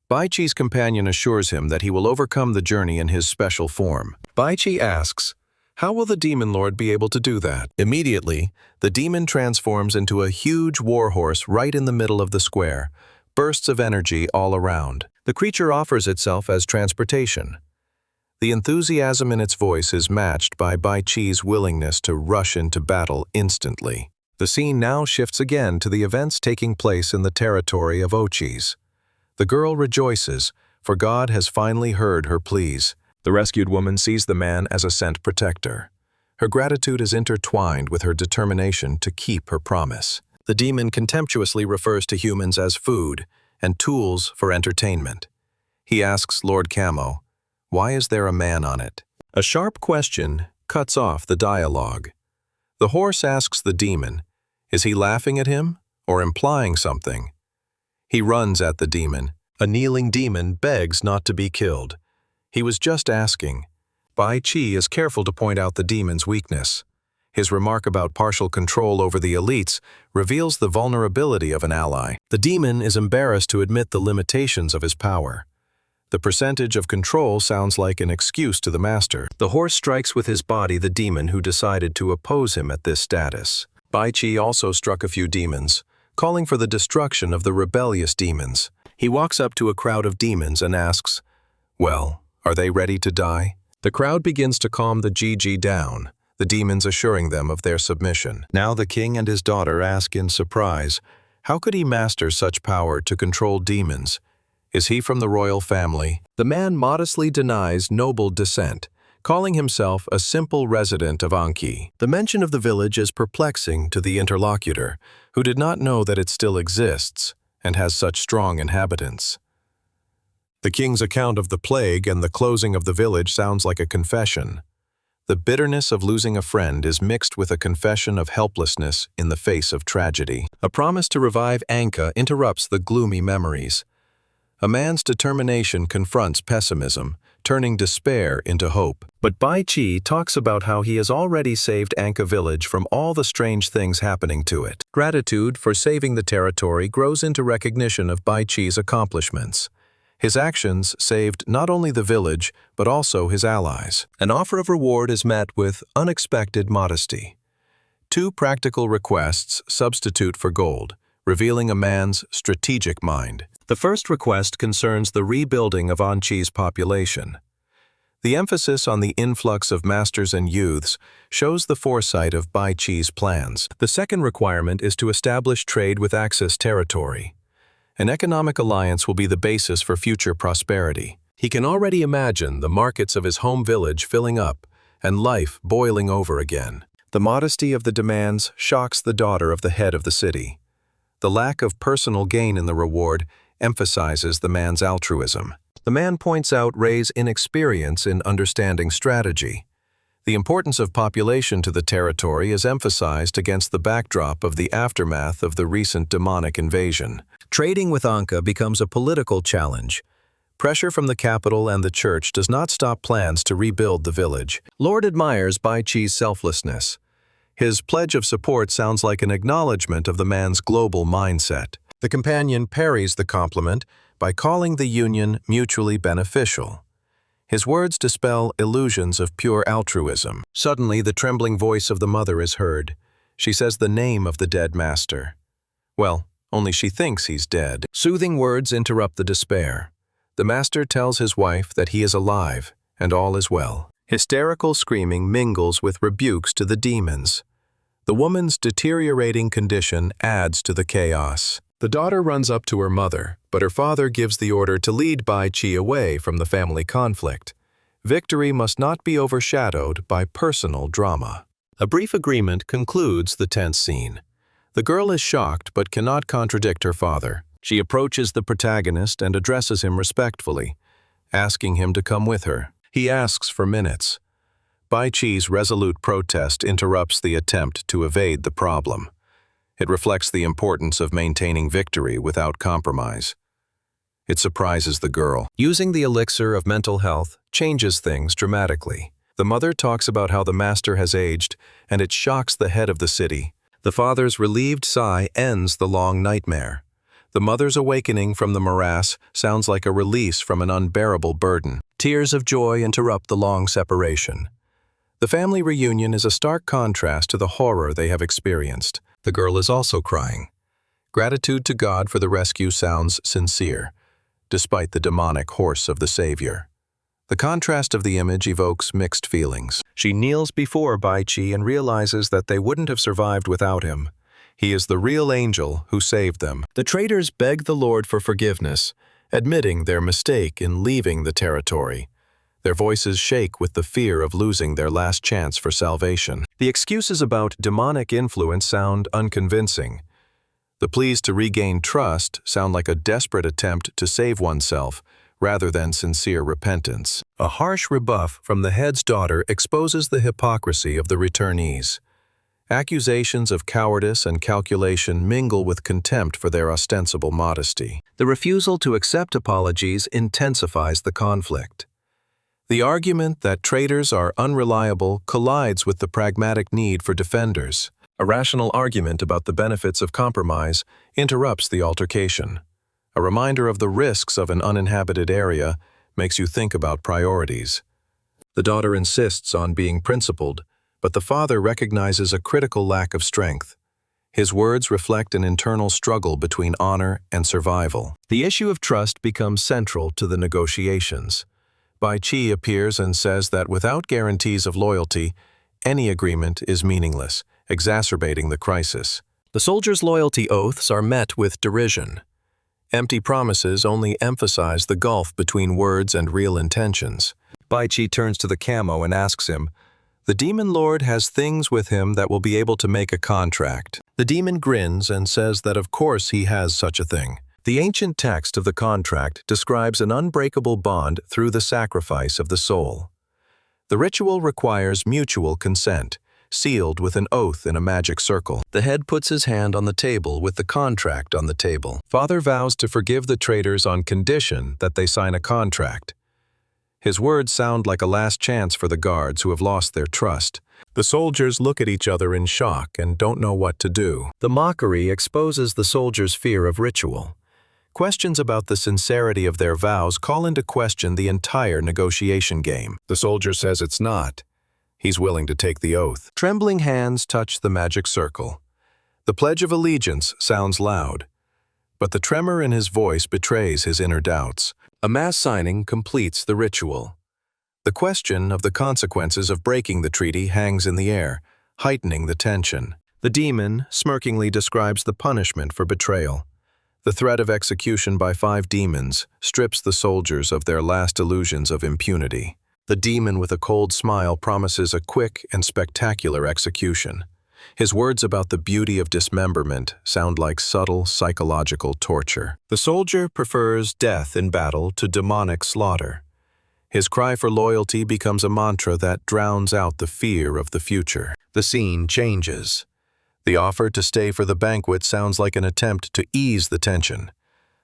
Bai Chi's companion assures him that he will overcome the journey in his special form. Bai Chi asks, how will the demon lord be able to do that? Immediately, the demon transforms into a huge warhorse right in the middle of the square, bursts of energy all around. The creature offers itself as transportation. The enthusiasm in its voice is matched by Bai Chi's willingness to rush into battle instantly. The scene now shifts again to the events taking place in the territory of Ochis. The girl rejoices, for God has finally heard her pleas. The rescued woman sees the man as a sent protector. Her gratitude is intertwined with her determination to keep her promise. The demon contemptuously refers to humans as food and tools for entertainment. He asks Lord Camo, "Why is there a man on it?" A sharp question cuts off the dialogue. The horse asks the demon, is he laughing at him or implying something? He runs at the demon. A kneeling demon begs not to be killed. He was just asking. Bai Qi is careful to point out the demon's weakness. His remark about partial control over the elites reveals the vulnerability of an ally. The demon is embarrassed to admit the limitations of his power. The percentage of control sounds like an excuse to the master. The horse strikes with his body the demon who decided to oppose him at this status. Bai Qi also struck a few demons, calling for the destruction of the rebellious demons. He walks up to a crowd of demons and asks, "Well, are they ready to die?" The crowd begins to calm the Gigi down, the demons assuring them of their submission. Now the king and his daughter ask in surprise, how could he master such power to control demons? Is he from the royal family? The man modestly denies noble descent, calling himself a simple resident of Anki. The mention of the village is perplexing to the interlocutor, who did not know that it still exists and has such strong inhabitants. The king's account of the plague and the closing of the village sounds like a confession. The bitterness of losing a friend is mixed with a confession of helplessness in the face of tragedy. A promise to revive Anka interrupts the gloomy memories. A man's determination confronts pessimism, turning despair into hope. But Bai Qi talks about how he has already saved Anka village from all the strange things happening to it. Gratitude for saving the territory grows into recognition of Bai Qi's accomplishments. His actions saved not only the village, but also his allies. An offer of reward is met with unexpected modesty. Two practical requests substitute for gold, revealing a man's strategic mind. The first request concerns the rebuilding of Anqi's population. The emphasis on the influx of masters and youths shows the foresight of Bai Qi's plans. The second requirement is to establish trade with Axis territory. An economic alliance will be the basis for future prosperity. He can already imagine the markets of his home village filling up and life boiling over again. The modesty of the demands shocks the daughter of the head of the city. The lack of personal gain in the reward emphasizes the man's altruism. The man points out Rei's inexperience in understanding strategy. The importance of population to the territory is emphasized against the backdrop of the aftermath of the recent demonic invasion. Trading with Anka becomes a political challenge. Pressure from the capital and the church does not stop plans to rebuild the village. Lord admires Bai Qi's selflessness. His pledge of support sounds like an acknowledgement of the man's global mindset. The companion parries the compliment by calling the union mutually beneficial. His words dispel illusions of pure altruism. Suddenly, the trembling voice of the mother is heard. She says the name of the dead master. Well, only she thinks he's dead. Soothing words interrupt the despair. The master tells his wife that he is alive and all is well. Hysterical screaming mingles with rebukes to the demons. The woman's deteriorating condition adds to the chaos. The daughter runs up to her mother, but her father gives the order to lead Bai Qi away from the family conflict. Victory must not be overshadowed by personal drama. A brief agreement concludes the tense scene. The girl is shocked but cannot contradict her father. She approaches the protagonist and addresses him respectfully, asking him to come with her. He asks for minutes. Bai Qi's resolute protest interrupts the attempt to evade the problem. It reflects the importance of maintaining victory without compromise. It surprises the girl. Using the elixir of mental health changes things dramatically. The mother talks about how the master has aged, and it shocks the head of the city. The father's relieved sigh ends the long nightmare. The mother's awakening from the morass sounds like a release from an unbearable burden. Tears of joy interrupt the long separation. The family reunion is a stark contrast to the horror they have experienced. The girl is also crying. Gratitude to God for the rescue sounds sincere, despite the demonic horse of the Savior. The contrast of the image evokes mixed feelings. She kneels before Bai Qi and realizes that they wouldn't have survived without him. He is the real angel who saved them. The traders beg the Lord for forgiveness, admitting their mistake in leaving the territory. Their voices shake with the fear of losing their last chance for salvation. The excuses about demonic influence sound unconvincing. The pleas to regain trust sound like a desperate attempt to save oneself rather than sincere repentance. A harsh rebuff from the head's daughter exposes the hypocrisy of the returnees. Accusations of cowardice and calculation mingle with contempt for their ostensible modesty. The refusal to accept apologies intensifies the conflict. The argument that traitors are unreliable collides with the pragmatic need for defenders. A rational argument about the benefits of compromise interrupts the altercation. A reminder of the risks of an uninhabited area makes you think about priorities. The daughter insists on being principled, but the father recognizes a critical lack of strength. His words reflect an internal struggle between honor and survival. The issue of trust becomes central to the negotiations. Bai Qi appears and says that without guarantees of loyalty, any agreement is meaningless, exacerbating the crisis. The soldiers' loyalty oaths are met with derision. Empty promises only emphasize the gulf between words and real intentions. Bai Qi turns to the camo and asks him, "The demon lord has things with him that will be able to make a contract." The demon grins and says that of course he has such a thing. The ancient text of the contract describes an unbreakable bond through the sacrifice of the soul. The ritual requires mutual consent, sealed with an oath in a magic circle. The head puts his hand on the table with the contract on the table. Father vows to forgive the traitors on condition that they sign a contract. His words sound like a last chance for the guards who have lost their trust. The soldiers look at each other in shock and don't know what to do. The mockery exposes the soldiers' fear of ritual. Questions about the sincerity of their vows call into question the entire negotiation game. The soldier says it's not. He's willing to take the oath. Trembling hands touch the magic circle. The Pledge of Allegiance sounds loud, but the tremor in his voice betrays his inner doubts. A mass signing completes the ritual. The question of the consequences of breaking the treaty hangs in the air, heightening the tension. The demon smirkingly describes the punishment for betrayal. The threat of execution by 5 demons strips the soldiers of their last illusions of impunity. The demon with a cold smile promises a quick and spectacular execution. His words about the beauty of dismemberment sound like subtle psychological torture. The soldier prefers death in battle to demonic slaughter. His cry for loyalty becomes a mantra that drowns out the fear of the future. The scene changes. The offer to stay for the banquet sounds like an attempt to ease the tension.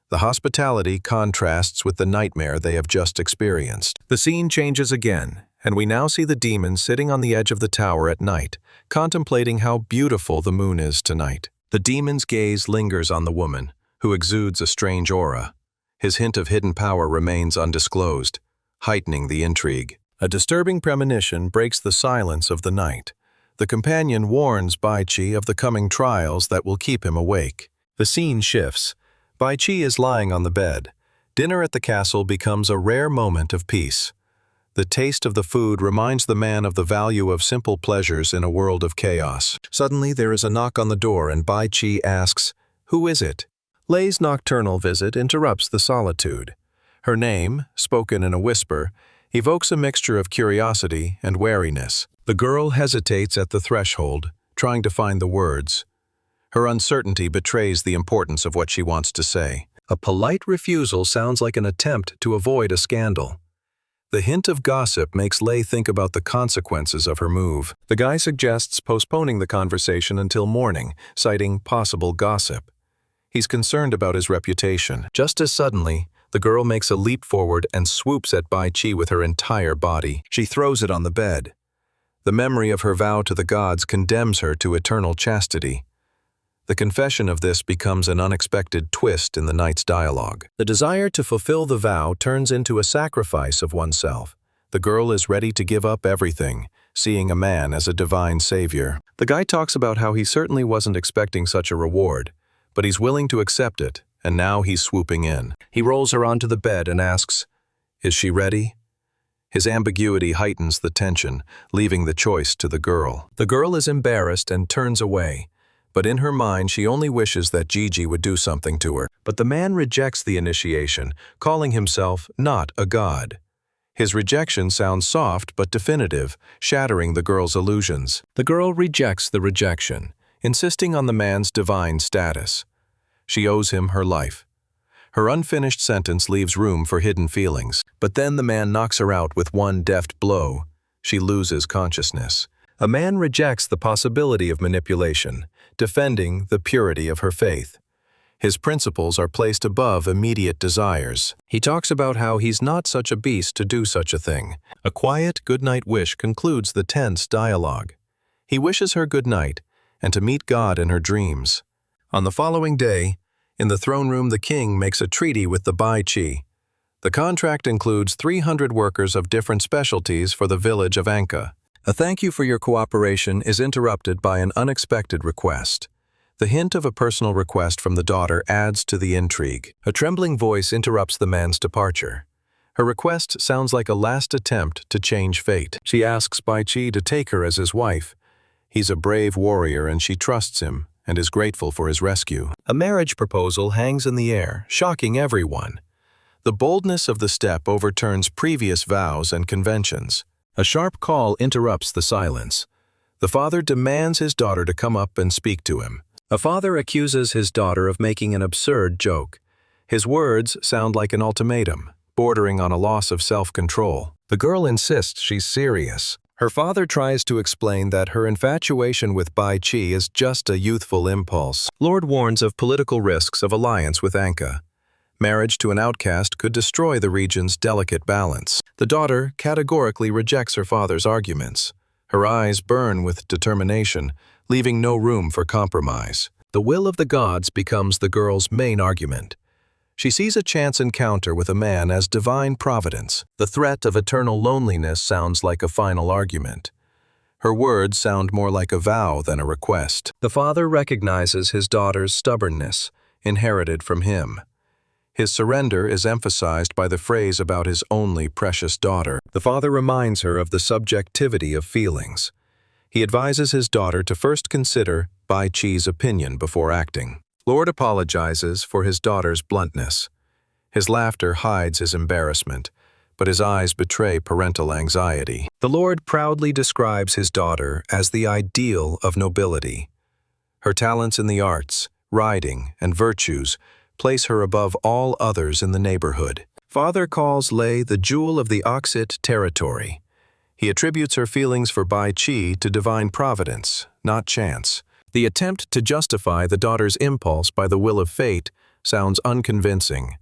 The hospitality contrasts with the nightmare they have just experienced. The scene changes again, and we now see the demon sitting on the edge of the tower at night, contemplating how beautiful the moon is tonight. The demon's gaze lingers on the woman, who exudes a strange aura. His hint of hidden power remains undisclosed, heightening the intrigue. A disturbing premonition breaks the silence of the night. The companion warns Bai Qi of the coming trials that will keep him awake. The scene shifts. Bai Qi is lying on the bed. Dinner at the castle becomes a rare moment of peace. The taste of the food reminds the man of the value of simple pleasures in a world of chaos. Suddenly there is a knock on the door and Bai Qi asks, "Who is it?" Lei's nocturnal visit interrupts the solitude. Her name, spoken in a whisper, evokes a mixture of curiosity and wariness. The girl hesitates at the threshold, trying to find the words. Her uncertainty betrays the importance of what she wants to say. A polite refusal sounds like an attempt to avoid a scandal. The hint of gossip makes Lei think about the consequences of her move. The guy suggests postponing the conversation until morning, citing possible gossip. He's concerned about his reputation. Just as suddenly, the girl makes a leap forward and swoops at Bai Qi with her entire body. She throws it on the bed. The memory of her vow to the gods condemns her to eternal chastity. The confession of this becomes an unexpected twist in the night's dialogue. The desire to fulfill the vow turns into a sacrifice of oneself. The girl is ready to give up everything, seeing a man as a divine savior. The guy talks about how he certainly wasn't expecting such a reward, but he's willing to accept it, and now he's swooping in. He rolls her onto the bed and asks, "Is she ready?" His ambiguity heightens the tension, leaving the choice to the girl. The girl is embarrassed and turns away, but in her mind she only wishes that Gigi would do something to her. But the man rejects the initiation, calling himself not a god. His rejection sounds soft but definitive, shattering the girl's illusions. The girl rejects the rejection, insisting on the man's divine status. She owes him her life. Her unfinished sentence leaves room for hidden feelings, but then the man knocks her out with one deft blow. She loses consciousness. A man rejects the possibility of manipulation, defending the purity of her faith. His principles are placed above immediate desires. He talks about how he's not such a beast to do such a thing. A quiet goodnight wish concludes the tense dialogue. He wishes her good night, and to meet God in her dreams. On the following day, in the throne room, the king makes a treaty with the Bai Chi. The contract includes 300 workers of different specialties for the village of Anka. A thank you for your cooperation is interrupted by an unexpected request. The hint of a personal request from the daughter adds to the intrigue. A trembling voice interrupts the man's departure. Her request sounds like a last attempt to change fate. She asks Bai Chi to take her as his wife. He's a brave warrior and she trusts him and is grateful for his rescue. A marriage proposal hangs in the air, shocking everyone. The boldness of the step overturns previous vows and conventions. A sharp call interrupts the silence. The father demands his daughter to come up and speak to him. A father accuses his daughter of making an absurd joke. His words sound like an ultimatum, bordering on a loss of self-control. The girl insists she's serious. Her father tries to explain that her infatuation with Bai Chi is just a youthful impulse. Lord warns of political risks of alliance with Anka. Marriage to an outcast could destroy the region's delicate balance. The daughter categorically rejects her father's arguments. Her eyes burn with determination, leaving no room for compromise. The will of the gods becomes the girl's main argument. She sees a chance encounter with a man as divine providence. The threat of eternal loneliness sounds like a final argument. Her words sound more like a vow than a request. The father recognizes his daughter's stubbornness, inherited from him. His surrender is emphasized by the phrase about his only precious daughter. The father reminds her of the subjectivity of feelings. He advises his daughter to first consider Bai Chi's opinion before acting. Lord apologizes for his daughter's bluntness. His laughter hides his embarrassment, but his eyes betray parental anxiety. The Lord proudly describes his daughter as the ideal of nobility. Her talents in the arts, riding, and virtues place her above all others in the neighborhood. Father calls Lei the jewel of the Oxit territory. He attributes her feelings for Bai Chi to divine providence, not chance. The attempt to justify the daughter's impulse by the will of fate sounds unconvincing.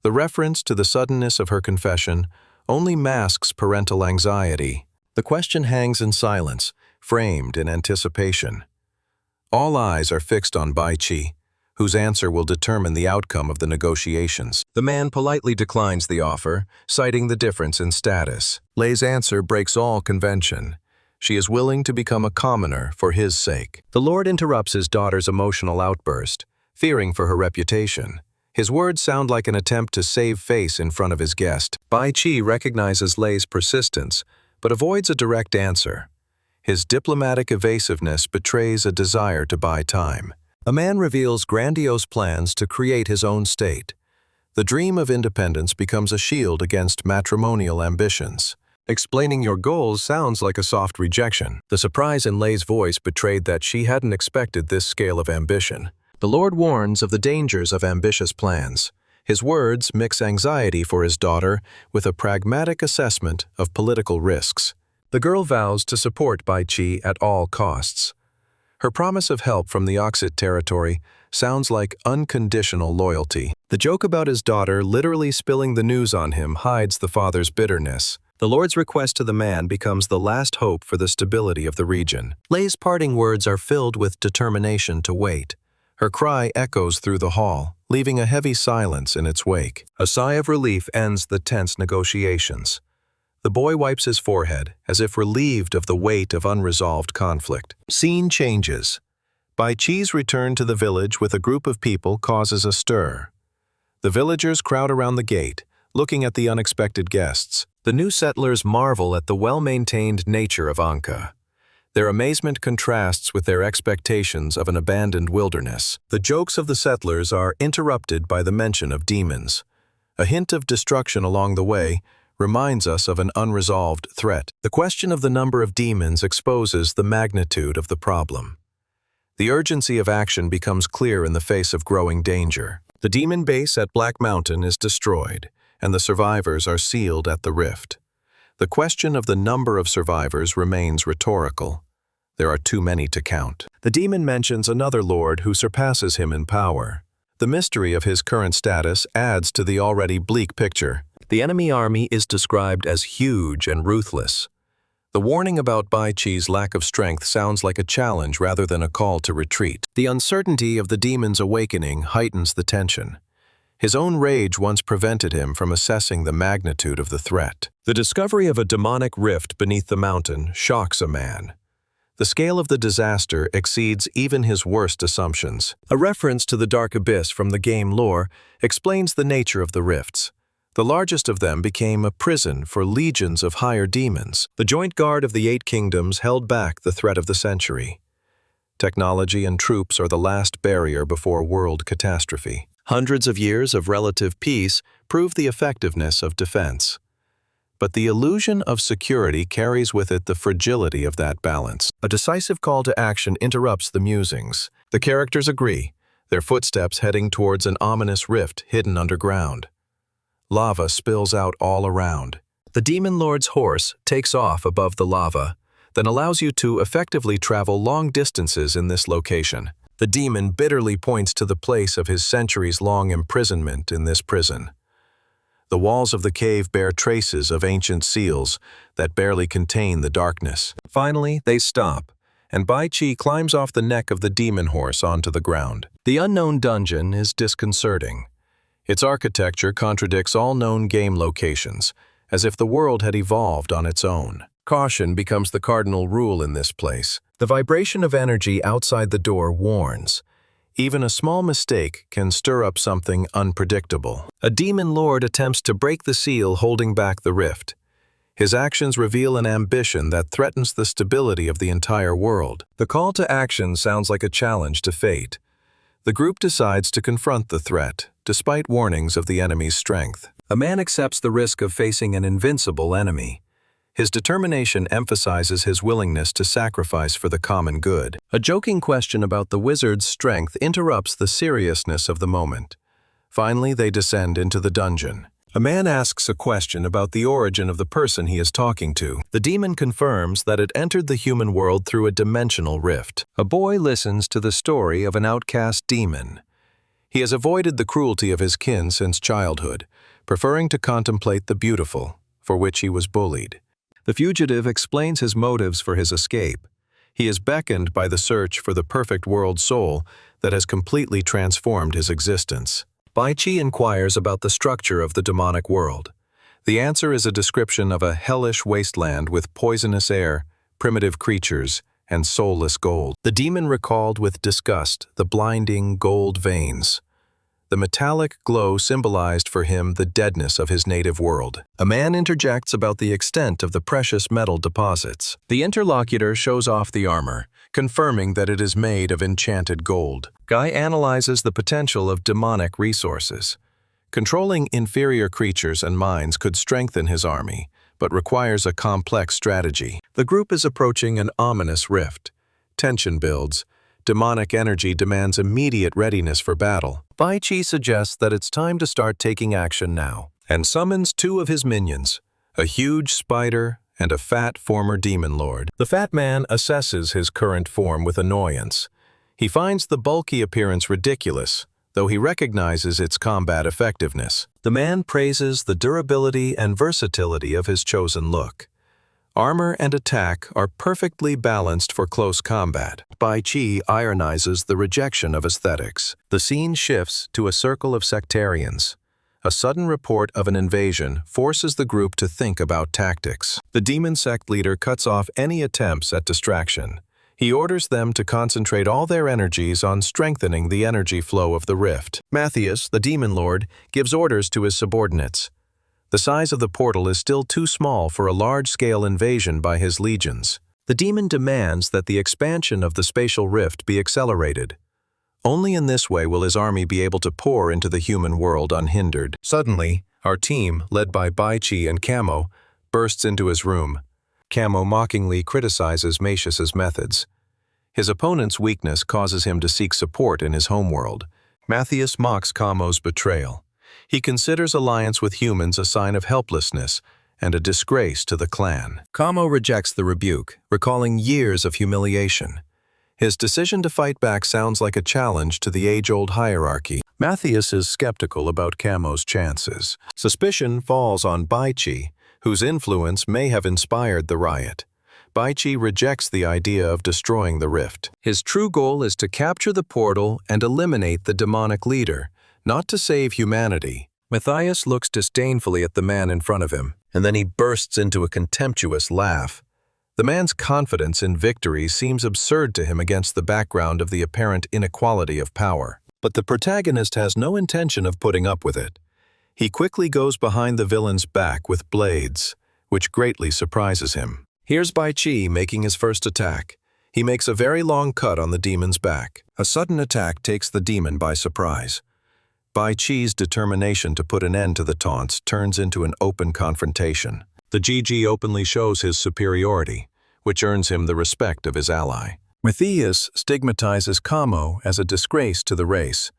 The reference to the suddenness of her confession only masks parental anxiety. The question hangs in silence, framed in anticipation. All eyes are fixed on Bai Chi, whose answer will determine the outcome of the negotiations. The man politely declines the offer, citing the difference in status. Lei's answer breaks all convention. She is willing to become a commoner for his sake. The Lord interrupts his daughter's emotional outburst, fearing for her reputation. His words sound like an attempt to save face in front of his guest. Bai Chi recognizes Lei's persistence, but avoids a direct answer. His diplomatic evasiveness betrays a desire to buy time. A man reveals grandiose plans to create his own state. The dream of independence becomes a shield against matrimonial ambitions. Explaining your goals sounds like a soft rejection. The surprise in Lei's voice betrayed that she hadn't expected this scale of ambition. The Lord warns of the dangers of ambitious plans. His words mix anxiety for his daughter with a pragmatic assessment of political risks. The girl vows to support Bai Chi at all costs. Her promise of help from the Oxit territory sounds like unconditional loyalty. The joke about his daughter literally spilling the news on him hides the father's bitterness. The Lord's request to the man becomes the last hope for the stability of the region. Lei's parting words are filled with determination to wait. Her cry echoes through the hall, leaving a heavy silence in its wake. A sigh of relief ends the tense negotiations. The boy wipes his forehead, as if relieved of the weight of unresolved conflict. Scene changes. Bai Chi's return to the village with a group of people causes a stir. The villagers crowd around the gate, looking at the unexpected guests. The new settlers marvel at the well-maintained nature of Anka. Their amazement contrasts with their expectations of an abandoned wilderness. The jokes of the settlers are interrupted by the mention of demons. A hint of destruction along the way reminds us of an unresolved threat. The question of the number of demons exposes the magnitude of the problem. The urgency of action becomes clear in the face of growing danger. The demon base at Black Mountain is destroyed, and the survivors are sealed at the rift. The question of the number of survivors remains rhetorical. There are too many to count. The demon mentions another lord who surpasses him in power. The mystery of his current status adds to the already bleak picture. The enemy army is described as huge and ruthless. The warning about Bai Chi's lack of strength sounds like a challenge rather than a call to retreat. The uncertainty of the demon's awakening heightens the tension. His own rage once prevented him from assessing the magnitude of the threat. The discovery of a demonic rift beneath the mountain shocks a man. The scale of the disaster exceeds even his worst assumptions. A reference to the Dark Abyss from the game lore explains the nature of the rifts. The largest of them became a prison for legions of higher demons. The joint guard of the Eight Kingdoms held back the threat of the century. Technology and troops are the last barrier before world catastrophe. Hundreds of years of relative peace prove the effectiveness of defense. But the illusion of security carries with it the fragility of that balance. A decisive call to action interrupts the musings. The characters agree, their footsteps heading towards an ominous rift hidden underground. Lava spills out all around. The demon lord's horse takes off above the lava, then allows you to effectively travel long distances in this location. The demon bitterly points to the place of his centuries-long imprisonment in this prison. The walls of the cave bear traces of ancient seals that barely contain the darkness. Finally, they stop, and Bai Chi climbs off the neck of the demon horse onto the ground. The unknown dungeon is disconcerting. Its architecture contradicts all known game locations, as if the world had evolved on its own. Caution becomes the cardinal rule in this place. The vibration of energy outside the door warns. Even a small mistake can stir up something unpredictable. A demon lord attempts to break the seal holding back the rift. His actions reveal an ambition that threatens the stability of the entire world. The call to action sounds like a challenge to fate. The group decides to confront the threat, despite warnings of the enemy's strength. A man accepts the risk of facing an invincible enemy. His determination emphasizes his willingness to sacrifice for the common good. A joking question about the wizard's strength interrupts the seriousness of the moment. Finally, they descend into the dungeon. A man asks a question about the origin of the person he is talking to. The demon confirms that it entered the human world through a dimensional rift. A boy listens to the story of an outcast demon. He has avoided the cruelty of his kin since childhood, preferring to contemplate the beautiful, for which he was bullied. The fugitive explains his motives for his escape. He is beckoned by the search for the perfect world soul that has completely transformed his existence. Bai Chi inquires about the structure of the demonic world. The answer is a description of a hellish wasteland with poisonous air, primitive creatures, and soulless gold. The demon recalled with disgust the blinding gold veins. The metallic glow symbolized for him the deadness of his native world. A man interjects about the extent of the precious metal deposits. The interlocutor shows off the armor, confirming that it is made of enchanted gold. Guy analyzes the potential of demonic resources. Controlling inferior creatures and minds could strengthen his army, but requires a complex strategy. The group is approaching an ominous rift. Tension builds. Demonic energy demands immediate readiness for battle. Bai Chi suggests that it's time to start taking action now, and summons two of his minions, a huge spider and a fat former demon lord. The fat man assesses his current form with annoyance. He finds the bulky appearance ridiculous, though he recognizes its combat effectiveness. The man praises the durability and versatility of his chosen look. Armor and attack are perfectly balanced for close combat. Bai Chi ironizes the rejection of aesthetics. The scene shifts to a circle of sectarians. A sudden report of an invasion forces the group to think about tactics. The demon sect leader cuts off any attempts at distraction. He orders them to concentrate all their energies on strengthening the energy flow of the rift. Matthias, the demon lord, gives orders to his subordinates. The size of the portal is still too small for a large-scale invasion by his legions. The demon demands that the expansion of the spatial rift be accelerated. Only in this way will his army be able to pour into the human world unhindered. Suddenly, our team, led by Baichi and Camo, bursts into his room. Camo mockingly criticizes Macius's methods. His opponent's weakness causes him to seek support in his homeworld. Matthias mocks Camo's betrayal. He considers alliance with humans a sign of helplessness and a disgrace to the clan. Camo rejects the rebuke, recalling years of humiliation. His decision to fight back sounds like a challenge to the age-old hierarchy. Matthias is skeptical about Camo's chances. Suspicion falls on Baichi, whose influence may have inspired the riot. Baichi rejects the idea of destroying the rift. His true goal is to capture the portal and eliminate the demonic leader, not to save humanity. Matthias looks disdainfully at the man in front of him, and then he bursts into a contemptuous laugh. The man's confidence in victory seems absurd to him against the background of the apparent inequality of power. But the protagonist has no intention of putting up with it. He quickly goes behind the villain's back with blades, which greatly surprises him. Here's Baichi making his first attack. He makes a very long cut on the demon's back. A sudden attack takes the demon by surprise. Baichi's determination to put an end to the taunts turns into an open confrontation. The GG openly shows his superiority, which earns him the respect of his ally. Matthias stigmatizes Camo as a disgrace to the race.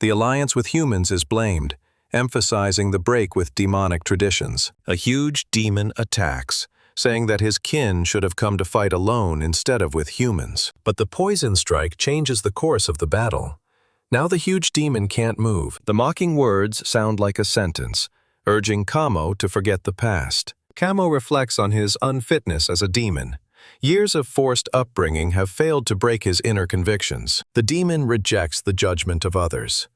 The alliance with humans is blamed, emphasizing the break with demonic traditions. A huge demon attacks, saying that his kin should have come to fight alone instead of with humans. But the poison strike changes the course of the battle. Now the huge demon can't move. The mocking words sound like a sentence, urging Camo to forget the past. Camo reflects on his unfitness as a demon. Years of forced upbringing have failed to break his inner convictions. The demon rejects the judgment of others.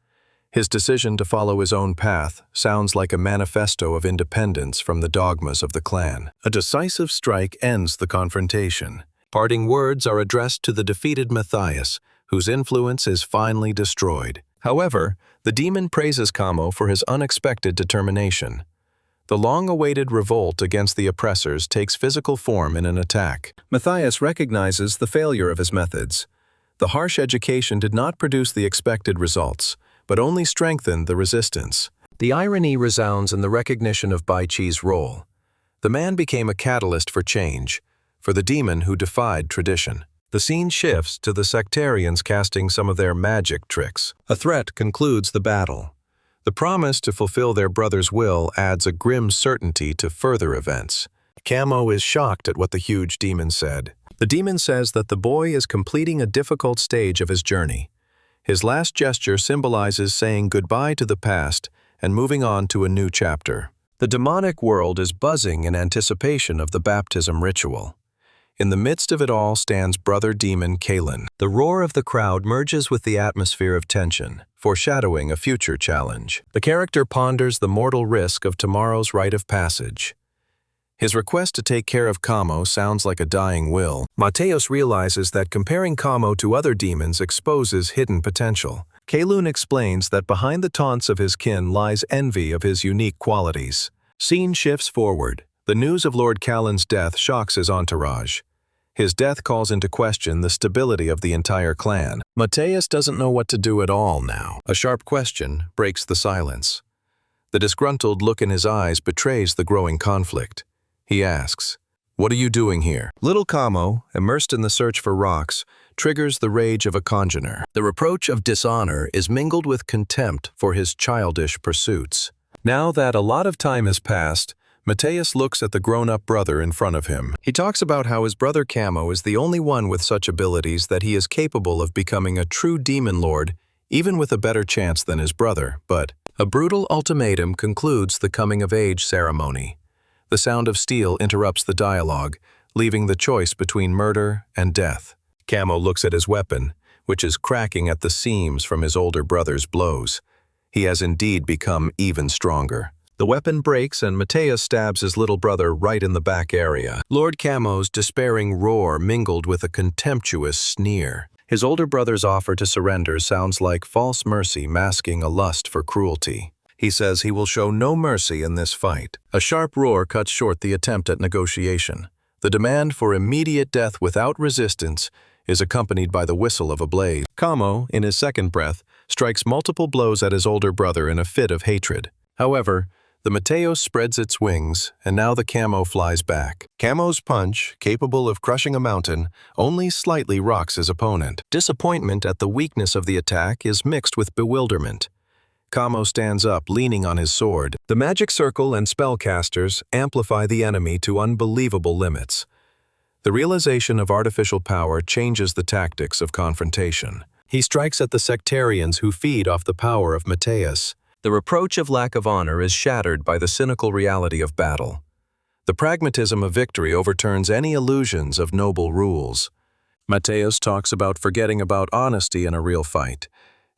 His decision to follow his own path sounds like a manifesto of independence from the dogmas of the clan. A decisive strike ends the confrontation. Parting words are addressed to the defeated Matthias, whose influence is finally destroyed. However, the demon praises Camo for his unexpected determination. The long-awaited revolt against the oppressors takes physical form in an attack. Matthias recognizes the failure of his methods. The harsh education did not produce the expected results, but only strengthened the resistance. The irony resounds in the recognition of Baichi's role. The man became a catalyst for change, for the demon who defied tradition. The scene shifts to the sectarians casting some of their magic tricks. A threat concludes the battle. The promise to fulfill their brother's will adds a grim certainty to further events. Camo is shocked at what the huge demon said. The demon says that the boy is completing a difficult stage of his journey. His last gesture symbolizes saying goodbye to the past and moving on to a new chapter. The demonic world is buzzing in anticipation of the baptism ritual. In the midst of it all stands brother demon Kalen. The roar of the crowd merges with the atmosphere of tension, foreshadowing a future challenge. The character ponders the mortal risk of tomorrow's rite of passage. His request to take care of Camo sounds like a dying will. Mateos realizes that comparing Camo to other demons exposes hidden potential. Kalun explains that behind the taunts of his kin lies envy of his unique qualities. Scene shifts forward. The news of Lord Kalen's death shocks his entourage. His death calls into question the stability of the entire clan. Mateus doesn't know what to do at all now. A sharp question breaks the silence. The disgruntled look in his eyes betrays the growing conflict. He asks, "What are you doing here?" Little Camo, immersed in the search for rocks, triggers the rage of a conjurer. The reproach of dishonor is mingled with contempt for his childish pursuits. Now that a lot of time has passed, Mateus looks at the grown-up brother in front of him. He talks about how his brother Camo is the only one with such abilities that he is capable of becoming a true demon lord, even with a better chance than his brother, but a brutal ultimatum concludes the coming-of-age ceremony. The sound of steel interrupts the dialogue, leaving the choice between murder and death. Camo looks at his weapon, which is cracking at the seams from his older brother's blows. He has indeed become even stronger. The weapon breaks and Mateus stabs his little brother right in the back area. Lord Camo's despairing roar mingled with a contemptuous sneer. His older brother's offer to surrender sounds like false mercy masking a lust for cruelty. He says he will show no mercy in this fight. A sharp roar cuts short the attempt at negotiation. The demand for immediate death without resistance is accompanied by the whistle of a blade. Kamo, in his second breath, strikes multiple blows at his older brother in a fit of hatred. However, the Mateos spreads its wings, and now the Camo flies back. Camo's punch, capable of crushing a mountain, only slightly rocks his opponent. Disappointment at the weakness of the attack is mixed with bewilderment. Kamo stands up, leaning on his sword. The magic circle and spellcasters amplify the enemy to unbelievable limits. The realization of artificial power changes the tactics of confrontation. He strikes at the sectarians who feed off the power of Mateus. The reproach of lack of honor is shattered by the cynical reality of battle. The pragmatism of victory overturns any illusions of noble rules. Mateus talks about forgetting about honesty in a real fight.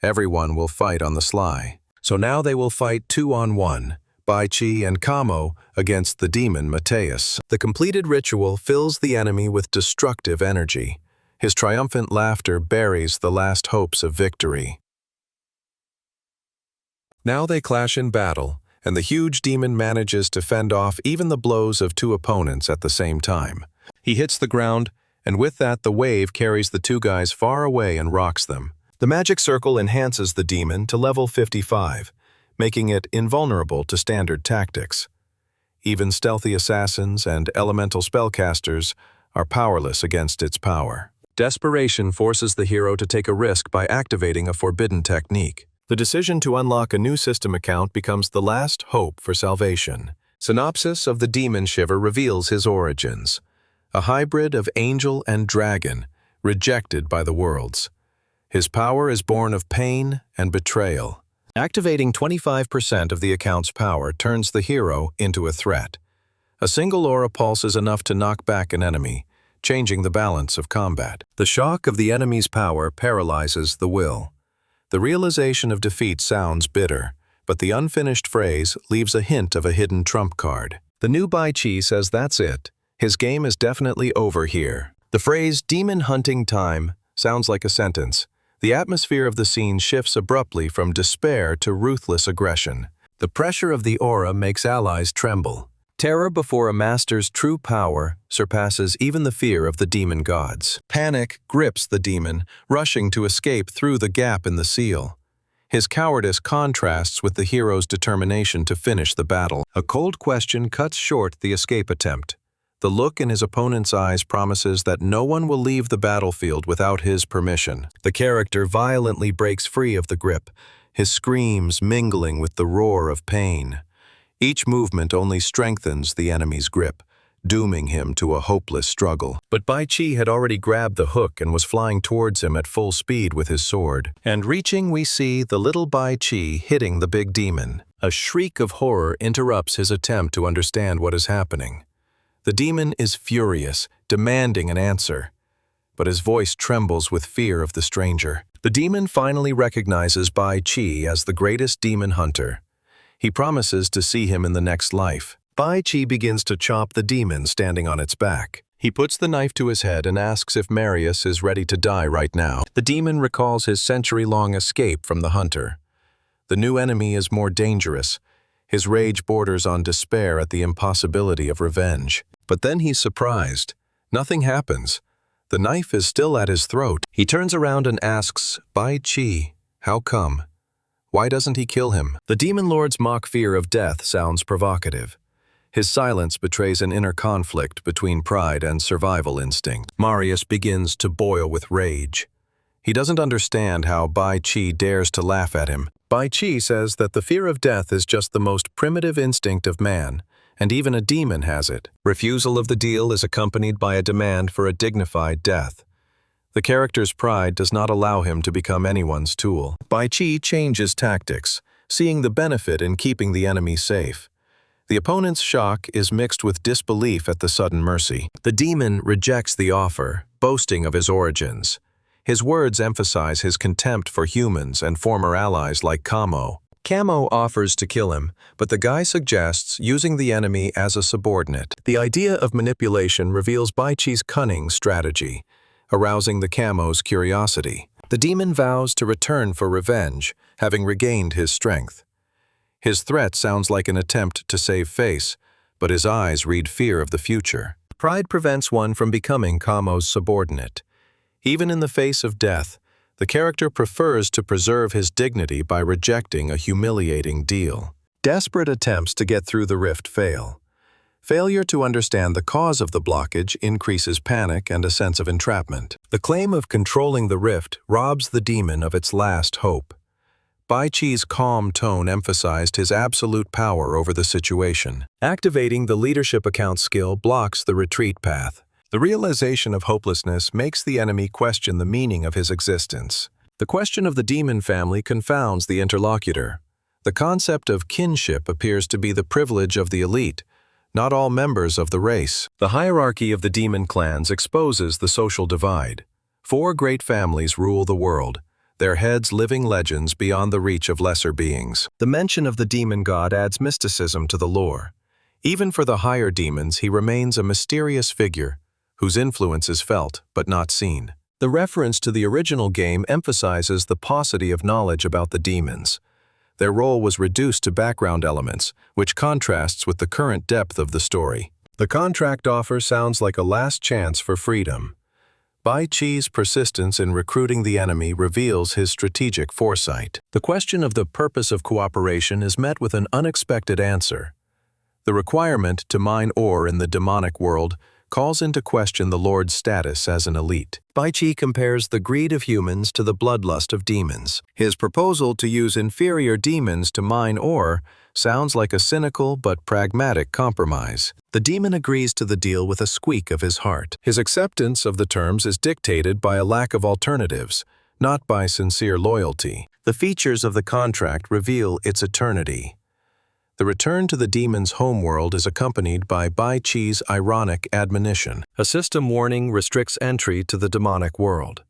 Everyone will fight on the sly. So now they will fight 2-on-1, Baichi and Kamo against the demon Mateus. The completed ritual fills the enemy with destructive energy. His triumphant laughter buries the last hopes of victory. Now they clash in battle, and the huge demon manages to fend off even the blows of two opponents at the same time. He hits the ground, and with that the wave carries the two guys far away and rocks them. The magic circle enhances the demon to level 55, making it invulnerable to standard tactics. Even stealthy assassins and elemental spellcasters are powerless against its power. Desperation forces the hero to take a risk by activating a forbidden technique. The decision to unlock a new system account becomes the last hope for salvation. Synopsis of the Demon Shiver reveals his origins. A hybrid of angel and dragon, rejected by the worlds. His power is born of pain and betrayal. Activating 25% of the account's power turns the hero into a threat. A single aura pulse is enough to knock back an enemy, changing the balance of combat. The shock of the enemy's power paralyzes the will. The realization of defeat sounds bitter, but the unfinished phrase leaves a hint of a hidden trump card. The new Baichi says that's it. His game is definitely over here. The phrase "demon hunting time" sounds like a sentence. The atmosphere of the scene shifts abruptly from despair to ruthless aggression. The pressure of the aura makes allies tremble. Terror before a master's true power surpasses even the fear of the demon gods. Panic grips the demon, rushing to escape through the gap in the seal. His cowardice contrasts with the hero's determination to finish the battle. A cold question cuts short the escape attempt. The look in his opponent's eyes promises that no one will leave the battlefield without his permission. The character violently breaks free of the grip, his screams mingling with the roar of pain. Each movement only strengthens the enemy's grip, dooming him to a hopeless struggle. But Baichi had already grabbed the hook and was flying towards him at full speed with his sword. And reaching, we see the little Baichi hitting the big demon. A shriek of horror interrupts his attempt to understand what is happening. The demon is furious, demanding an answer, but his voice trembles with fear of the stranger. The demon finally recognizes Baichi as the greatest demon hunter. He promises to see him in the next life. Baichi begins to chop the demon standing on its back. He puts the knife to his head and asks if Marius is ready to die right now. The demon recalls his century-long escape from the hunter. The new enemy is more dangerous. His rage borders on despair at the impossibility of revenge. But then he's surprised. Nothing happens. The knife is still at his throat. He turns around and asks, Baichi, how come? Why doesn't he kill him? The demon lord's mock fear of death sounds provocative. His silence betrays an inner conflict between pride and survival instinct. Marius begins to boil with rage. He doesn't understand how Baichi dares to laugh at him. Baichi says that the fear of death is just the most primitive instinct of man, and even a demon has it. Refusal of the deal is accompanied by a demand for a dignified death. The character's pride does not allow him to become anyone's tool. Baichi changes tactics, seeing the benefit in keeping the enemy safe. The opponent's shock is mixed with disbelief at the sudden mercy. The demon rejects the offer, boasting of his origins. His words emphasize his contempt for humans and former allies like Kamo. Kamo offers to kill him, but the guy suggests using the enemy as a subordinate. The idea of manipulation reveals Baichi's cunning strategy, arousing the Kamo's curiosity. The demon vows to return for revenge, having regained his strength. His threat sounds like an attempt to save face, but his eyes read fear of the future. Pride prevents one from becoming Kamo's subordinate. Even in the face of death, the character prefers to preserve his dignity by rejecting a humiliating deal. Desperate attempts to get through the rift fail. Failure to understand the cause of the blockage increases panic and a sense of entrapment. The claim of controlling the rift robs the demon of its last hope. Bai Chi's calm tone emphasized his absolute power over the situation. Activating the leadership account skill blocks the retreat path. The realization of hopelessness makes the enemy question the meaning of his existence. The question of the demon family confounds the interlocutor. The concept of kinship appears to be the privilege of the elite, not all members of the race. The hierarchy of the demon clans exposes the social divide. 4 great families rule the world, their heads living legends beyond the reach of lesser beings. The mention of the demon god adds mysticism to the lore. Even for the higher demons, he remains a mysterious figure, whose influence is felt but not seen. The reference to the original game emphasizes the paucity of knowledge about the demons. Their role was reduced to background elements, which contrasts with the current depth of the story. The contract offer sounds like a last chance for freedom. Bai Chi's persistence in recruiting the enemy reveals his strategic foresight. The question of the purpose of cooperation is met with an unexpected answer. The requirement to mine ore in the demonic world calls into question the Lord's status as an elite. Bai Chi compares the greed of humans to the bloodlust of demons. His proposal to use inferior demons to mine ore sounds like a cynical but pragmatic compromise. The demon agrees to the deal with a squeak of his heart. His acceptance of the terms is dictated by a lack of alternatives, not by sincere loyalty. The features of the contract reveal its eternity. The return to the demon's homeworld is accompanied by Bai Chi's ironic admonition. A system warning restricts entry to the demonic world.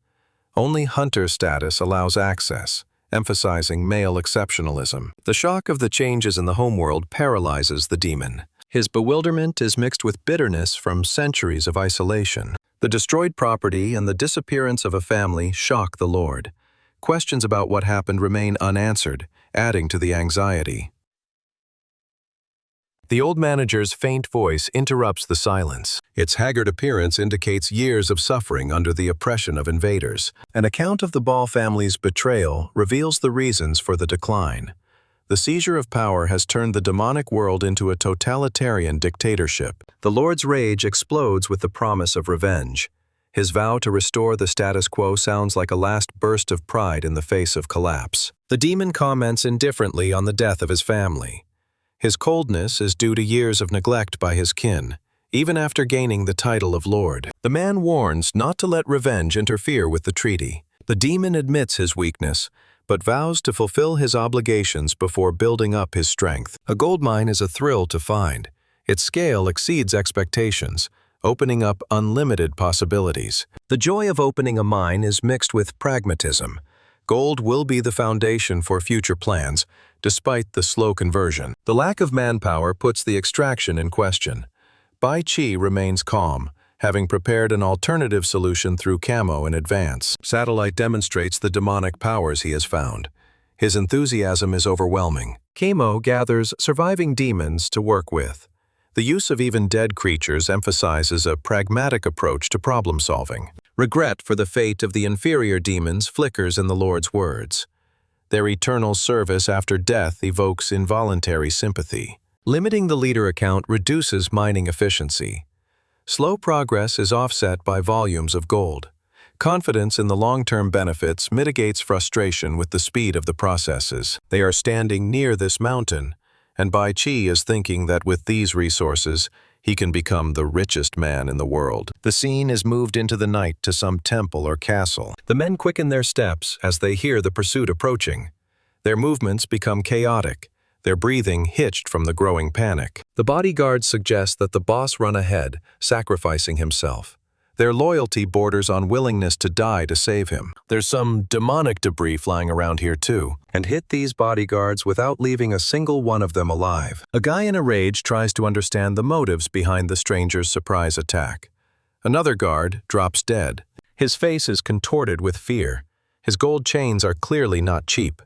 Only hunter status allows access, emphasizing male exceptionalism. The shock of the changes in the homeworld paralyzes the demon. His bewilderment is mixed with bitterness from centuries of isolation. The destroyed property and the disappearance of a family shock the Lord. Questions about what happened remain unanswered, adding to the anxiety. The old manager's faint voice interrupts the silence. Its haggard appearance indicates years of suffering under the oppression of invaders. An account of the Ball family's betrayal reveals the reasons for the decline. The seizure of power has turned the demonic world into a totalitarian dictatorship. The Lord's rage explodes with the promise of revenge. His vow to restore the status quo sounds like a last burst of pride in the face of collapse. The demon comments indifferently on the death of his family. His coldness is due to years of neglect by his kin, even after gaining the title of Lord. The man warns not to let revenge interfere with the treaty. The demon admits his weakness, but vows to fulfill his obligations before building up his strength. A gold mine is a thrill to find. Its scale exceeds expectations, opening up unlimited possibilities. The joy of opening a mine is mixed with pragmatism. Gold will be the foundation for future plans, despite the slow conversion. The lack of manpower puts the extraction in question. Bai Chi remains calm, having prepared an alternative solution through camo in advance. Satellite demonstrates the demonic powers he has found. His enthusiasm is overwhelming. Camo gathers surviving demons to work with. The use of even dead creatures emphasizes a pragmatic approach to problem solving. Regret for the fate of the inferior demons flickers in the Lord's words. Their eternal service after death evokes involuntary sympathy. Limiting the leader account reduces mining efficiency. Slow progress is offset by volumes of gold. Confidence in the long-term benefits mitigates frustration with the speed of the processes. They are standing near this mountain, and Bai Chi is thinking that with these resources, he can become the richest man in the world. The scene is moved into the night to some temple or castle. The men quicken their steps as they hear the pursuit approaching. Their movements become chaotic, their breathing hitched from the growing panic. The bodyguards suggest that the boss run ahead, sacrificing himself. Their loyalty borders on willingness to die to save him. There's some demonic debris flying around here too, and hit these bodyguards without leaving a single one of them alive. A guy in a rage tries to understand the motives behind the stranger's surprise attack. Another guard drops dead. His face is contorted with fear. His gold chains are clearly not cheap.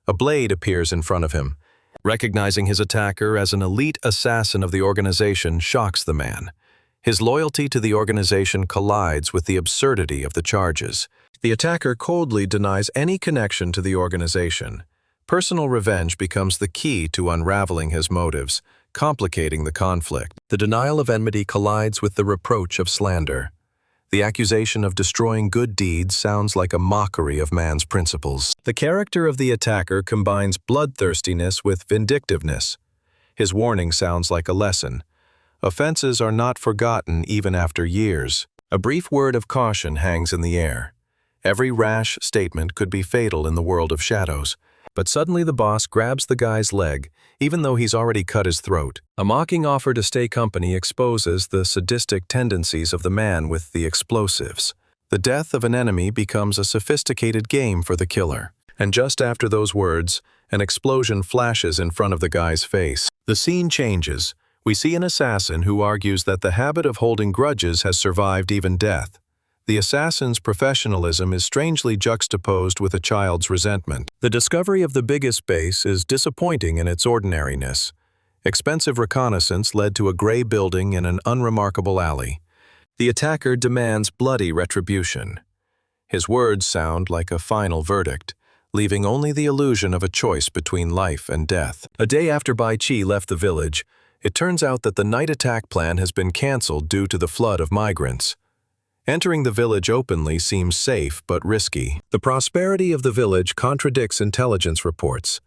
A blade appears in front of him. Recognizing his attacker as an elite assassin of the organization shocks the man. His loyalty to the organization collides with the absurdity of the charges. The attacker coldly denies any connection to the organization. Personal revenge becomes the key to unraveling his motives, complicating the conflict. The denial of enmity collides with the reproach of slander. The accusation of destroying good deeds sounds like a mockery of man's principles. The character of the attacker combines bloodthirstiness with vindictiveness. His warning sounds like a lesson. Offenses are not forgotten even after years. A brief word of caution hangs in the air. Every rash statement could be fatal in the world of shadows. But suddenly the boss grabs the guy's leg, even though he's already cut his throat. A mocking offer to stay company exposes the sadistic tendencies of the man with the explosives. The death of an enemy becomes a sophisticated game for the killer. And just after those words, an explosion flashes in front of the guy's face. The scene changes. We see an assassin who argues that the habit of holding grudges has survived even death. The assassin's professionalism is strangely juxtaposed with a child's resentment. The discovery of the biggest base is disappointing in its ordinariness. Expensive reconnaissance led to a gray building in an unremarkable alley. The attacker demands bloody retribution. His words sound like a final verdict, leaving only the illusion of a choice between life and death. A day after Bai Chi left the village, it turns out that the night attack plan has been canceled due to the flood of migrants. Entering the village openly seems safe but risky. The prosperity of the village contradicts intelligence reports.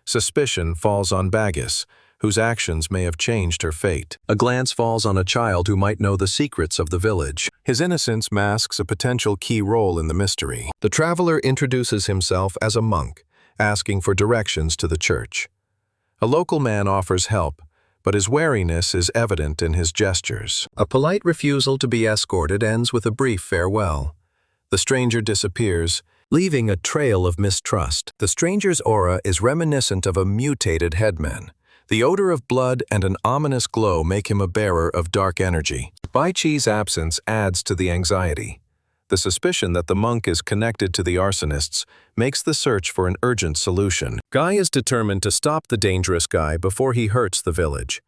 Suspicion falls on Bagus, whose actions may have changed her fate. A glance falls on a child who might know the secrets of the village. His innocence masks a potential key role in the mystery. The traveler introduces himself as a monk, asking for directions to the church. A local man offers help, but his wariness is evident in his gestures. A polite refusal to be escorted ends with a brief farewell. The stranger disappears, leaving a trail of mistrust. The stranger's aura is reminiscent of a mutated headman. The odor of blood and an ominous glow make him a bearer of dark energy. Bai Chi's absence adds to the anxiety. The suspicion that the monk is connected to the arsonists makes the search for an urgent solution. Guy is determined to stop the dangerous guy before he hurts the village.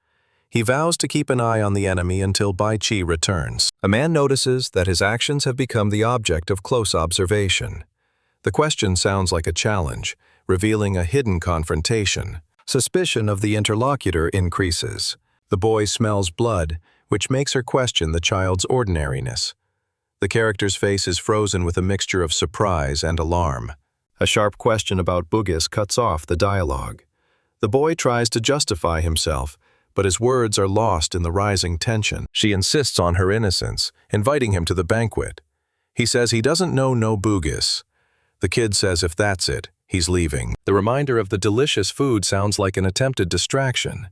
He vows to keep an eye on the enemy until Bai Chi returns. A man notices that his actions have become the object of close observation. The question sounds like a challenge, revealing a hidden confrontation. Suspicion of the interlocutor increases. The boy smells blood, which makes her question the child's ordinariness. The character's face is frozen with a mixture of surprise and alarm. A sharp question about Bugis cuts off the dialogue. The boy tries to justify himself, but his words are lost in the rising tension. She insists on her innocence, inviting him to the banquet. He says he doesn't know no Bugis. The kid says if that's it, he's leaving. The reminder of the delicious food sounds like an attempted distraction.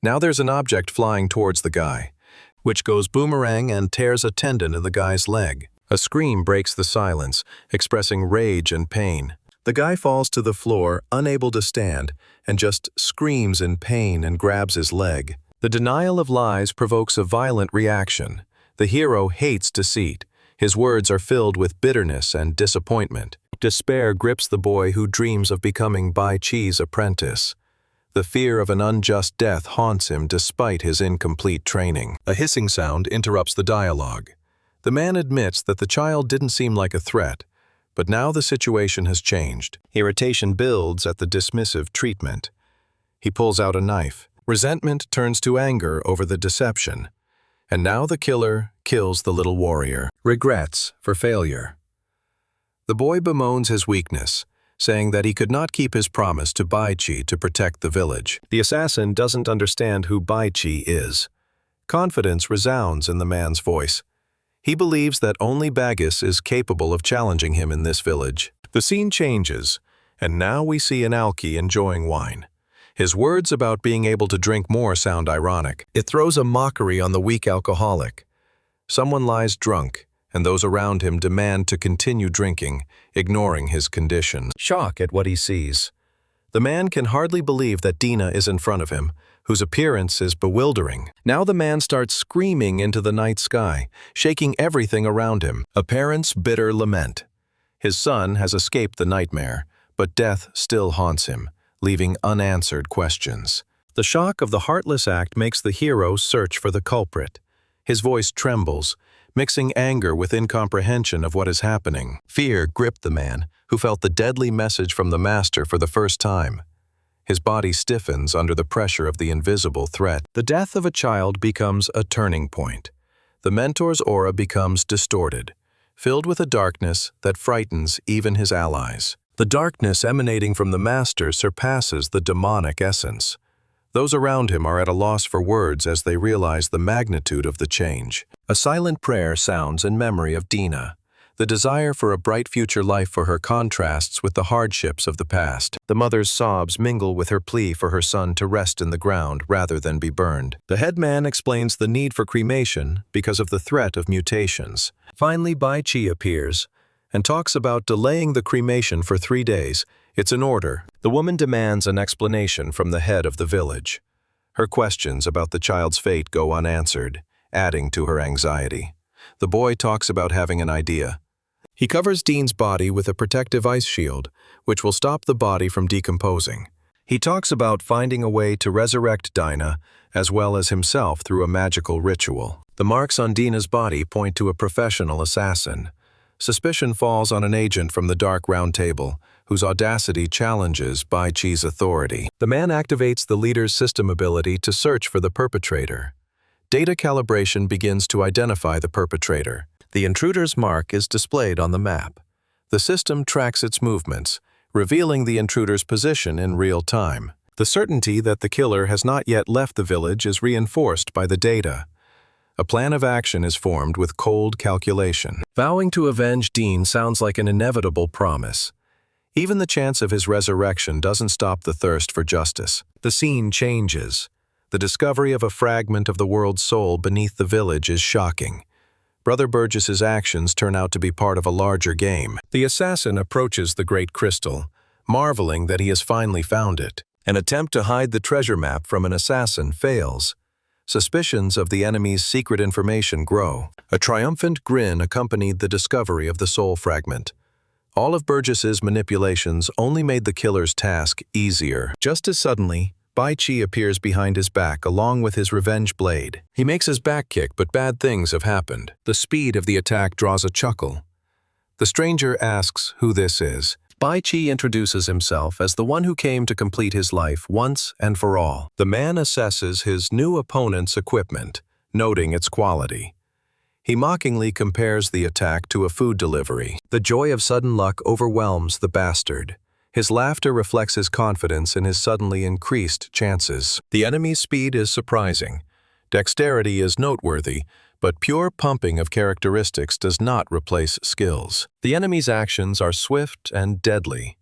Now there's an object flying towards the guy, which goes boomerang and tears a tendon in the guy's leg. A scream breaks the silence, expressing rage and pain. The guy falls to the floor, unable to stand, and just screams in pain and grabs his leg. The denial of lies provokes a violent reaction. The hero hates deceit. His words are filled with bitterness and disappointment. Despair grips the boy who dreams of becoming Bai Chi's apprentice. The fear of an unjust death haunts him despite his incomplete training. A hissing sound interrupts the dialogue. The man admits that the child didn't seem like a threat, but now the situation has changed. Irritation builds at the dismissive treatment. He pulls out a knife. Resentment turns to anger over the deception. And now the killer kills the little warrior. Regrets for failure. The boy bemoans his weakness, saying that he could not keep his promise to Bai Chi to protect the village. The assassin doesn't understand who Bai Chi is. Confidence resounds in the man's voice. He believes that only Bagus is capable of challenging him in this village. The scene changes, and now we see an alki enjoying wine. His words about being able to drink more sound ironic. It throws a mockery on the weak alcoholic. Someone lies drunk, and those around him demand to continue drinking, ignoring his condition. Shock at what he sees. The man can hardly believe that Dina is in front of him, whose appearance is bewildering. Now the man starts screaming into the night sky, shaking everything around him. A parent's bitter lament. His son has escaped the nightmare, but death still haunts him, leaving unanswered questions. The shock of the heartless act makes the hero search for the culprit. His voice trembles, mixing anger with incomprehension of what is happening. Fear gripped the man, who felt the deadly message from the master for the first time. His body stiffens under the pressure of the invisible threat. The death of a child becomes a turning point. The mentor's aura becomes distorted, filled with a darkness that frightens even his allies. The darkness emanating from the master surpasses the demonic essence. Those around him are at a loss for words as they realize the magnitude of the change. A silent prayer sounds in memory of Dina. The desire for a bright future life for her contrasts with the hardships of the past. The mother's sobs mingle with her plea for her son to rest in the ground rather than be burned. The headman explains the need for cremation because of the threat of mutations. Finally, Bai Chi appears and talks about delaying the cremation for 3 days. It's an order. The woman demands an explanation from the head of the village. Her questions about the child's fate go unanswered, adding to her anxiety. The boy talks about having an idea. He covers Dean's body with a protective ice shield, which will stop the body from decomposing. He talks about finding a way to resurrect Dinah, as well as himself through a magical ritual. The marks on Dina's body point to a professional assassin. Suspicion falls on an agent from the Dark Round Table, whose audacity challenges Bai Chi's authority. The man activates the leader's system ability to search for the perpetrator. Data calibration begins to identify the perpetrator. The intruder's mark is displayed on the map. The system tracks its movements, revealing the intruder's position in real time. The certainty that the killer has not yet left the village is reinforced by the data. A plan of action is formed with cold calculation. Vowing to avenge Dean sounds like an inevitable promise. Even the chance of his resurrection doesn't stop the thirst for justice. The scene changes. The discovery of a fragment of the world's soul beneath the village is shocking. Brother Burgess's actions turn out to be part of a larger game. The assassin approaches the great crystal, marveling that he has finally found it. An attempt to hide the treasure map from an assassin fails. Suspicions of the enemy's secret information grow. A triumphant grin accompanied the discovery of the soul fragment. All of Burgess's manipulations only made the killer's task easier. Just as suddenly, Bai Chi appears behind his back along with his revenge blade. He makes his back kick, but bad things have happened. The speed of the attack draws a chuckle. The stranger asks who this is. Bai Chi introduces himself as the one who came to complete his life once and for all. The man assesses his new opponent's equipment, noting its quality. He mockingly compares the attack to a food delivery. The joy of sudden luck overwhelms the bastard. His laughter reflects his confidence in his suddenly increased chances. The enemy's speed is surprising. Dexterity is noteworthy, but pure pumping of characteristics does not replace skills. The enemy's actions are swift and deadly.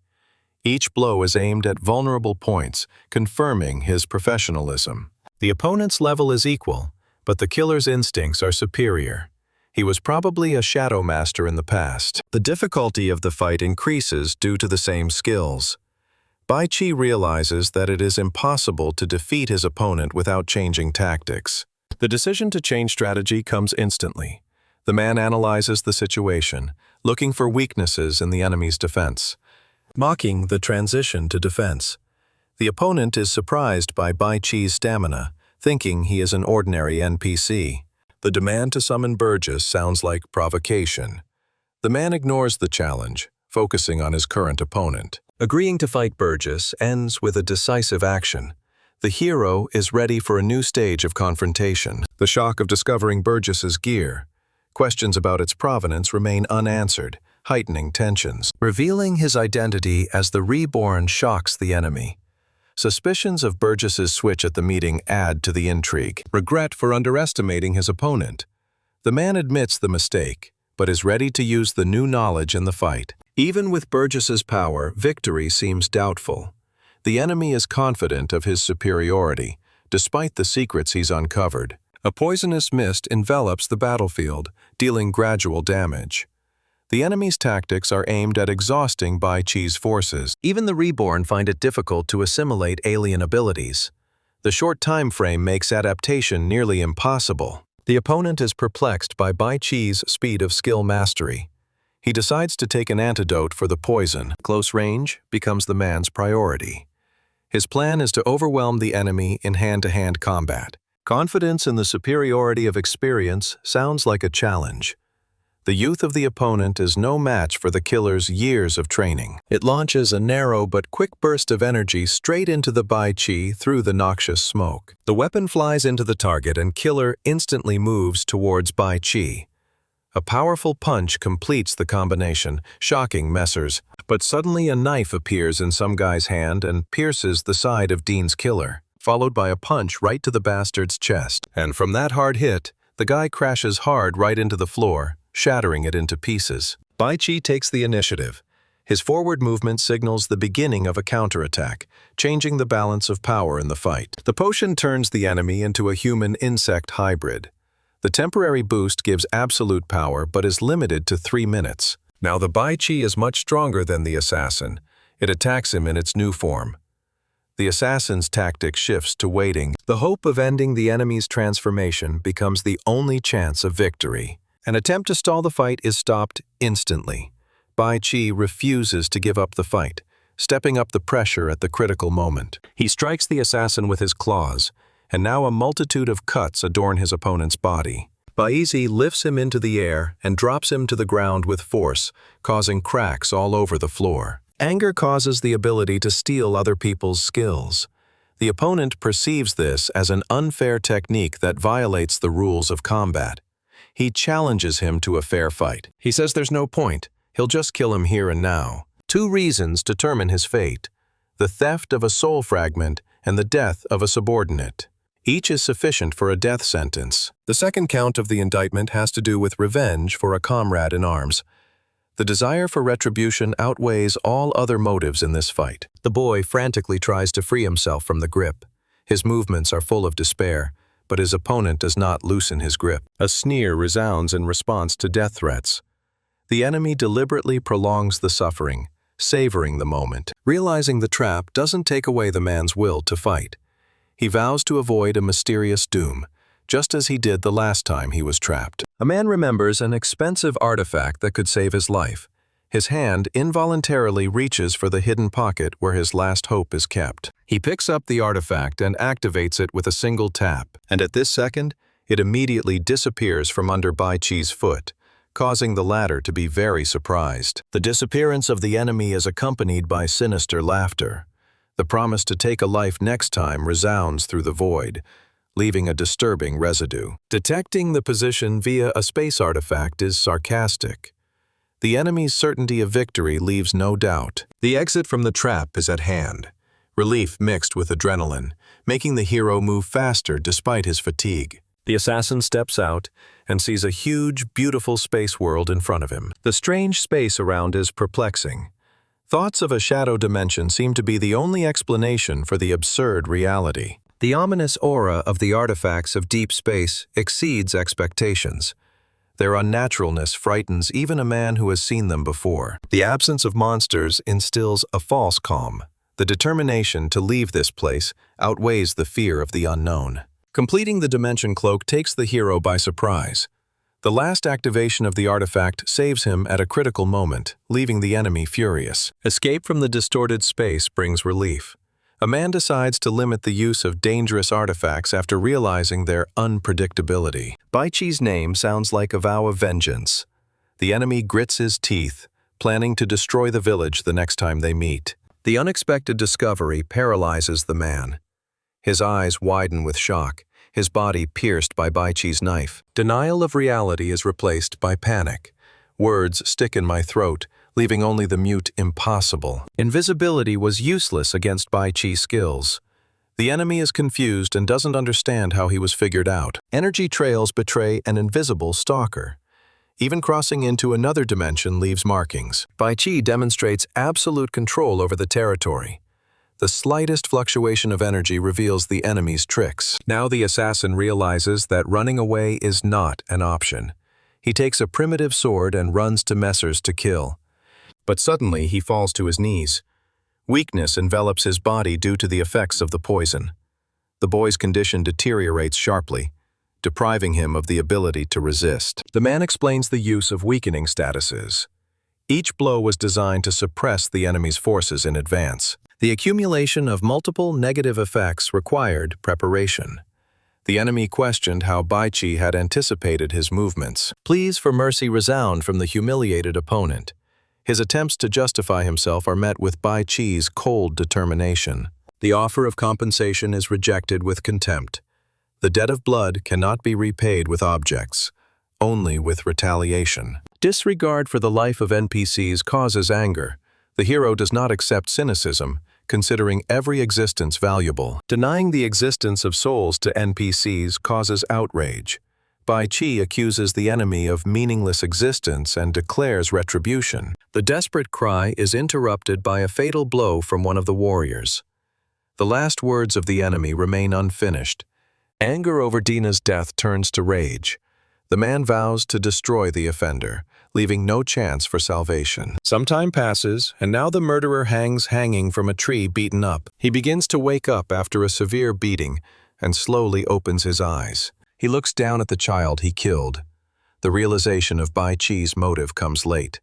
Each blow is aimed at vulnerable points, confirming his professionalism. The opponent's level is equal, but the killer's instincts are superior. He was probably a shadow master in the past. The difficulty of the fight increases due to the same skills. Bai Chi realizes that it is impossible to defeat his opponent without changing tactics. The decision to change strategy comes instantly. The man analyzes the situation, looking for weaknesses in the enemy's defense, mocking the transition to defense. The opponent is surprised by Bai Chi's stamina, thinking he is an ordinary NPC. The demand to summon Burgess sounds like provocation. The man ignores the challenge, focusing on his current opponent. Agreeing to fight Burgess ends with a decisive action. The hero is ready for a new stage of confrontation. The shock of discovering Burgess's gear. Questions about its provenance remain unanswered, heightening tensions. Revealing his identity as the Reborn shocks the enemy. Suspicions of Burgess's switch at the meeting add to the intrigue. Regret for underestimating his opponent. The man admits the mistake, but is ready to use the new knowledge in the fight. Even with Burgess's power, victory seems doubtful. The enemy is confident of his superiority, despite the secrets he's uncovered. A poisonous mist envelops the battlefield, dealing gradual damage. The enemy's tactics are aimed at exhausting Bai Chi's forces. Even the Reborn find it difficult to assimilate alien abilities. The short time frame makes adaptation nearly impossible. The opponent is perplexed by Bai Chi's speed of skill mastery. He decides to take an antidote for the poison. Close range becomes the man's priority. His plan is to overwhelm the enemy in hand-to-hand combat. Confidence in the superiority of experience sounds like a challenge. The youth of the opponent is no match for the killer's years of training. It launches a narrow but quick burst of energy straight into the Bai Chi through the noxious smoke. The weapon flies into the target and killer instantly moves towards Bai Chi. A powerful punch completes the combination, shocking Messers. But suddenly a knife appears in some guy's hand and pierces the side of Dean's killer, followed by a punch right to the bastard's chest. And from that hard hit, the guy crashes hard right into the floor, shattering it into pieces. Bai Chi takes the initiative. His forward movement signals the beginning of a counterattack, changing the balance of power in the fight. The potion turns the enemy into a human-insect hybrid. The temporary boost gives absolute power but is limited to 3 minutes. Now the Bai Chi is much stronger than the assassin. It attacks him in its new form. The assassin's tactic shifts to waiting. The hope of ending the enemy's transformation becomes the only chance of victory. An attempt to stall the fight is stopped instantly. Bai Chi refuses to give up the fight, stepping up the pressure at the critical moment. He strikes the assassin with his claws, and now a multitude of cuts adorn his opponent's body. Bai Chi lifts him into the air and drops him to the ground with force, causing cracks all over the floor. Anger causes the ability to steal other people's skills. The opponent perceives this as an unfair technique that violates the rules of combat. He challenges him to a fair fight. He says there's no point. He'll just kill him here and now. 2 reasons determine his fate: the theft of a soul fragment and the death of a subordinate. Each is sufficient for a death sentence. The second count of the indictment has to do with revenge for a comrade in arms. The desire for retribution outweighs all other motives in this fight. The boy frantically tries to free himself from the grip. His movements are full of despair, but his opponent does not loosen his grip. A sneer resounds in response to death threats. The enemy deliberately prolongs the suffering, savoring the moment. Realizing the trap doesn't take away the man's will to fight. He vows to avoid a mysterious doom, just as he did the last time he was trapped. A man remembers an expensive artifact that could save his life. His hand involuntarily reaches for the hidden pocket where his last hope is kept. He picks up the artifact and activates it with a single tap, and at this second, it immediately disappears from under Bai Chi's foot, causing the latter to be very surprised. The disappearance of the enemy is accompanied by sinister laughter. The promise to take a life next time resounds through the void, leaving a disturbing residue. Detecting the position via a space artifact is sarcastic. The enemy's certainty of victory leaves no doubt. The exit from the trap is at hand. Relief mixed with adrenaline, making the hero move faster despite his fatigue. The assassin steps out and sees a huge, beautiful space world in front of him. The strange space around is perplexing. Thoughts of a shadow dimension seem to be the only explanation for the absurd reality. The ominous aura of the artifacts of deep space exceeds expectations. Their unnaturalness frightens even a man who has seen them before. The absence of monsters instills a false calm. The determination to leave this place outweighs the fear of the unknown. Completing the dimension cloak takes the hero by surprise. The last activation of the artifact saves him at a critical moment, leaving the enemy furious. Escape from the distorted space brings relief. A man decides to limit the use of dangerous artifacts after realizing their unpredictability. Bai Chi's name sounds like a vow of vengeance. The enemy grits his teeth, planning to destroy the village the next time they meet. The unexpected discovery paralyzes the man. His eyes widen with shock, his body pierced by Bai Chi's knife. Denial of reality is replaced by panic. Words stick in my throat, leaving only the mute impossible. Invisibility was useless against Bai Chi's skills. The enemy is confused and doesn't understand how he was figured out. Energy trails betray an invisible stalker. Even crossing into another dimension leaves markings. Bai Chi demonstrates absolute control over the territory. The slightest fluctuation of energy reveals the enemy's tricks. Now the assassin realizes that running away is not an option. He takes a primitive sword and runs to Messers to kill. But suddenly he falls to his knees. Weakness envelops his body due to the effects of the poison. The boy's condition deteriorates sharply, depriving him of the ability to resist. The man explains the use of weakening statuses. Each blow was designed to suppress the enemy's forces in advance. The accumulation of multiple negative effects required preparation. The enemy questioned how Baichi had anticipated his movements. Pleas for mercy resound from the humiliated opponent. His attempts to justify himself are met with Baichi's cold determination. The offer of compensation is rejected with contempt. The debt of blood cannot be repaid with objects, only with retaliation. Disregard for the life of NPCs causes anger. The hero does not accept cynicism, considering every existence valuable. Denying the existence of souls to NPCs causes outrage. Baichi accuses the enemy of meaningless existence and declares retribution. The desperate cry is interrupted by a fatal blow from one of the warriors. The last words of the enemy remain unfinished. Anger over Dina's death turns to rage. The man vows to destroy the offender, leaving no chance for salvation. Some time passes, and now the murderer hangs hanging from a tree beaten up. He begins to wake up after a severe beating and slowly opens his eyes. He looks down at the child he killed. The realization of Baichi's motive comes late.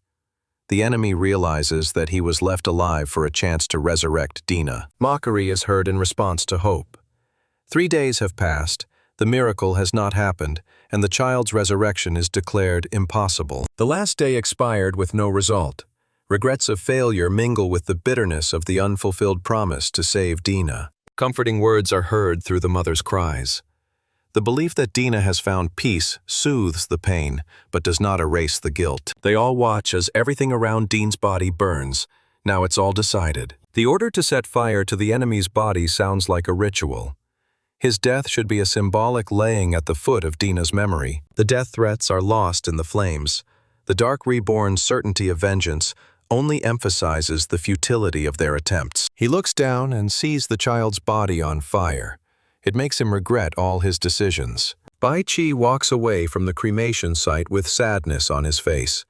The enemy realizes that he was left alive for a chance to resurrect Dina. Mockery is heard in response to hope. 3 days have passed, the miracle has not happened, and the child's resurrection is declared impossible. The last day expired with no result. Regrets of failure mingle with the bitterness of the unfulfilled promise to save Dina. Comforting words are heard through the mother's cries. The belief that Dina has found peace soothes the pain, but does not erase the guilt. They all watch as everything around Dean's body burns. Now it's all decided. The order to set fire to the enemy's body sounds like a ritual. His death should be a symbolic laying at the foot of Dina's memory. The death threats are lost in the flames. The Dark Reborn's certainty of vengeance only emphasizes the futility of their attempts. He looks down and sees the child's body on fire. It makes him regret all his decisions. Baichi walks away from the cremation site with sadness on his face.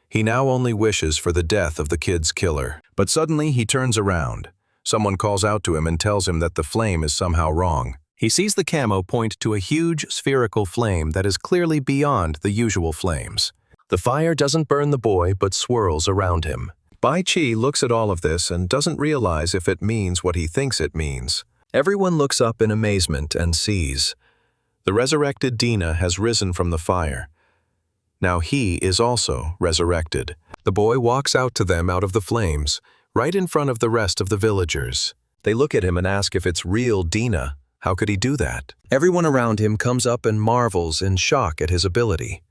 He now only wishes for the death of the kid's killer. But suddenly he turns around. Someone calls out to him and tells him that the flame is somehow wrong. He sees the camo point to a huge spherical flame that is clearly beyond the usual flames. The fire doesn't burn the boy but swirls around him. Baichi looks at all of this and doesn't realize if it means what he thinks it means. Everyone looks up in amazement and sees. The resurrected Dina has risen from the fire. Now he is also resurrected. The boy walks out to them out of the flames, right in front of the rest of the villagers. They look at him and ask if it's real Dina. How could he do that? Everyone around him comes up and marvels in shock at his ability.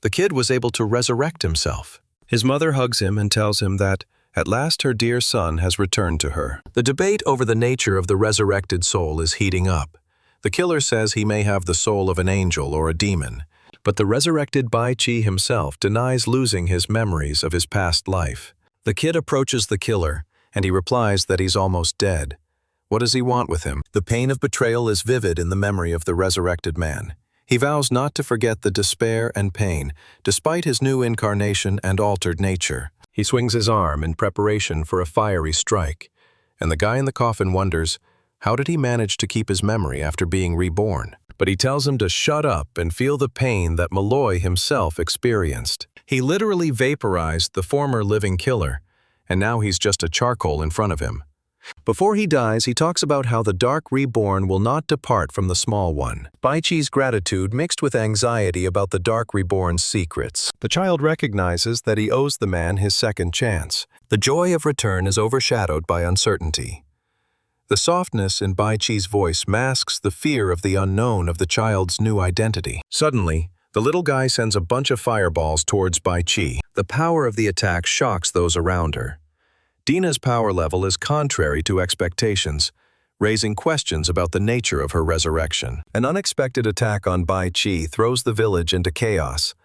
The kid was able to resurrect himself. His mother hugs him and tells him that, at last her dear son has returned to her. The debate over the nature of the resurrected soul is heating up. The killer says he may have the soul of an angel or a demon, but the resurrected Baichi himself denies losing his memories of his past life. The kid approaches the killer, and he replies that he's almost dead. What does he want with him? The pain of betrayal is vivid in the memory of the resurrected man. He vows not to forget the despair and pain, despite his new incarnation and altered nature. He swings his arm in preparation for a fiery strike, and the guy in the coffin wonders, how did he manage to keep his memory after being reborn? But he tells him to shut up and feel the pain that Malloy himself experienced. He literally vaporized the former living killer, and now he's just a charcoal in front of him. Before he dies, he talks about how the Dark Reborn will not depart from the Small One. Baichi's gratitude mixed with anxiety about the Dark Reborn's secrets. The child recognizes that he owes the man his second chance. The joy of return is overshadowed by uncertainty. The softness in Baichi's voice masks the fear of the unknown of the child's new identity. Suddenly, the little guy sends a bunch of fireballs towards Baichi. The power of the attack shocks those around her. Dina's power level is contrary to expectations, raising questions about the nature of her resurrection. An unexpected attack on Baichi throws the village into chaos.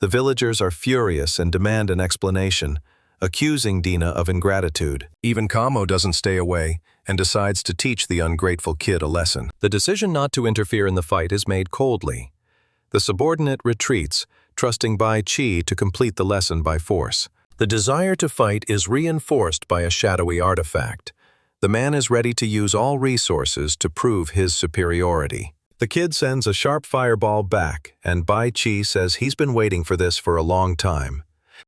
The villagers are furious and demand an explanation, accusing Dina of ingratitude. Even Kamo doesn't stay away and decides to teach the ungrateful kid a lesson. The decision not to interfere in the fight is made coldly. The subordinate retreats, trusting Baichi to complete the lesson by force. The desire to fight is reinforced by a shadowy artifact. The man is ready to use all resources to prove his superiority. The kid sends a sharp fireball back, and Baichi says he's been waiting for this for a long time.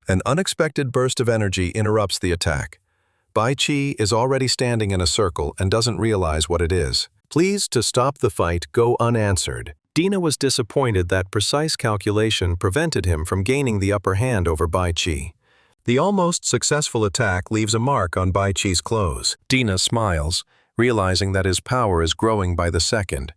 An unexpected burst of energy interrupts the attack. Baichi is already standing in a circle and doesn't realize what it is. Pleas to stop the fight go unanswered. Dina was disappointed that precise calculation prevented him from gaining the upper hand over Bai Qi. The almost successful attack leaves a mark on Bai Qi's clothes. Dina smiles, realizing that his power is growing by the second.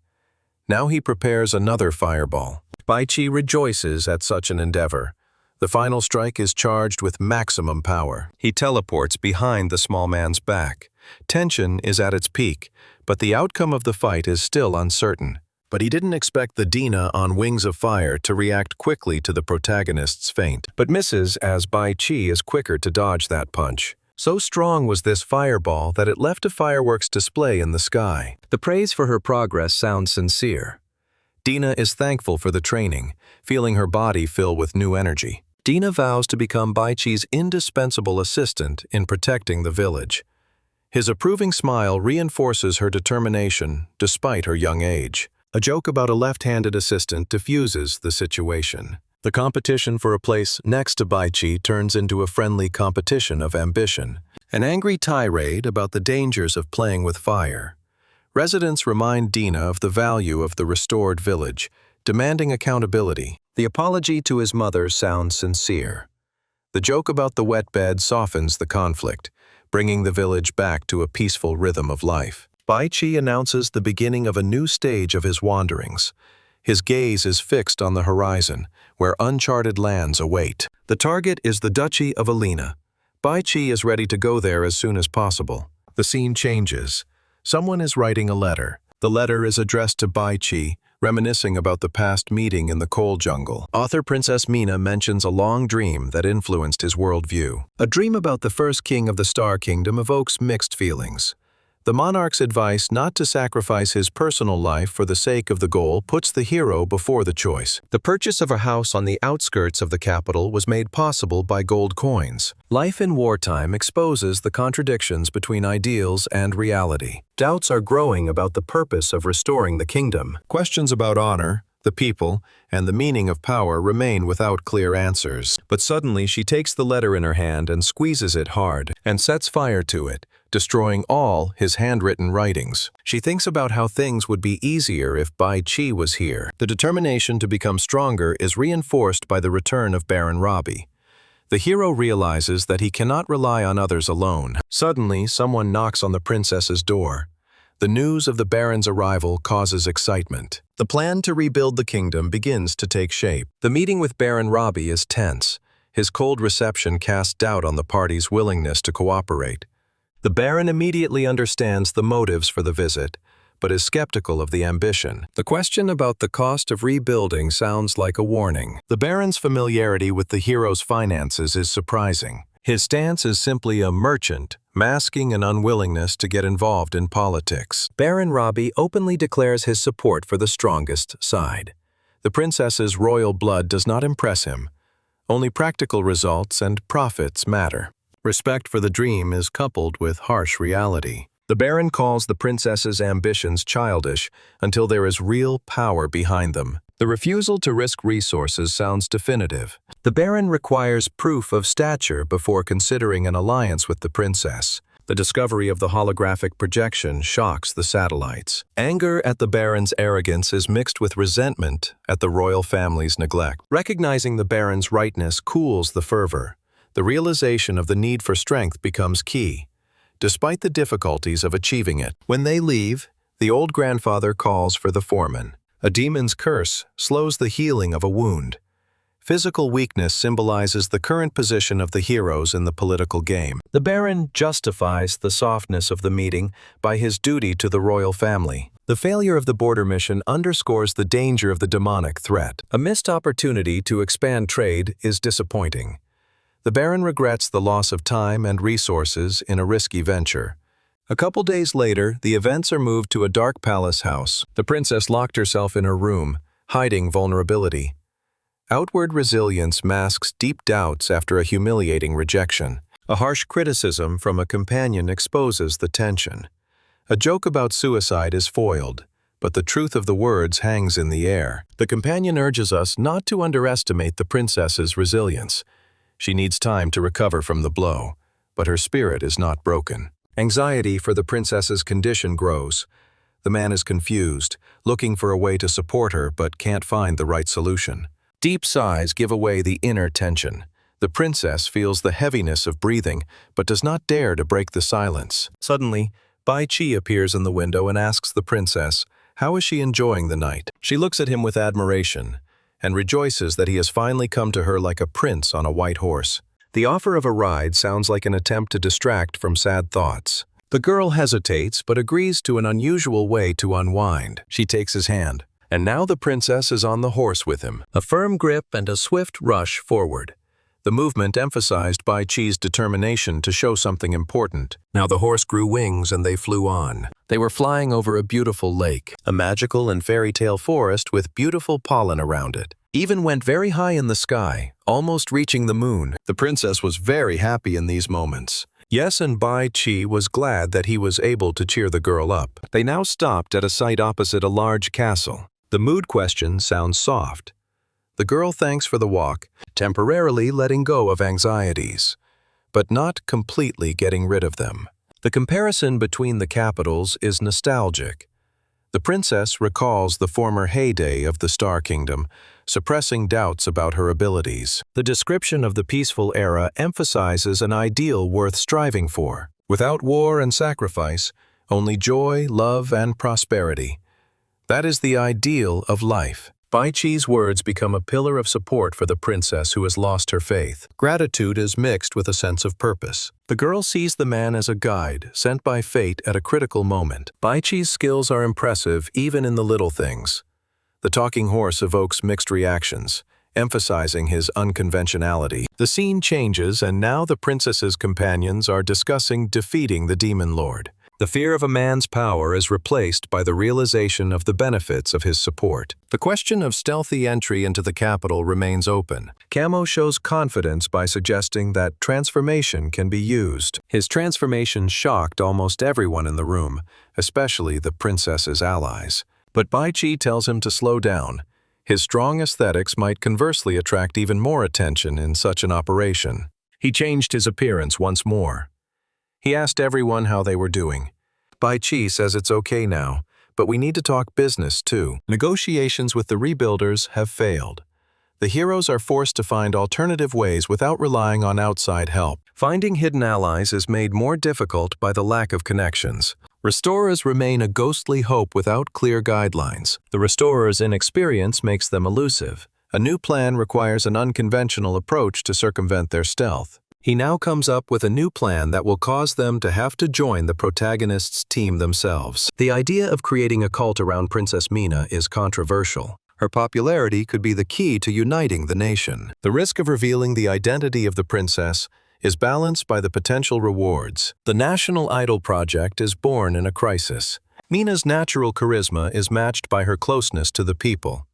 Now he prepares another fireball. Bai Qi rejoices at such an endeavor. The final strike is charged with maximum power. He teleports behind the small man's back. Tension is at its peak, but the outcome of the fight is still uncertain. But he didn't expect the Dina on wings of fire to react quickly to the protagonist's feint, but misses as Bai Qi is quicker to dodge that punch. So strong was this fireball that it left a fireworks display in the sky. The praise for her progress sounds sincere. Dina is thankful for the training, feeling her body fill with new energy. Dina vows to become Bai Qi's indispensable assistant in protecting the village. His approving smile reinforces her determination despite her young age. A joke about a left-handed assistant diffuses the situation. The competition for a place next to Bai Qi turns into a friendly competition of ambition. An angry tirade about the dangers of playing with fire. Residents remind Dina of the value of the restored village, demanding accountability. The apology to his mother sounds sincere. The joke about the wet bed softens the conflict, bringing the village back to a peaceful rhythm of life. Bai Qi announces the beginning of a new stage of his wanderings. His gaze is fixed on the horizon, where uncharted lands await. The target is the Duchy of Alina. Bai Qi is ready to go there as soon as possible. The scene changes. Someone is writing a letter. The letter is addressed to Bai Qi, reminiscing about the past meeting in the coal jungle. Author Princess Mina mentions a long dream that influenced his worldview. A dream about the first king of the Star Kingdom evokes mixed feelings. The monarch's advice not to sacrifice his personal life for the sake of the goal puts the hero before the choice. The purchase of a house on the outskirts of the capital was made possible by gold coins. Life in wartime exposes the contradictions between ideals and reality. Doubts are growing about the purpose of restoring the kingdom. Questions about honor, the people, and the meaning of power remain without clear answers. But suddenly she takes the letter in her hand and squeezes it hard, and sets fire to it, destroying all his handwritten writings. She thinks about how things would be easier if Bai Qi was here. The determination to become stronger is reinforced by the return of Baron Robbie. The hero realizes that he cannot rely on others alone. Suddenly, someone knocks on the princess's door. The news of the Baron's arrival causes excitement. The plan to rebuild the kingdom begins to take shape. The meeting with Baron Robbie is tense. His cold reception casts doubt on the party's willingness to cooperate. The Baron immediately understands the motives for the visit, but is skeptical of the ambition. The question about the cost of rebuilding sounds like a warning. The Baron's familiarity with the hero's finances is surprising. His stance is simply a merchant, masking an unwillingness to get involved in politics. Baron Robbie openly declares his support for the strongest side. The princess's royal blood does not impress him. Only practical results and profits matter. Respect for the dream is coupled with harsh reality. The Baron calls the princess's ambitions childish until there is real power behind them. The refusal to risk resources sounds definitive. The Baron requires proof of stature before considering an alliance with the princess. The discovery of the holographic projection shocks the satellites. Anger at the Baron's arrogance is mixed with resentment at the royal family's neglect. Recognizing the Baron's rightness cools the fervor. The realization of the need for strength becomes key, despite the difficulties of achieving it. When they leave, the old grandfather calls for the foreman. A demon's curse slows the healing of a wound. Physical weakness symbolizes the current position of the heroes in the political game. The Baron justifies the softness of the meeting by his duty to the royal family. The failure of the border mission underscores the danger of the demonic threat. A missed opportunity to expand trade is disappointing. The Baron regrets the loss of time and resources in a risky venture. A couple days later, the events are moved to a dark palace house. The princess locked herself in her room, hiding vulnerability. Outward resilience masks deep doubts after a humiliating rejection. A harsh criticism from a companion exposes the tension. A joke about suicide is foiled, but the truth of the words hangs in the air. The companion urges us not to underestimate the princess's resilience. She needs time to recover from the blow, but her spirit is not broken. Anxiety for the princess's condition grows. The man is confused, looking for a way to support her but can't find the right solution. Deep sighs give away the inner tension. The princess feels the heaviness of breathing, but does not dare to break the silence. Suddenly, Bai Qi appears in the window and asks the princess, how is she enjoying the night? She looks at him with admiration and rejoices that he has finally come to her like a prince on a white horse. The offer of a ride sounds like an attempt to distract from sad thoughts. The girl hesitates but agrees to an unusual way to unwind. She takes his hand, and now the princess is on the horse with him. A firm grip and a swift rush forward. The movement emphasized Bai Qi's determination to show something important. Now the horse grew wings and they flew on. They were flying over a beautiful lake, a magical and fairy tale forest with beautiful pollen around it. Even went very high in the sky, almost reaching the moon. The princess was very happy in these moments. Yes, and Bai Qi was glad that he was able to cheer the girl up. They now stopped at a site opposite a large castle. The mood question sounds soft. The girl thanks for the walk, temporarily letting go of anxieties, but not completely getting rid of them. The comparison between the capitals is nostalgic. The princess recalls the former heyday of the Star Kingdom, suppressing doubts about her abilities. The description of the peaceful era emphasizes an ideal worth striving for. Without war and sacrifice, only joy, love, and prosperity. That is the ideal of life. Bai Qi's words become a pillar of support for the princess who has lost her faith. Gratitude is mixed with a sense of purpose. The girl sees the man as a guide, sent by fate at a critical moment. Bai Qi's skills are impressive even in the little things. The talking horse evokes mixed reactions, emphasizing his unconventionality. The scene changes and now the princess's companions are discussing defeating the demon lord. The fear of a man's power is replaced by the realization of the benefits of his support. The question of stealthy entry into the capital remains open. Camo shows confidence by suggesting that transformation can be used. His transformation shocked almost everyone in the room, especially the princess's allies. But Bai Qi tells him to slow down. His strong aesthetics might conversely attract even more attention in such an operation. He changed his appearance once more. He asked everyone how they were doing. Bai Qi says it's okay now, but we need to talk business too. Negotiations with the rebuilders have failed. The heroes are forced to find alternative ways without relying on outside help. Finding hidden allies is made more difficult by the lack of connections. Restorers remain a ghostly hope without clear guidelines. The restorers' inexperience makes them elusive. A new plan requires an unconventional approach to circumvent their stealth. He now comes up with a new plan that will cause them to have to join the protagonist's team themselves. The idea of creating a cult around Princess Mina is controversial. Her popularity could be the key to uniting the nation. The risk of revealing the identity of the princess is balanced by the potential rewards. The National Idol project is born in a crisis. Mina's natural charisma is matched by her closeness to the people.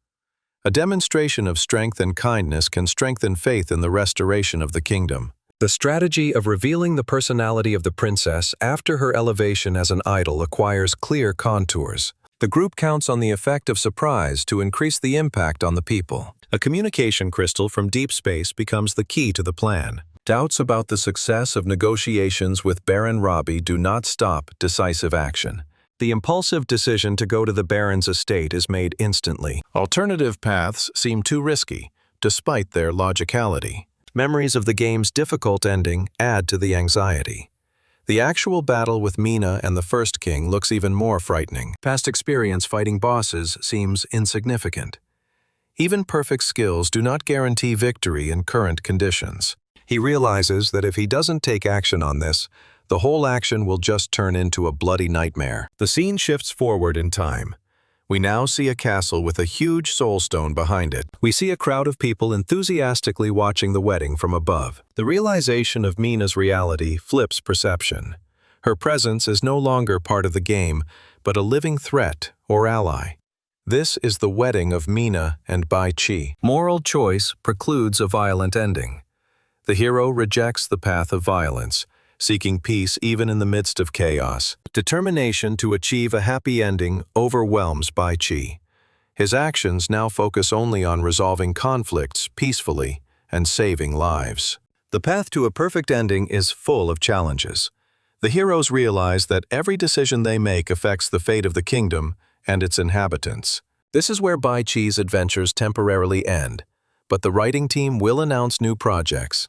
A demonstration of strength and kindness can strengthen faith in the restoration of the kingdom. The strategy of revealing the personality of the princess after her elevation as an idol acquires clear contours. The group counts on the effect of surprise to increase the impact on the people. A communication crystal from deep space becomes the key to the plan. Doubts about the success of negotiations with Baron Robbie do not stop decisive action. The impulsive decision to go to the Baron's estate is made instantly. Alternative paths seem too risky, despite their logicality. Memories of the game's difficult ending add to the anxiety. The actual battle with Mina and the First King looks even more frightening. Past experience fighting bosses seems insignificant. Even perfect skills do not guarantee victory in current conditions. He realizes that if he doesn't take action on this, the whole action will just turn into a bloody nightmare. The scene shifts forward in time. We now see a castle with a huge soul stone behind it. We see a crowd of people enthusiastically watching the wedding from above. The realization of Mina's reality flips perception. Her presence is no longer part of the game, but a living threat or ally. This is the wedding of Mina and Bai Qi. Moral choice precludes a violent ending. The hero rejects the path of violence, seeking peace even in the midst of chaos. Determination to achieve a happy ending overwhelms Bai Qi. His actions now focus only on resolving conflicts peacefully and saving lives. The path to a perfect ending is full of challenges. The heroes realize that every decision they make affects the fate of the kingdom and its inhabitants. This is where Bai Chi's adventures temporarily end, but the writing team will announce new projects.